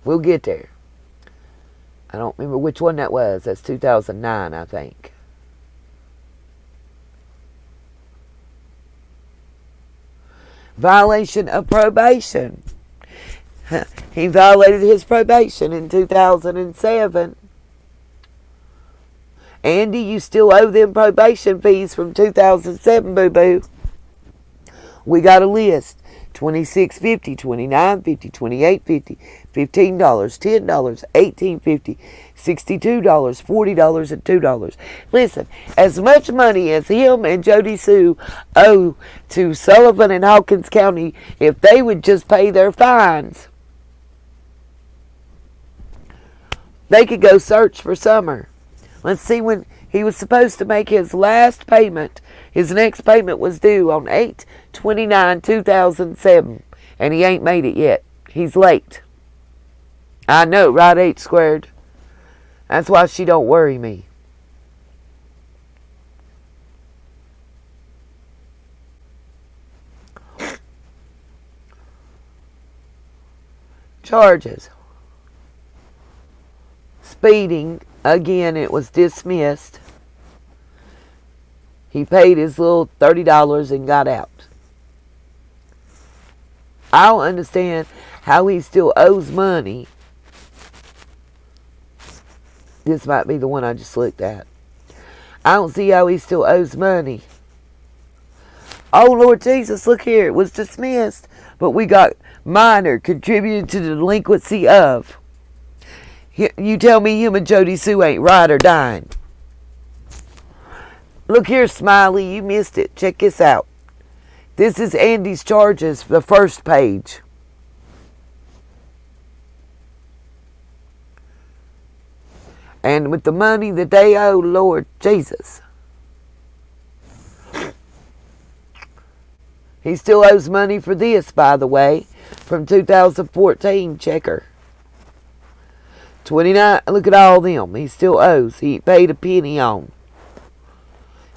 Speaker 1: We'll get there. I don't remember which one that was. That's 2009, I think. Violation of probation. He violated his probation in 2007. Andy, you still owe them probation fees from 2007, boo-boo. We got a list. $26.50, $29.50, $28.50, $15, $10, $18.50, $62, $40, and $2. Listen, as much money as him and Jody Sue owe to Sullivan and Hawkins County, if they would just pay their fines, they could go search for Summer. Let's see when he was supposed to make his last payment. His next payment was due on 8/29/2007, and he ain't made it yet. He's late. I know, right, H squared? That's why she don't worry me. Charges. Speeding. Again, it was dismissed. He paid his little $30 and got out. I don't understand how he still owes money. This might be the one I just looked at. I don't see how he still owes money. Oh, Lord Jesus, look here. It was dismissed. But we got minor contributed to the delinquency of. You tell me him and Jody Sue ain't right or dying. Look here, Smiley, you missed it. Check this out. This is Andy's charges, the first page. And with the money that they owe, Lord Jesus. He still owes money for this, by the way, from 2014 checker. 29, look at all them. He still owes. He ain't paid a penny on.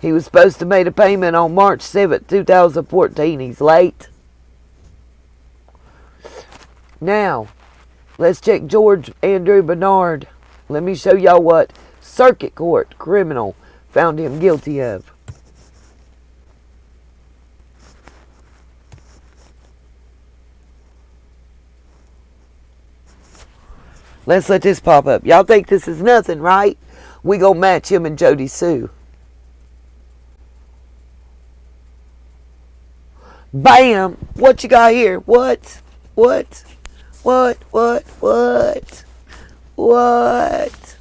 Speaker 1: He was supposed to make a payment on March 7th, 2014. He's late. Now, let's check George Andrew Bernard. Let me show y'all what Circuit Court criminal found him guilty of. Let's let this pop up. Y'all think this is nothing, right? We gonna match him and Jody Sue. Bam! What you got here? What? What? What? What? What? What?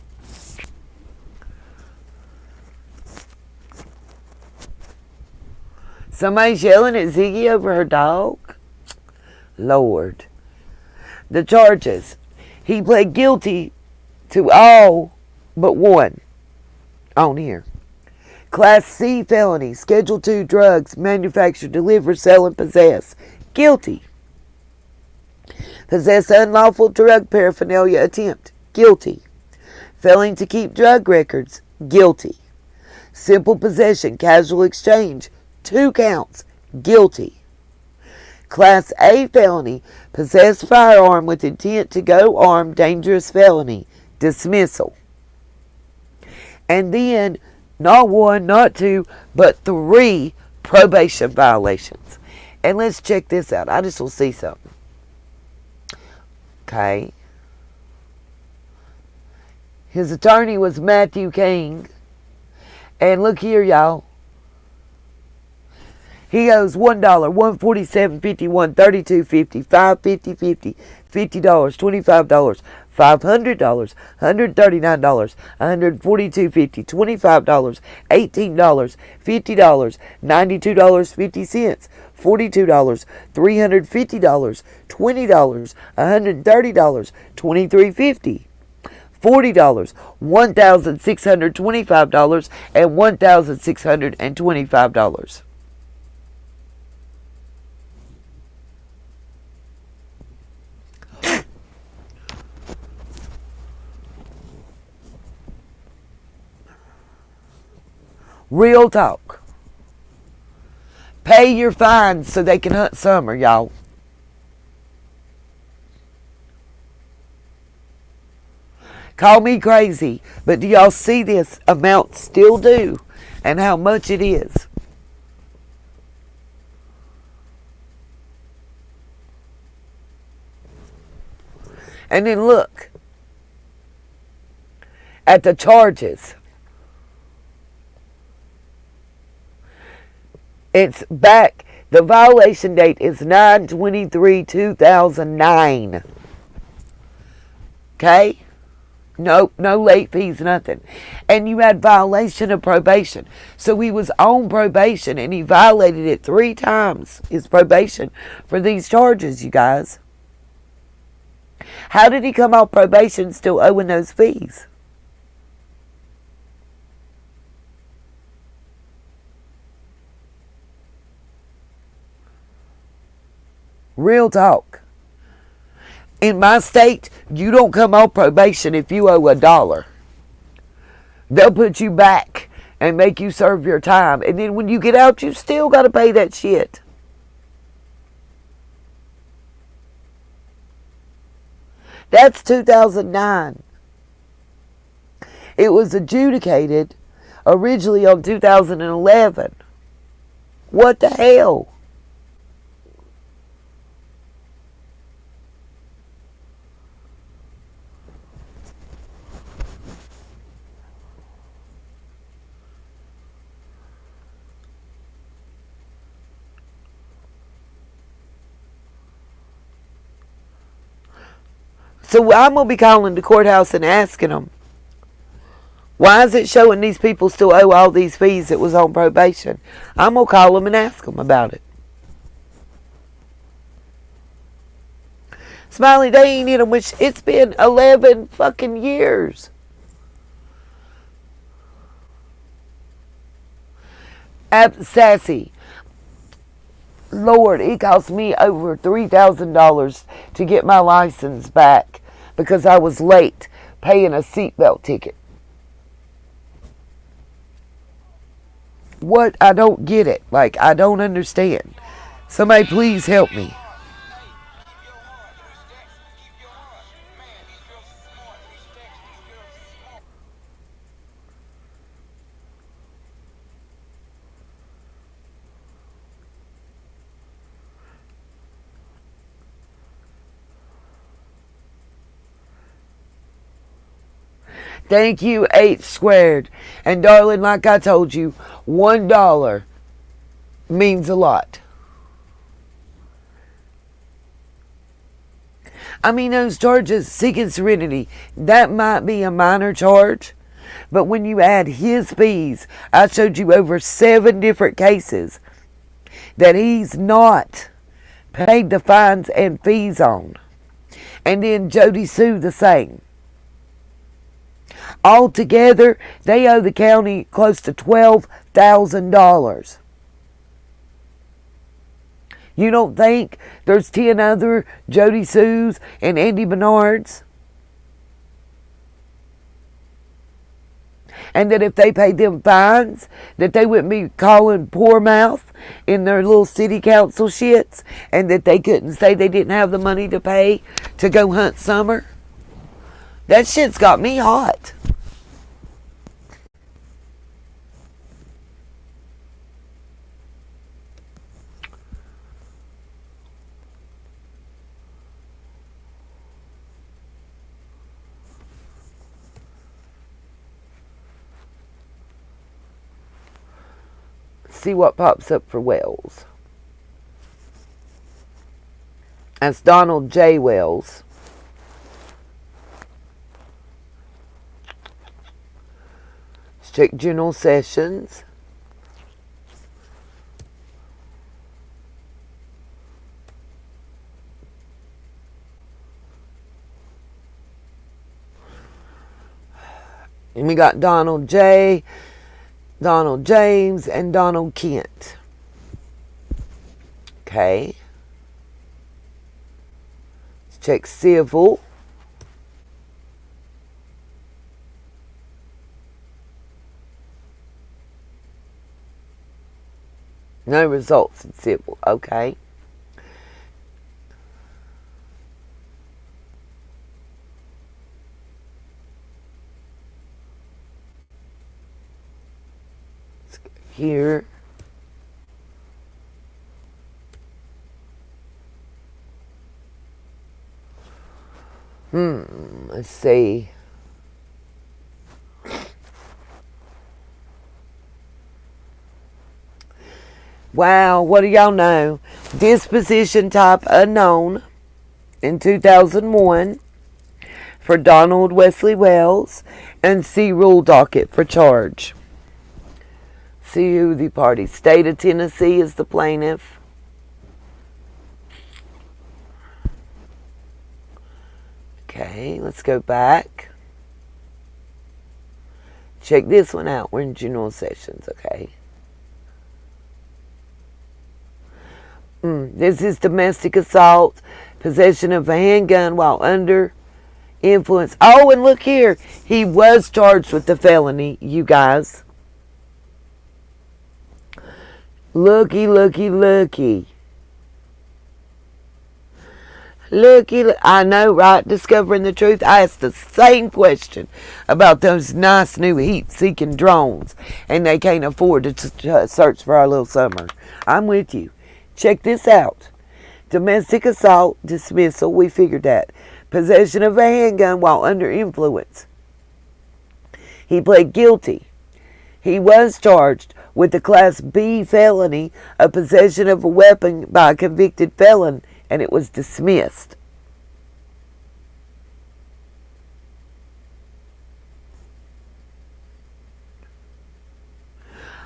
Speaker 1: Somebody's yelling at Ziggy over her dog? Lord. The charges. He pled guilty to all but one on here. Class C felony, Schedule 2 drugs, manufacture, deliver, sell, and possess. Guilty. Possess unlawful drug paraphernalia attempt. Guilty. Failing to keep drug records. Guilty. Simple possession, casual exchange. 2 counts. Guilty. Class A felony, possess firearm with intent to go armed, dangerous felony. Dismissal. And then, not 1, not 2, but 3 probation violations. And let's check this out. I just will see something. Okay. His attorney was Matthew King. And look here, y'all. He owes $1, $147.51, $32.50, $5.50, $50, $25, $500, $139, $142.50, $25, $18, $50, $92.50, $42, $350, $20, $130, $23.50. $40, $1,625, and $1,625. Real talk. Pay your fines so they can hunt Summer, y'all. Call me crazy, but do y'all see this amount still due and how much it is? And then look at the charges. It's back. The violation date is 9/23/2009. Okay? Nope, no late fees, nothing. And you had violation of probation. So he was on probation and he violated it 3 times, his probation, for these charges, you guys. How did he come off probation still owing those fees? Real talk. In my state, you don't come off probation if you owe $1. They'll put you back and make you serve your time. And then when you get out, you still got to pay that shit. That's 2009. It was adjudicated originally on 2011. What the hell? So I'm going to be calling the courthouse and asking them, why is it showing these people still owe all these fees that was on probation? I'm going to call them and ask them about it. Smiley, they ain't in them, which it's been 11 fucking years. Sassy. Lord, it cost me over $3,000 to get my license back because I was late paying a seatbelt ticket. What? I don't get it. Like, I don't understand. Somebody please help me. Thank you, H squared. And darling, like I told you, $1 means a lot. I mean, those charges, seeking serenity, that might be a minor charge. But when you add his fees, I showed you over 7 different cases that he's not paid the fines and fees on. And then Jody Sue the same. Altogether, they owe the county close to $12,000. You don't think there's 10 other Jody Sues and Andy Bernards? And that if they paid them fines, that they wouldn't be calling poor mouth in their little city council shits, and that they couldn't say they didn't have the money to pay to go hunt summer? That shit's got me hot. See what pops up for Wells. That's Donald J. Wells. Let's check General Sessions. And we got Donald J., Donald James, and Donald Kent. Okay. Let's check civil. No results in civil. Okay. Here. Let's see. Wow, what do y'all know? Disposition type unknown in 2001 for Donald Wesley Wells, and C rule docket for charge. See who the party. State of Tennessee is the plaintiff. Okay, let's go back. Check this one out. We're in general sessions, okay? This is domestic assault, possession of a handgun while under influence. Oh, and look here. He was charged with the felony, you guys. Looky, looky, looky. Looky, I know, right? Discovering the truth. I asked the same question about those nice new heat-seeking drones, and they can't afford to search for our little summer. I'm with you. Check this out. Domestic assault dismissal, we figured that. Possession of a handgun while under influence. He pled guilty. He was charged with the Class B felony of possession of a weapon by a convicted felon, and it was dismissed.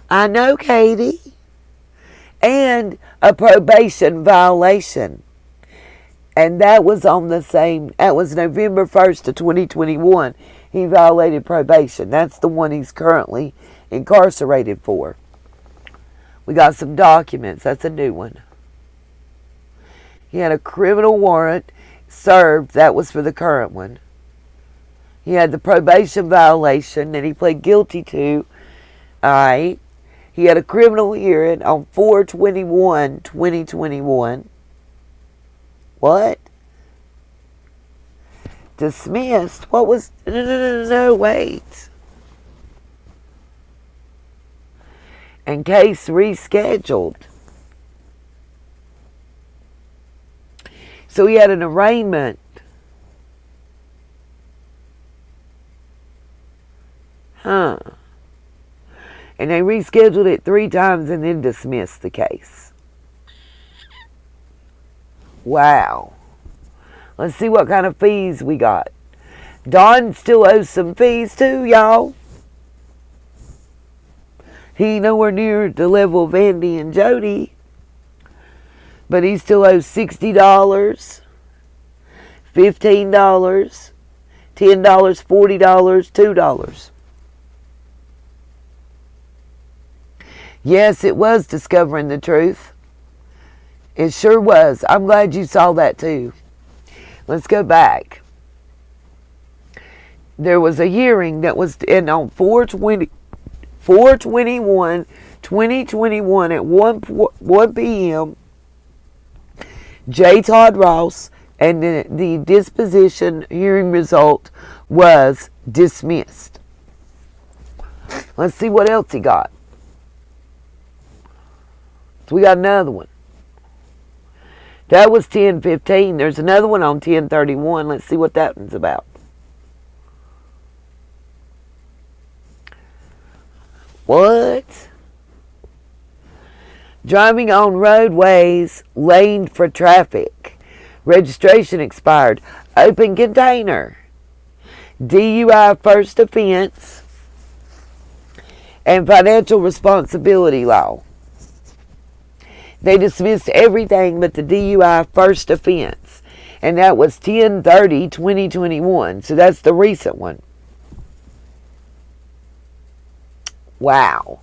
Speaker 1: I know, Katie. And a probation violation. And that was on the same, that was November 1st of 2021. He violated probation. That's the one he's currently incarcerated for. We got some documents. That's a new one. He had a criminal warrant served. That was for the current one. He had the probation violation that he pled guilty to. All right. He had a criminal hearing on 4/21/2021. What? Dismissed? What was... No, wait. And case rescheduled. So he had an arraignment. Huh. And they rescheduled it 3 times and then dismissed the case. Wow. Let's see what kind of fees we got. Don still owes some fees too, y'all. He ain't nowhere near the level of Andy and Jody. But he still owes $60, $15, $10, $40, $2. Yes, it was discovering the truth. It sure was. I'm glad you saw that too. Let's go back. There was a hearing that was on 4/21/2021 at 1 p.m. J. Todd Ross, and the disposition hearing result was dismissed. Let's see what else he got. So we got another one. That was 10/15. There's another one on 10/31. Let's see what that one's about. What? Driving on roadways laned for traffic. Registration expired. Open container. DUI first offense. And financial responsibility law. They dismissed everything but the DUI first offense. And that was 10/30/2021. So that's the recent one. Wow.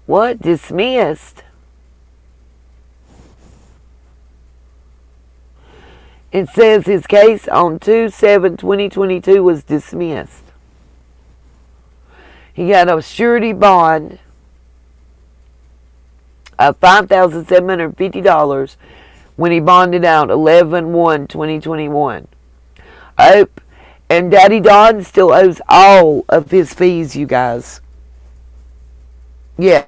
Speaker 1: What? Dismissed? It says his case on 2/7/2022 was dismissed. He got a surety bond of $5,750 when he bonded out 11/1/2021. Oh, and Daddy Don still owes all of his fees, you guys. Yes.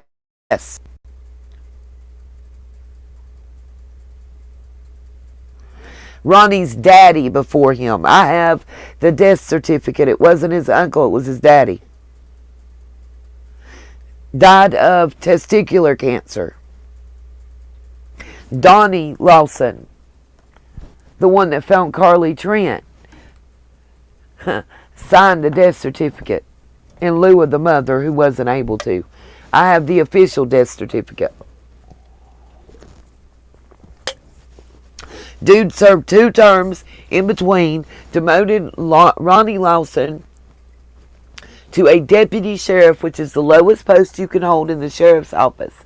Speaker 1: Ronnie's daddy before him. I have the death certificate. It wasn't his uncle, it was his daddy. Died of testicular cancer. Donnie Lawson, the one that found Carly Trent, signed the death certificate in lieu of the mother who wasn't able to. I have the official death certificate. Dude served 2 terms in between, demoted Ronnie Lawson to a deputy sheriff, which is the lowest post you can hold in the sheriff's office.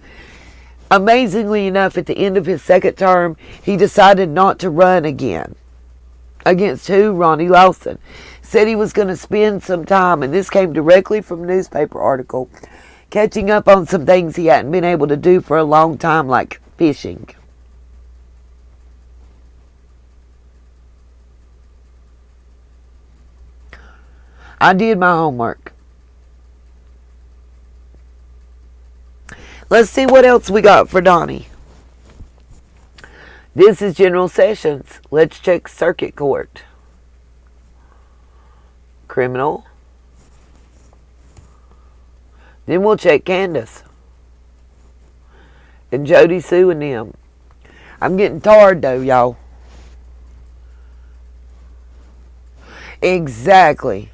Speaker 1: Amazingly enough, at the end of his 2nd term, he decided not to run again. Against who? Ronnie Lawson. Said he was going to spend some time, and this came directly from a newspaper article, catching up on some things he hadn't been able to do for a long time, like fishing. I did my homework. Let's see what else we got for Donnie. This is General Sessions. Let's check Circuit Court. Criminal. Then we'll check Candace. And Jody Sue and them. I'm getting tired though, y'all. Exactly.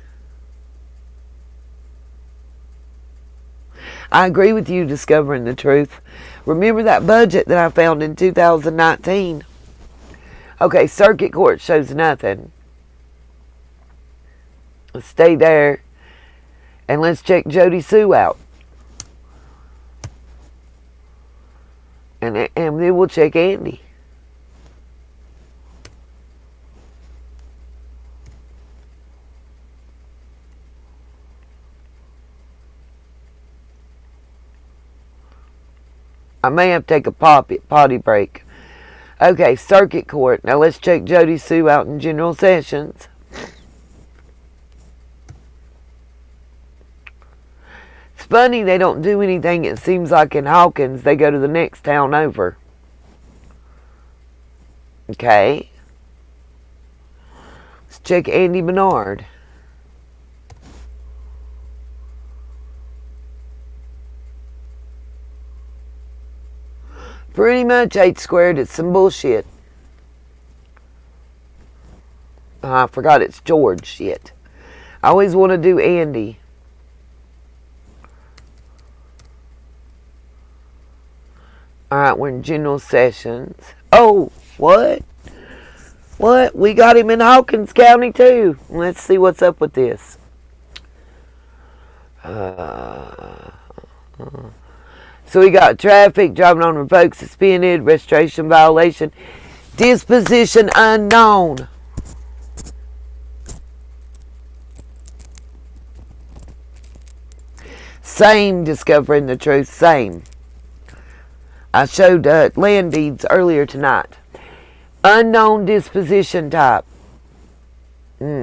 Speaker 1: I agree with you, discovering the truth. Remember that budget that I found in 2019? Okay, Circuit Court shows nothing. Let's stay there. And let's check Jody Sue out. And then we'll check Andy. I may have to take a potty break. Okay, Circuit Court. Now let's check Jody Sue out in General Sessions. It's funny they don't do anything, it seems like in Hawkins. They go to the next town over. Okay. Let's check Andy Bernard. Pretty much 8 squared. It's some bullshit. I forgot it's George. Shit. I always want to do Andy. Alright, we're in General Sessions. Oh, what? What? We got him in Hawkins County too. Let's see what's up with this. So we got traffic, driving on revoked, suspended, registration violation, disposition unknown. Same, discovering the truth, same. I showed land deeds earlier tonight. Unknown disposition type. Let's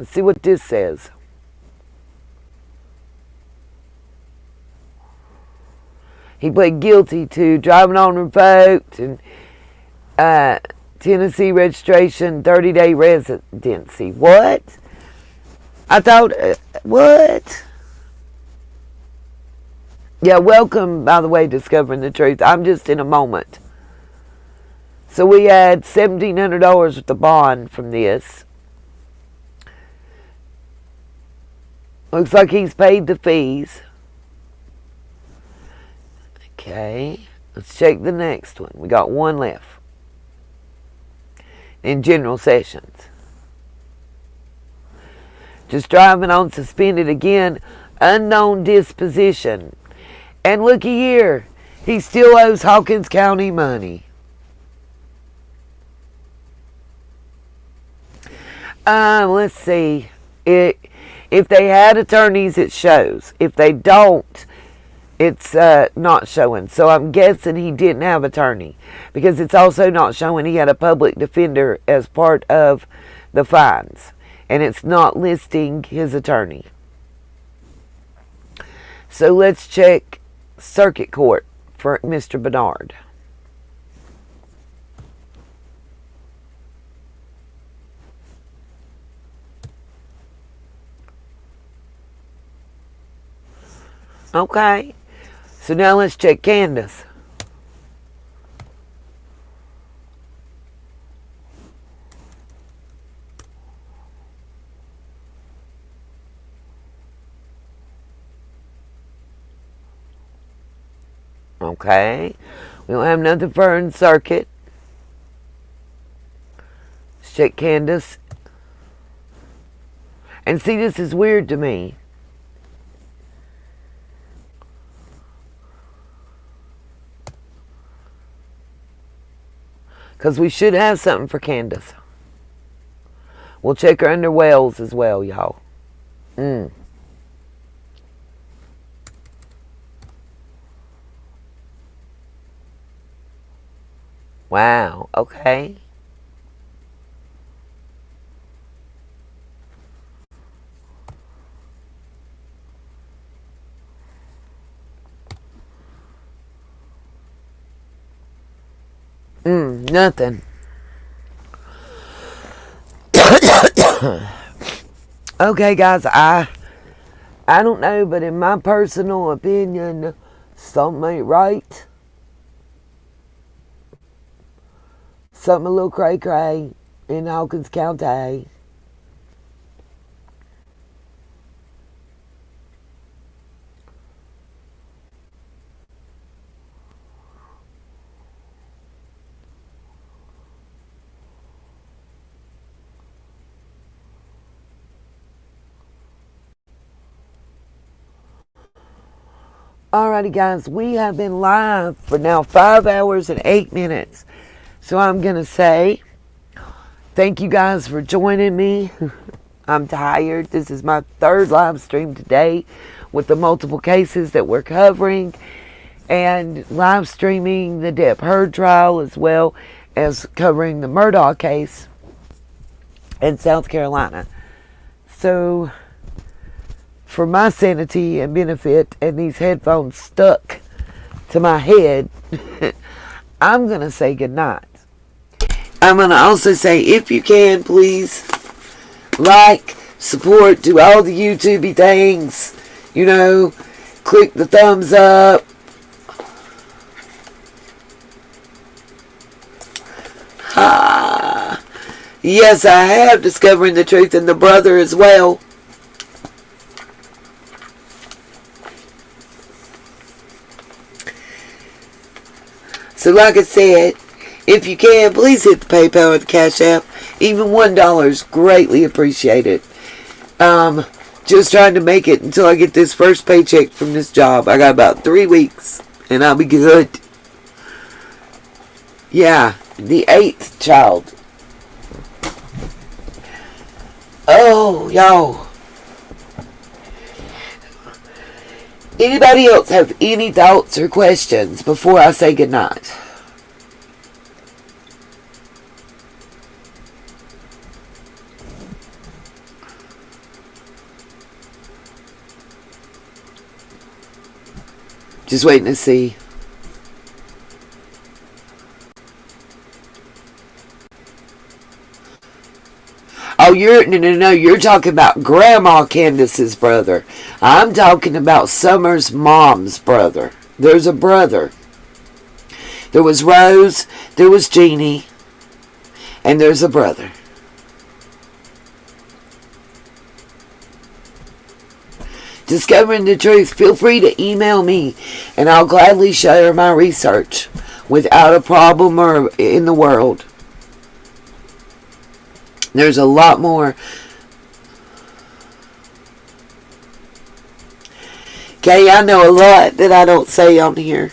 Speaker 1: see what this says. He pled guilty to driving on revoked and Tennessee registration, 30-day residency. What? I thought, what? Yeah, welcome, by the way, discovering the truth. I'm just in a moment. So we had $1,700 with the bond from this. Looks like he's paid the fees. Okay, let's check the next one. We got one left. In General Sessions. Just driving on suspended again. Unknown disposition. And looky here. He still owes Hawkins County money. Let's see. If they had attorneys, it shows. If they don't, it's not showing. So I'm guessing he didn't have attorney, because it's also not showing he had a public defender as part of the fines, and it's not listing his attorney. So let's check Circuit Court for Mr. Bernard. Okay. So now let's check Candace. Okay. We don't have nothing for her in circuit. Let's check Candace. And see, this is weird to me. Because we should have something for Candace. We'll check her under Wells as well, y'all. Wow, okay. Nothing. Okay, guys, I don't know, but in my personal opinion, something ain't right. Something a little cray-cray in Hawkins County. Alrighty, guys, we have been live for now 5 hours and 8 minutes. So I'm going to say thank you guys for joining me. I'm tired. This is my third live stream today with the multiple cases that we're covering and live streaming the Depp Heard trial as well as covering the Murdaugh case in South Carolina. So for my sanity and benefit and these headphones stuck to my head, I'm going to say goodnight. I'm going to also say, if you can, please like, support, do all the YouTubey things. You know, click the thumbs up. Yes, I have Discovering the Truth and the Brother as well. So like I said, if you can, please hit the PayPal or the Cash App. Even $1 is greatly appreciated. Just trying to make it until I get this first paycheck from this job. I got about 3 weeks and I'll be good. Yeah, the 8th child. Oh, y'all. Anybody else have any thoughts or questions before I say goodnight? Just waiting to see. Oh, you're talking about Grandma Candace's brother. I'm talking about Summer's mom's brother. There's a brother. There was Rose, there was Jeannie, and there's a brother. Discovering the Truth, feel free to email me, and I'll gladly share my research without a problem or in the world. There's a lot more. Okay, I know a lot that I don't say on here.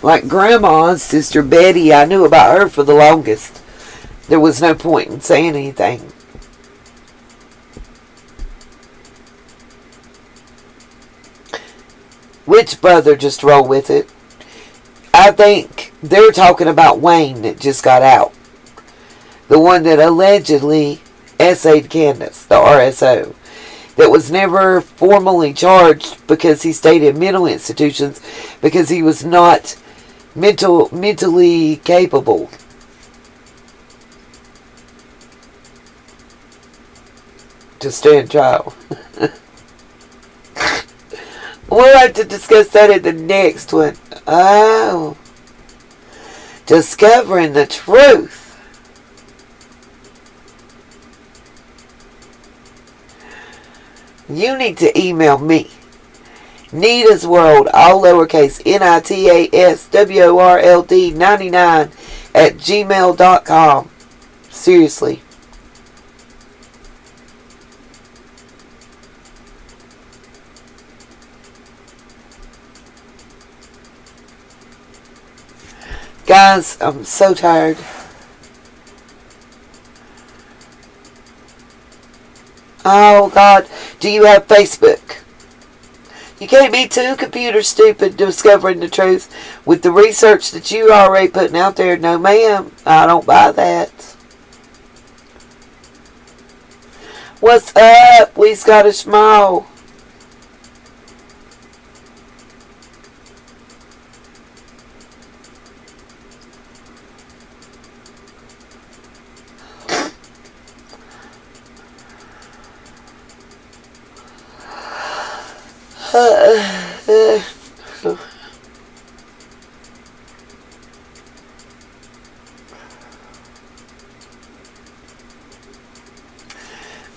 Speaker 1: Like Grandma's sister Betty, I knew about her for the longest. There was no point in saying anything. Which brother? Just roll with it. I think they're talking about Wayne that just got out. The one that allegedly essayed Candace, the RSO. That was never formally charged because he stayed in mental institutions because he was not mentally capable. to stand trial. We'll have to discuss that in the next one. Oh. Discovering the truth. You need to email me. Nita's World, all lowercase, NITASWORLD 99 at gmail.com. Seriously. Guys, I'm so tired. Oh God, do you have Facebook? You can't be too computer stupid discovering the truth with the research that you are already putting out there. No ma'am, I don't buy that. What's up, We Scottish Mall?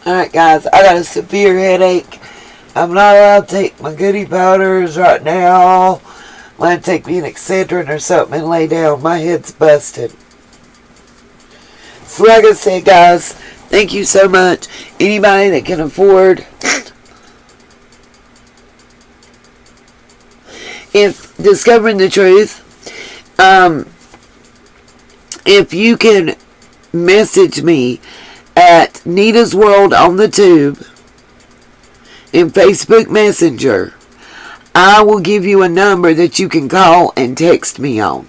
Speaker 1: Alright guys, I got a severe headache. I'm not allowed to take my goody powders right now. I'm going to take me an Excedrin or something and lay down. My head's busted. So like I said guys, thank you so much. Anybody that can afford, if discovering the truth, if you can message me at Nita's World on the Tube in Facebook Messenger, I will give you a number that you can call and text me on.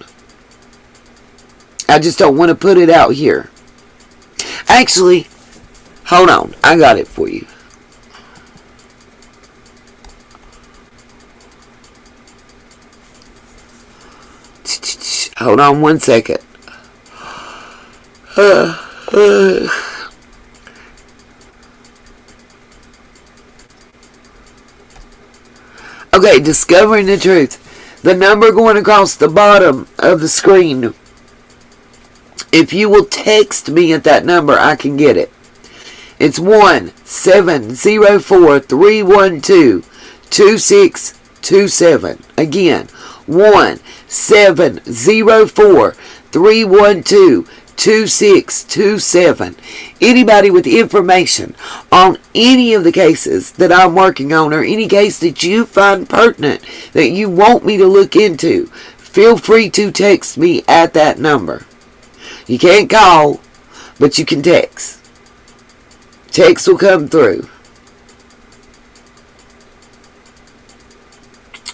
Speaker 1: I just don't want to put it out here. Actually, hold on, I got it for you. Hold on one second. Okay, discovering the truth. The number going across the bottom of the screen. If you will text me at that number, I can get it. It's 1-704-312-2627. Again, 1-704-312-2627. Anybody with information on any of the cases that I'm working on, or any case that you find pertinent that you want me to look into, feel free to text me at that number. You can't call, but you can text. Text will come through.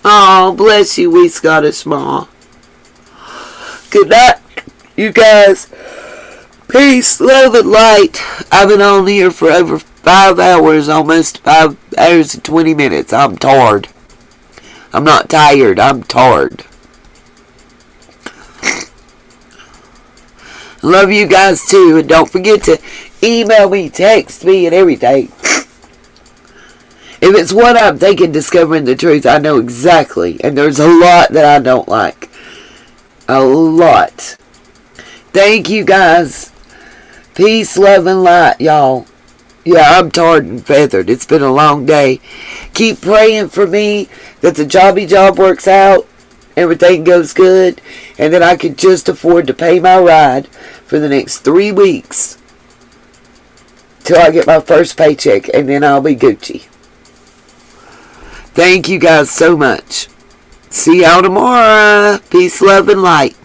Speaker 1: Oh, bless you, We Scottish Ma. Good night, you guys. Peace, love, and light. I've been on here for over 5 hours, almost 5 hours and 20 minutes. I'm tired. I'm not tired, I'm tired. Love you guys too, and don't forget to email me, text me, and everything. If it's what I'm thinking, discovering the truth, I know exactly. And there's a lot that I don't like. A lot. Thank you guys. Peace, love, and light, y'all. Yeah, I'm tarred and feathered. It's been a long day. Keep praying for me that the jobby job works out. Everything goes good. And that I can just afford to pay my ride for the next 3 weeks. Till I get my first paycheck. And then I'll be Gucci. Thank you guys so much. See y'all tomorrow. Peace, love, and light.